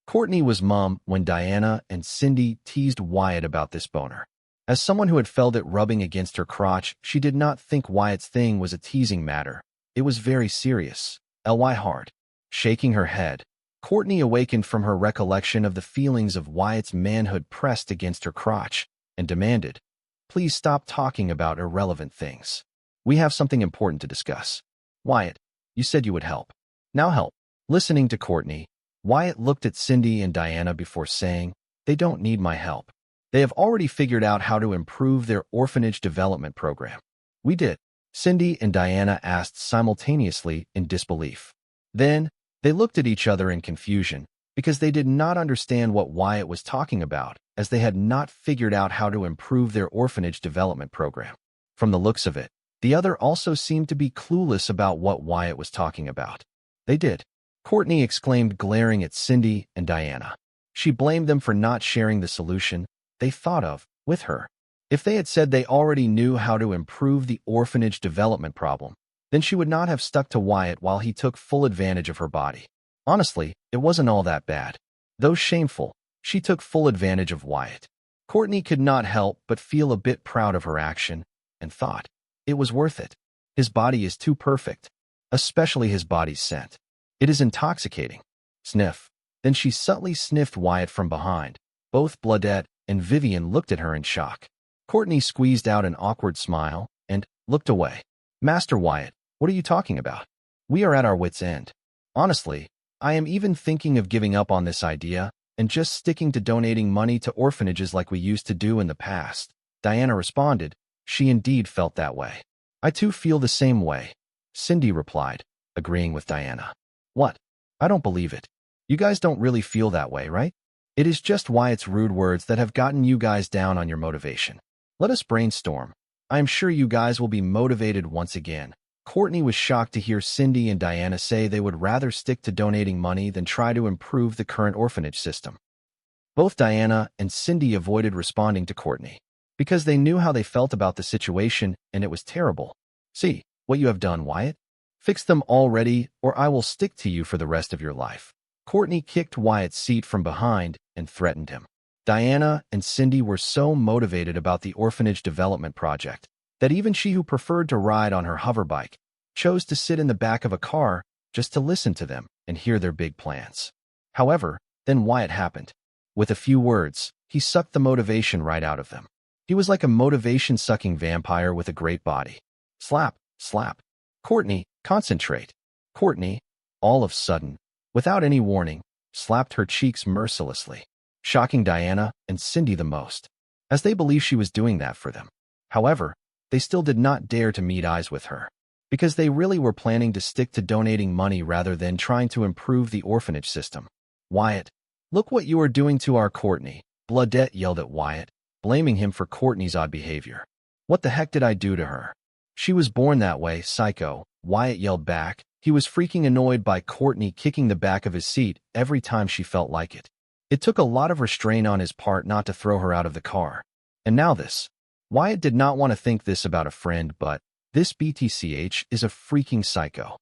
Courtney was mum when Diana and Cindy teased Wyatt about this boner. As someone who had felt it rubbing against her crotch, she did not think Wyatt's thing was a teasing matter. It was very serious. Ly hard. Shaking her head, Courtney awakened from her recollection of the feelings of Wyatt's manhood pressed against her crotch and demanded, "Please stop talking about irrelevant things. We have something important to discuss. Wyatt, you said you would help. Now help." Listening to Courtney, Wyatt looked at Cindy and Diana before saying, "They don't need my help. They have already figured out how to improve their orphanage development program." "We did?" Cindy and Diana asked simultaneously in disbelief. Then, they looked at each other in confusion, because they did not understand what Wyatt was talking about, as they had not figured out how to improve their orphanage development program. From the looks of it, the other also seemed to be clueless about what Wyatt was talking about. "They did," Courtney exclaimed, glaring at Cindy and Diana. She blamed them for not sharing the solution they thought of with her. If they had said they already knew how to improve the orphanage development problem, then she would not have stuck to Wyatt while he took full advantage of her body. Honestly, it wasn't all that bad. Though shameful, she took full advantage of Wyatt. Courtney could not help but feel a bit proud of her action and thought, it was worth it. His body is too perfect, especially his body's scent. It is intoxicating. Sniff. Then she subtly sniffed Wyatt from behind. Both Bloodette and Vivian looked at her in shock. Courtney squeezed out an awkward smile and looked away. "Master Wyatt, what are you talking about? We are at our wits' end. Honestly, I am even thinking of giving up on this idea and just sticking to donating money to orphanages like we used to do in the past." Diana responded. She indeed felt that way. "I too feel the same way," Cindy replied, agreeing with Diana. "What? I don't believe it. You guys don't really feel that way, right? It is just Wyatt's rude words that have gotten you guys down on your motivation. Let us brainstorm. I am sure you guys will be motivated once again." Courtney was shocked to hear Cindy and Diana say they would rather stick to donating money than try to improve the current orphanage system. Both Diana and Cindy avoided responding to Courtney because they knew how they felt about the situation and it was terrible. See what you have done, Wyatt? Fix them already or I will stick to you for the rest of your life. Courtney kicked Wyatt's seat from behind and threatened him. Diana and Cindy were so motivated about the orphanage development project that even she, who preferred to ride on her hoverbike, chose to sit in the back of a car just to listen to them and hear their big plans. However, then Wyatt happened. With a few words, he sucked the motivation right out of them. He was like a motivation-sucking vampire with a great body. Slap, slap. Courtney, concentrate. Courtney, all of a sudden, without any warning, slapped her cheeks mercilessly, shocking Diana and Cindy the most, as they believed she was doing that for them. However, they still did not dare to meet eyes with her, because they really were planning to stick to donating money rather than trying to improve the orphanage system. Wyatt, look what you are doing to our Courtney, Bloodette yelled at Wyatt, blaming him for Courtney's odd behavior. What the heck did I do to her? She was born that way, psycho, Wyatt yelled back. He was freaking annoyed by Courtney kicking the back of his seat every time she felt like it. It took a lot of restraint on his part not to throw her out of the car. And now this. Wyatt did not want to think this about a friend, but this BTCH is a freaking psycho.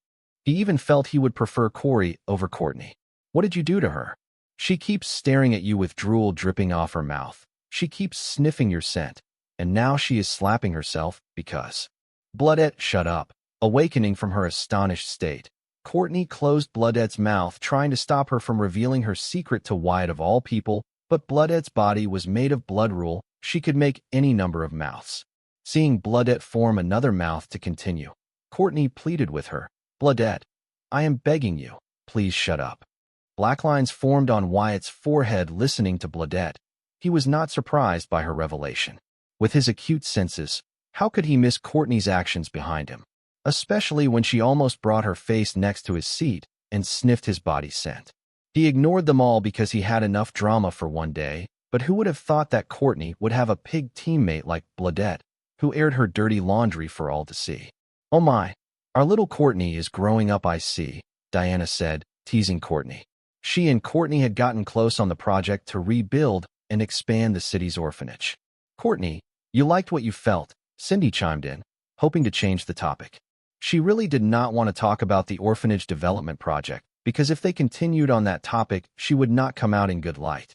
He even felt he would prefer Corey over Courtney. What did you do to her? She keeps staring at you with drool dripping off her mouth. She keeps sniffing your scent. And now she is slapping herself because. Bloodette, shut up. Awakening from her astonished state, Courtney closed Bloodette's mouth, trying to stop her from revealing her secret to Wyatt of all people, but Bloodette's body was made of blood rule. She could make any number of mouths. Seeing Bloodette form another mouth to continue, Courtney pleaded with her. Bloodette, I am begging you, please shut up. Black lines formed on Wyatt's forehead listening to Bloodette. He was not surprised by her revelation. With his acute senses, how could he miss Courtney's actions behind him? Especially when she almost brought her face next to his seat and sniffed his body scent. He ignored them all because he had enough drama for one day, but who would have thought that Courtney would have a pig teammate like Bloodette, who aired her dirty laundry for all to see? Oh my, our little Courtney is growing up, I see, Diana said, teasing Courtney. She and Courtney had gotten close on the project to rebuild and expand the city's orphanage. Courtney, you liked what you felt, Cindy chimed in, hoping to change the topic. She really did not want to talk about the orphanage development project, because if they continued on that topic, she would not come out in good light.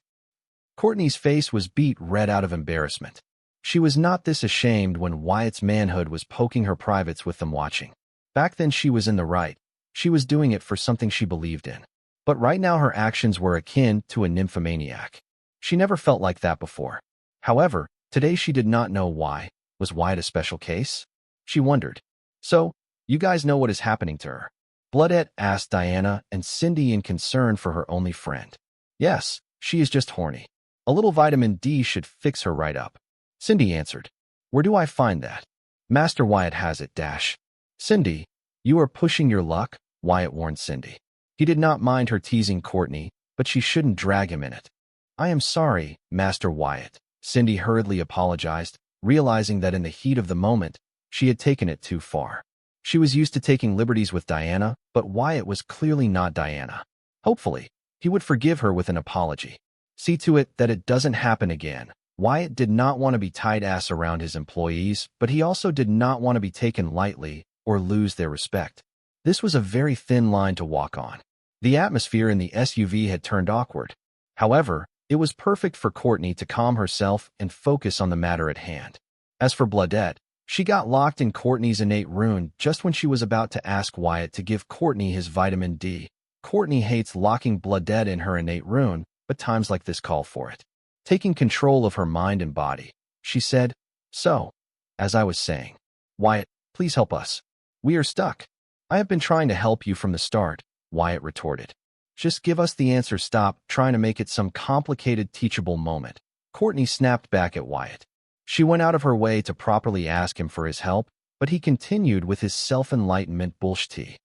Courtney's face was beet red out of embarrassment. She was not this ashamed when Wyatt's manhood was poking her privates with them watching. Back then she was in the right. She was doing it for something she believed in. But right now her actions were akin to a nymphomaniac. She never felt like that before. However, today she did not know why. Was Wyatt a special case? She wondered. So, you guys know what is happening to her? Bloodette asked Diana and Cindy in concern for her only friend. Yes, she is just horny. A little vitamin D should fix her right up. Cindy answered. Where do I find that? Master Wyatt has it, dash. Cindy, you are pushing your luck, Wyatt warned Cindy. He did not mind her teasing Courtney, but she shouldn't drag him in it. I am sorry, Master Wyatt. Cindy hurriedly apologized, realizing that in the heat of the moment, she had taken it too far. She was used to taking liberties with Diana, but Wyatt was clearly not Diana. Hopefully, he would forgive her with an apology. See to it that it doesn't happen again. Wyatt did not want to be tight-ass around his employees, but he also did not want to be taken lightly or lose their respect. This was a very thin line to walk on. The atmosphere in the SUV had turned awkward. However, it was perfect for Courtney to calm herself and focus on the matter at hand. As for Bloodette, she got locked in Courtney's innate rune just when she was about to ask Wyatt to give Courtney his vitamin D. Courtney hates locking Bloodette in her innate rune, but times like this call for it. Taking control of her mind and body, she said, So, as I was saying, Wyatt, please help us. We are stuck. I have been trying to help you from the start, Wyatt retorted. Just give us the answer. Stop trying to make it some complicated teachable moment. Courtney snapped back at Wyatt. She went out of her way to properly ask him for his help, but he continued with his self-enlightenment bullshit.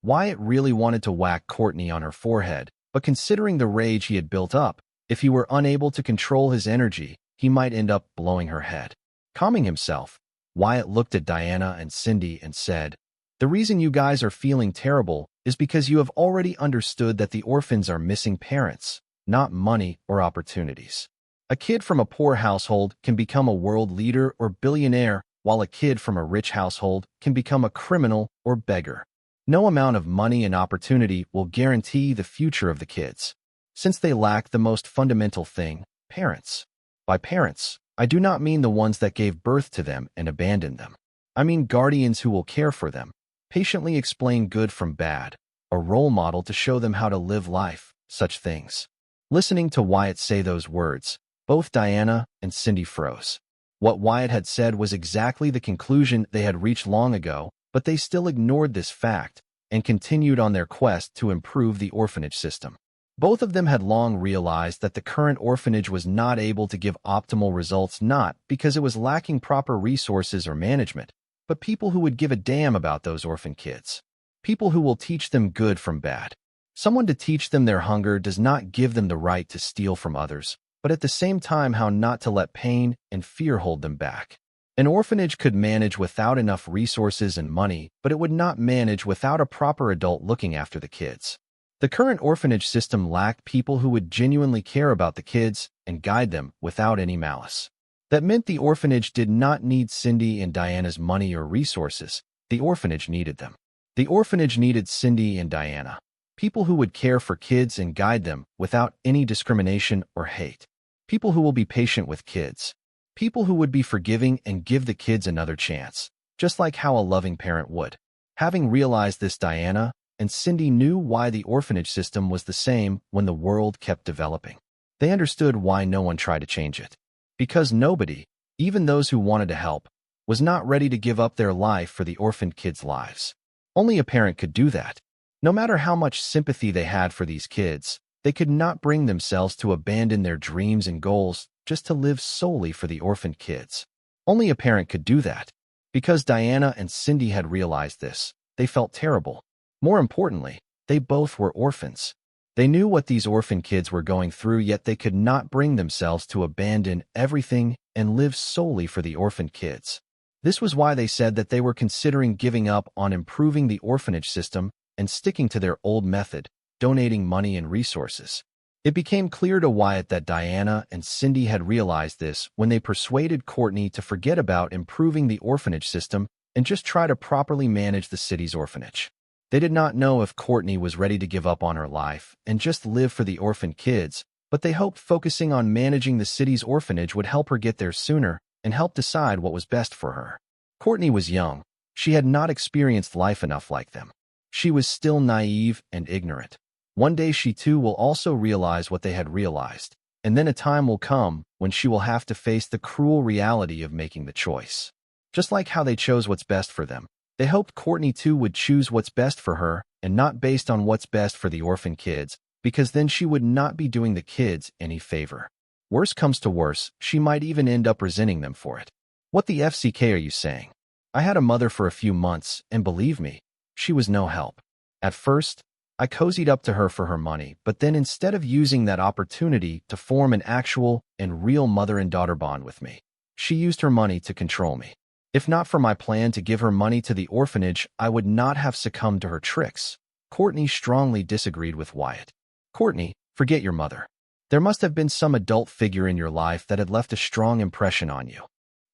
Wyatt really wanted to whack Courtney on her forehead, but considering the rage he had built up, if he were unable to control his energy, he might end up blowing her head. Calming himself, Wyatt looked at Diana and Cindy and said, The reason you guys are feeling terrible is because you have already understood that the orphans are missing parents, not money or opportunities. A kid from a poor household can become a world leader or billionaire, while a kid from a rich household can become a criminal or beggar. No amount of money and opportunity will guarantee the future of the kids, since they lack the most fundamental thing, parents. By parents, I do not mean the ones that gave birth to them and abandoned them. I mean guardians who will care for them, patiently explain good from bad, a role model to show them how to live life, such things. Listening to Wyatt say those words, both Diana and Cindy froze. What Wyatt had said was exactly the conclusion they had reached long ago, but they still ignored this fact and continued on their quest to improve the orphanage system. Both of them had long realized that the current orphanage was not able to give optimal results, not because it was lacking proper resources or management, but people who would give a damn about those orphan kids. People who will teach them good from bad. Someone to teach them their hunger does not give them the right to steal from others, but at the same time how not to let pain and fear hold them back. An orphanage could manage without enough resources and money, but it would not manage without a proper adult looking after the kids. The current orphanage system lacked people who would genuinely care about the kids and guide them without any malice. That meant the orphanage did not need Cindy and Diana's money or resources. The orphanage needed them. The orphanage needed Cindy and Diana, people who would care for kids and guide them without any discrimination or hate. People who will be patient with kids. People who would be forgiving and give the kids another chance, just like how a loving parent would. Having realized this, Diana and Cindy knew why the orphanage system was the same when the world kept developing. They understood why no one tried to change it. Because nobody, even those who wanted to help, was not ready to give up their life for the orphaned kids' lives. Only a parent could do that. No matter how much sympathy they had for these kids, they could not bring themselves to abandon their dreams and goals just to live solely for the orphaned kids. Only a parent could do that. Because Diana and Cindy had realized this, they felt terrible. More importantly, they both were orphans. They knew what these orphan kids were going through, yet they could not bring themselves to abandon everything and live solely for the orphan kids. This was why they said that they were considering giving up on improving the orphanage system and sticking to their old method, donating money and resources. It became clear to Wyatt that Diana and Cindy had realized this when they persuaded Courtney to forget about improving the orphanage system and just try to properly manage the city's orphanage. They did not know if Courtney was ready to give up on her life and just live for the orphan kids, but they hoped focusing on managing the city's orphanage would help her get there sooner and help decide what was best for her. Courtney was young. She had not experienced life enough like them. She was still naive and ignorant. One day she too will also realize what they had realized, and then a time will come when she will have to face the cruel reality of making the choice. Just like how they chose what's best for them, they hoped Courtney too would choose what's best for her and not based on what's best for the orphan kids, because then she would not be doing the kids any favor. Worse comes to worse, she might even end up resenting them for it. What the FCK are you saying? I had a mother for a few months, and believe me, she was no help. At first, I cozied up to her for her money, but then instead of using that opportunity to form an actual and real mother and daughter bond with me, she used her money to control me. If not for my plan to give her money to the orphanage, I would not have succumbed to her tricks. Courtney strongly disagreed with Wyatt. Courtney, forget your mother. There must have been some adult figure in your life that had left a strong impression on you.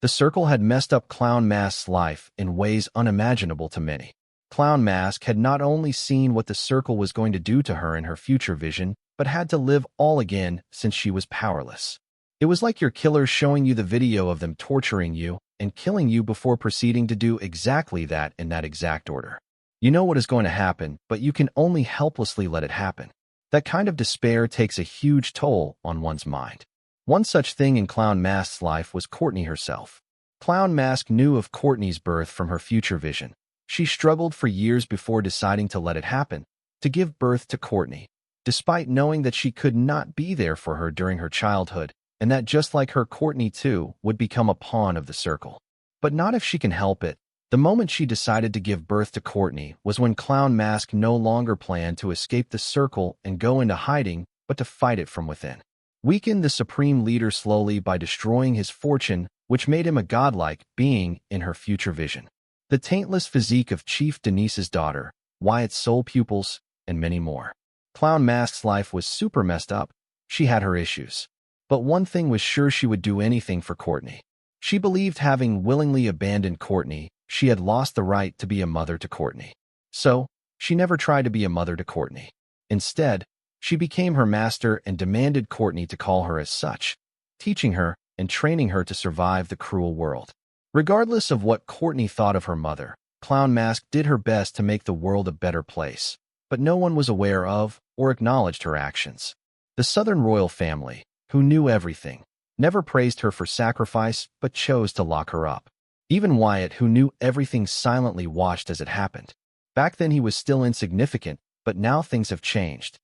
The circle had messed up Clown Mask's life in ways unimaginable to many. Clown Mask had not only seen what the circle was going to do to her in her future vision, but had to live all again since she was powerless. It was like your killer showing you the video of them torturing you and killing you before proceeding to do exactly that in that exact order. You know what is going to happen, but you can only helplessly let it happen. That kind of despair takes a huge toll on one's mind. One such thing in Clown Mask's life was Courtney herself. Clown Mask knew of Courtney's birth from her future vision. She struggled for years before deciding to let it happen, to give birth to Courtney, despite knowing that she could not be there for her during her childhood, and that just like her, Courtney too would become a pawn of the circle. But not if she can help it. The moment she decided to give birth to Courtney was when Clown Mask no longer planned to escape the circle and go into hiding, but to fight it from within. Weakened the supreme leader slowly by destroying his fortune, which made him a godlike being in her future vision. The taintless physique of Chief Denise's daughter, Wyatt's soul pupils, and many more. Clown Mask's life was super messed up, She had her issues. But one thing was sure: she would do anything for Courtney. She believed, having willingly abandoned Courtney, she had lost the right to be a mother to Courtney. So, she never tried to be a mother to Courtney. Instead, she became her master and demanded Courtney to call her as such, teaching her and training her to survive the cruel world. Regardless of what Courtney thought of her mother, Clown Mask did her best to make the world a better place, but no one was aware of or acknowledged her actions. The Southern royal family, who knew everything, never praised her for sacrifice but chose to lock her up. Even Wyatt, who knew everything, silently watched as it happened. Back then he was still insignificant, but now things have changed.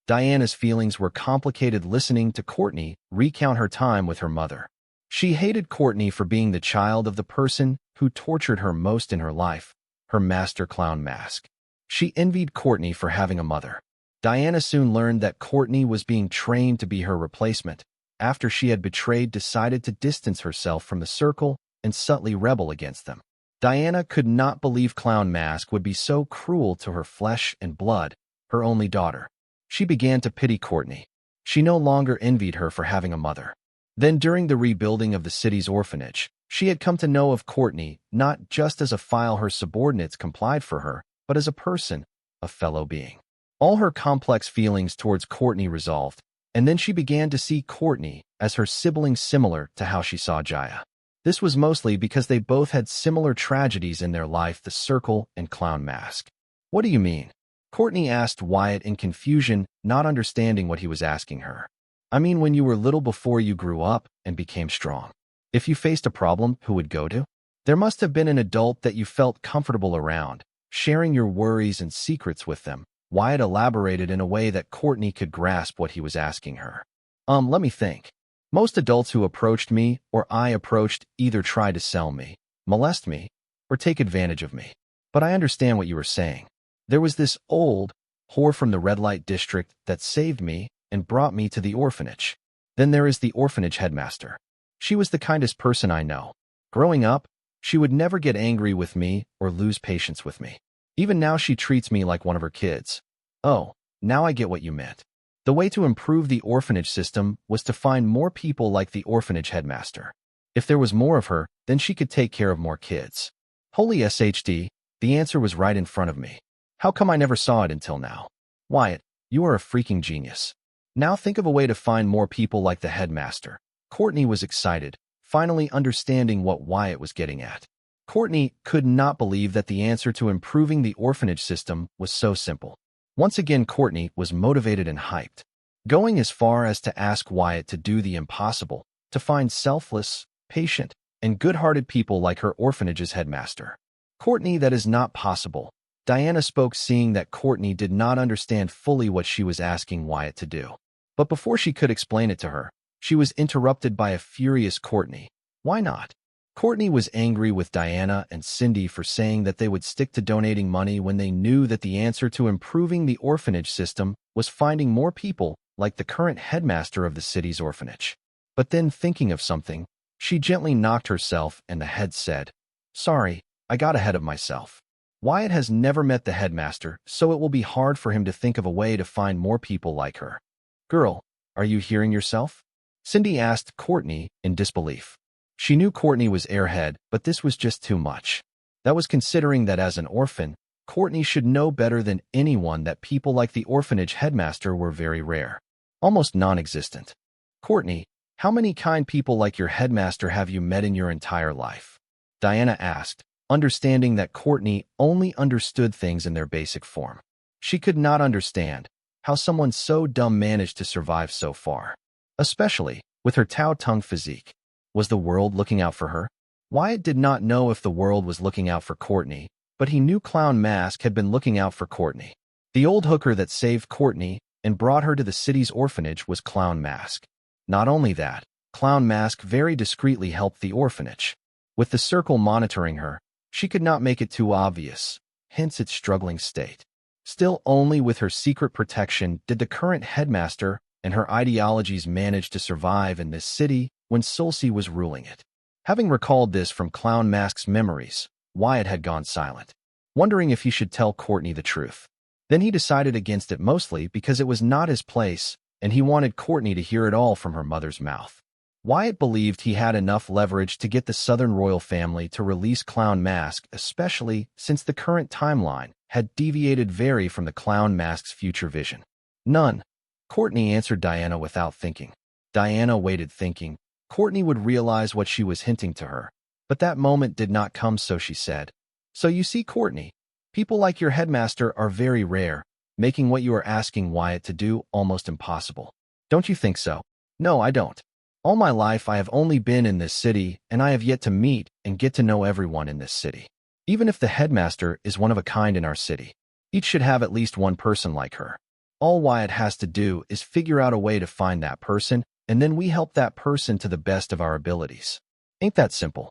Diana's feelings were complicated listening to Courtney recount her time with her mother. She hated Courtney for being the child of the person who tortured her most in her life, her master Clown Mask. She envied Courtney for having a mother. Diana soon learned that Courtney was being trained to be her replacement. After she had betrayed, decided to distance herself from the circle and subtly rebel against them. Diana could not believe Clown Mask would be so cruel to her flesh and blood, her only daughter. She began to pity Courtney. She no longer envied her for having a mother. Then, during the rebuilding of the city's orphanage, she had come to know of Courtney not just as a file her subordinates complied for her, but as a person, a fellow being. All her complex feelings towards Courtney resolved, and then she began to see Courtney as her sibling, similar to how she saw Jaya. This was mostly because they both had similar tragedies in their life: the circle and Clown Mask. "What do you mean?" Courtney asked Wyatt in confusion, not understanding what he was asking her. "I mean, when you were little, before you grew up and became strong. If you faced a problem, who would go to? There must have been an adult that you felt comfortable around, sharing your worries and secrets with them." Wyatt elaborated in a way that Courtney could grasp what he was asking her. Let me think. Most adults who approached me or I approached either tried to sell me, molest me, or take advantage of me. But I understand what you were saying. There was this old whore from the red light district that saved me and brought me to the orphanage. Then there is the orphanage headmaster. She was the kindest person I know. Growing up, she would never get angry with me or lose patience with me. Even now she treats me like one of her kids. Oh, now I get what you meant. The way to improve the orphanage system was to find more people like the orphanage headmaster. If there was more of her, then she could take care of more kids. Holy SHD, the answer was right in front of me. How come I never saw it until now? Wyatt, you are a freaking genius. Now think of a way to find more people like the headmaster. Courtney was excited, finally understanding what Wyatt was getting at. Courtney could not believe that the answer to improving the orphanage system was so simple. Once again, Courtney was motivated and hyped, going as far as to ask Wyatt to do the impossible, to find selfless, patient, and good-hearted people like her orphanage's headmaster. Courtney, that is not possible. Diana spoke, seeing that Courtney did not understand fully what she was asking Wyatt to do. But before she could explain it to her, she was interrupted by a furious Courtney. Why not? Courtney was angry with Diana and Cindy for saying that they would stick to donating money when they knew that the answer to improving the orphanage system was finding more people like the current headmaster of the city's orphanage. But then, thinking of something, she gently knocked herself and the head said, "Sorry, I got ahead of myself. Wyatt has never met the headmaster, so it will be hard for him to think of a way to find more people like her." "Girl, are you hearing yourself?" Cindy asked Courtney in disbelief. She knew Courtney was airhead, but this was just too much. That was considering that as an orphan, Courtney should know better than anyone that people like the orphanage headmaster were very rare, almost non-existent. "Courtney, how many kind people like your headmaster have you met in your entire life?" Diana asked, understanding that Courtney only understood things in their basic form. She could not understand how someone so dumb managed to survive so far, especially with her Tao-tung physique. Was the world looking out for her? Wyatt did not know if the world was looking out for Courtney, but he knew Clown Mask had been looking out for Courtney. The old hooker that saved Courtney and brought her to the city's orphanage was Clown Mask. Not only that, Clown Mask very discreetly helped the orphanage. With the circle monitoring her, she could not make it too obvious, hence its struggling state. Still, only with her secret protection did the current headmaster and her ideologies manage to survive in this city when Sulci was ruling it. Having recalled this from Clown Mask's memories, Wyatt had gone silent, wondering if he should tell Courtney the truth. Then he decided against it, mostly because it was not his place and he wanted Courtney to hear it all from her mother's mouth. Wyatt believed he had enough leverage to get the Southern royal family to release Clown Mask, especially since the current timeline had deviated very from the Clown Mask's future vision. None. Courtney answered Diana without thinking. Diana waited thinking. Courtney would realize what she was hinting to her. But that moment did not come, so she said, "So you see, Courtney, people like your headmaster are very rare, making what you are asking Wyatt to do almost impossible. Don't you think so?" "No, I don't. All my life I have only been in this city, and I have yet to meet and get to know everyone in this city. Even if the headmaster is one of a kind in our city, each should have at least one person like her. All Wyatt has to do is figure out a way to find that person, and then we help that person to the best of our abilities. Ain't that simple?"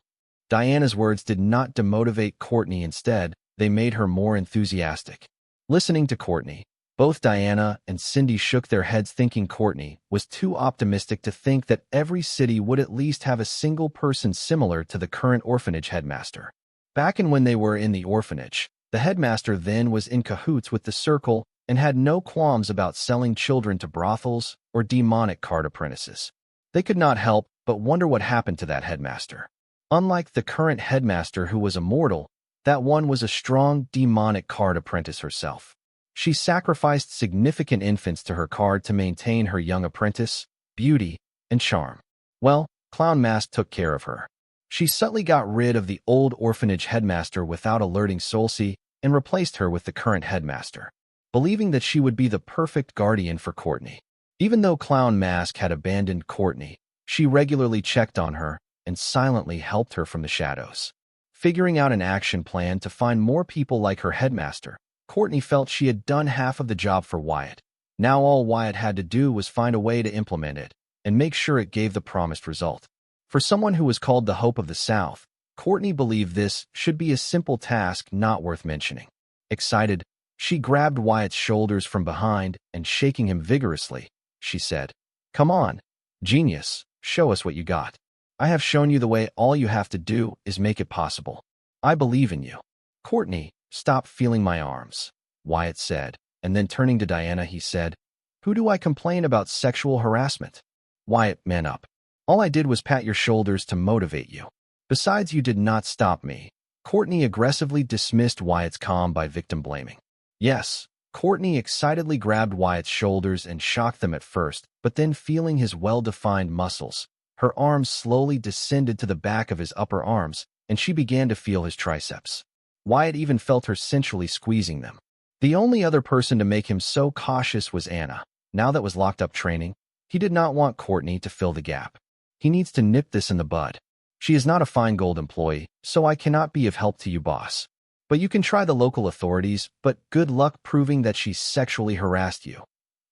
Diana's words did not demotivate Courtney. Instead, they made her more enthusiastic. Listening to Courtney, both Diana and Cindy shook their heads, thinking Courtney was too optimistic to think that every city would at least have a single person similar to the current orphanage headmaster. Back when they were in the orphanage, the headmaster then was in cahoots with the Circle and had no qualms about selling children to brothels or demonic card apprentices. They could not help but wonder what happened to that headmaster. Unlike the current headmaster, who was immortal, that one was a strong demonic card apprentice herself. She sacrificed significant infants to her card to maintain her young apprentice, beauty, and charm. Well, Clown Mask took care of her. She subtly got rid of the old orphanage headmaster without alerting Solcy and replaced her with the current headmaster, believing that she would be the perfect guardian for Courtney. Even though Clown Mask had abandoned Courtney, she regularly checked on her and silently helped her from the shadows. Figuring out an action plan to find more people like her headmaster, Courtney felt she had done half of the job for Wyatt. Now all Wyatt had to do was find a way to implement it and make sure it gave the promised result. For someone who was called the Hope of the South, Courtney believed this should be a simple task not worth mentioning. Excited, she grabbed Wyatt's shoulders from behind and, shaking him vigorously, she said, "Come on, genius, show us what you got. I have shown you the way. All you have to do is make it possible. I believe in you." "Courtney, stop feeling my arms," Wyatt said, and then turning to Diana he said, "Who do I complain about sexual harassment?" "Wyatt, man up. All I did was pat your shoulders to motivate you. Besides, you did not stop me." Courtney aggressively dismissed Wyatt's calm by victim blaming. Yes, Courtney excitedly grabbed Wyatt's shoulders and shocked them at first, but then, feeling his well-defined muscles, her arms slowly descended to the back of his upper arms, and she began to feel his triceps. Wyatt even felt her sensually squeezing them. The only other person to make him so cautious was Anna. Now that was locked up training, he did not want Courtney to fill the gap. He needs to nip this in the bud. "She is not a fine gold employee, so I cannot be of help to you, boss. But you can try the local authorities, but good luck proving that she sexually harassed you,"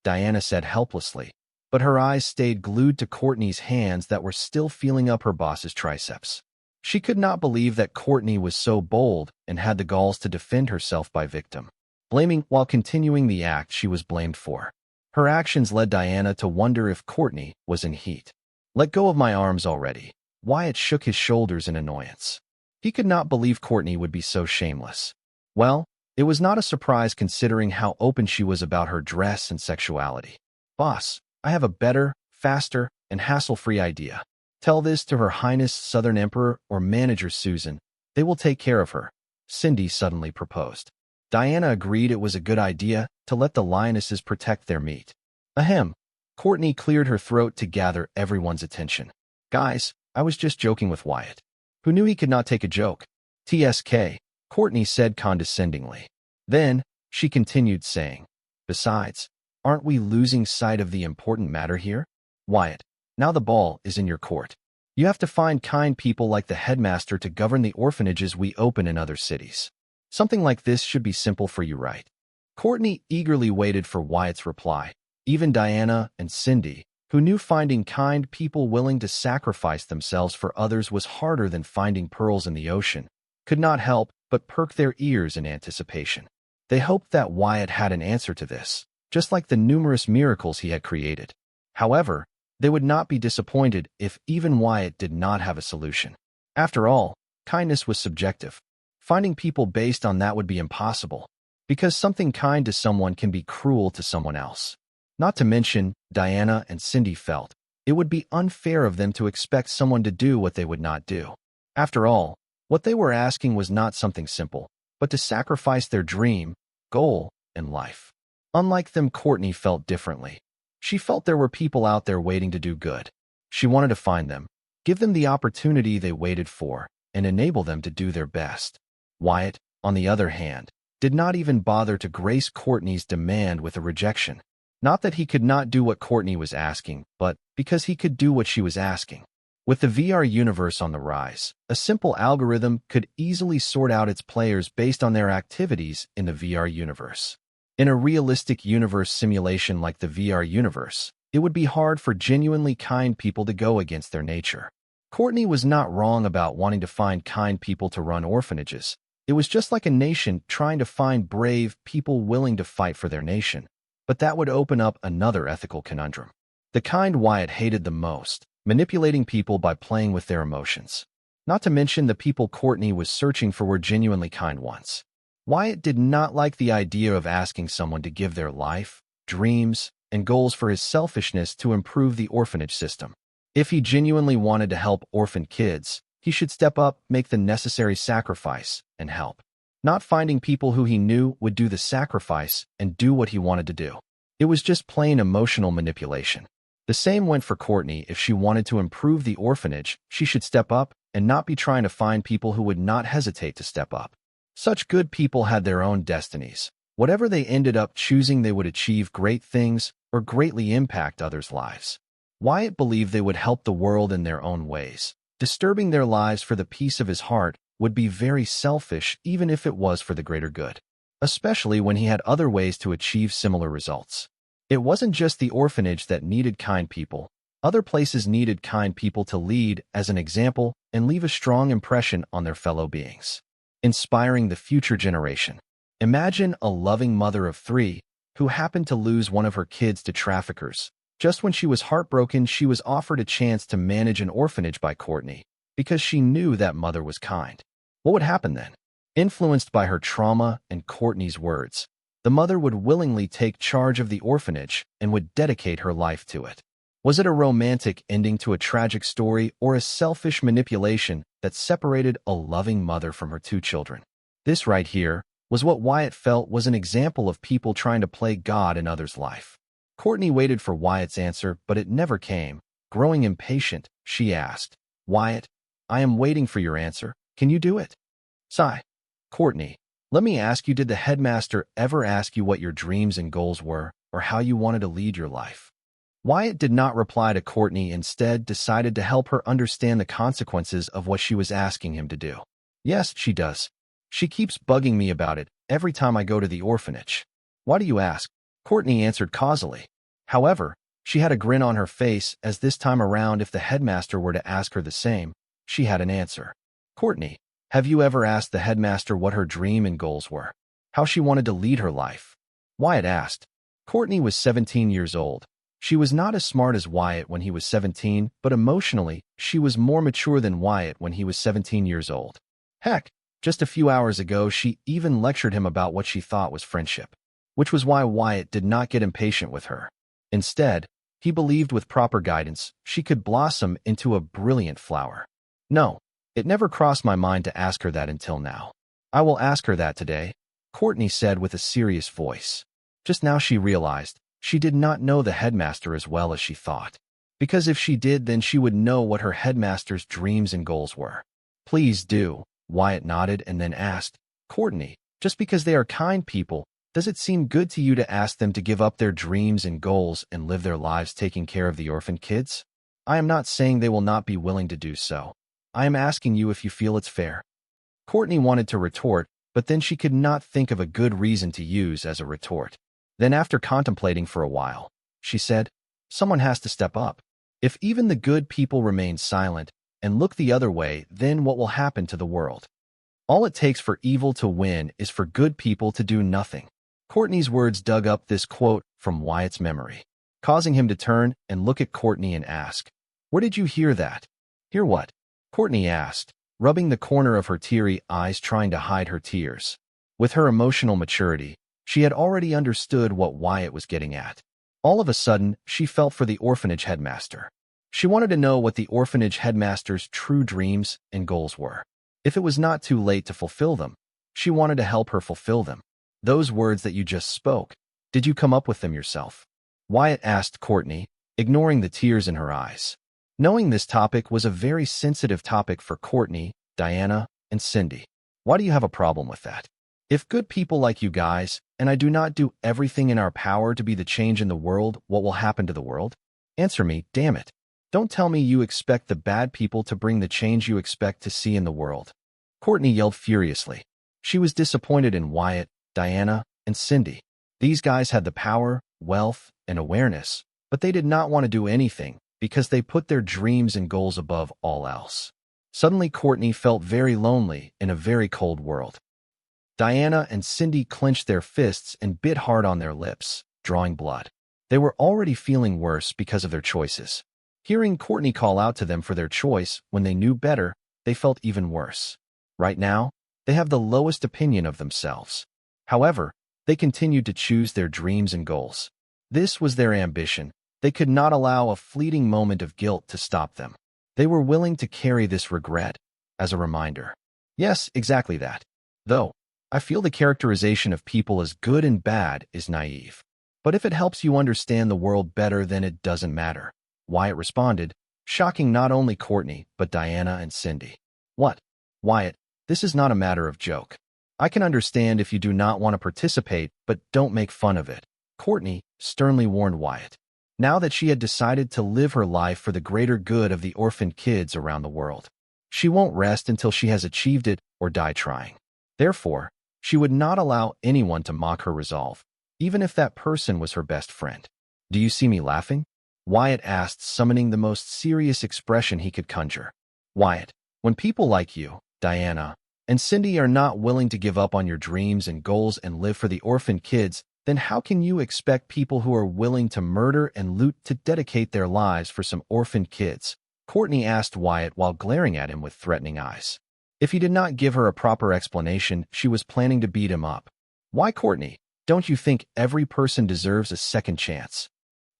Diana said helplessly, but her eyes stayed glued to Courtney's hands that were still feeling up her boss's triceps. She could not believe that Courtney was so bold and had the galls to defend herself by victim blaming while continuing the act she was blamed for. Her actions led Diana to wonder if Courtney was in heat. "Let go of my arms already." Wyatt shook his shoulders in annoyance. He could not believe Courtney would be so shameless. Well, it was not a surprise considering how open she was about her dress and sexuality. "Boss, I have a better, faster, and hassle-free idea. Tell this to Her Highness Southern Emperor or Manager Susan. They will take care of her," Cindy suddenly proposed. Diana agreed it was a good idea to let the lionesses protect their meat. Ahem. Courtney cleared her throat to gather everyone's attention. "Guys, I was just joking with Wyatt. Who knew he could not take a joke?" "TSK," Courtney said condescendingly. Then, she continued saying, "Besides, aren't we losing sight of the important matter here? Wyatt, now the ball is in your court. You have to find kind people like the headmaster to govern the orphanages we open in other cities. Something like this should be simple for you, right?" Courtney eagerly waited for Wyatt's reply. Even Diana and Cindy, who knew finding kind people willing to sacrifice themselves for others was harder than finding pearls in the ocean, could not help but perk their ears in anticipation. They hoped that Wyatt had an answer to this, just like the numerous miracles he had created. However, they would not be disappointed if even Wyatt did not have a solution. After all, kindness was subjective. Finding people based on that would be impossible, because something kind to someone can be cruel to someone else. Not to mention, Diana and Cindy felt it would be unfair of them to expect someone to do what they would not do. After all, what they were asking was not something simple, but to sacrifice their dream, goal, and life. Unlike them, Courtney felt differently. She felt there were people out there waiting to do good. She wanted to find them, give them the opportunity they waited for, and enable them to do their best. Wyatt, on the other hand, did not even bother to grace Courtney's demand with a rejection. Not that he could not do what Courtney was asking, but because he could do what she was asking. With the VR universe on the rise, a simple algorithm could easily sort out its players based on their activities in the VR universe. In a realistic universe simulation like the VR universe, it would be hard for genuinely kind people to go against their nature. Courtney was not wrong about wanting to find kind people to run orphanages. It was just like a nation trying to find brave people willing to fight for their nation. But that would open up another ethical conundrum. The kind Wyatt hated the most, manipulating people by playing with their emotions. Not to mention the people Courtney was searching for were genuinely kind ones. Wyatt did not like the idea of asking someone to give their life, dreams, and goals for his selfishness to improve the orphanage system. If he genuinely wanted to help orphan kids, he should step up, make the necessary sacrifice, and help. Not finding people who he knew would do the sacrifice and do what he wanted to do. It was just plain emotional manipulation. The same went for Courtney. If she wanted to improve the orphanage, she should step up and not be trying to find people who would not hesitate to step up. Such good people had their own destinies. Whatever they ended up choosing, they would achieve great things or greatly impact others' lives. Wyatt believed they would help the world in their own ways. Disturbing their lives for the peace of his heart would be very selfish, even if it was for the greater good, especially when he had other ways to achieve similar results. It wasn't just the orphanage that needed kind people. Other places needed kind people to lead as an example and leave a strong impression on their fellow beings. Inspiring the future generation. Imagine a loving mother of 3 who happened to lose one of her kids to traffickers. Just when she was heartbroken, she was offered a chance to manage an orphanage by Courtney because she knew that mother was kind. What would happen then? Influenced by her trauma and Courtney's words, the mother would willingly take charge of the orphanage and would dedicate her life to it. Was it a romantic ending to a tragic story or a selfish manipulation that separated a loving mother from her 2 children? This right here was what Wyatt felt was an example of people trying to play God in others' life. Courtney waited for Wyatt's answer, but it never came. Growing impatient, she asked, "Wyatt, I am waiting for your answer. Can you do it?" Sigh. "Courtney, let me ask you, did the headmaster ever ask you what your dreams and goals were, or how you wanted to lead your life?" Wyatt did not reply to Courtney, instead decided to help her understand the consequences of what she was asking him to do. "Yes, she does. She keeps bugging me about it every time I go to the orphanage." "Why do you ask?" Courtney answered causally. However, she had a grin on her face, as this time around, if the headmaster were to ask her the same, she had an answer. "Courtney, have you ever asked the headmaster what her dream and goals were? How she wanted to lead her life?" Wyatt asked. Courtney was 17 years old. She was not as smart as Wyatt when he was 17, but emotionally, she was more mature than Wyatt when he was 17 years old. Heck, just a few hours ago, she even lectured him about what she thought was friendship, which was why Wyatt did not get impatient with her. Instead, he believed with proper guidance, she could blossom into a brilliant flower. "No, it never crossed my mind to ask her that until now. I will ask her that today," Courtney said with a serious voice. Just now she realized she did not know the headmaster as well as she thought. Because if she did, then she would know what her headmaster's dreams and goals were. "Please do," Wyatt nodded and then asked, "Courtney, just because they are kind people, does it seem good to you to ask them to give up their dreams and goals and live their lives taking care of the orphan kids?" "I am not saying they will not be willing to do so. I am asking you if you feel it's fair." Courtney wanted to retort, but then she could not think of a good reason to use as a retort. Then, after contemplating for a while, she said, "Someone has to step up. If even the good people remain silent and look the other way, then what will happen to the world? All it takes for evil to win is for good people to do nothing." Courtney's words dug up this quote from Wyatt's memory, causing him to turn and look at Courtney and ask, "Where did you hear that?" "Hear what?" Courtney asked, rubbing the corner of her teary eyes, trying to hide her tears. With her emotional maturity, she had already understood what Wyatt was getting at. All of a sudden, she felt for the orphanage headmaster. She wanted to know what the orphanage headmaster's true dreams and goals were. If it was not too late to fulfill them, she wanted to help her fulfill them. Those words that you just spoke, did you come up with them yourself? Wyatt asked Courtney, ignoring the tears in her eyes. Knowing this topic was a very sensitive topic for Courtney, Diana, and Cindy. Why do you have a problem with that? If good people like you guys, and I do not do everything in our power to be the change in the world, what will happen to the world? Answer me, damn it. Don't tell me you expect the bad people to bring the change you expect to see in the world. Courtney yelled furiously. She was disappointed in Wyatt, Diana, and Cindy. These guys had the power, wealth, and awareness, but they did not want to do anything because they put their dreams and goals above all else. Suddenly, Courtney felt very lonely in a very cold world. Diana and Cindy clenched their fists and bit hard on their lips, drawing blood. They were already feeling worse because of their choices. Hearing Courtney call out to them for their choice when they knew better, they felt even worse. Right now, they have the lowest opinion of themselves. However, they continued to choose their dreams and goals. This was their ambition. They could not allow a fleeting moment of guilt to stop them. They were willing to carry this regret as a reminder. Yes, exactly that. Though, I feel the characterization of people as good and bad is naive. But if it helps you understand the world better, then it doesn't matter. Wyatt responded, shocking not only Courtney, but Diana and Cindy. What? Wyatt, this is not a matter of joke. I can understand if you do not want to participate, but don't make fun of it. Courtney sternly warned Wyatt. Now that she had decided to live her life for the greater good of the orphaned kids around the world, she won't rest until she has achieved it or die trying. Therefore, she would not allow anyone to mock her resolve, even if that person was her best friend. Do you see me laughing? Wyatt asked, summoning the most serious expression he could conjure. Wyatt, when people like you, Diana, and Cindy are not willing to give up on your dreams and goals and live for the orphaned kids, then how can you expect people who are willing to murder and loot to dedicate their lives for some orphaned kids? Courtney asked Wyatt while glaring at him with threatening eyes. If he did not give her a proper explanation, she was planning to beat him up. Why, Courtney? Don't you think every person deserves a second chance?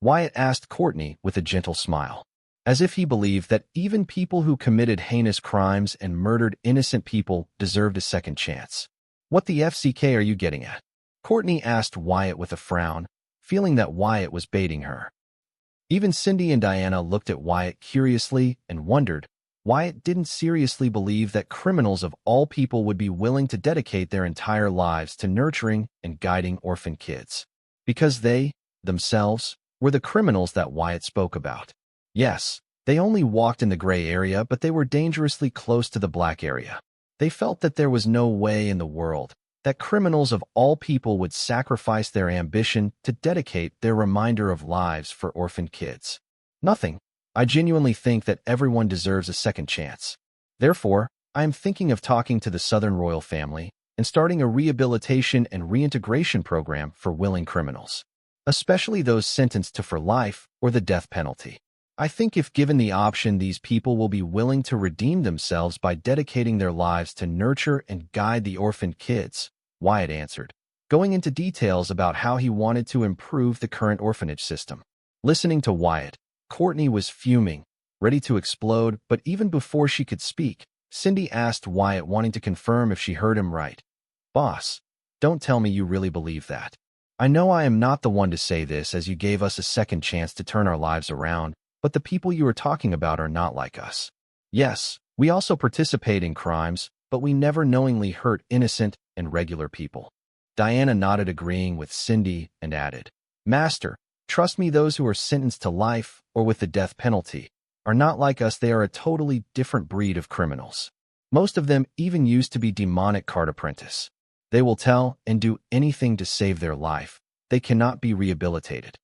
Wyatt asked Courtney with a gentle smile, as if he believed that even people who committed heinous crimes and murdered innocent people deserved a second chance. What the FCK are you getting at? Courtney asked Wyatt with a frown, feeling that Wyatt was baiting her. Even Cindy and Diana looked at Wyatt curiously and wondered. Wyatt didn't seriously believe that criminals of all people would be willing to dedicate their entire lives to nurturing and guiding orphan kids. Because they, themselves, were the criminals that Wyatt spoke about. Yes, they only walked in the gray area, but they were dangerously close to the black area. They felt that there was no way in the world that criminals of all people would sacrifice their ambition to dedicate their reminder of lives for orphan kids. Nothing. I genuinely think that everyone deserves a second chance. Therefore, I am thinking of talking to the Southern royal family and starting a rehabilitation and reintegration program for willing criminals, especially those sentenced to for life or the death penalty. I think if given the option, these people will be willing to redeem themselves by dedicating their lives to nurture and guide the orphaned kids, Wyatt answered, going into details about how he wanted to improve the current orphanage system. Listening to Wyatt, Courtney was fuming, ready to explode, but even before she could speak, Cindy asked Wyatt, wanting to confirm if she heard him right. Boss, don't tell me you really believe that. I know I am not the one to say this, as you gave us a second chance to turn our lives around, but the people you are talking about are not like us. Yes, we also participate in crimes, but we never knowingly hurt innocent and regular people. Diana nodded, agreeing with Cindy, and added, Master, trust me, those who are sentenced to life or with the death penalty are not like us. They are a totally different breed of criminals. Most of them even used to be demonic card apprentice. They will tell and do anything to save their life. They cannot be rehabilitated.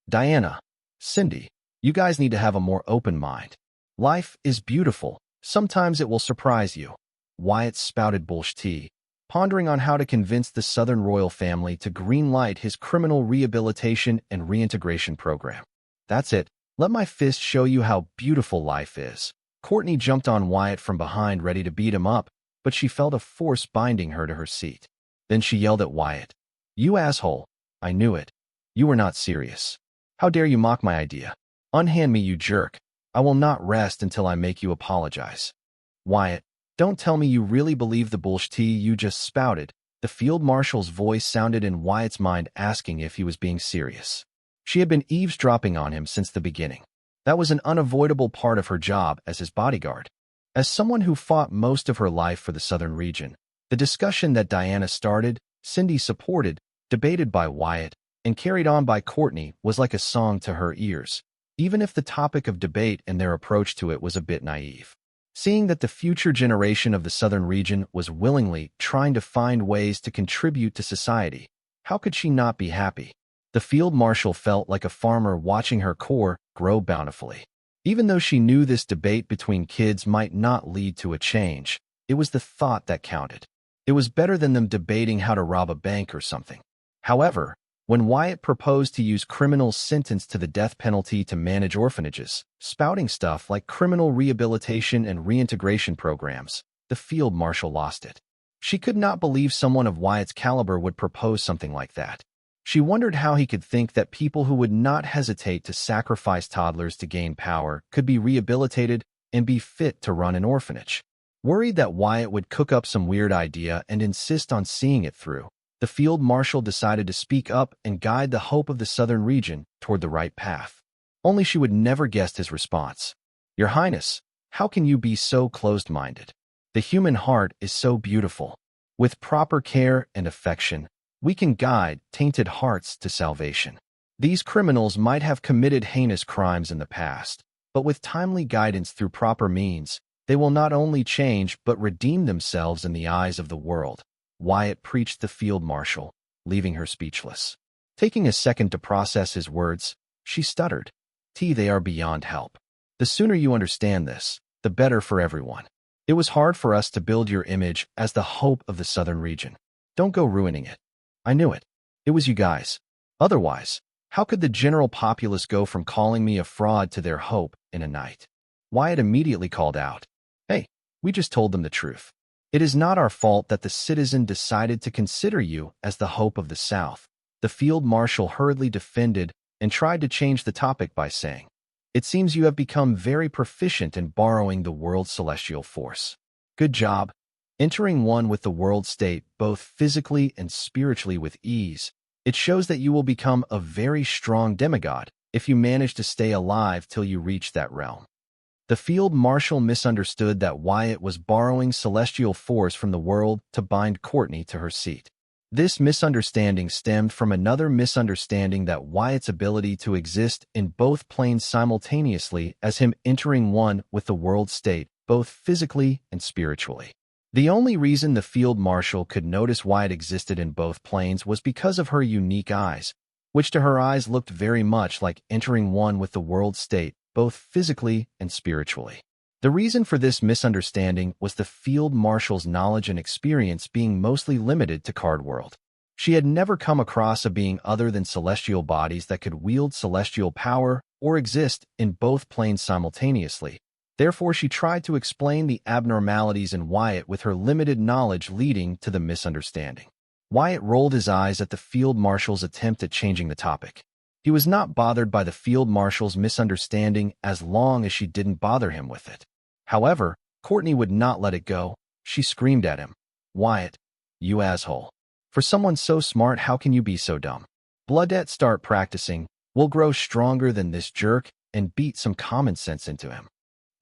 Diana, Cindy, you guys need to have a more open mind. Life is beautiful. Sometimes it will surprise you. Wyatt spouted bullshit, pondering on how to convince the Southern royal family to greenlight his criminal rehabilitation and reintegration program. That's it. Let my fist show you how beautiful life is. Courtney jumped on Wyatt from behind, ready to beat him up, but she felt a force binding her to her seat. Then she yelled at Wyatt, You asshole! I knew it. You were not serious. How dare you mock my idea? Unhand me, you jerk. I will not rest until I make you apologize. Wyatt, don't tell me you really believe the bullshit you just spouted. The field marshal's voice sounded in Wyatt's mind, asking if he was being serious. She had been eavesdropping on him since the beginning. That was an unavoidable part of her job as his bodyguard. As someone who fought most of her life for the southern region, the discussion that Diana started, Cindy supported, debated by Wyatt, and carried on by Courtney was like a song to her ears, even if the topic of debate and their approach to it was a bit naive. Seeing that the future generation of the southern region was willingly trying to find ways to contribute to society, how could she not be happy? The field marshal felt like a farmer watching her corps grow bountifully. Even though she knew this debate between kids might not lead to a change, it was the thought that counted. It was better than them debating how to rob a bank or something. However, when Wyatt proposed to use criminals sentenced to the death penalty to manage orphanages, spouting stuff like criminal rehabilitation and reintegration programs, the field marshal lost it. She could not believe someone of Wyatt's caliber would propose something like that. She wondered how he could think that people who would not hesitate to sacrifice toddlers to gain power could be rehabilitated and be fit to run an orphanage. Worried that Wyatt would cook up some weird idea and insist on seeing it through, the field marshal decided to speak up and guide the hope of the southern region toward the right path. Only she would never guess his response. Your Highness, how can you be so closed-minded? The human heart is so beautiful. With proper care and affection, we can guide tainted hearts to salvation. These criminals might have committed heinous crimes in the past, but with timely guidance through proper means, they will not only change but redeem themselves in the eyes of the world. Wyatt preached the field marshal, leaving her speechless. Taking a second to process his words, she stuttered. They are beyond help. The sooner you understand this, the better for everyone. It was hard for us to build your image as the hope of the southern region. Don't go ruining it. I knew it. It was you guys. Otherwise, how could the general populace go from calling me a fraud to their hope in a night? Wyatt immediately called out. Hey, we just told them the truth. It is not our fault that the citizen decided to consider you as the hope of the South. The field marshal hurriedly defended and tried to change the topic by saying, It seems you have become very proficient in borrowing the world's celestial force. Good job. Entering one with the world state both physically and spiritually with ease, it shows that you will become a very strong demigod if you manage to stay alive till you reach that realm. The field marshal misunderstood that Wyatt was borrowing celestial force from the world to bind Courtney to her seat. This misunderstanding stemmed from another misunderstanding that Wyatt's ability to exist in both planes simultaneously as him entering one with the world state, both physically and spiritually. The only reason the field marshal could notice Wyatt existed in both planes was because of her unique eyes, which to her eyes looked very much like entering one with the world state, both physically and spiritually. The reason for this misunderstanding was the field marshal's knowledge and experience being mostly limited to Card World. She had never come across a being other than celestial bodies that could wield celestial power or exist in both planes simultaneously. Therefore, she tried to explain the abnormalities in Wyatt with her limited knowledge, leading to the misunderstanding. Wyatt rolled his eyes at the field marshal's attempt at changing the topic. He was not bothered by the field marshal's misunderstanding as long as she didn't bother him with it. However, Courtney would not let it go. She screamed at him. Wyatt, you asshole. For someone so smart, how can you be so dumb? Bloodette, start practicing. We'll grow stronger than this jerk and beat some common sense into him.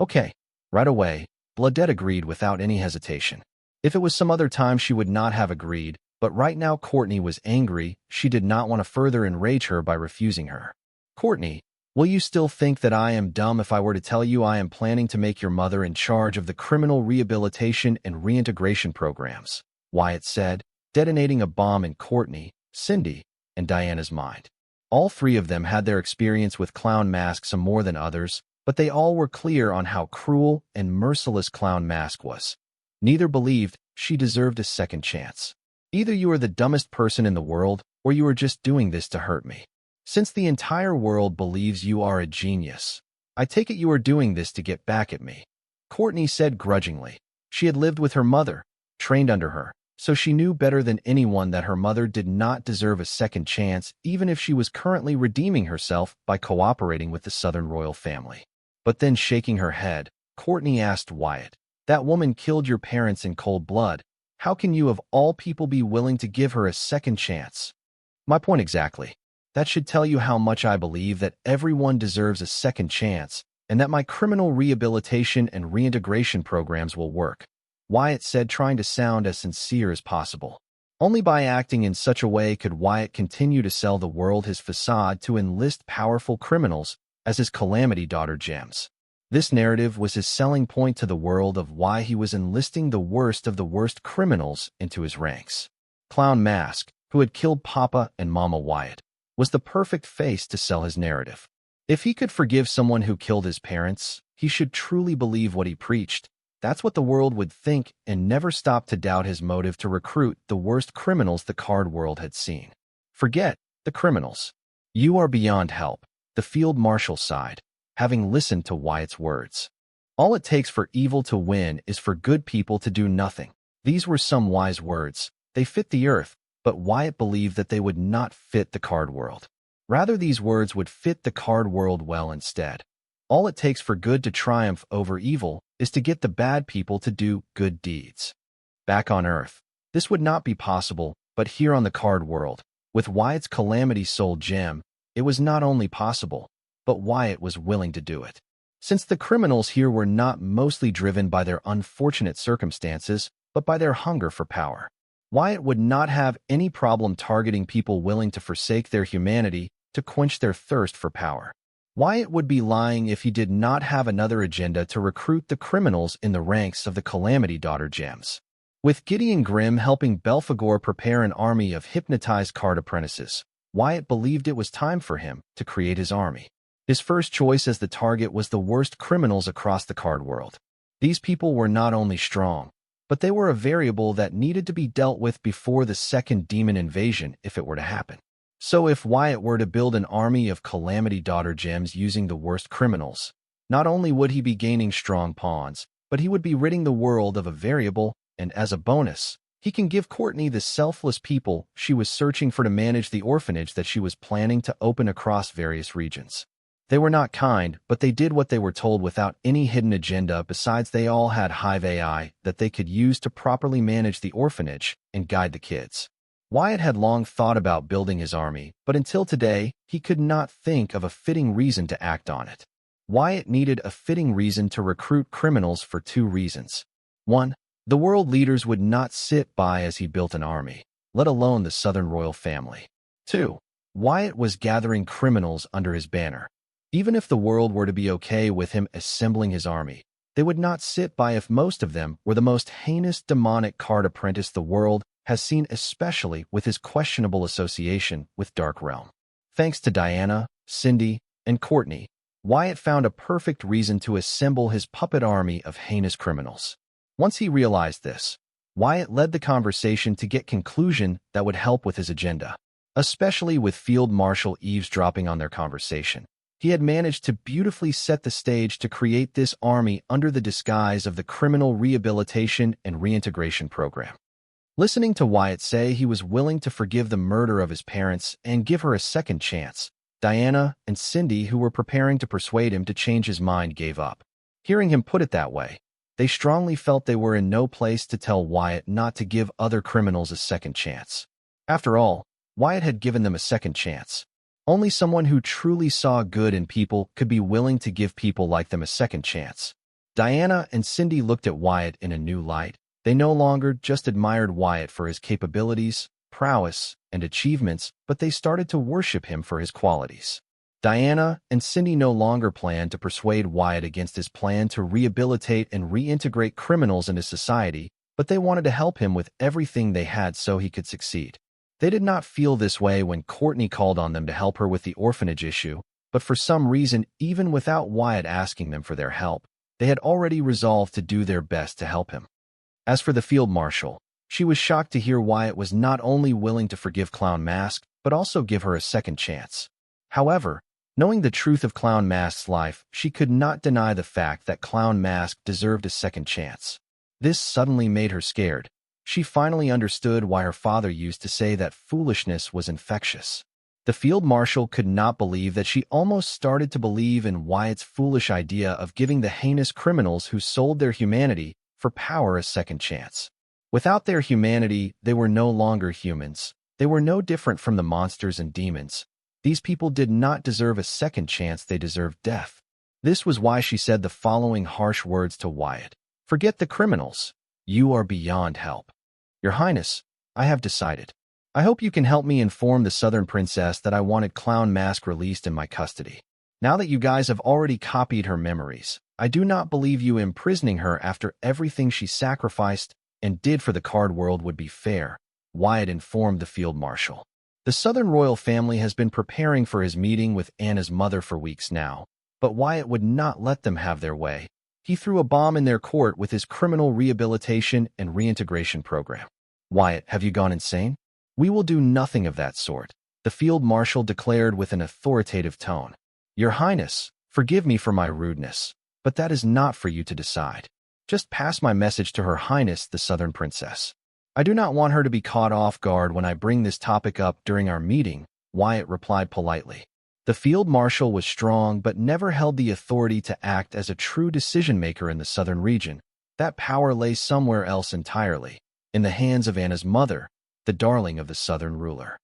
Okay, right away, Bloodette agreed without any hesitation. If it was some other time, she would not have agreed, but right now Courtney was angry. She did not want to further enrage her by refusing her. Courtney, will you still think that I am dumb if I were to tell you I am planning to make your mother in charge of the criminal rehabilitation and reintegration programs? Wyatt said, detonating a bomb in Courtney, Cindy, and Diana's mind. All three of them had their experience with clown masks, some more than others, but they all were clear on how cruel and merciless Clown Mask was. Neither believed she deserved a second chance. Either you are the dumbest person in the world, or you are just doing this to hurt me. Since the entire world believes you are a genius, I take it you are doing this to get back at me. Courtney said grudgingly. She had lived with her mother, trained under her, So she knew better than anyone that her mother did not deserve a second chance, even if she was currently redeeming herself by cooperating with the Southern royal family. But then, shaking her head, Courtney asked Wyatt, "That woman killed your parents in cold blood. How can you of all people be willing to give her a second chance?" My point exactly. That should tell you how much I believe that everyone deserves a second chance, and that my criminal rehabilitation and reintegration programs will work, Wyatt said, trying to sound as sincere as possible. Only by acting in such a way could Wyatt continue to sell the world his facade to enlist powerful criminals as his calamity daughter gems. This narrative was his selling point to the world of why he was enlisting the worst of the worst criminals into his ranks. Clown Mask, who had killed Papa and Mama Wyatt, was the perfect face to sell his narrative. If he could forgive someone who killed his parents, he should truly believe what he preached. That's what the world would think, and never stop to doubt his motive to recruit the worst criminals the card world had seen. Forget the criminals. You are beyond help, the field marshal sighed, having listened to Wyatt's words. All it takes for evil to win is for good people to do nothing. These were some wise words. They fit the earth, but Wyatt believed that they would not fit the card world. Rather, these words would fit the card world well instead. All it takes for good to triumph over evil is to get the bad people to do good deeds. Back on Earth, this would not be possible, but here on the card world, with Wyatt's Calamity Soul gem, it was not only possible, but Wyatt was willing to do it. Since the criminals here were not mostly driven by their unfortunate circumstances, but by their hunger for power, Wyatt would not have any problem targeting people willing to forsake their humanity to quench their thirst for power. Wyatt would be lying if he did not have another agenda to recruit the criminals in the ranks of the Calamity Daughter gems. With Gideon Grimm helping Belphegor prepare an army of hypnotized card apprentices, Wyatt believed it was time for him to create his army. His first choice as the target was the worst criminals across the card world. These people were not only strong, but they were a variable that needed to be dealt with before the second demon invasion if it were to happen. So if Wyatt were to build an army of Calamity Daughter gems using the worst criminals, not only would he be gaining strong pawns, but he would be ridding the world of a variable, and as a bonus, he can give Courtney the selfless people she was searching for to manage the orphanage that she was planning to open across various regions. They were not kind, but they did what they were told without any hidden agenda. Besides, they all had Hive AI that they could use to properly manage the orphanage and guide the kids. Wyatt had long thought about building his army, but until today, he could not think of a fitting reason to act on it. Wyatt needed a fitting reason to recruit criminals for two reasons. 1. The world leaders would not sit by as he built an army, let alone the Southern royal family. 2. Wyatt was gathering criminals under his banner. Even if the world were to be okay with him assembling his army, they would not sit by if most of them were the most heinous demonic card apprentice the world has seen, especially with his questionable association with Dark Realm. Thanks to Diana, Cindy, and Courtney, Wyatt found a perfect reason to assemble his puppet army of heinous criminals. Once he realized this, Wyatt led the conversation to get conclusion that would help with his agenda, especially with Field Marshal eavesdropping on their conversation. He had managed to beautifully set the stage to create this army under the disguise of the Criminal Rehabilitation and Reintegration Program. Listening to Wyatt say he was willing to forgive the murder of his parents and give her a second chance, Diana and Cindy, who were preparing to persuade him to change his mind, gave up. Hearing him put it that way, they strongly felt they were in no place to tell Wyatt not to give other criminals a second chance. After all, Wyatt had given them a second chance. Only someone who truly saw good in people could be willing to give people like them a second chance. Diana and Cindy looked at Wyatt in a new light. They no longer just admired Wyatt for his capabilities, prowess, and achievements, but they started to worship him for his qualities. Diana and Cindy no longer planned to persuade Wyatt against his plan to rehabilitate and reintegrate criminals into society, but they wanted to help him with everything they had so he could succeed. They did not feel this way when Courtney called on them to help her with the orphanage issue, but for some reason, even without Wyatt asking them for their help, they had already resolved to do their best to help him. As for the field marshal, she was shocked to hear Wyatt was not only willing to forgive Clown Mask, but also give her a second chance. However, knowing the truth of Clown Mask's life, she could not deny the fact that Clown Mask deserved a second chance. This suddenly made her scared. She finally understood why her father used to say that foolishness was infectious. The field marshal could not believe that she almost started to believe in Wyatt's foolish idea of giving the heinous criminals who sold their humanity for power a second chance. Without their humanity, they were no longer humans. They were no different from the monsters and demons. These people did not deserve a second chance, they deserved death. This was why she said the following harsh words to Wyatt. "Forget the criminals. You are beyond help. Your Highness, I have decided. I hope you can help me inform the Southern Princess that I wanted Clown Mask released in my custody. Now that you guys have already copied her memories, I do not believe you imprisoning her after everything she sacrificed and did for the card world would be fair," Wyatt informed the field marshal. The Southern royal family has been preparing for his meeting with Anna's mother for weeks now, but Wyatt would not let them have their way. He threw a bomb in their court with his criminal rehabilitation and reintegration program. "Wyatt, have you gone insane? We will do nothing of that sort," the field marshal declared with an authoritative tone. "Your Highness, forgive me for my rudeness, but that is not for you to decide. Just pass my message to Her Highness, the Southern Princess. I do not want her to be caught off guard when I bring this topic up during our meeting," Wyatt replied politely. The field marshal was strong but never held the authority to act as a true decision-maker in the southern region. That power lay somewhere else entirely, in the hands of Anna's mother, the darling of the southern ruler.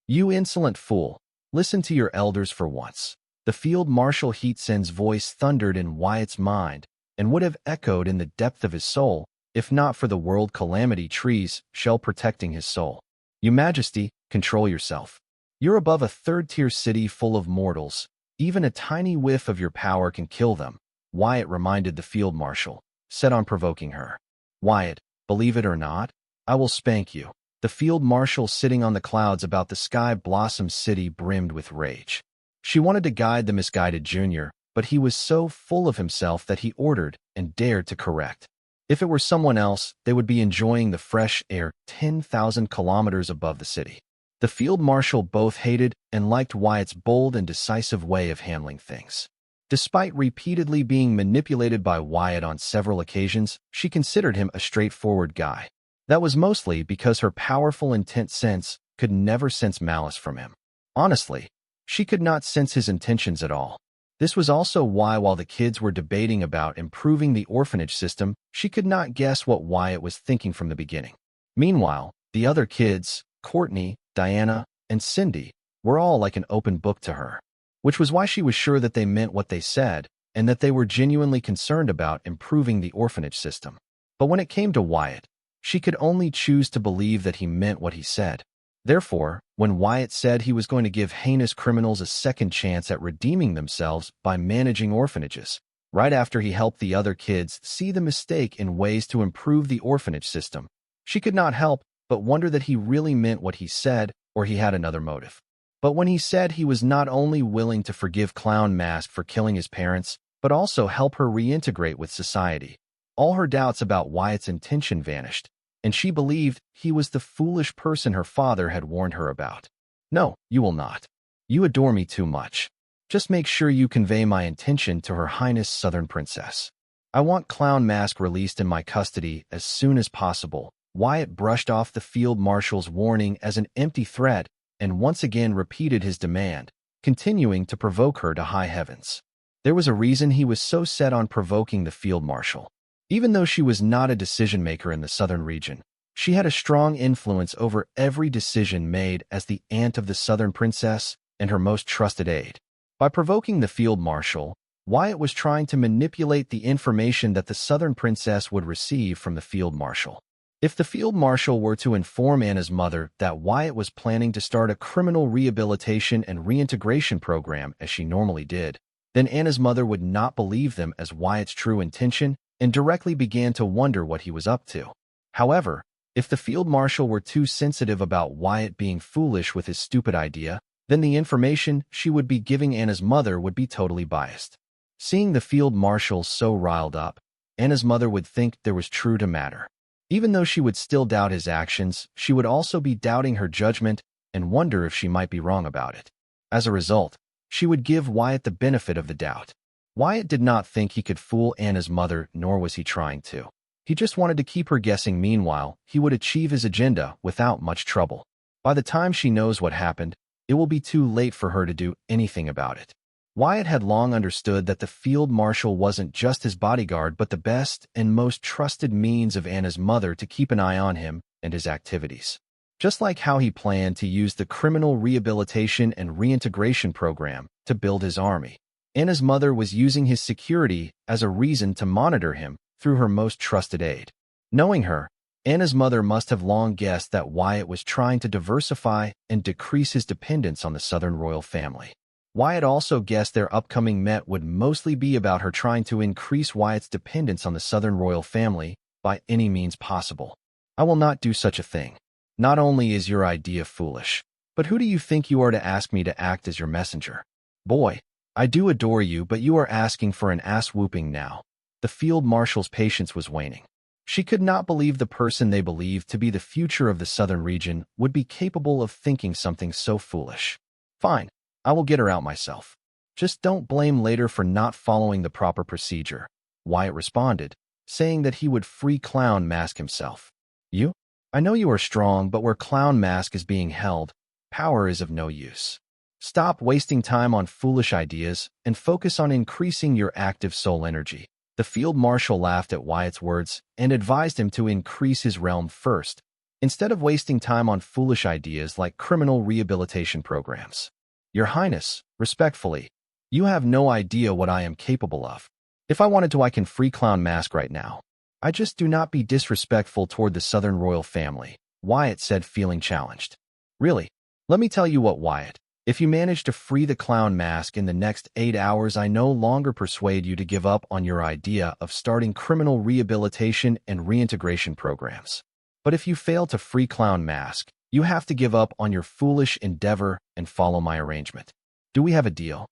"You insolent fool, listen to your elders for once." The field marshal Heatsen's voice thundered in Wyatt's mind and would have echoed in the depth of his soul if not for the world calamity trees shell protecting his soul. "Your Majesty, control yourself. You're above a third-tier city full of mortals. Even a tiny whiff of your power can kill them," Wyatt reminded the field marshal, set on provoking her. "Wyatt, believe it or not, I will spank you." The field marshal sitting on the clouds about the sky blossom city brimmed with rage. She wanted to guide the misguided junior, but he was so full of himself that he ordered and dared to correct. If it were someone else, they would be enjoying the fresh air 10,000 kilometers above the city. The field marshal both hated and liked Wyatt's bold and decisive way of handling things. Despite repeatedly being manipulated by Wyatt on several occasions, she considered him a straightforward guy. That was mostly because her powerful intense sense could never sense malice from him. Honestly, she could not sense his intentions at all. This was also why, while the kids were debating about improving the orphanage system, she could not guess what Wyatt was thinking from the beginning. Meanwhile, the other kids, Courtney, Diana, and Cindy, were all like an open book to her, which was why she was sure that they meant what they said and that they were genuinely concerned about improving the orphanage system. But when it came to Wyatt, she could only choose to believe that he meant what he said. Therefore, when Wyatt said he was going to give heinous criminals a second chance at redeeming themselves by managing orphanages, right after he helped the other kids see the mistake in ways to improve the orphanage system, she could not help but wonder that he really meant what he said or he had another motive. But when he said he was not only willing to forgive Clown Mask for killing his parents, but also help her reintegrate with society, all her doubts about Wyatt's intention vanished, and she believed he was the foolish person her father had warned her about. "No, you will not. You adore me too much. Just make sure you convey my intention to Her Highness Southern Princess. I want Clown Mask released in my custody as soon as possible." Wyatt brushed off the field marshal's warning as an empty threat and once again repeated his demand, continuing to provoke her to high heavens. There was a reason he was so set on provoking the field marshal. Even though she was not a decision-maker in the southern region, she had a strong influence over every decision made as the aunt of the Southern Princess and her most trusted aide. By provoking the field marshal, Wyatt was trying to manipulate the information that the Southern Princess would receive from the field marshal. If the field marshal were to inform Anna's mother that Wyatt was planning to start a criminal rehabilitation and reintegration program as she normally did, then Anna's mother would not believe them as Wyatt's true intention and directly began to wonder what he was up to. However, if the field marshal were too sensitive about Wyatt being foolish with his stupid idea, then the information she would be giving Anna's mother would be totally biased. Seeing the field marshal so riled up, Anna's mother would think there was true to matter. Even though she would still doubt his actions, she would also be doubting her judgment and wonder if she might be wrong about it. As a result, she would give Wyatt the benefit of the doubt. Wyatt did not think he could fool Anna's mother, nor was he trying to. He just wanted to keep her guessing. Meanwhile, he would achieve his agenda without much trouble. By the time she knows what happened, it will be too late for her to do anything about it. Wyatt had long understood that the field marshal wasn't just his bodyguard but the best and most trusted means of Anna's mother to keep an eye on him and his activities. Just like how he planned to use the criminal rehabilitation and reintegration program to build his army, Anna's mother was using his security as a reason to monitor him through her most trusted aide. Knowing her, Anna's mother must have long guessed that Wyatt was trying to diversify and decrease his dependence on the Southern royal family. Wyatt also guessed their upcoming met would mostly be about her trying to increase Wyatt's dependence on the Southern royal family by any means possible. I will not do such a thing. Not only is your idea foolish, but who do you think you are to ask me to act as your messenger? Boy, I do adore you, but you are asking for an ass-whooping now. The field marshal's patience was waning. She could not believe the person they believed to be the future of the southern region would be capable of thinking something so foolish. Fine, I will get her out myself. Just don't blame later for not following the proper procedure, Wyatt responded, saying that he would free Clown Mask himself. You? I know you are strong, but where Clown Mask is being held, power is of no use. Stop wasting time on foolish ideas and focus on increasing your active soul energy. The field marshal laughed at Wyatt's words and advised him to increase his realm first, instead of wasting time on foolish ideas like criminal rehabilitation programs. Your Highness, respectfully, you have no idea what I am capable of. If I wanted to, I can free Clown Mask right now. I just do not be disrespectful toward the Southern royal family, Wyatt said, feeling challenged. Really? Let me tell you what, Wyatt. If you manage to free the Clown Mask in the next 8 hours, I no longer persuade you to give up on your idea of starting criminal rehabilitation and reintegration programs. But if you fail to free Clown Mask, you have to give up on your foolish endeavor and follow my arrangement. Do we have a deal?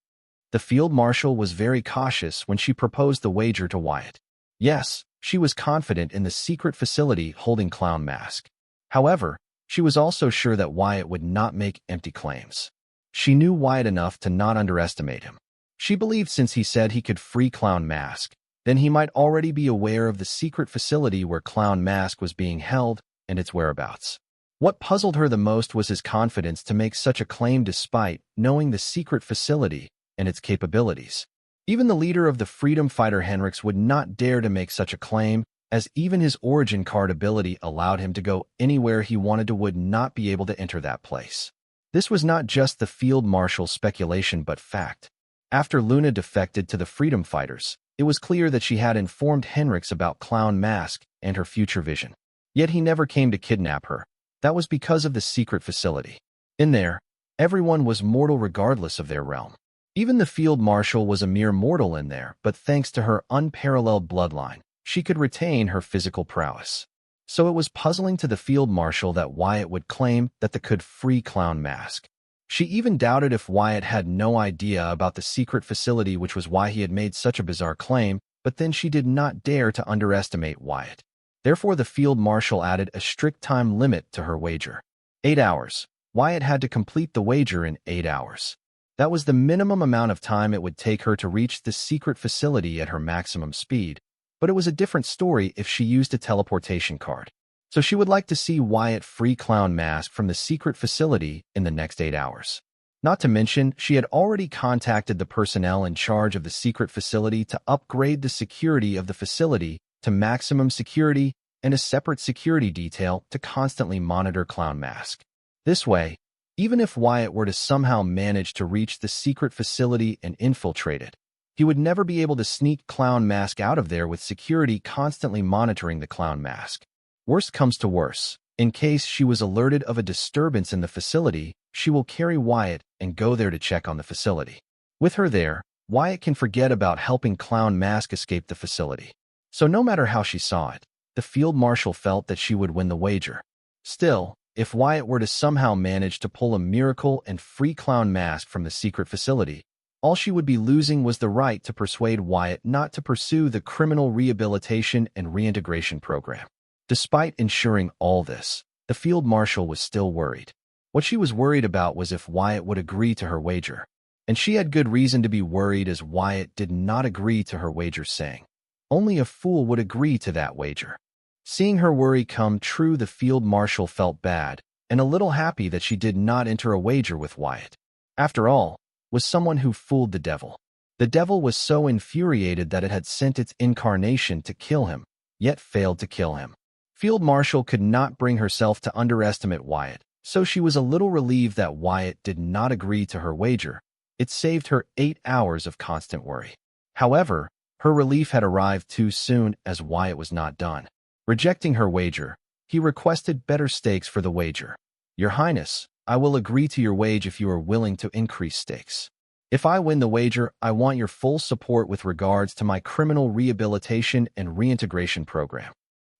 The field marshal was very cautious when she proposed the wager to Wyatt. Yes, she was confident in the secret facility holding Clown Mask. However, she was also sure that Wyatt would not make empty claims. She knew Wyatt enough to not underestimate him. She believed since he said he could free Clown Mask, then he might already be aware of the secret facility where Clown Mask was being held and its whereabouts. What puzzled her the most was his confidence to make such a claim despite knowing the secret facility and its capabilities. Even the leader of the freedom fighter Henriks would not dare to make such a claim, as even his origin card ability allowed him to go anywhere he wanted to, would not be able to enter that place. This was not just the field marshal's speculation but fact. After Luna defected to the freedom fighters, it was clear that she had informed Henriks about Clown Mask and her future vision. Yet he never came to kidnap her. That was because of the secret facility. In there, everyone was mortal regardless of their realm. Even the field marshal was a mere mortal in there, but thanks to her unparalleled bloodline, she could retain her physical prowess. So it was puzzling to the field marshal that Wyatt would claim that they could free Clown Mask. She even doubted if Wyatt had no idea about the secret facility, which was why he had made such a bizarre claim, but then she did not dare to underestimate Wyatt. Therefore, the field marshal added a strict time limit to her wager. 8 hours. Wyatt had to complete the wager in 8 hours. That was the minimum amount of time it would take her to reach the secret facility at her maximum speed. But it was a different story if she used a teleportation card. So she would like to see Wyatt free Clown Mask from the secret facility in the next 8 hours. Not to mention, she had already contacted the personnel in charge of the secret facility to upgrade the security of the facility to maximum security and a separate security detail to constantly monitor Clown Mask. This way, even if Wyatt were to somehow manage to reach the secret facility and infiltrate it, he would never be able to sneak Clown Mask out of there with security constantly monitoring the Clown Mask. Worst comes to worse, in case she was alerted of a disturbance in the facility, she will carry Wyatt and go there to check on the facility. With her there, Wyatt can forget about helping Clown Mask escape the facility. So no matter how she saw it, the field marshal felt that she would win the wager. Still, if Wyatt were to somehow manage to pull a miracle and free Clown Mask from the secret facility, all she would be losing was the right to persuade Wyatt not to pursue the criminal rehabilitation and reintegration program. Despite ensuring all this, the field marshal was still worried. What she was worried about was if Wyatt would agree to her wager. And she had good reason to be worried, as Wyatt did not agree to her wager, saying, Only a fool would agree to that wager. Seeing her worry come true, the field marshal felt bad and a little happy that she did not enter a wager with Wyatt. After all, was someone who fooled the devil. The devil was so infuriated that it had sent its incarnation to kill him, yet failed to kill him. Field Marshal could not bring herself to underestimate Wyatt, so she was a little relieved that Wyatt did not agree to her wager. It saved her 8 hours of constant worry. However, her relief had arrived too soon, as Wyatt was not done. Rejecting her wager, he requested better stakes for the wager. "Your Highness, I will agree to your wage if you are willing to increase stakes. If I win the wager, I want your full support with regards to my criminal rehabilitation and reintegration program."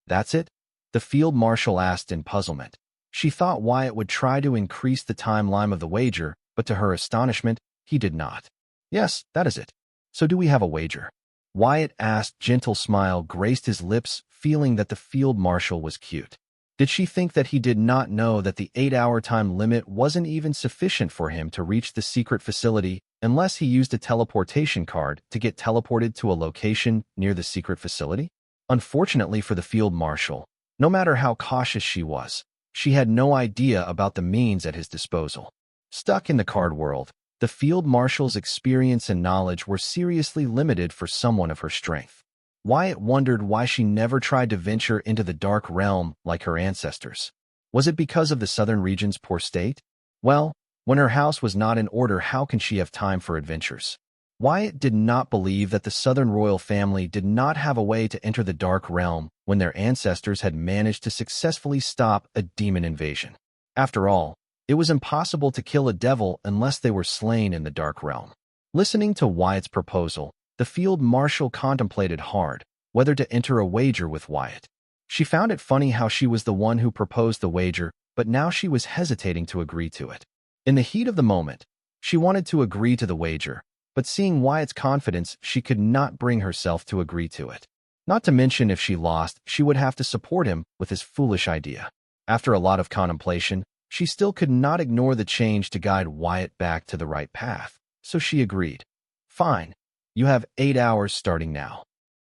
"That's it?" the field marshal asked in puzzlement. She thought Wyatt would try to increase the timeline of the wager, but to her astonishment, he did not. "Yes, that is it. So do we have a wager?" Wyatt asked. Gentle smile graced his lips, feeling that the field marshal was cute. Did she think that he did not know that the 8-hour time limit wasn't even sufficient for him to reach the secret facility unless he used a teleportation card to get teleported to a location near the secret facility? Unfortunately for the field marshal, no matter how cautious she was, she had no idea about the means at his disposal. Stuck in the card world, the field marshal's experience and knowledge were seriously limited for someone of her strength. Wyatt wondered why she never tried to venture into the dark realm like her ancestors. Was it because of the southern region's poor state? Well, when her house was not in order, how can she have time for adventures? Wyatt did not believe that the southern royal family did not have a way to enter the dark realm when their ancestors had managed to successfully stop a demon invasion. After all, it was impossible to kill a devil unless they were slain in the dark realm. Listening to Wyatt's proposal, the field marshal contemplated hard whether to enter a wager with Wyatt. She found it funny how she was the one who proposed the wager, but now she was hesitating to agree to it. In the heat of the moment, she wanted to agree to the wager, but seeing Wyatt's confidence, she could not bring herself to agree to it. Not to mention, if she lost, she would have to support him with his foolish idea. After a lot of contemplation, she still could not ignore the change to guide Wyatt back to the right path, so she agreed. "Fine. You have 8 hours starting now."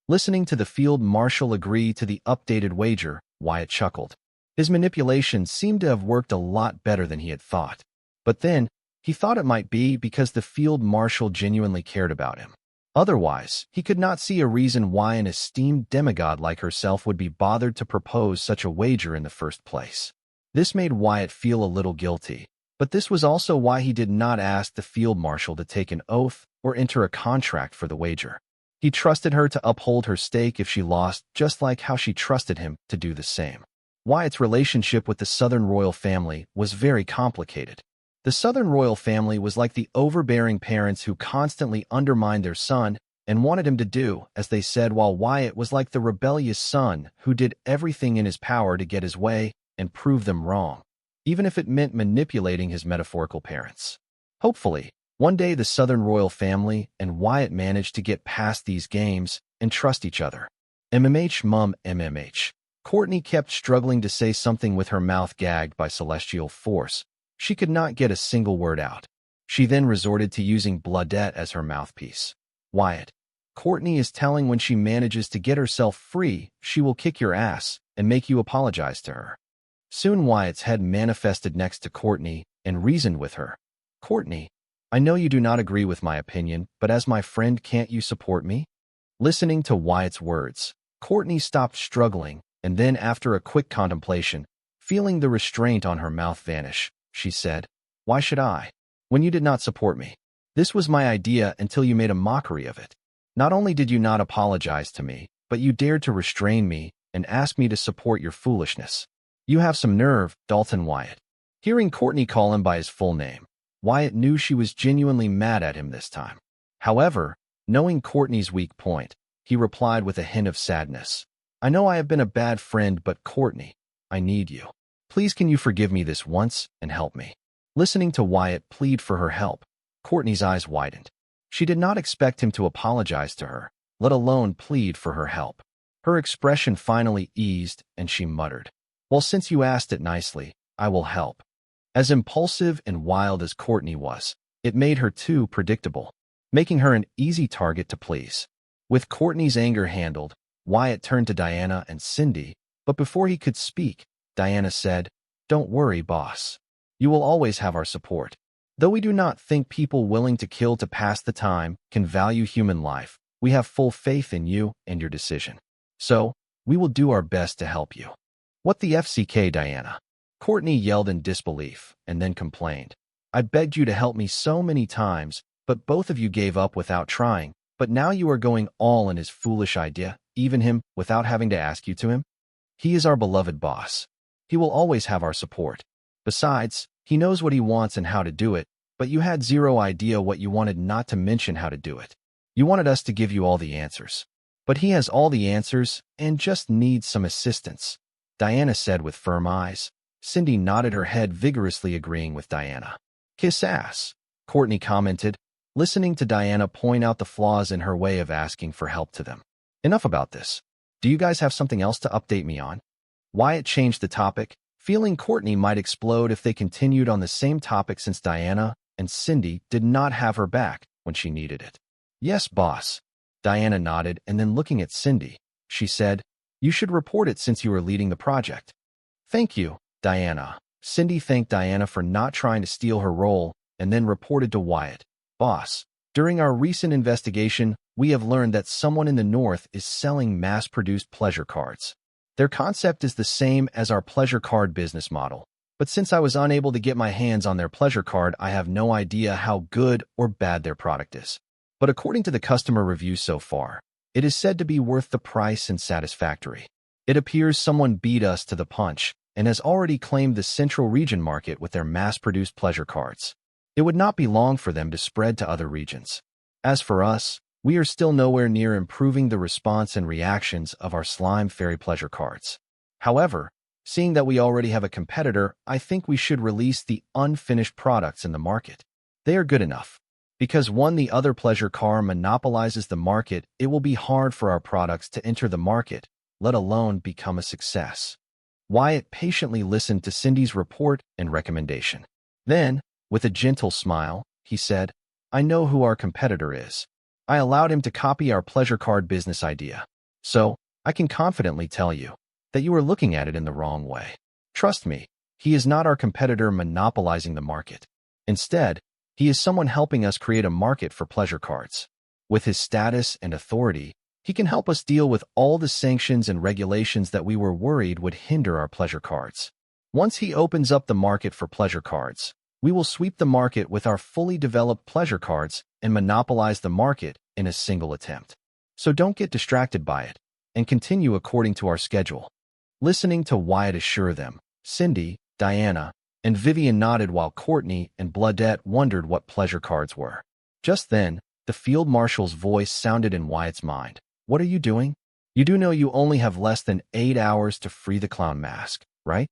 Listening to the field marshal agree to the updated wager, Wyatt chuckled. His manipulations seemed to have worked a lot better than he had thought. But then, he thought it might be because the field marshal genuinely cared about him. Otherwise, he could not see a reason why an esteemed demigod like herself would be bothered to propose such a wager in the first place. This made Wyatt feel a little guilty, but this was also why he did not ask the field marshal to take an oath or enter a contract for the wager. He trusted her to uphold her stake if she lost, just like how she trusted him to do the same. Wyatt's relationship with the Southern royal family was very complicated. The Southern royal family was like the overbearing parents who constantly undermined their son and wanted him to do as they said, while Wyatt was like the rebellious son who did everything in his power to get his way and prove them wrong, even if it meant manipulating his metaphorical parents. Hopefully, one day the Southern royal family and Wyatt managed to get past these games and trust each other. MMH. Courtney kept struggling to say something with her mouth gagged by celestial force. She could not get a single word out. She then resorted to using Bloodette as her mouthpiece. "Wyatt, Courtney is telling when she manages to get herself free, she will kick your ass and make you apologize to her." Soon Wyatt's head manifested next to Courtney and reasoned with her. "Courtney, I know you do not agree with my opinion, but as my friend, can't you support me?" Listening to Wyatt's words, Courtney stopped struggling, and then after a quick contemplation, feeling the restraint on her mouth vanish, she said, "Why should I? When you did not support me. This was my idea until you made a mockery of it. Not only did you not apologize to me, but you dared to restrain me and ask me to support your foolishness. You have some nerve, Dalton Wyatt." Hearing Courtney call him by his full name, Wyatt knew she was genuinely mad at him this time. However, knowing Courtney's weak point, he replied with a hint of sadness, "I know I have been a bad friend, but Courtney, I need you. Please, can you forgive me this once and help me?" Listening to Wyatt plead for her help, Courtney's eyes widened. She did not expect him to apologize to her, let alone plead for her help. Her expression finally eased, and she muttered, "Well, since you asked it nicely, I will help." As impulsive and wild as Courtney was, it made her too predictable, making her an easy target to please. With Courtney's anger handled, Wyatt turned to Diana and Cindy, but before he could speak, Diana said, "Don't worry, boss. You will always have our support. Though we do not think people willing to kill to pass the time can value human life, we have full faith in you and your decision. So, we will do our best to help you." "What the FCK, Diana?" Courtney yelled in disbelief and then complained. "I begged you to help me so many times, but both of you gave up without trying, but now you are going all in his foolish idea, even him, without having to ask you to him? He is our beloved boss. He will always have our support. Besides, he knows what he wants and how to do it, but you had zero idea what you wanted, not to mention how to do it. You wanted us to give you all the answers. But he has all the answers and just needs some assistance," Diana said with firm eyes. Cindy nodded her head vigorously, agreeing with Diana. "Kiss ass," Courtney commented, listening to Diana point out the flaws in her way of asking for help to them. "Enough about this. Do you guys have something else to update me on?" Wyatt changed the topic, feeling Courtney might explode if they continued on the same topic since Diana and Cindy did not have her back when she needed it. "Yes, boss." Diana nodded, and then looking at Cindy, she said, "You should report it since you are leading the project." "Thank you, Diana." Cindy thanked Diana for not trying to steal her role and then reported to Wyatt. "Boss, during our recent investigation, we have learned that someone in the north is selling mass-produced pleasure cards. Their concept is the same as our pleasure card business model, but since I was unable to get my hands on their pleasure card, I have no idea how good or bad their product is. But according to the customer reviews so far, it is said to be worth the price and satisfactory. It appears someone beat us to the punch and has already claimed the central region market with their mass-produced pleasure cards. It would not be long for them to spread to other regions. As for us, we are still nowhere near improving the response and reactions of our slime fairy pleasure cards. However, seeing that we already have a competitor, I think we should release the unfinished products in the market. They are good enough. Because the other pleasure car monopolizes the market, it will be hard for our products to enter the market, let alone become a success." Wyatt patiently listened to Cindy's report and recommendation. Then, with a gentle smile, he said, "I know who our competitor is. I allowed him to copy our pleasure card business idea. So, I can confidently tell you that you are looking at it in the wrong way. Trust me, he is not our competitor monopolizing the market. Instead, he is someone helping us create a market for pleasure cards. With his status and authority, he can help us deal with all the sanctions and regulations that we were worried would hinder our pleasure cards. Once he opens up the market for pleasure cards, we will sweep the market with our fully developed pleasure cards and monopolize the market in a single attempt. So don't get distracted by it, and continue according to our schedule." Listening to Wyatt assure them, Cindy, Diana, and Vivian nodded while Courtney and Bloodette wondered what pleasure cards were. Just then, the field marshal's voice sounded in Wyatt's mind. "What are you doing? You do know you only have less than 8 hours to free the clown mask, right?"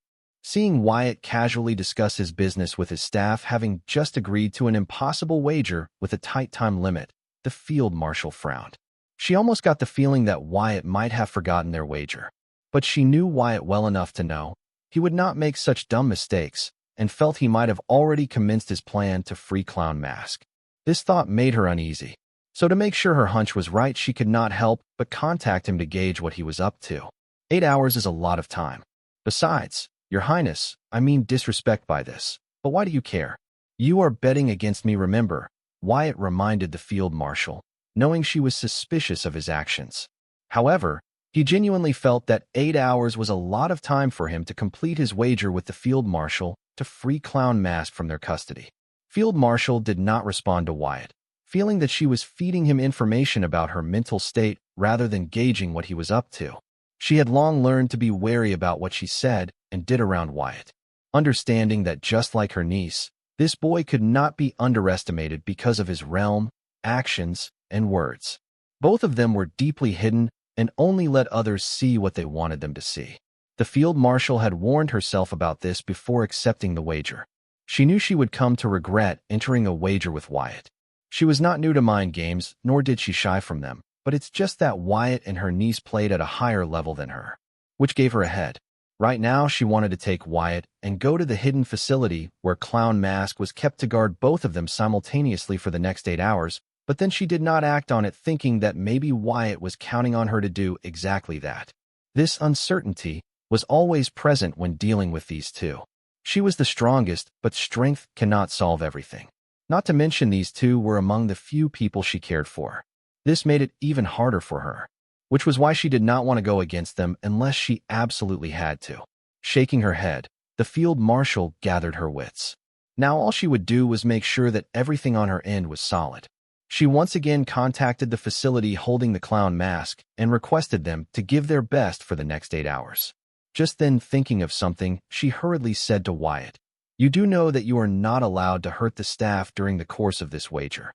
Seeing Wyatt casually discuss his business with his staff, having just agreed to an impossible wager with a tight time limit, the field marshal frowned. She almost got the feeling that Wyatt might have forgotten their wager. But she knew Wyatt well enough to know he would not make such dumb mistakes, and felt he might have already commenced his plan to free Clown Mask. This thought made her uneasy. So to make sure her hunch was right, she could not help but contact him to gauge what he was up to. 8 hours is a lot of time. Besides, Your Highness, I mean disrespect by this, but why do you care? You are betting against me, remember, Wyatt reminded the field marshal, knowing she was suspicious of his actions. However, he genuinely felt that 8 hours was a lot of time for him to complete his wager with the field marshal to free Clown Mask from their custody. Field Marshal did not respond to Wyatt, feeling that she was feeding him information about her mental state rather than gauging what he was up to. She had long learned to be wary about what she said and did around Wyatt, understanding that just like her niece, this boy could not be underestimated because of his realm, actions, and words. Both of them were deeply hidden and only let others see what they wanted them to see. The field marshal had warned herself about this before accepting the wager. She knew she would come to regret entering a wager with Wyatt. She was not new to mind games, nor did she shy from them, but it's just that Wyatt and her niece played at a higher level than her, which gave her a head. Right now, she wanted to take Wyatt and go to the hidden facility where Clown Mask was kept to guard both of them simultaneously for the next 8 hours, But then she did not act on it, thinking that maybe Wyatt was counting on her to do exactly that. This uncertainty was always present when dealing with these two. She was the strongest, but strength cannot solve everything. Not to mention these two were among the few people she cared for. This made it even harder for her, which was why she did not want to go against them unless she absolutely had to. Shaking her head, the field marshal gathered her wits. Now all she would do was make sure that everything on her end was solid. She once again contacted the facility holding the clown mask and requested them to give their best for the next 8 hours. Just then, thinking of something, she hurriedly said to Wyatt, "You do know that you are not allowed to hurt the staff during the course of this wager."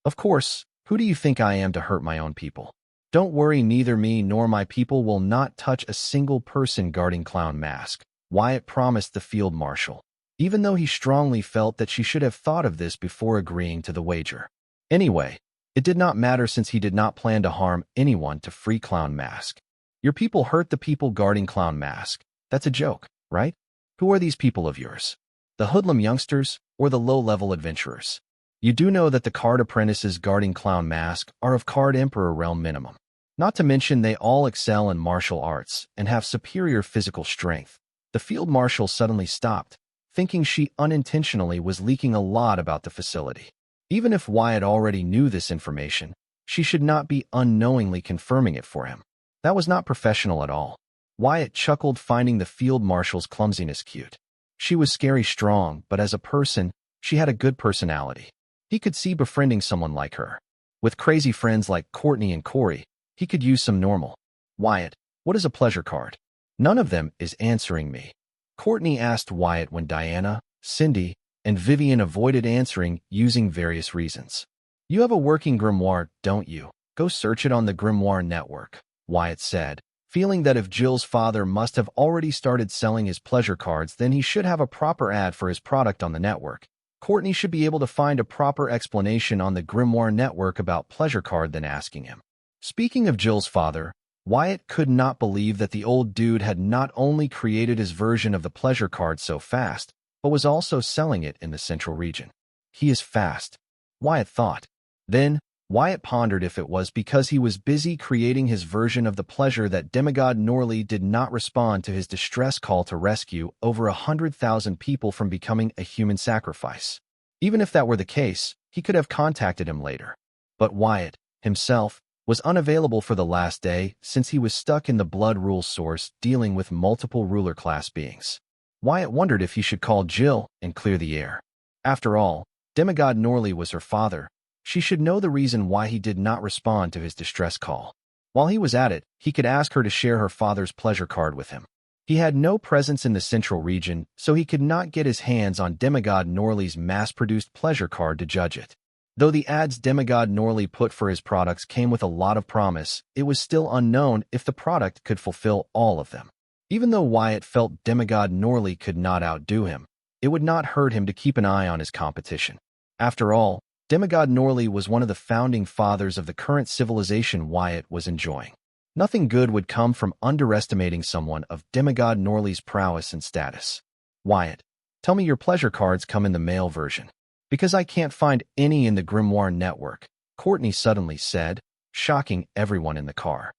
"Of course, who do you think I am to hurt my own people?" "Don't worry, neither me nor my people will not touch a single person guarding clown mask," Wyatt promised the field marshal, even though he strongly felt that she should have thought of this before agreeing to the wager. Anyway, it did not matter since he did not plan to harm anyone to free Clown Mask. "Your people hurt the people guarding Clown Mask. That's a joke, right? Who are these people of yours? The hoodlum youngsters or the low-level adventurers? You do know that the card apprentices guarding Clown Mask are of Card Emperor realm minimum. Not to mention they all excel in martial arts and have superior physical strength." The field marshal suddenly stopped, thinking she unintentionally was leaking a lot about the facility. Even if Wyatt already knew this information, she should not be unknowingly confirming it for him. That was not professional at all. Wyatt chuckled, finding the field marshal's clumsiness cute. She was scary strong, but as a person, she had a good personality. He could see befriending someone like her. With crazy friends like Courtney and Corey, he could use some normal. "Wyatt, what is a pleasure card?" "None of them is answering me," Courtney asked Wyatt when Diana, Cindy, and Vivian avoided answering using various reasons. "You have a working grimoire, don't you? Go search it on the grimoire network," Wyatt said, feeling that if Jill's father must have already started selling his pleasure cards, then he should have a proper ad for his product on the network. Courtney should be able to find a proper explanation on the grimoire network about pleasure card than asking him. Speaking of Jill's father, Wyatt could not believe that the old dude had not only created his version of the pleasure card so fast, but was also selling it in the central region. He is fast, Wyatt thought. Then, Wyatt pondered if it was because he was busy creating his version of the pleasure that demigod Norley did not respond to his distress call to rescue over 100,000 people from becoming a human sacrifice. Even if that were the case, he could have contacted him later. But Wyatt, himself, was unavailable for the last day since he was stuck in the Blood Rule source dealing with multiple ruler-class beings. Wyatt wondered if he should call Jill and clear the air. After all, demigod Norley was her father. She should know the reason why he did not respond to his distress call. While he was at it, he could ask her to share her father's pleasure card with him. He had no presence in the central region, so he could not get his hands on demigod Norley's mass-produced pleasure card to judge it. Though the ads demigod Norley put for his products came with a lot of promise, it was still unknown if the product could fulfill all of them. Even though Wyatt felt demigod Norley could not outdo him, it would not hurt him to keep an eye on his competition. After all, demigod Norley was one of the founding fathers of the current civilization Wyatt was enjoying. Nothing good would come from underestimating someone of demigod Norley's prowess and status. "Wyatt, tell me your pleasure cards come in the male version. Because I can't find any in the grimoire network," Courtney suddenly said, shocking everyone in the car.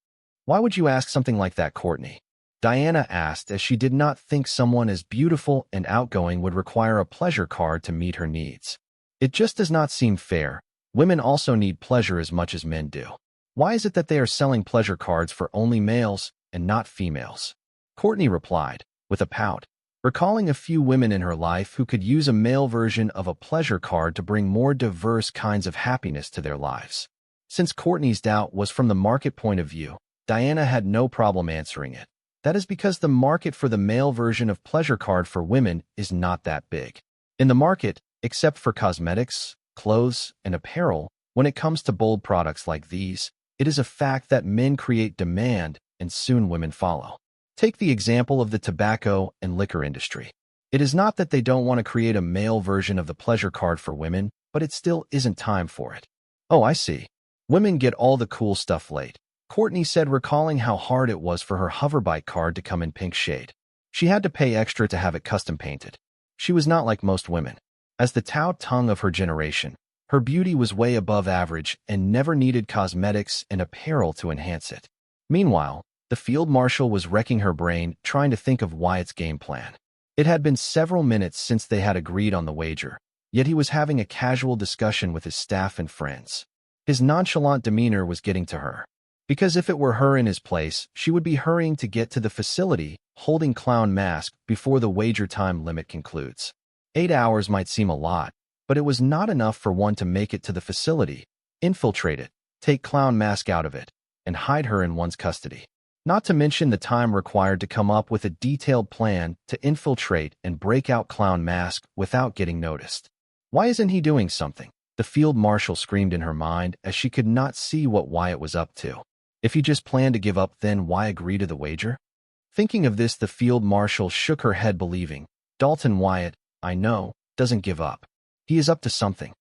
"Why would you ask something like that, Courtney?" Diana asked, as she did not think someone as beautiful and outgoing would require a pleasure card to meet her needs. "It just does not seem fair. Women also need pleasure as much as men do. Why is it that they are selling pleasure cards for only males and not females?" Courtney replied, with a pout, recalling a few women in her life who could use a male version of a pleasure card to bring more diverse kinds of happiness to their lives. Since Courtney's doubt was from the market point of view, Diana had no problem answering it. That is because the market for the male version of pleasure card for women is not that big. In the market, except for cosmetics, clothes, and apparel, when it comes to bold products like these, it is a fact that men create demand and soon women follow. Take the example of the tobacco and liquor industry. It is not that they don't want to create a male version of the pleasure card for women, but it still isn't time for it. "Oh, I see. Women get all the cool stuff late," Courtney said, recalling how hard it was for her hoverbike card to come in pink shade. She had to pay extra to have it custom painted. She was not like most women. As the Tao tongue of her generation, Her beauty was way above average and never needed cosmetics and apparel to enhance it. Meanwhile, the field marshal was wrecking her brain trying to think of Wyatt's game plan. It had been several minutes since they had agreed on the wager, yet he was having a casual discussion with his staff and friends. His nonchalant demeanor was getting to her. Because if it were her in his place, she would be hurrying to get to the facility, holding Clown Mask, before the wager time limit concludes. 8 hours might seem a lot, but it was not enough for one to make it to the facility, infiltrate it, take Clown Mask out of it, and hide her in one's custody. Not to mention the time required to come up with a detailed plan to infiltrate and break out Clown Mask without getting noticed. Why isn't he doing something? The field marshal screamed in her mind as she could not see what Wyatt was up to. If he just planned to give up, then why agree to the wager? Thinking of this, the field marshal shook her head, believing, Dalton Wyatt, I know, doesn't give up. He is up to something.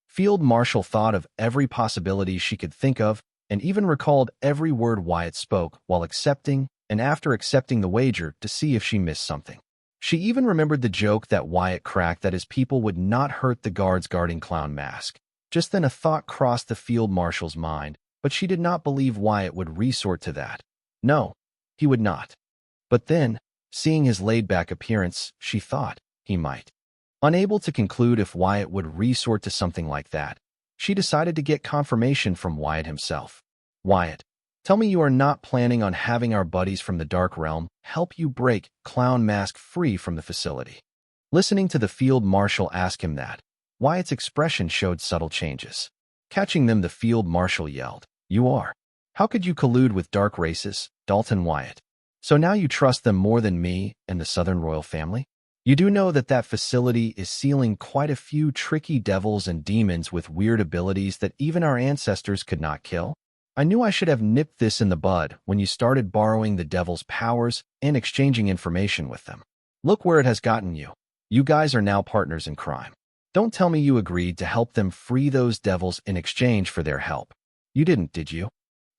Field marshal thought of every possibility she could think of and even recalled every word Wyatt spoke while accepting and after accepting the wager to see if she missed something. She even remembered the joke that Wyatt cracked that his people would not hurt the guards guarding Clown Mask. Just then a thought crossed the field marshal's mind, but she did not believe Wyatt would resort to that. No, he would not. But then, seeing his laid-back appearance, she thought he might. Unable to conclude if Wyatt would resort to something like that, she decided to get confirmation from Wyatt himself. Wyatt, tell me you are not planning on having our buddies from the Dark Realm help you break Clown Mask free from the facility. Listening to the field marshal ask him that, Wyatt's expression showed subtle changes. Catching them, the field marshal yelled, You are. How could you collude with dark races, Dalton Wyatt? So now you trust them more than me and the Southern Royal family? You do know that that facility is sealing quite a few tricky devils and demons with weird abilities that even our ancestors could not kill? I knew I should have nipped this in the bud when you started borrowing the devil's powers and exchanging information with them. Look where it has gotten you. You guys are now partners in crime. Don't tell me you agreed to help them free those devils in exchange for their help. You didn't, did you?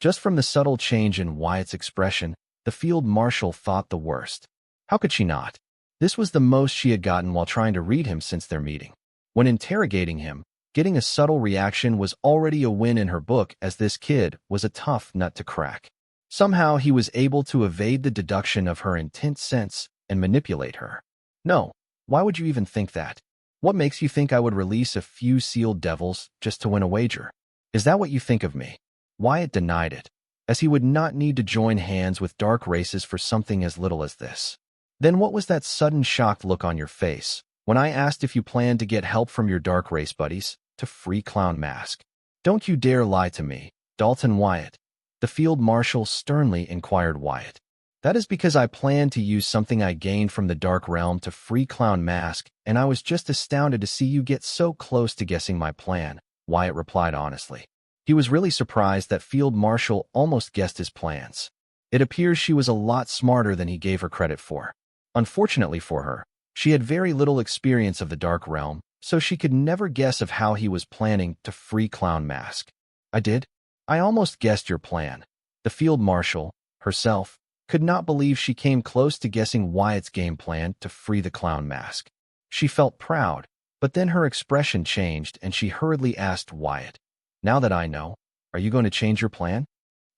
Just from the subtle change in Wyatt's expression, the field marshal thought the worst. How could she not? This was the most she had gotten while trying to read him since their meeting. When interrogating him, getting a subtle reaction was already a win in her book, as this kid was a tough nut to crack. Somehow he was able to evade the deduction of her intense sense and manipulate her. No, why would you even think that? What makes you think I would release a few sealed devils just to win a wager? Is that what you think of me? Wyatt denied it, as he would not need to join hands with dark races for something as little as this. Then what was that sudden shocked look on your face when I asked if you planned to get help from your dark race buddies to free Clown Mask? Don't you dare lie to me, Dalton Wyatt. The field marshal sternly inquired Wyatt. That is because I planned to use something I gained from the Dark Realm to free Clown Mask, and I was just astounded to see you get so close to guessing my plan, Wyatt replied honestly. He was really surprised that Field Marshal almost guessed his plans. It appears she was a lot smarter than he gave her credit for. Unfortunately for her, she had very little experience of the Dark Realm, so she could never guess of how he was planning to free Clown Mask. I did? I almost guessed your plan. The Field Marshal, herself, could not believe she came close to guessing Wyatt's game plan to free the Clown Mask. She felt proud, but then her expression changed and she hurriedly asked Wyatt, Now that I know, are you going to change your plan?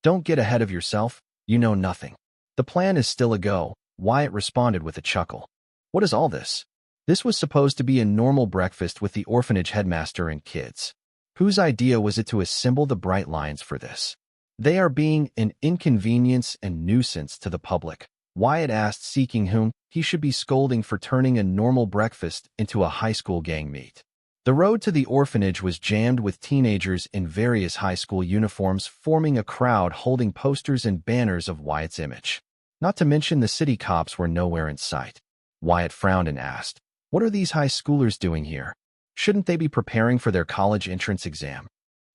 Don't get ahead of yourself, you know nothing. The plan is still a go, Wyatt responded with a chuckle. What is all this? This was supposed to be a normal breakfast with the orphanage headmaster and kids. Whose idea was it to assemble the Bright Lions for this? They are being an inconvenience and nuisance to the public, Wyatt asked, seeking whom he should be scolding for turning a normal breakfast into a high school gang meet. The road to the orphanage was jammed with teenagers in various high school uniforms forming a crowd holding posters and banners of Wyatt's image. Not to mention the city cops were nowhere in sight. Wyatt frowned and asked, What are these high schoolers doing here? Shouldn't they be preparing for their college entrance exam?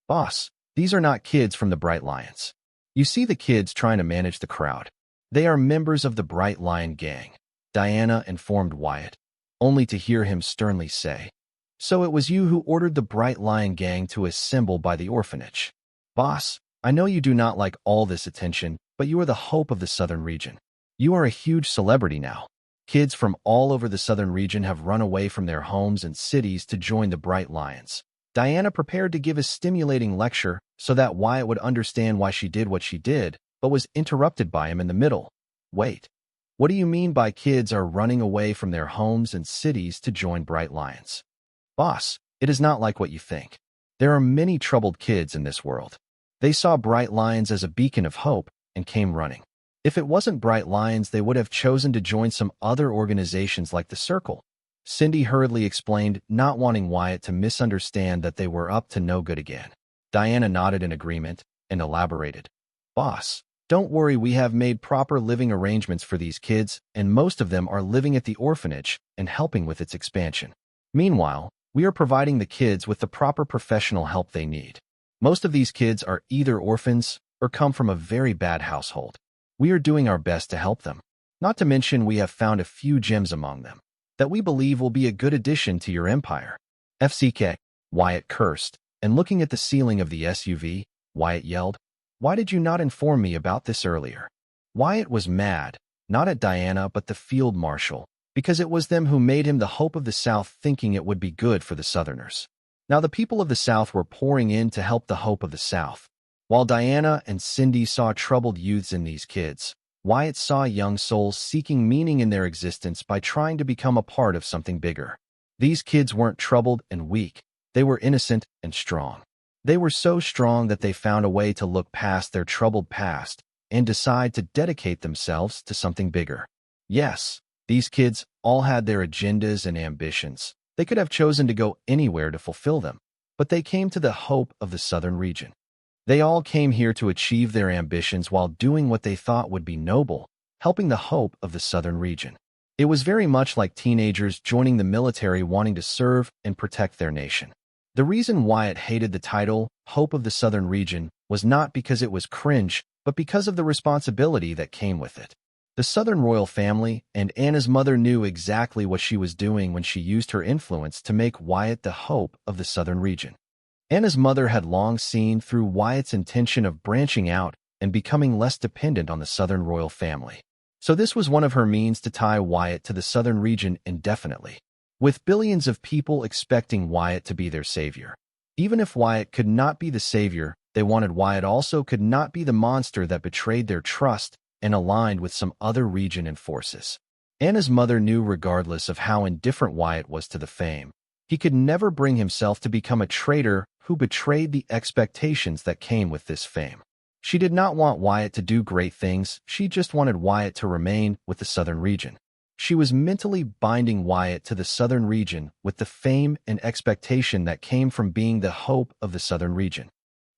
Boss, these are not kids from the Bright Lions. You see the kids trying to manage the crowd. They are members of the Bright Lion gang, Diana informed Wyatt, only to hear him sternly say, So it was you who ordered the Bright Lion gang to assemble by the orphanage. Boss, I know you do not like all this attention, but you are the hope of the southern region. You are a huge celebrity now. Kids from all over the southern region have run away from their homes and cities to join the Bright Lions. Diana prepared to give a stimulating lecture so that Wyatt would understand why she did what she did, but was interrupted by him in the middle. Wait, what do you mean by kids are running away from their homes and cities to join Bright Lions? Boss, it is not like what you think. There are many troubled kids in this world. They saw Bright Lions as a beacon of hope and came running. If it wasn't Bright Lions, they would have chosen to join some other organizations like the Circle. Cindy hurriedly explained, not wanting Wyatt to misunderstand that they were up to no good again. Diana nodded in agreement and elaborated. Boss, don't worry, we have made proper living arrangements for these kids, and most of them are living at the orphanage and helping with its expansion. Meanwhile, we are providing the kids with the proper professional help they need. Most of these kids are either orphans or come from a very bad household. We are doing our best to help them. Not to mention we have found a few gems among them that we believe will be a good addition to your empire. FCK, Wyatt cursed, and looking at the ceiling of the SUV, Wyatt yelled, "Why did you not inform me about this earlier?" Wyatt was mad, not at Diana but the field marshal, because it was them who made him the hope of the South, thinking it would be good for the Southerners. Now the people of the South were pouring in to help the hope of the South. While Diana and Cindy saw troubled youths in these kids, Wyatt saw young souls seeking meaning in their existence by trying to become a part of something bigger. These kids weren't troubled and weak. They were innocent and strong. They were so strong that they found a way to look past their troubled past and decide to dedicate themselves to something bigger. Yes, these kids all had their agendas and ambitions. They could have chosen to go anywhere to fulfill them, but they came to the hope of the Southern region. They all came here to achieve their ambitions while doing what they thought would be noble, helping the hope of the Southern region. It was very much like teenagers joining the military wanting to serve and protect their nation. The reason Wyatt hated the title, Hope of the Southern Region, was not because it was cringe, but because of the responsibility that came with it. The Southern royal family and Anna's mother knew exactly what she was doing when she used her influence to make Wyatt the hope of the Southern region. Anna's mother had long seen through Wyatt's intention of branching out and becoming less dependent on the Southern royal family. So this was one of her means to tie Wyatt to the Southern region indefinitely, with billions of people expecting Wyatt to be their savior. Even if Wyatt could not be the savior, they wanted Wyatt also could not be the monster that betrayed their trust and aligned with some other region and forces. Anna's mother knew regardless of how indifferent Wyatt was to the fame, he could never bring himself to become a traitor who betrayed the expectations that came with this fame. She did not want Wyatt to do great things, she just wanted Wyatt to remain with the Southern region. She was mentally binding Wyatt to the Southern region with the fame and expectation that came from being the hope of the Southern region.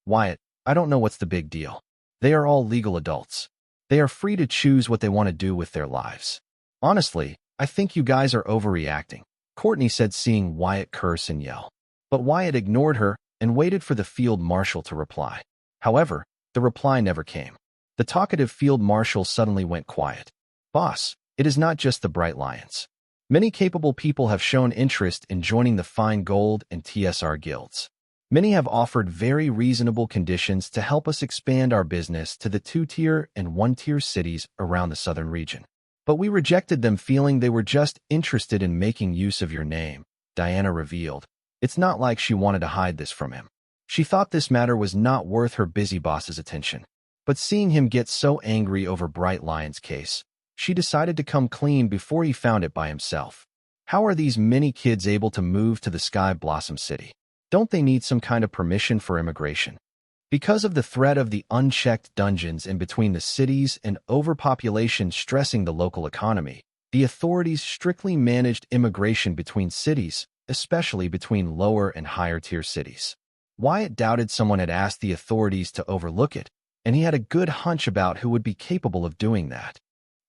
Wyatt, I don't know what's the big deal. They are all legal adults. They are free to choose what they want to do with their lives. Honestly, I think you guys are overreacting, Courtney said, seeing Wyatt curse and yell. But Wyatt ignored her and waited for the field marshal to reply. However, the reply never came. The talkative field marshal suddenly went quiet. Boss, it is not just the Bright Lions. Many capable people have shown interest in joining the Fine Gold and TSR guilds. Many have offered very reasonable conditions to help us expand our business to the 2-tier and 1-tier cities around the Southern region. But we rejected them, feeling they were just interested in making use of your name, Diana revealed. It's not like she wanted to hide this from him. She thought this matter was not worth her busy boss's attention. But seeing him get so angry over Bright Lion's case, she decided to come clean before he found it by himself. How are these many kids able to move to the Sky Blossom City? Don't they need some kind of permission for immigration? Because of the threat of the unchecked dungeons in between the cities and overpopulation stressing the local economy, the authorities strictly managed immigration between cities, especially between lower and higher tier cities. Wyatt doubted someone had asked the authorities to overlook it, and he had a good hunch about who would be capable of doing that.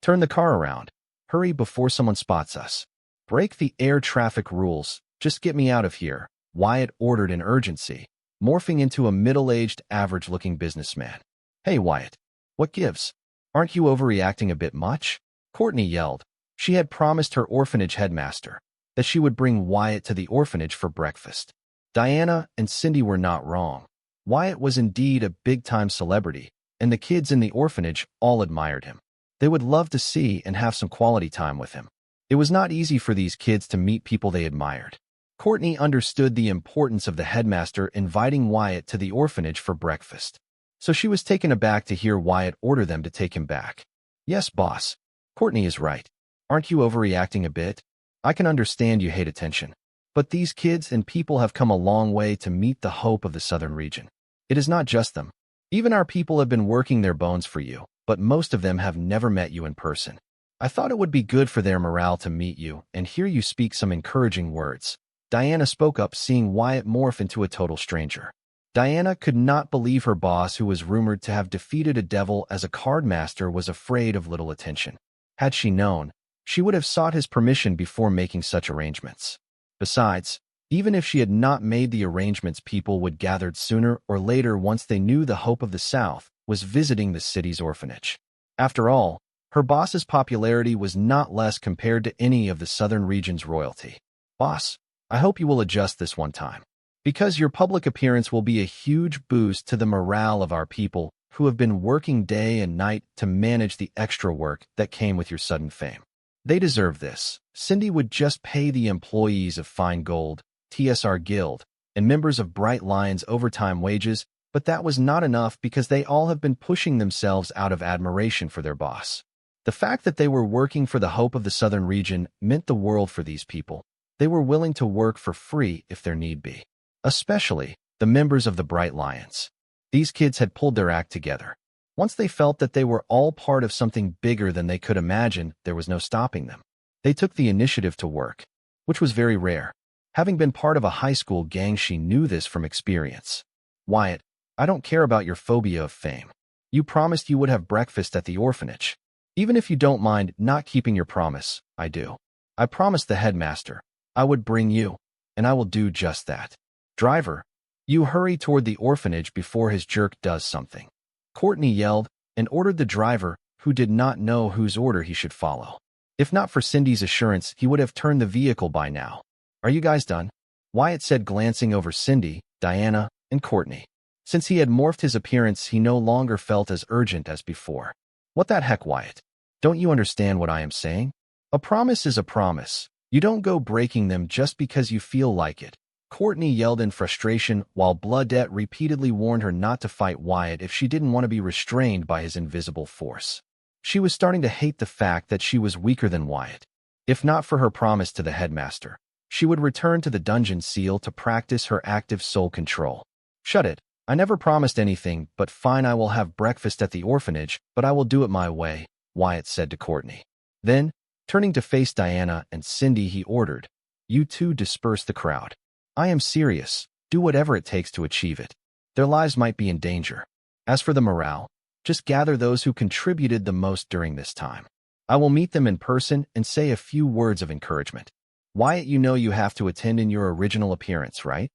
Turn the car around. Hurry before someone spots us. Break the air traffic rules. Just get me out of here, Wyatt ordered in urgency, morphing into a middle-aged, average-looking businessman. Hey, Wyatt. What gives? Aren't you overreacting a bit much? Courtney yelled. She had promised her orphanage headmaster that she would bring Wyatt to the orphanage for breakfast. Diana and Cindy were not wrong. Wyatt was indeed a big-time celebrity, and the kids in the orphanage all admired him. They would love to see and have some quality time with him. It was not easy for these kids to meet people they admired. Courtney understood the importance of the headmaster inviting Wyatt to the orphanage for breakfast. So she was taken aback to hear Wyatt order them to take him back. Yes, boss. Courtney is right. Aren't you overreacting a bit? I can understand you hate attention. But these kids and people have come a long way to meet the hope of the southern region. It is not just them. Even our people have been working their bones for you, but most of them have never met you in person. I thought it would be good for their morale to meet you and hear you speak some encouraging words. Diana spoke up, seeing Wyatt morph into a total stranger. Diana could not believe her boss, who was rumored to have defeated a devil as a card master, was afraid of little attention. Had she known, she would have sought his permission before making such arrangements. Besides, even if she had not made the arrangements, people would gather sooner or later once they knew the hope of the South was visiting the city's orphanage. After all, her boss's popularity was not less compared to any of the southern region's royalty. Boss, I hope you will adjust this one time, because your public appearance will be a huge boost to the morale of our people who have been working day and night to manage the extra work that came with your sudden fame. They deserve this. Cindy would just pay the employees of Fine Gold, TSR Guild, and members of Bright Lion's overtime wages, but that was not enough because they all have been pushing themselves out of admiration for their boss. The fact that they were working for the hope of the southern region meant the world for these people. They were willing to work for free if there need be. Especially the members of the Bright Lions. These kids had pulled their act together. Once they felt that they were all part of something bigger than they could imagine, there was no stopping them. They took the initiative to work, which was very rare. Having been part of a high school gang, she knew this from experience. Wyatt, I don't care about your phobia of fame. You promised you would have breakfast at the orphanage. Even if you don't mind not keeping your promise, I do. I promised the headmaster I would bring you, and I will do just that. Driver, you hurry toward the orphanage before his jerk does something. Courtney yelled and ordered the driver, who did not know whose order he should follow. If not for Cindy's assurance, he would have turned the vehicle by now. Are you guys done? Wyatt said, glancing over Cindy, Diana, and Courtney. Since he had morphed his appearance, he no longer felt as urgent as before. What the heck, Wyatt? Don't you understand what I am saying? A promise is a promise. You don't go breaking them just because you feel like it. Courtney yelled in frustration, while Bloodette repeatedly warned her not to fight Wyatt if she didn't want to be restrained by his invisible force. She was starting to hate the fact that she was weaker than Wyatt. If not for her promise to the headmaster, she would return to the dungeon seal to practice her active soul control. Shut it. I never promised anything, but fine, I will have breakfast at the orphanage, but I will do it my way, Wyatt said to Courtney. Then, turning to face Diana and Cindy, he ordered, you two disperse the crowd. I am serious. Do whatever it takes to achieve it. Their lives might be in danger. As for the morale, just gather those who contributed the most during this time. I will meet them in person and say a few words of encouragement. Wyatt, you know you have to attend in your original appearance, right?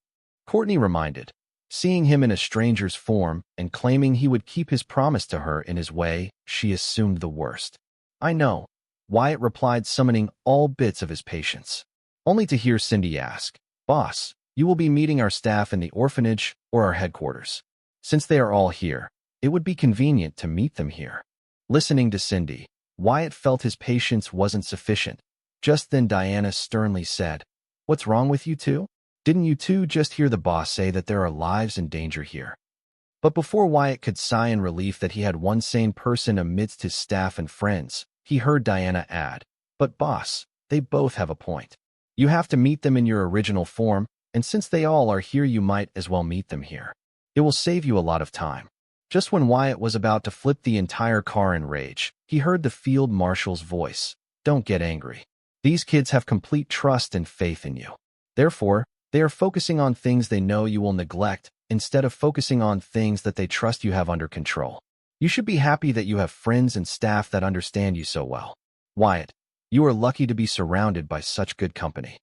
Courtney reminded, seeing him in a stranger's form and claiming he would keep his promise to her in his way. She assumed the worst. I know, Wyatt replied, summoning all bits of his patience. Only to hear Cindy ask, Boss, you will be meeting our staff in the orphanage or our headquarters? Since they are all here, it would be convenient to meet them here. Listening to Cindy, Wyatt felt his patience wasn't sufficient. Just then Diana sternly said, What's wrong with you two? Didn't you two just hear the boss say that there are lives in danger here? But before Wyatt could sigh in relief that he had one sane person amidst his staff and friends, he heard Diana add, But boss, they both have a point. You have to meet them in your original form, and since they all are here, you might as well meet them here. It will save you a lot of time. Just when Wyatt was about to flip the entire car in rage, he heard the field marshal's voice. Don't get angry. These kids have complete trust and faith in you. Therefore, they are focusing on things they know you will neglect, instead of focusing on things that they trust you have under control. You should be happy that you have friends and staff that understand you so well. Wyatt, you are lucky to be surrounded by such good company.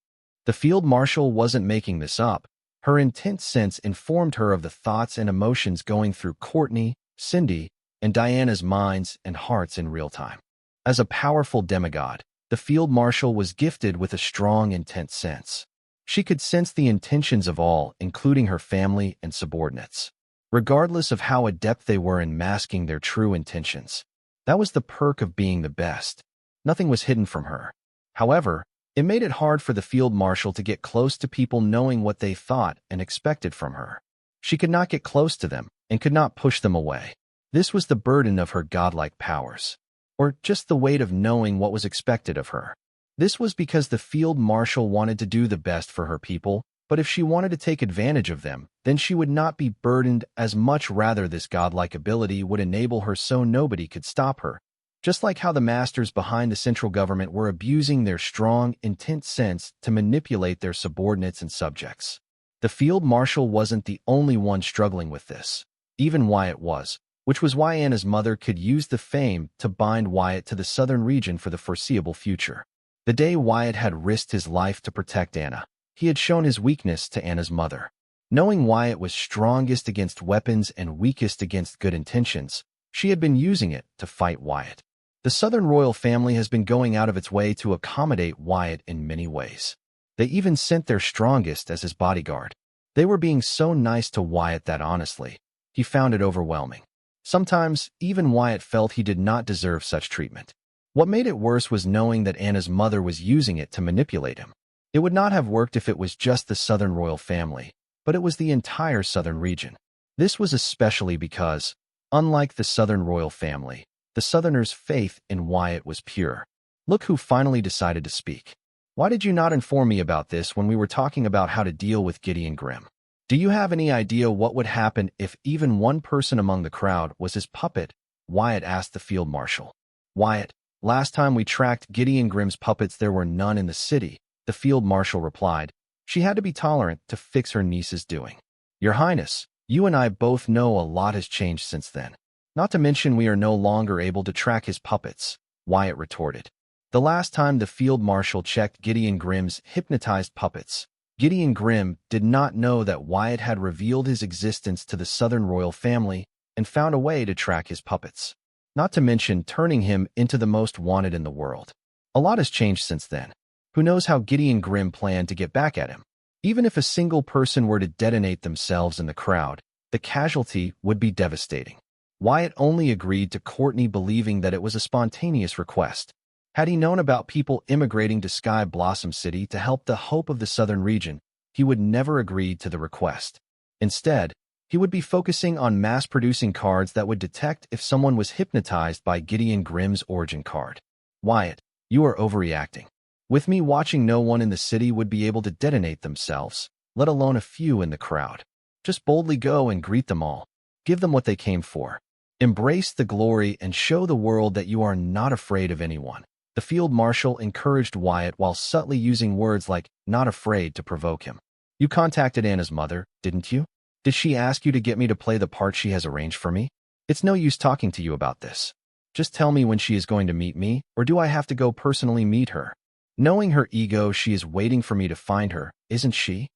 The field marshal wasn't making this up. Her intense sense informed her of the thoughts and emotions going through Courtney, Cindy, and Diana's minds and hearts in real time. As a powerful demigod, the field marshal was gifted with a strong, intense sense. She could sense the intentions of all, including her family and subordinates, regardless of how adept they were in masking their true intentions. That was the perk of being the best. Nothing was hidden from her. However, It made it hard for the field marshal to get close to people knowing what they thought and expected from her. She could not get close to them and could not push them away. This was the burden of her godlike powers, or just the weight of knowing what was expected of her. This was because the field marshal wanted to do the best for her people, but if she wanted to take advantage of them, then she would not be burdened as much. Rather, this godlike ability would enable her so nobody could stop her. Just like how the masters behind the central government were abusing their strong, intense sense to manipulate their subordinates and subjects. The field marshal wasn't the only one struggling with this. Even Wyatt was, which was why Anna's mother could use the fame to bind Wyatt to the southern region for the foreseeable future. The day Wyatt had risked his life to protect Anna, he had shown his weakness to Anna's mother. Knowing Wyatt was strongest against weapons and weakest against good intentions, she had been using it to fight Wyatt. The Southern royal family has been going out of its way to accommodate Wyatt in many ways. They even sent their strongest as his bodyguard. They were being so nice to Wyatt that honestly, he found it overwhelming. Sometimes, even Wyatt felt he did not deserve such treatment. What made it worse was knowing that Anna's mother was using it to manipulate him. It would not have worked if it was just the Southern royal family, but it was the entire Southern region. This was especially because, unlike the Southern royal family, the Southerners' faith in Wyatt was pure. Look who finally decided to speak. Why did you not inform me about this when we were talking about how to deal with Gideon Grimm? Do you have any idea what would happen if even one person among the crowd was his puppet? Wyatt asked the field marshal. Wyatt, last time we tracked Gideon Grimm's puppets there were none in the city, the field marshal replied. She had to be tolerant to fix her niece's doing. Your Highness, you and I both know a lot has changed since then. Not to mention we are no longer able to track his puppets, Wyatt retorted. The last time the field marshal checked Gideon Grimm's hypnotized puppets, Gideon Grimm did not know that Wyatt had revealed his existence to the Southern royal family and found a way to track his puppets. Not to mention turning him into the most wanted in the world. A lot has changed since then. Who knows how Gideon Grimm planned to get back at him? Even if a single person were to detonate themselves in the crowd, the casualty would be devastating. Wyatt only agreed to Courtney believing that it was a spontaneous request. Had he known about people immigrating to Sky Blossom City to help the hope of the southern region, he would never agree to the request. Instead, he would be focusing on mass-producing cards that would detect if someone was hypnotized by Gideon Grimm's origin card. Wyatt, you are overreacting. With me watching, no one in the city would be able to detonate themselves, let alone a few in the crowd. Just boldly go and greet them all. Give them what they came for. Embrace the glory and show the world that you are not afraid of anyone. The field marshal encouraged Wyatt while subtly using words like not afraid to provoke him. You contacted Anna's mother, didn't you? Did she ask you to get me to play the part she has arranged for me? It's no use talking to you about this. Just tell me when she is going to meet me, or do I have to go personally meet her? Knowing her ego, she is waiting for me to find her, isn't she?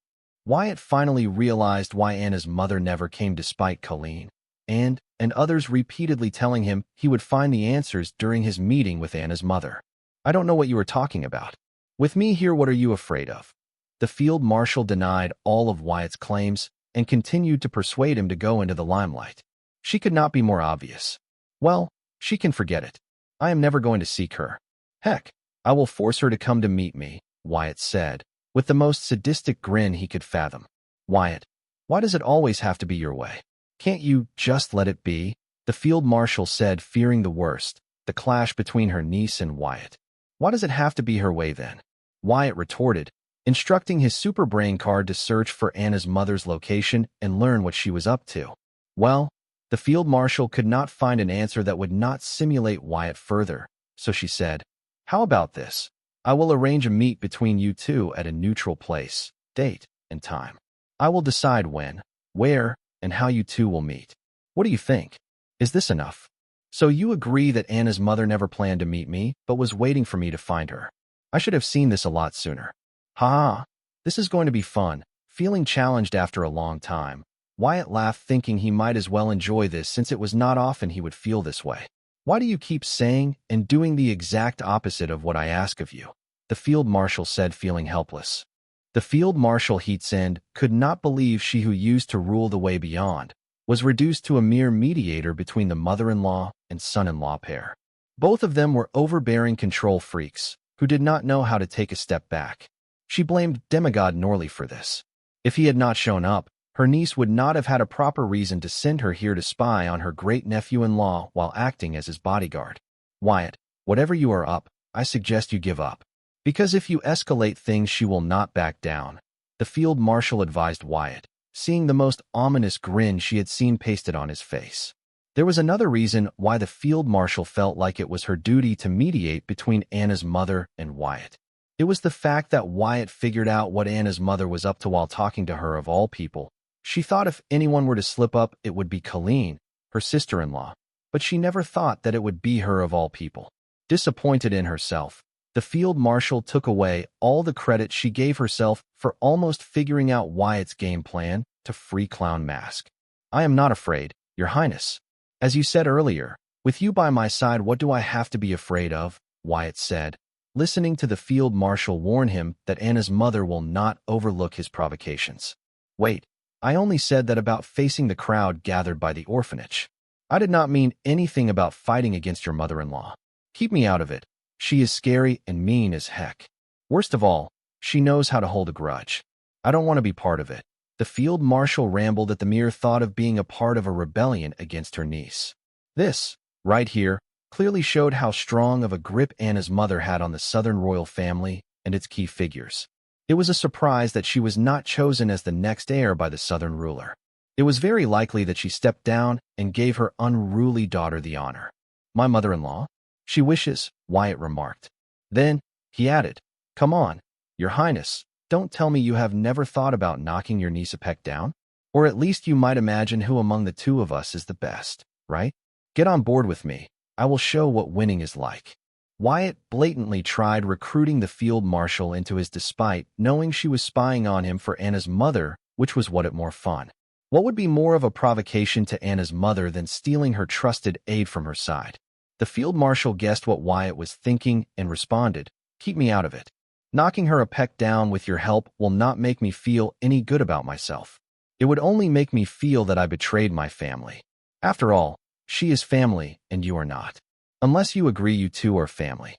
Wyatt finally realized why Anna's mother never came despite Colleen and others repeatedly telling him he would find the answers during his meeting with Anna's mother. I don't know what you are talking about. With me here, what are you afraid of? The field marshal denied all of Wyatt's claims and continued to persuade him to go into the limelight. She could not be more obvious. Well, she can forget it. I am never going to seek her. Heck, I will force her to come to meet me, Wyatt said, with the most sadistic grin he could fathom. Wyatt, why does it always have to be your way? Can't you just let it be? The field marshal said, fearing the worst, the clash between her niece and Wyatt. Why does it have to be her way then? Wyatt retorted, instructing his super brain card to search for Anna's mother's location and learn what she was up to. Well, the field marshal could not find an answer that would not simulate Wyatt further, so she said, how about this? I will arrange a meet between you two at a neutral place, date, and time. I will decide when, where, and how you two will meet. What do you think? Is this enough? So you agree that Anna's mother never planned to meet me, but was waiting for me to find her. I should have seen this a lot sooner. Ha! This is going to be fun. Feeling challenged after a long time, Wyatt laughed, thinking he might as well enjoy this since it was not often he would feel this way. Why do you keep saying and doing the exact opposite of what I ask of you? The field marshal said, feeling helpless. The field marshal Heatsend could not believe she who used to rule the way beyond was reduced to a mere mediator between the mother-in-law and son-in-law pair. Both of them were overbearing control freaks, who did not know how to take a step back. She blamed demigod Norley for this. If he had not shown up, her niece would not have had a proper reason to send her here to spy on her great-nephew-in-law while acting as his bodyguard. Wyatt, whatever you are up, I suggest you give up. Because if you escalate things, she will not back down, the field marshal advised Wyatt, seeing the most ominous grin she had seen pasted on his face. There was another reason why the field marshal felt like it was her duty to mediate between Anna's mother and Wyatt. It was the fact that Wyatt figured out what Anna's mother was up to while talking to her of all people. She thought if anyone were to slip up, it would be Colleen, her sister-in-law, but she never thought that it would be her of all people. Disappointed in herself, the field marshal took away all the credit she gave herself for almost figuring out Wyatt's game plan to free Clown Mask. I am not afraid, Your Highness. As you said earlier, with you by my side, what do I have to be afraid of? Wyatt said, listening to the field marshal warn him that Anna's mother will not overlook his provocations. Wait, I only said that about facing the crowd gathered by the orphanage. I did not mean anything about fighting against your mother-in-law. Keep me out of it. She is scary and mean as heck. Worst of all, she knows how to hold a grudge. I don't want to be part of it. The field marshal rambled at the mere thought of being a part of a rebellion against her niece. This, right here, clearly showed how strong of a grip Anna's mother had on the Southern royal family and its key figures. It was a surprise that she was not chosen as the next heir by the Southern ruler. It was very likely that she stepped down and gave her unruly daughter the honor. My mother-in-law? She wishes, Wyatt remarked. Then, he added, come on, Your Highness, don't tell me you have never thought about knocking your niece a peck down? Or at least you might imagine who among the two of us is the best, right? Get on board with me. I will show what winning is like. Wyatt blatantly tried recruiting the field marshal into his despite knowing she was spying on him for Anna's mother, which was what it more fun. What would be more of a provocation to Anna's mother than stealing her trusted aid from her side? The field marshal guessed what Wyatt was thinking and responded, keep me out of it. Knocking her a peck down with your help will not make me feel any good about myself. It would only make me feel that I betrayed my family. After all, she is family and you are not. Unless you agree you two are family.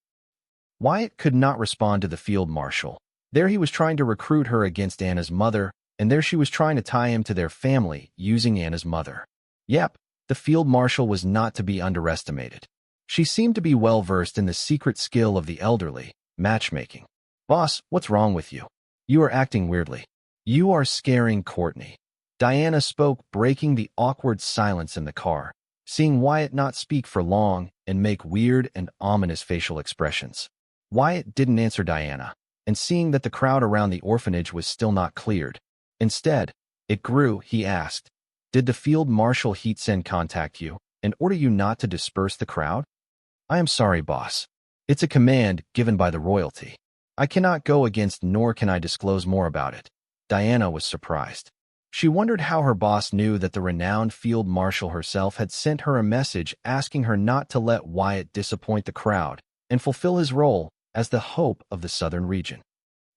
Wyatt could not respond to the field marshal. There he was trying to recruit her against Anna's mother, and there she was trying to tie him to their family using Anna's mother. Yep, the field marshal was not to be underestimated. She seemed to be well-versed in the secret skill of the elderly, matchmaking. Boss, what's wrong with you? You are acting weirdly. You are scaring Courtney. Diana spoke, breaking the awkward silence in the car, seeing Wyatt not speak for long and make weird and ominous facial expressions. Wyatt didn't answer Diana, and seeing that the crowd around the orphanage was still not cleared. Instead, it grew, he asked, did the field marshal Heatsen contact you and order you not to disperse the crowd? I am sorry, boss. It's a command given by the royalty. I cannot go against nor can I disclose more about it. Diana was surprised. She wondered how her boss knew that the renowned field marshal herself had sent her a message asking her not to let Wyatt disappoint the crowd and fulfill his role as the hope of the southern region.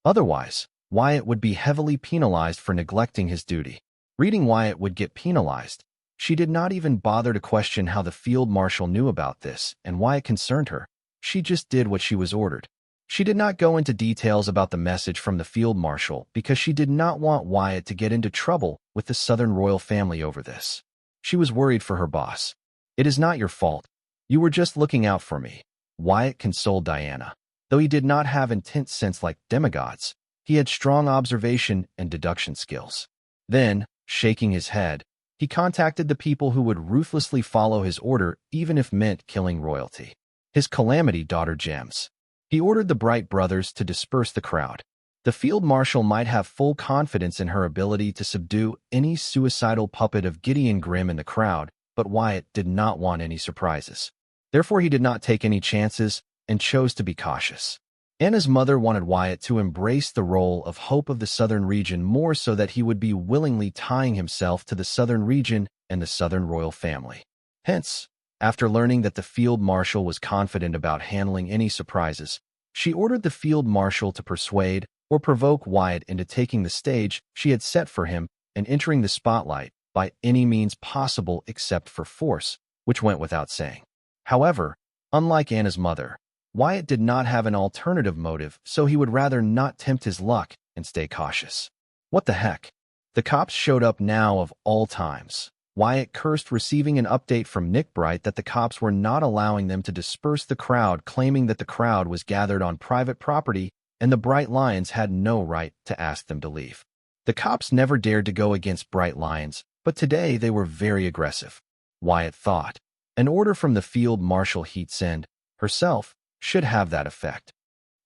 Otherwise, Wyatt would be heavily penalized for neglecting his duty. Reading Wyatt would get penalized. She did not even bother to question how the field marshal knew about this and why it concerned her. She just did what she was ordered. She did not go into details about the message from the field marshal because she did not want Wyatt to get into trouble with the Southern royal family over this. She was worried for her boss. It is not your fault. You were just looking out for me. Wyatt consoled Diana. Though he did not have intense sense like demigods, he had strong observation and deduction skills. Then, shaking his head, he contacted the people who would ruthlessly follow his order even if meant killing royalty. His calamity daughter Gems. He ordered the Bright brothers to disperse the crowd. The field marshal might have full confidence in her ability to subdue any suicidal puppet of Gideon Grimm in the crowd, but Wyatt did not want any surprises. Therefore, he did not take any chances and chose to be cautious. Anna's mother wanted Wyatt to embrace the role of hope of the southern region more so that he would be willingly tying himself to the southern region and the southern royal family. Hence, after learning that the field marshal was confident about handling any surprises, she ordered the field marshal to persuade or provoke Wyatt into taking the stage she had set for him and entering the spotlight by any means possible except for force, which went without saying. However, unlike Anna's mother, Wyatt did not have an alternative motive, so he would rather not tempt his luck and stay cautious. What the heck? The cops showed up now of all times. Wyatt cursed, receiving an update from Nick Bright that the cops were not allowing them to disperse the crowd, claiming that the crowd was gathered on private property and the Bright Lions had no right to ask them to leave. The cops never dared to go against Bright Lions, but today they were very aggressive. Wyatt thought. An order from the field marshal Heatsend herself should have that effect.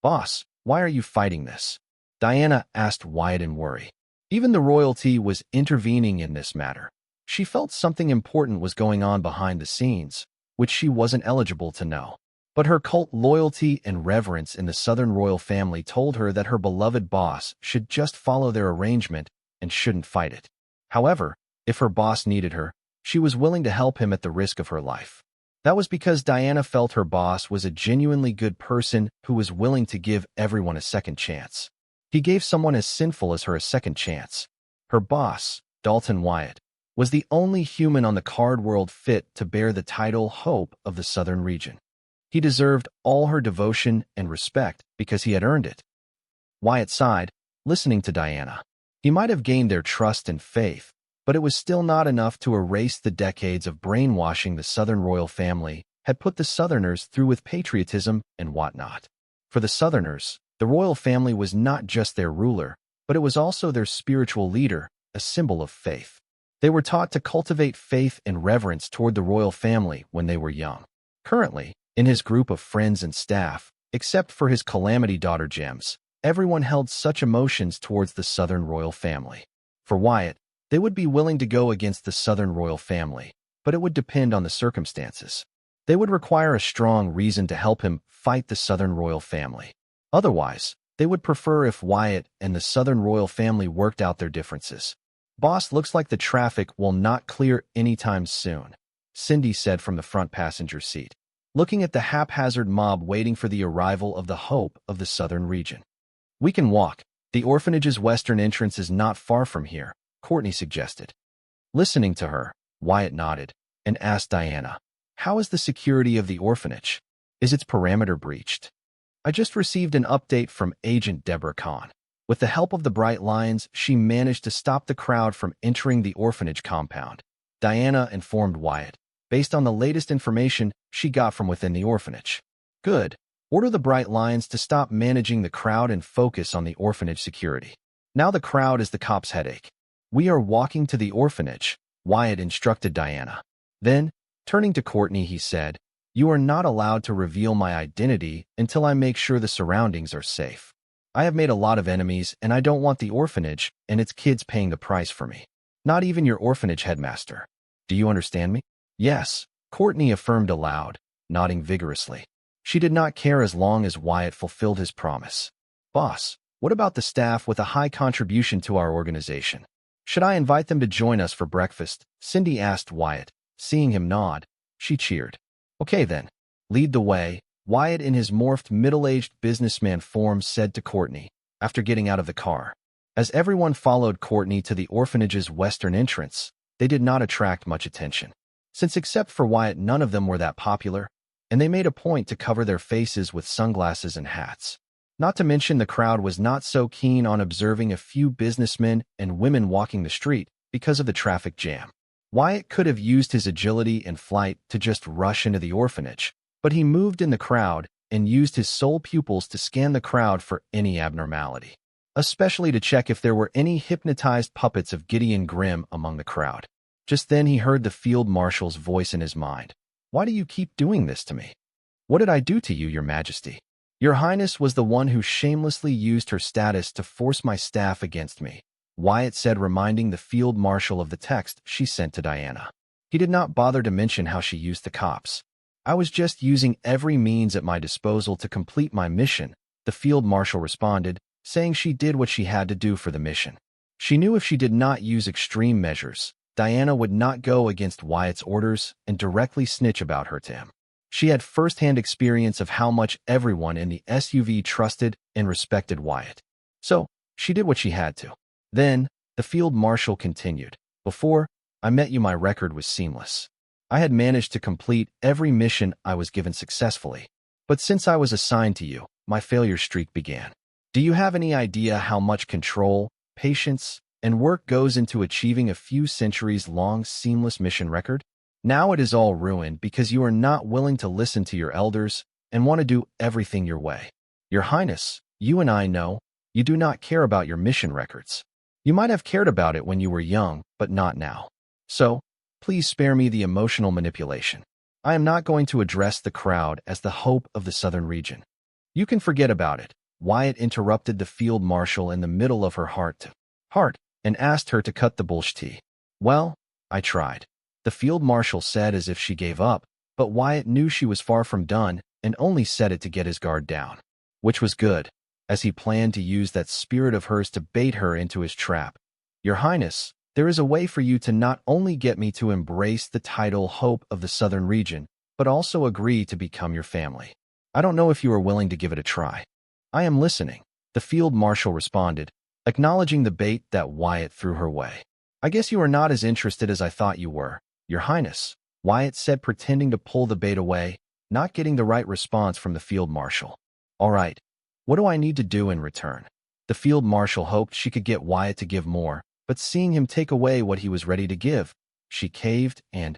Boss, why are you fighting this? Diana asked Wyatt in worry. Even the royalty was intervening in this matter. She felt something important was going on behind the scenes, which she wasn't eligible to know. But her cult loyalty and reverence in the Southern royal family told her that her beloved boss should just follow their arrangement and shouldn't fight it. However, if her boss needed her, she was willing to help him at the risk of her life. That was because Diana felt her boss was a genuinely good person who was willing to give everyone a second chance. He gave someone as sinful as her a second chance. Her boss, Dalton Wyatt, was the only human on the card world fit to bear the title Hope of the Southern region. He deserved all her devotion and respect because he had earned it. Wyatt sighed, listening to Diana. He might have gained their trust and faith, but it was still not enough to erase the decades of brainwashing the Southern royal family had put the Southerners through with patriotism and whatnot. For the Southerners, the royal family was not just their ruler, but it was also their spiritual leader, a symbol of faith. They were taught to cultivate faith and reverence toward the royal family when they were young. Currently, in his group of friends and staff, except for his calamity daughter Gems, everyone held such emotions towards the Southern royal family. For Wyatt, they would be willing to go against the Southern royal family, but it would depend on the circumstances. They would require a strong reason to help him fight the Southern royal family. Otherwise, they would prefer if Wyatt and the Southern royal family worked out their differences. Boss, looks like the traffic will not clear anytime soon, Cindy said from the front passenger seat, looking at the haphazard mob waiting for the arrival of the Hope of the Southern region. We can walk. The orphanage's western entrance is not far from here, Courtney suggested. Listening to her, Wyatt nodded and asked Diana, how is the security of the orphanage? Is its perimeter breached? I just received an update from Agent Deborah Kahn. With the help of the Bright Lions, she managed to stop the crowd from entering the orphanage compound. Diana informed Wyatt, based on the latest information she got from within the orphanage. Good. Order the Bright Lions to stop managing the crowd and focus on the orphanage security. Now the crowd is the cops' headache. We are walking to the orphanage, Wyatt instructed Diana. Then, turning to Courtney, he said, you are not allowed to reveal my identity until I make sure the surroundings are safe. I have made a lot of enemies, and I don't want the orphanage and its kids paying the price for me. Not even your orphanage headmaster. Do you understand me? Yes, Courtney affirmed aloud, nodding vigorously. She did not care as long as Wyatt fulfilled his promise. Boss, what about the staff with a high contribution to our organization? Should I invite them to join us for breakfast? Cindy asked Wyatt. Seeing him nod, she cheered. Okay then, lead the way, Wyatt in his morphed middle-aged businessman form said to Courtney, after getting out of the car. As everyone followed Courtney to the orphanage's western entrance, they did not attract much attention. Since except for Wyatt none of them were that popular, and they made a point to cover their faces with sunglasses and hats. Not to mention the crowd was not so keen on observing a few businessmen and women walking the street because of the traffic jam. Wyatt could have used his agility and flight to just rush into the orphanage, but he moved in the crowd and used his soul pupils to scan the crowd for any abnormality, especially to check if there were any hypnotized puppets of Gideon Grimm among the crowd. Just then he heard the field marshal's voice in his mind. Why do you keep doing this to me? What did I do to you, Your Majesty? Your Highness was the one who shamelessly used her status to force my staff against me, Wyatt said, reminding the field marshal of the text she sent to Diana. He did not bother to mention how she used the cops. I was just using every means at my disposal to complete my mission, the field marshal responded, saying she did what she had to do for the mission. She knew if she did not use extreme measures, Diana would not go against Wyatt's orders and directly snitch about her to him. She had first-hand experience of how much everyone in the SUV trusted and respected Wyatt. So, she did what she had to. Then, the field marshal continued. Before I met you, my record was seamless. I had managed to complete every mission I was given successfully. But since I was assigned to you, my failure streak began. Do you have any idea how much control, patience, and work goes into achieving a few centuries-long seamless mission record? Now it is all ruined because you are not willing to listen to your elders and want to do everything your way. Your Highness, you and I know you do not care about your mission records. You might have cared about it when you were young, but not now. So, please spare me the emotional manipulation. I am not going to address the crowd as the hope of the southern region. You can forget about it. Wyatt interrupted the field marshal in the middle of her heart and asked her to cut the bullshit. Well, I tried, the field marshal said as if she gave up, but Wyatt knew she was far from done and only said it to get his guard down. Which was good, as he planned to use that spirit of hers to bait her into his trap. Your Highness, there is a way for you to not only get me to embrace the title Hope of the Southern Region, but also agree to become your family. I don't know if you are willing to give it a try. I am listening, the field marshal responded, acknowledging the bait that Wyatt threw her way. I guess you are not as interested as I thought you were, Your Highness, Wyatt said, pretending to pull the bait away, not getting the right response from the field marshal. All right, what do I need to do in return? The field marshal hoped she could get Wyatt to give more, but seeing him take away what he was ready to give, she caved and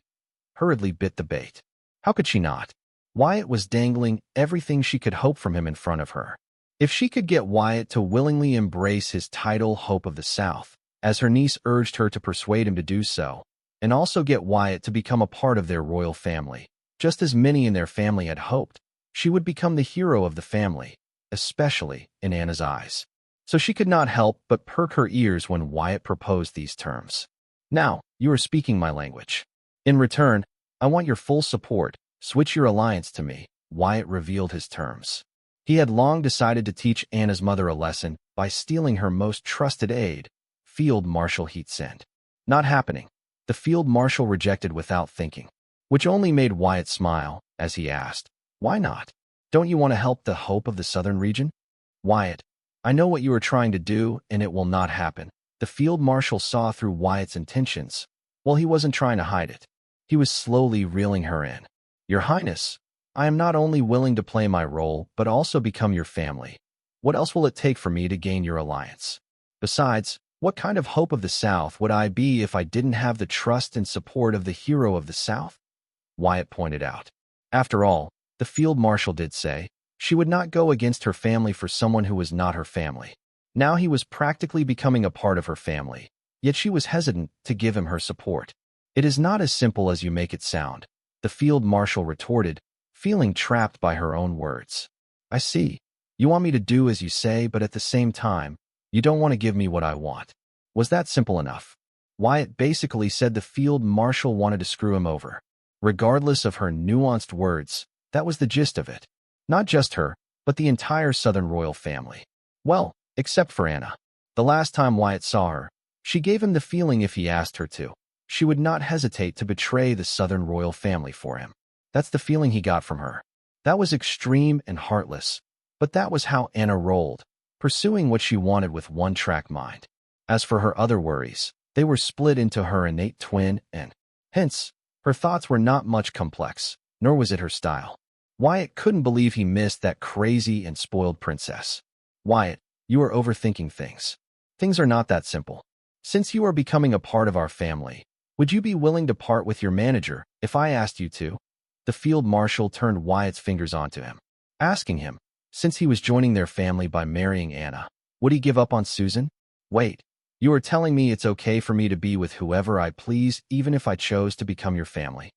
hurriedly bit the bait. How could she not? Wyatt was dangling everything she could hope from him in front of her. If she could get Wyatt to willingly embrace his title Hope of the South, as her niece urged her to persuade him to do so, and also get Wyatt to become a part of their royal family, just as many in their family had hoped, she would become the hero of the family, especially in Anna's eyes. So she could not help but perk her ears when Wyatt proposed these terms. Now, you are speaking my language. In return, I want your full support. Switch your alliance to me, Wyatt revealed his terms. He had long decided to teach Anna's mother a lesson by stealing her most trusted aide, Field Marshal Heatsend. Not happening. The Field Marshal rejected without thinking, which only made Wyatt smile as he asked, why not? Don't you want to help the Hope of the Southern Region? Wyatt, I know what you are trying to do, and it will not happen. The Field Marshal saw through Wyatt's intentions. Well, he wasn't trying to hide it. He was slowly reeling her in. Your Highness, I am not only willing to play my role, but also become your family. What else will it take for me to gain your alliance? Besides, what kind of Hope of the South would I be if I didn't have the trust and support of the hero of the South? Wyatt pointed out. After all, the Field Marshal did say, she would not go against her family for someone who was not her family. Now he was practically becoming a part of her family, yet she was hesitant to give him her support. It is not as simple as you make it sound, the Field Marshal retorted, feeling trapped by her own words. I see. You want me to do as you say, but at the same time, you don't want to give me what I want. Was that simple enough? Wyatt basically said the Field Marshal wanted to screw him over. Regardless of her nuanced words, that was the gist of it. Not just her, but the entire Southern royal family. Well, except for Anna. The last time Wyatt saw her, she gave him the feeling if he asked her to, she would not hesitate to betray the Southern royal family for him. That's the feeling he got from her. That was extreme and heartless, but that was how Anna rolled, pursuing what she wanted with one-track mind. As for her other worries, they were split into her innate twin and, hence, her thoughts were not much complex, nor was it her style. Wyatt couldn't believe he missed that crazy and spoiled princess. Wyatt, you are overthinking things. Things are not that simple. Since you are becoming a part of our family, would you be willing to part with your manager if I asked you to? The Field Marshal turned Wyatt's fingers onto him, asking him, since he was joining their family by marrying Anna, would he give up on Susan? Wait, you are telling me it's okay for me to be with whoever I please even if I chose to become your family?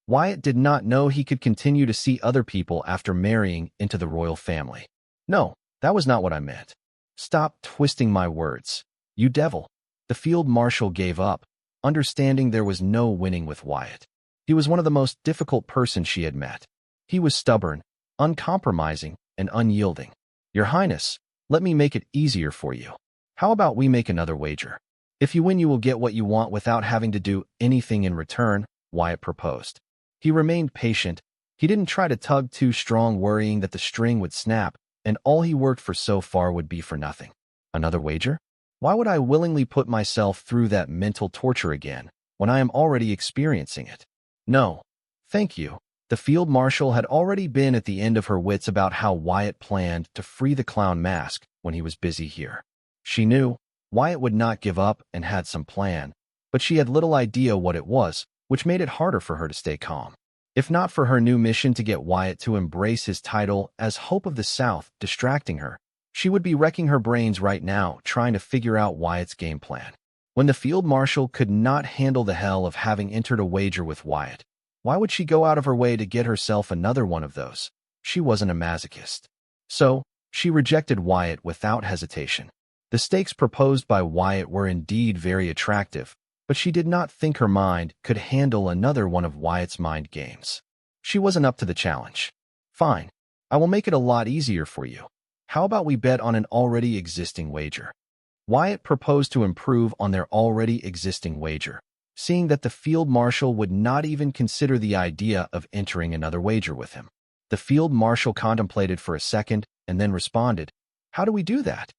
Wyatt did not know he could continue to see other people after marrying into the royal family. No, that was not what I meant. Stop twisting my words, you devil. The Field Marshal gave up, understanding there was no winning with Wyatt. He was one of the most difficult persons she had met. He was stubborn, uncompromising, and unyielding. Your Highness, let me make it easier for you. How about we make another wager? If you win, you will get what you want without having to do anything in return, Wyatt proposed. He remained patient. He didn't try to tug too strong, worrying that the string would snap, and all he worked for so far would be for nothing. Another wager? Why would I willingly put myself through that mental torture again, when I am already experiencing it? No, thank you. The field marshal had already been at the end of her wits about how Wyatt planned to free the clown mask when he was busy here. She knew Wyatt would not give up and had some plan, but she had little idea what it was, which made it harder for her to stay calm. If not for her new mission to get Wyatt to embrace his title as Hope of the South distracting her, she would be wrecking her brains right now trying to figure out Wyatt's game plan. When the field marshal could not handle the hell of having entered a wager with Wyatt, why would she go out of her way to get herself another one of those? She wasn't a masochist. So, she rejected Wyatt without hesitation. The stakes proposed by Wyatt were indeed very attractive, but she did not think her mind could handle another one of Wyatt's mind games. She wasn't up to the challenge. Fine, I will make it a lot easier for you. How about we bet on an already existing wager? Wyatt proposed to improve on their already existing wager, seeing that the field marshal would not even consider the idea of entering another wager with him. The field marshal contemplated for a second and then responded, "How do we do that?"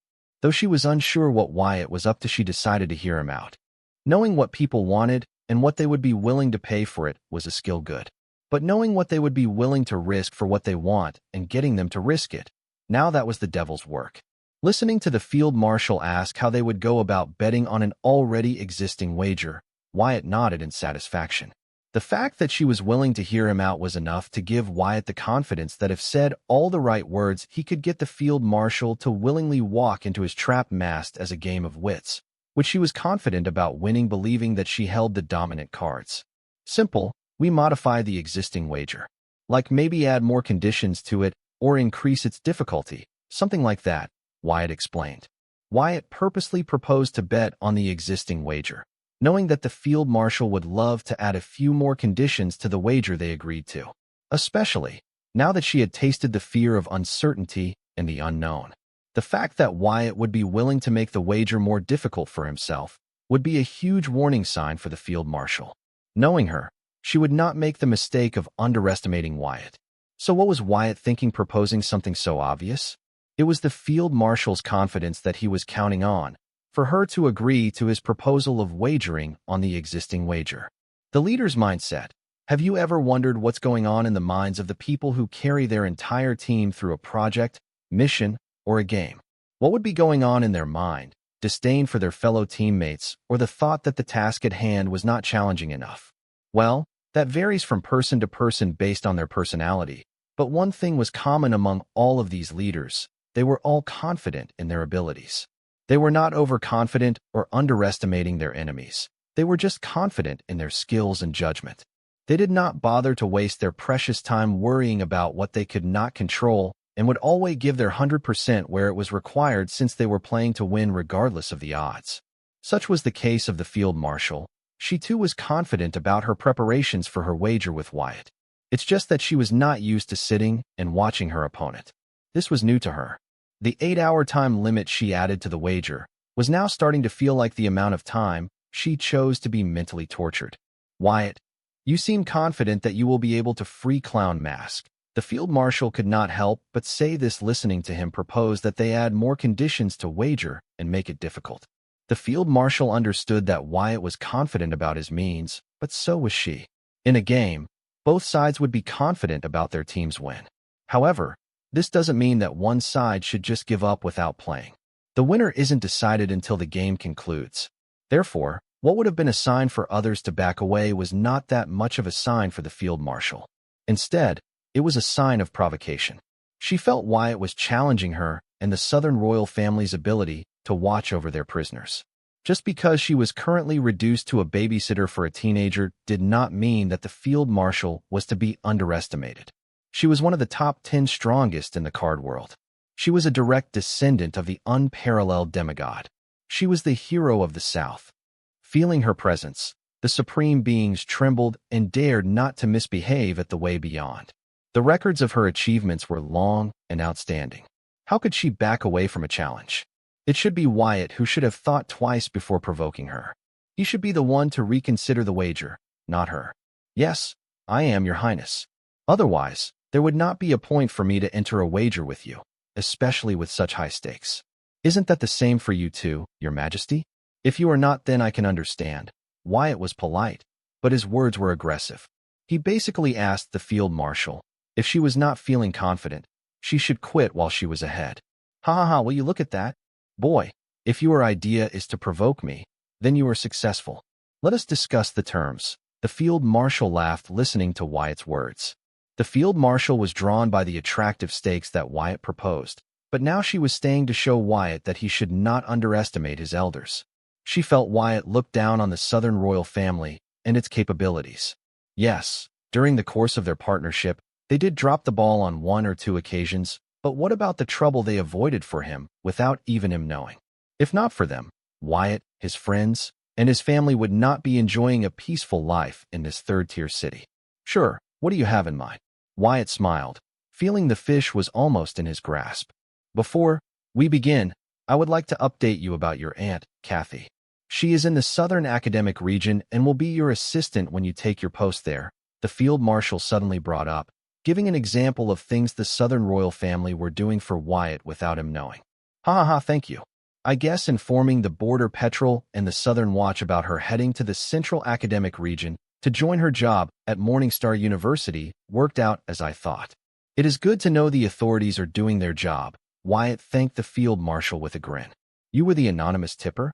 Though she was unsure what Wyatt was up to, she decided to hear him out. Knowing what people wanted and what they would be willing to pay for it was a skill good. But knowing what they would be willing to risk for what they want and getting them to risk it, now that was the devil's work. Listening to the field marshal ask how they would go about betting on an already existing wager, Wyatt nodded in satisfaction. The fact that she was willing to hear him out was enough to give Wyatt the confidence that if said all the right words, he could get the field marshal to willingly walk into his trap masked as a game of wits, which she was confident about winning, believing that she held the dominant cards. Simple, we modify the existing wager. Like maybe add more conditions to it or increase its difficulty, something like that, Wyatt explained. Wyatt purposely proposed to bet on the existing wager, knowing that the field marshal would love to add a few more conditions to the wager they agreed to, especially now that she had tasted the fear of uncertainty and the unknown. The fact that Wyatt would be willing to make the wager more difficult for himself would be a huge warning sign for the field marshal. Knowing her, she would not make the mistake of underestimating Wyatt. So what was Wyatt thinking proposing something so obvious? It was the field marshal's confidence that he was counting on for her to agree to his proposal of wagering on the existing wager. The leader's mindset. Have you ever wondered what's going on in the minds of the people who carry their entire team through a project, mission, or a game? What would be going on in their mind? Disdain for their fellow teammates, or the thought that the task at hand was not challenging enough? Well, that varies from person to person based on their personality, but one thing was common among all of these leaders: they were all confident in their abilities. They were not overconfident or underestimating their enemies. They were just confident in their skills and judgment. They did not bother to waste their precious time worrying about what they could not control and would always give their 100% where it was required, since they were playing to win regardless of the odds. Such was the case of the field marshal. She too was confident about her preparations for her wager with Wyatt. It's just that she was not used to sitting and watching her opponent. This was new to her. The 8-hour time limit she added to the wager was now starting to feel like the amount of time she chose to be mentally tortured. "Wyatt, you seem confident that you will be able to free Clown Mask." The field marshal could not help but say this. Listening to him propose that they add more conditions to wager and make it difficult. The field marshal understood that Wyatt was confident about his means, but so was she. In a game, both sides would be confident about their team's win. However, this doesn't mean that one side should just give up without playing. The winner isn't decided until the game concludes. Therefore, what would have been a sign for others to back away was not that much of a sign for the field marshal. Instead, it was a sign of provocation. She felt Wyatt was challenging her and the Southern royal family's ability to watch over their prisoners. Just because she was currently reduced to a babysitter for a teenager did not mean that the field marshal was to be underestimated. She was one of the top 10 strongest in the card world. She was a direct descendant of the unparalleled demigod. She was the hero of the South. Feeling her presence, the supreme beings trembled and dared not to misbehave at the way beyond. The records of her achievements were long and outstanding. How could she back away from a challenge? It should be Wyatt who should have thought twice before provoking her. He should be the one to reconsider the wager, not her. "Yes, I am, Your Highness. Otherwise, there would not be a point for me to enter a wager with you, especially with such high stakes. Isn't that the same for you too, Your Majesty? If you are not, then I can understand." Wyatt was polite, but his words were aggressive. He basically asked the field marshal if she was not feeling confident, she should quit while she was ahead. Ha ha ha, will you look at that? Boy, if your idea is to provoke me, then you are successful. Let us discuss the terms. The field marshal laughed, listening to Wyatt's words. The field marshal was drawn by the attractive stakes that Wyatt proposed, but now she was staying to show Wyatt that he should not underestimate his elders. She felt Wyatt looked down on the Southern royal family and its capabilities. Yes, during the course of their partnership, they did drop the ball on 1 or 2 occasions, but what about the trouble they avoided for him without even him knowing? If not for them, Wyatt, his friends, and his family would not be enjoying a peaceful life in this third-tier city. Sure, what do you have in mind? Wyatt smiled, feeling the fish was almost in his grasp. Before we begin, I would like to update you about your aunt, Kathy. She is in the Southern Academic Region and will be your assistant when you take your post there, the field marshal suddenly brought up, giving an example of things the Southern royal family were doing for Wyatt without him knowing. Ha ha ha, thank you. I guess informing the Border Patrol and the Southern Watch about her heading to the Central Academic Region to join her job at Morningstar University worked out as I thought. It is good to know the authorities are doing their job, Wyatt thanked the field marshal with a grin. You were the anonymous tipper?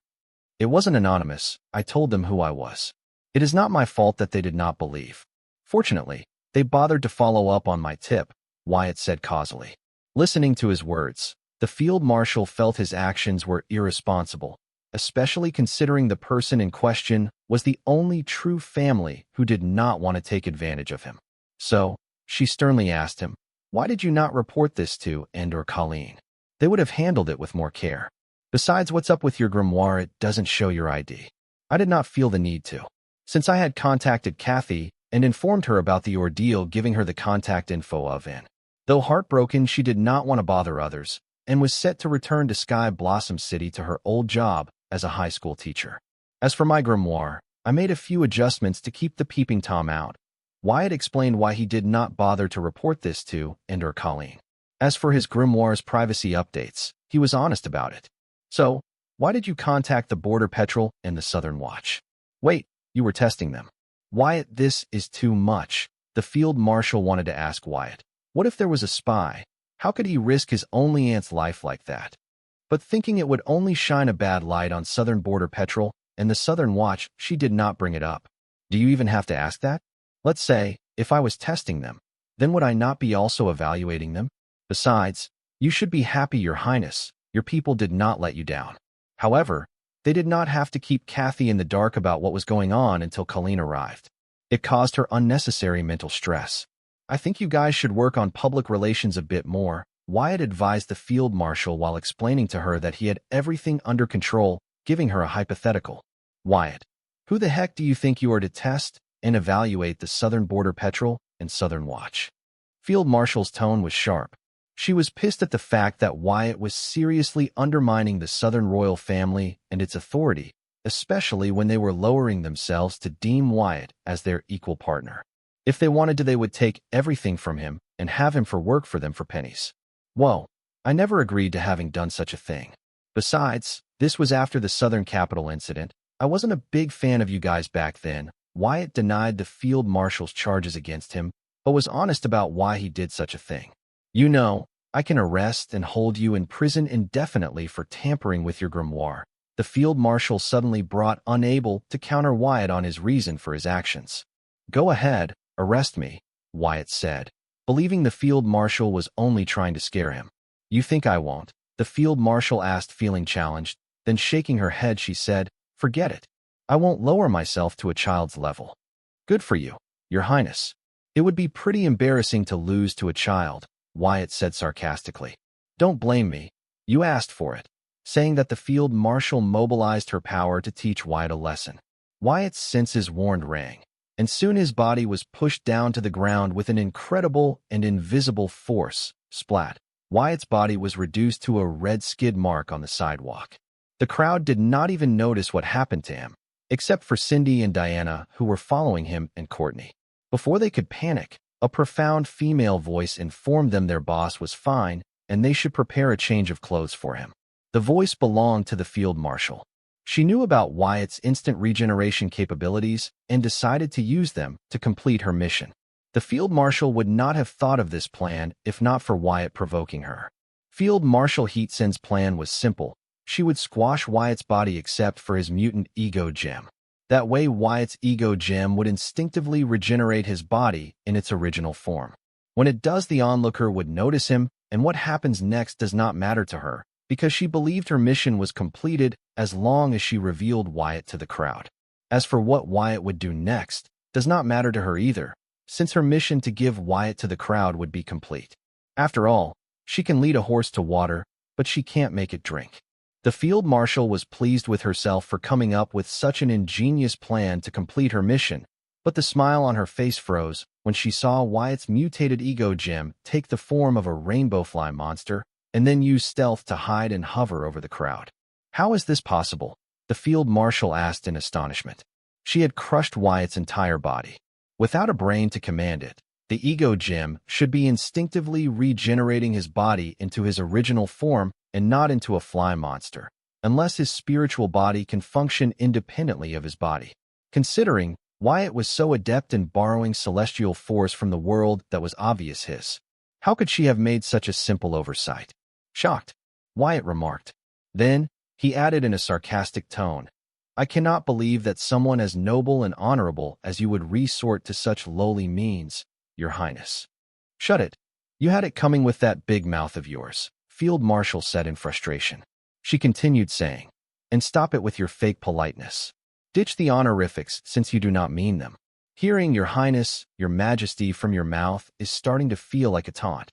It wasn't anonymous, I told them who I was. It is not my fault that they did not believe. Fortunately, they bothered to follow up on my tip, Wyatt said causally. Listening to his words, the field marshal felt his actions were irresponsible, especially considering the person in question was the only true family who did not want to take advantage of him. So, she sternly asked him, why did you not report this to and/or Colleen? They would have handled it with more care. Besides, what's up with your grimoire? It doesn't show your ID. I did not feel the need to. Since I had contacted Kathy and informed her about the ordeal, giving her the contact info of Anne. Though heartbroken, she did not want to bother others and was set to return to Sky Blossom City to her old job as a high school teacher. As for my grimoire, I made a few adjustments to keep the peeping Tom out. Wyatt explained why he did not bother to report this to and/or Colleen. As for his grimoire's privacy updates, he was honest about it. So, why did you contact the Border Patrol and the Southern Watch? Wait, you were testing them. Wyatt, this is too much. The field marshal wanted to ask Wyatt. What if there was a spy? How could he risk his only aunt's life like that? But thinking it would only shine a bad light on Southern Border Patrol and the Southern Watch, she did not bring it up. Do you even have to ask that? Let's say, if I was testing them, then would I not be also evaluating them? Besides, you should be happy, Your Highness. Your people did not let you down. However, they did not have to keep Kathy in the dark about what was going on until Colleen arrived. It caused her unnecessary mental stress. I think you guys should work on public relations a bit more, Wyatt advised the field marshal while explaining to her that he had everything under control, giving her a hypothetical. Wyatt, who the heck do you think you are to test and evaluate the Southern Border Patrol and Southern Watch? Field marshal's tone was sharp. She was pissed at the fact that Wyatt was seriously undermining the Southern royal family and its authority, especially when they were lowering themselves to deem Wyatt as their equal partner. If they wanted to, they would take everything from him and have him work for them for pennies. Whoa, I never agreed to having done such a thing. Besides, this was after the Southern Capitol incident. I wasn't a big fan of you guys back then. Wyatt denied the field marshal's charges against him, but was honest about why he did such a thing. You know, I can arrest and hold you in prison indefinitely for tampering with your grimoire. The field marshal suddenly brought, unable to counter Wyatt on his reason for his actions. Go ahead, arrest me, Wyatt said, believing the field marshal was only trying to scare him. You think I won't? The field marshal asked, feeling challenged. Then shaking her head, she said, forget it. I won't lower myself to a child's level. Good for you, Your Highness. It would be pretty embarrassing to lose to a child, Wyatt said sarcastically. Don't blame me. You asked for it. Saying that, the field marshal mobilized her power to teach Wyatt a lesson. Wyatt's senses warned rang, and soon his body was pushed down to the ground with an incredible and invisible force. Splat. Wyatt's body was reduced to a red skid mark on the sidewalk. The crowd did not even notice what happened to him, except for Cindy and Diana, who were following him, and Courtney. Before they could panic, a profound female voice informed them their boss was fine and they should prepare a change of clothes for him. The voice belonged to the field marshal. She knew about Wyatt's instant regeneration capabilities and decided to use them to complete her mission. The Field Marshal would not have thought of this plan if not for Wyatt provoking her. Field Marshal Heatsen's plan was simple. She would squash Wyatt's body except for his mutant ego gem. That way, Wyatt's ego gem would instinctively regenerate his body in its original form. When it does, the onlooker would notice him, and what happens next does not matter to her, because she believed her mission was completed as long as she revealed Wyatt to the crowd. As for what Wyatt would do next, does not matter to her either, since her mission to give Wyatt to the crowd would be complete. After all, she can lead a horse to water, but she can't make it drink. The Field Marshal was pleased with herself for coming up with such an ingenious plan to complete her mission, but the smile on her face froze when she saw Wyatt's mutated ego gem take the form of a rainbow fly monster and then use stealth to hide and hover over the crowd. How is this possible? The Field Marshal asked in astonishment. She had crushed Wyatt's entire body. Without a brain to command it, the ego gem should be instinctively regenerating his body into his original form and not into a fly monster, unless his spiritual body can function independently of his body. Considering Wyatt was so adept in borrowing celestial force from the world that was obvious his, how could she have made such a simple oversight? Shocked, Wyatt remarked. Then, he added in a sarcastic tone, I cannot believe that someone as noble and honorable as you would resort to such lowly means, Your Highness. Shut it. You had it coming with that big mouth of yours, Field Marshal said in frustration. She continued saying, and stop it with your fake politeness. Ditch the honorifics since you do not mean them. Hearing Your Highness, Your Majesty from your mouth is starting to feel like a taunt.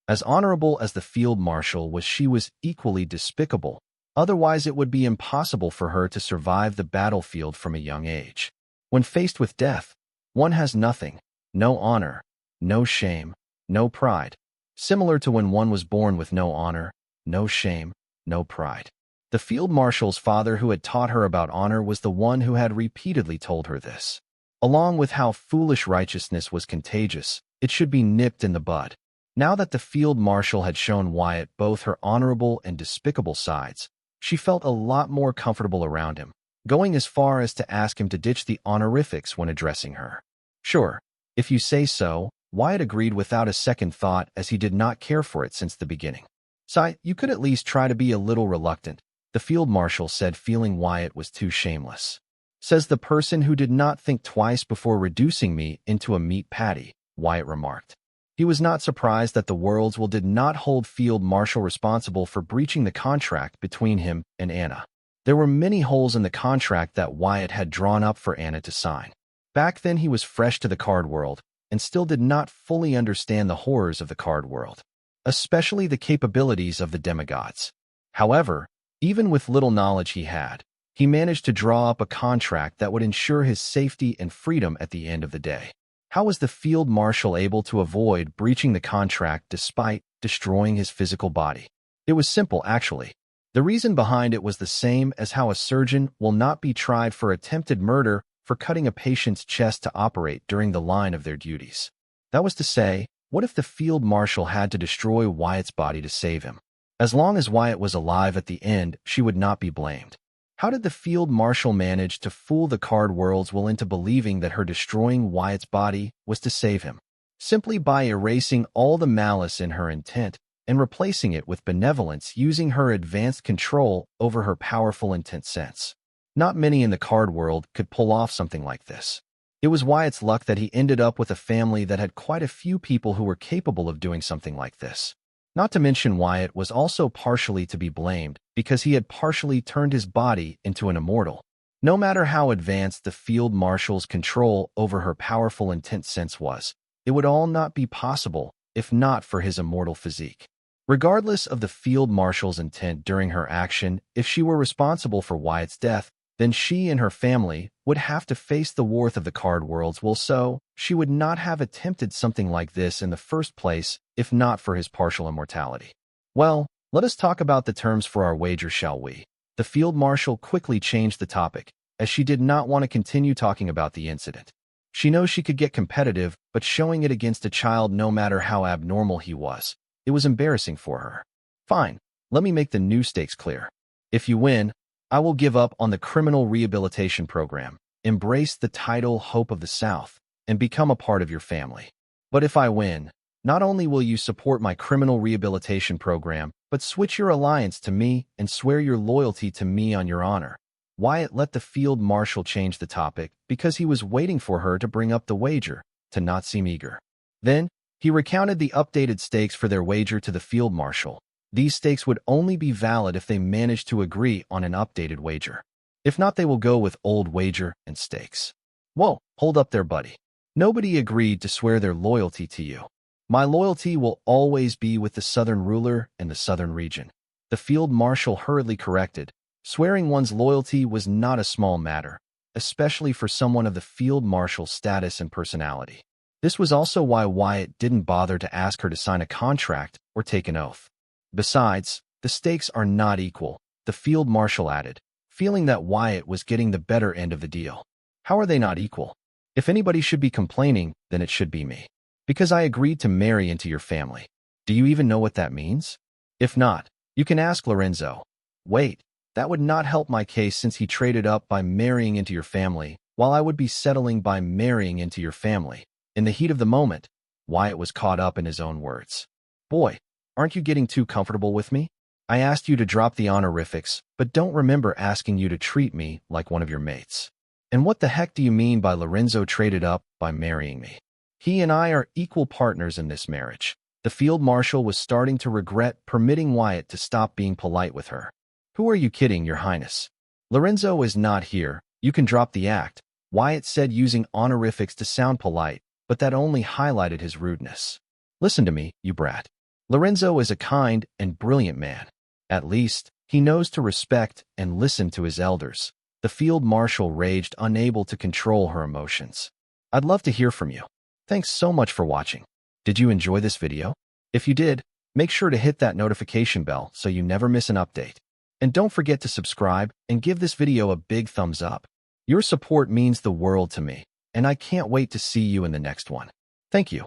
As honorable as the Field Marshal was, she was equally despicable. Otherwise, it would be impossible for her to survive the battlefield from a young age. When faced with death, one has nothing, no honor, no shame, no pride, similar to when one was born with no honor, no shame, no pride. The Field Marshal's father, who had taught her about honor, was the one who had repeatedly told her this. Along with how foolish righteousness was contagious, it should be nipped in the bud. Now that the Field Marshal had shown Wyatt both her honorable and despicable sides, she felt a lot more comfortable around him, going as far as to ask him to ditch the honorifics when addressing her. Sure, if you say so, Wyatt agreed without a second thought, as he did not care for it since the beginning. "Si, you could at least try to be a little reluctant," the Field Marshal said, feeling Wyatt was too shameless. "Says the person who did not think twice before reducing me into a meat patty," Wyatt remarked. He was not surprised that the World's Will did not hold Field Marshal responsible for breaching the contract between him and Anna. There were many holes in the contract that Wyatt had drawn up for Anna to sign. Back then he was fresh to the card world and still did not fully understand the horrors of the card world, especially the capabilities of the demigods. However, even with little knowledge he managed to draw up a contract that would ensure his safety and freedom at the end of the day. How was the Field Marshal able to avoid breaching the contract despite destroying his physical body? It was simple, actually. The reason behind it was the same as how a surgeon will not be tried for attempted murder for cutting a patient's chest to operate during the line of their duties. That was to say, what if the Field Marshal had to destroy Wyatt's body to save him? As long as Wyatt was alive at the end, she would not be blamed. How did the Field Marshal manage to fool the Card World's Will into believing that her destroying Wyatt's body was to save him? Simply by erasing all the malice in her intent and replacing it with benevolence, using her advanced control over her powerful intent sense. Not many in the card world could pull off something like this. It was Wyatt's luck that he ended up with a family that had quite a few people who were capable of doing something like this. Not to mention, Wyatt was also partially to be blamed because he had partially turned his body into an immortal. No matter how advanced the Field Marshal's control over her powerful intent sense was, it would all not be possible if not for his immortal physique. Regardless of the Field Marshal's intent during her action, if she were responsible for Wyatt's death, then she and her family would have to face the worth of the Card World's Will, so she would not have attempted something like this in the first place if not for his partial immortality. Well, let us talk about the terms for our wager, shall we? The Field Marshal quickly changed the topic, as she did not want to continue talking about the incident. She knows she could get competitive, but showing it against a child, no matter how abnormal he was, it was embarrassing for her. Fine, let me make the new stakes clear. If you win, I will give up on the criminal rehabilitation program, embrace the title Hope of the South, and become a part of your family. But if I win, not only will you support my criminal rehabilitation program, but switch your alliance to me and swear your loyalty to me on your honor. Wyatt let the field marshal change the topic because he was waiting for her to bring up the wager, to not seem eager. Then, he recounted the updated stakes for their wager to the field marshal. These stakes would only be valid if they managed to agree on an updated wager. If not, they will go with old wager and stakes. Whoa, hold up there, buddy. Nobody agreed to swear their loyalty to you. My loyalty will always be with the southern ruler and the southern region. The field marshal hurriedly corrected. Swearing one's loyalty was not a small matter, especially for someone of the field marshal's status and personality. This was also why Wyatt didn't bother to ask her to sign a contract or take an oath. Besides, the stakes are not equal, the field marshal added, feeling that Wyatt was getting the better end of the deal. How are they not equal? If anybody should be complaining, then it should be me. Because I agreed to marry into your family. Do you even know what that means? If not, you can ask Lorenzo. Wait, that would not help my case since he traded up by marrying into your family, while I would be settling by marrying into your family. In the heat of the moment, Wyatt was caught up in his own words. Boy, aren't you getting too comfortable with me? I asked you to drop the honorifics, but don't remember asking you to treat me like one of your mates. And what the heck do you mean by Lorenzo traded up by marrying me? He and I are equal partners in this marriage. The field marshal was starting to regret permitting Wyatt to stop being polite with her. Who are you kidding, Your Highness? Lorenzo is not here. You can drop the act, Wyatt said, using honorifics to sound polite, but that only highlighted his rudeness. Listen to me, you brat. Lorenzo is a kind and brilliant man. At least, he knows to respect and listen to his elders. The field marshal raged, unable to control her emotions. I'd love to hear from you. Thanks so much for watching. Did you enjoy this video? If you did, make sure to hit that notification bell so you never miss an update. And don't forget to subscribe and give this video a big thumbs up. Your support means the world to me, and I can't wait to see you in the next one. Thank you.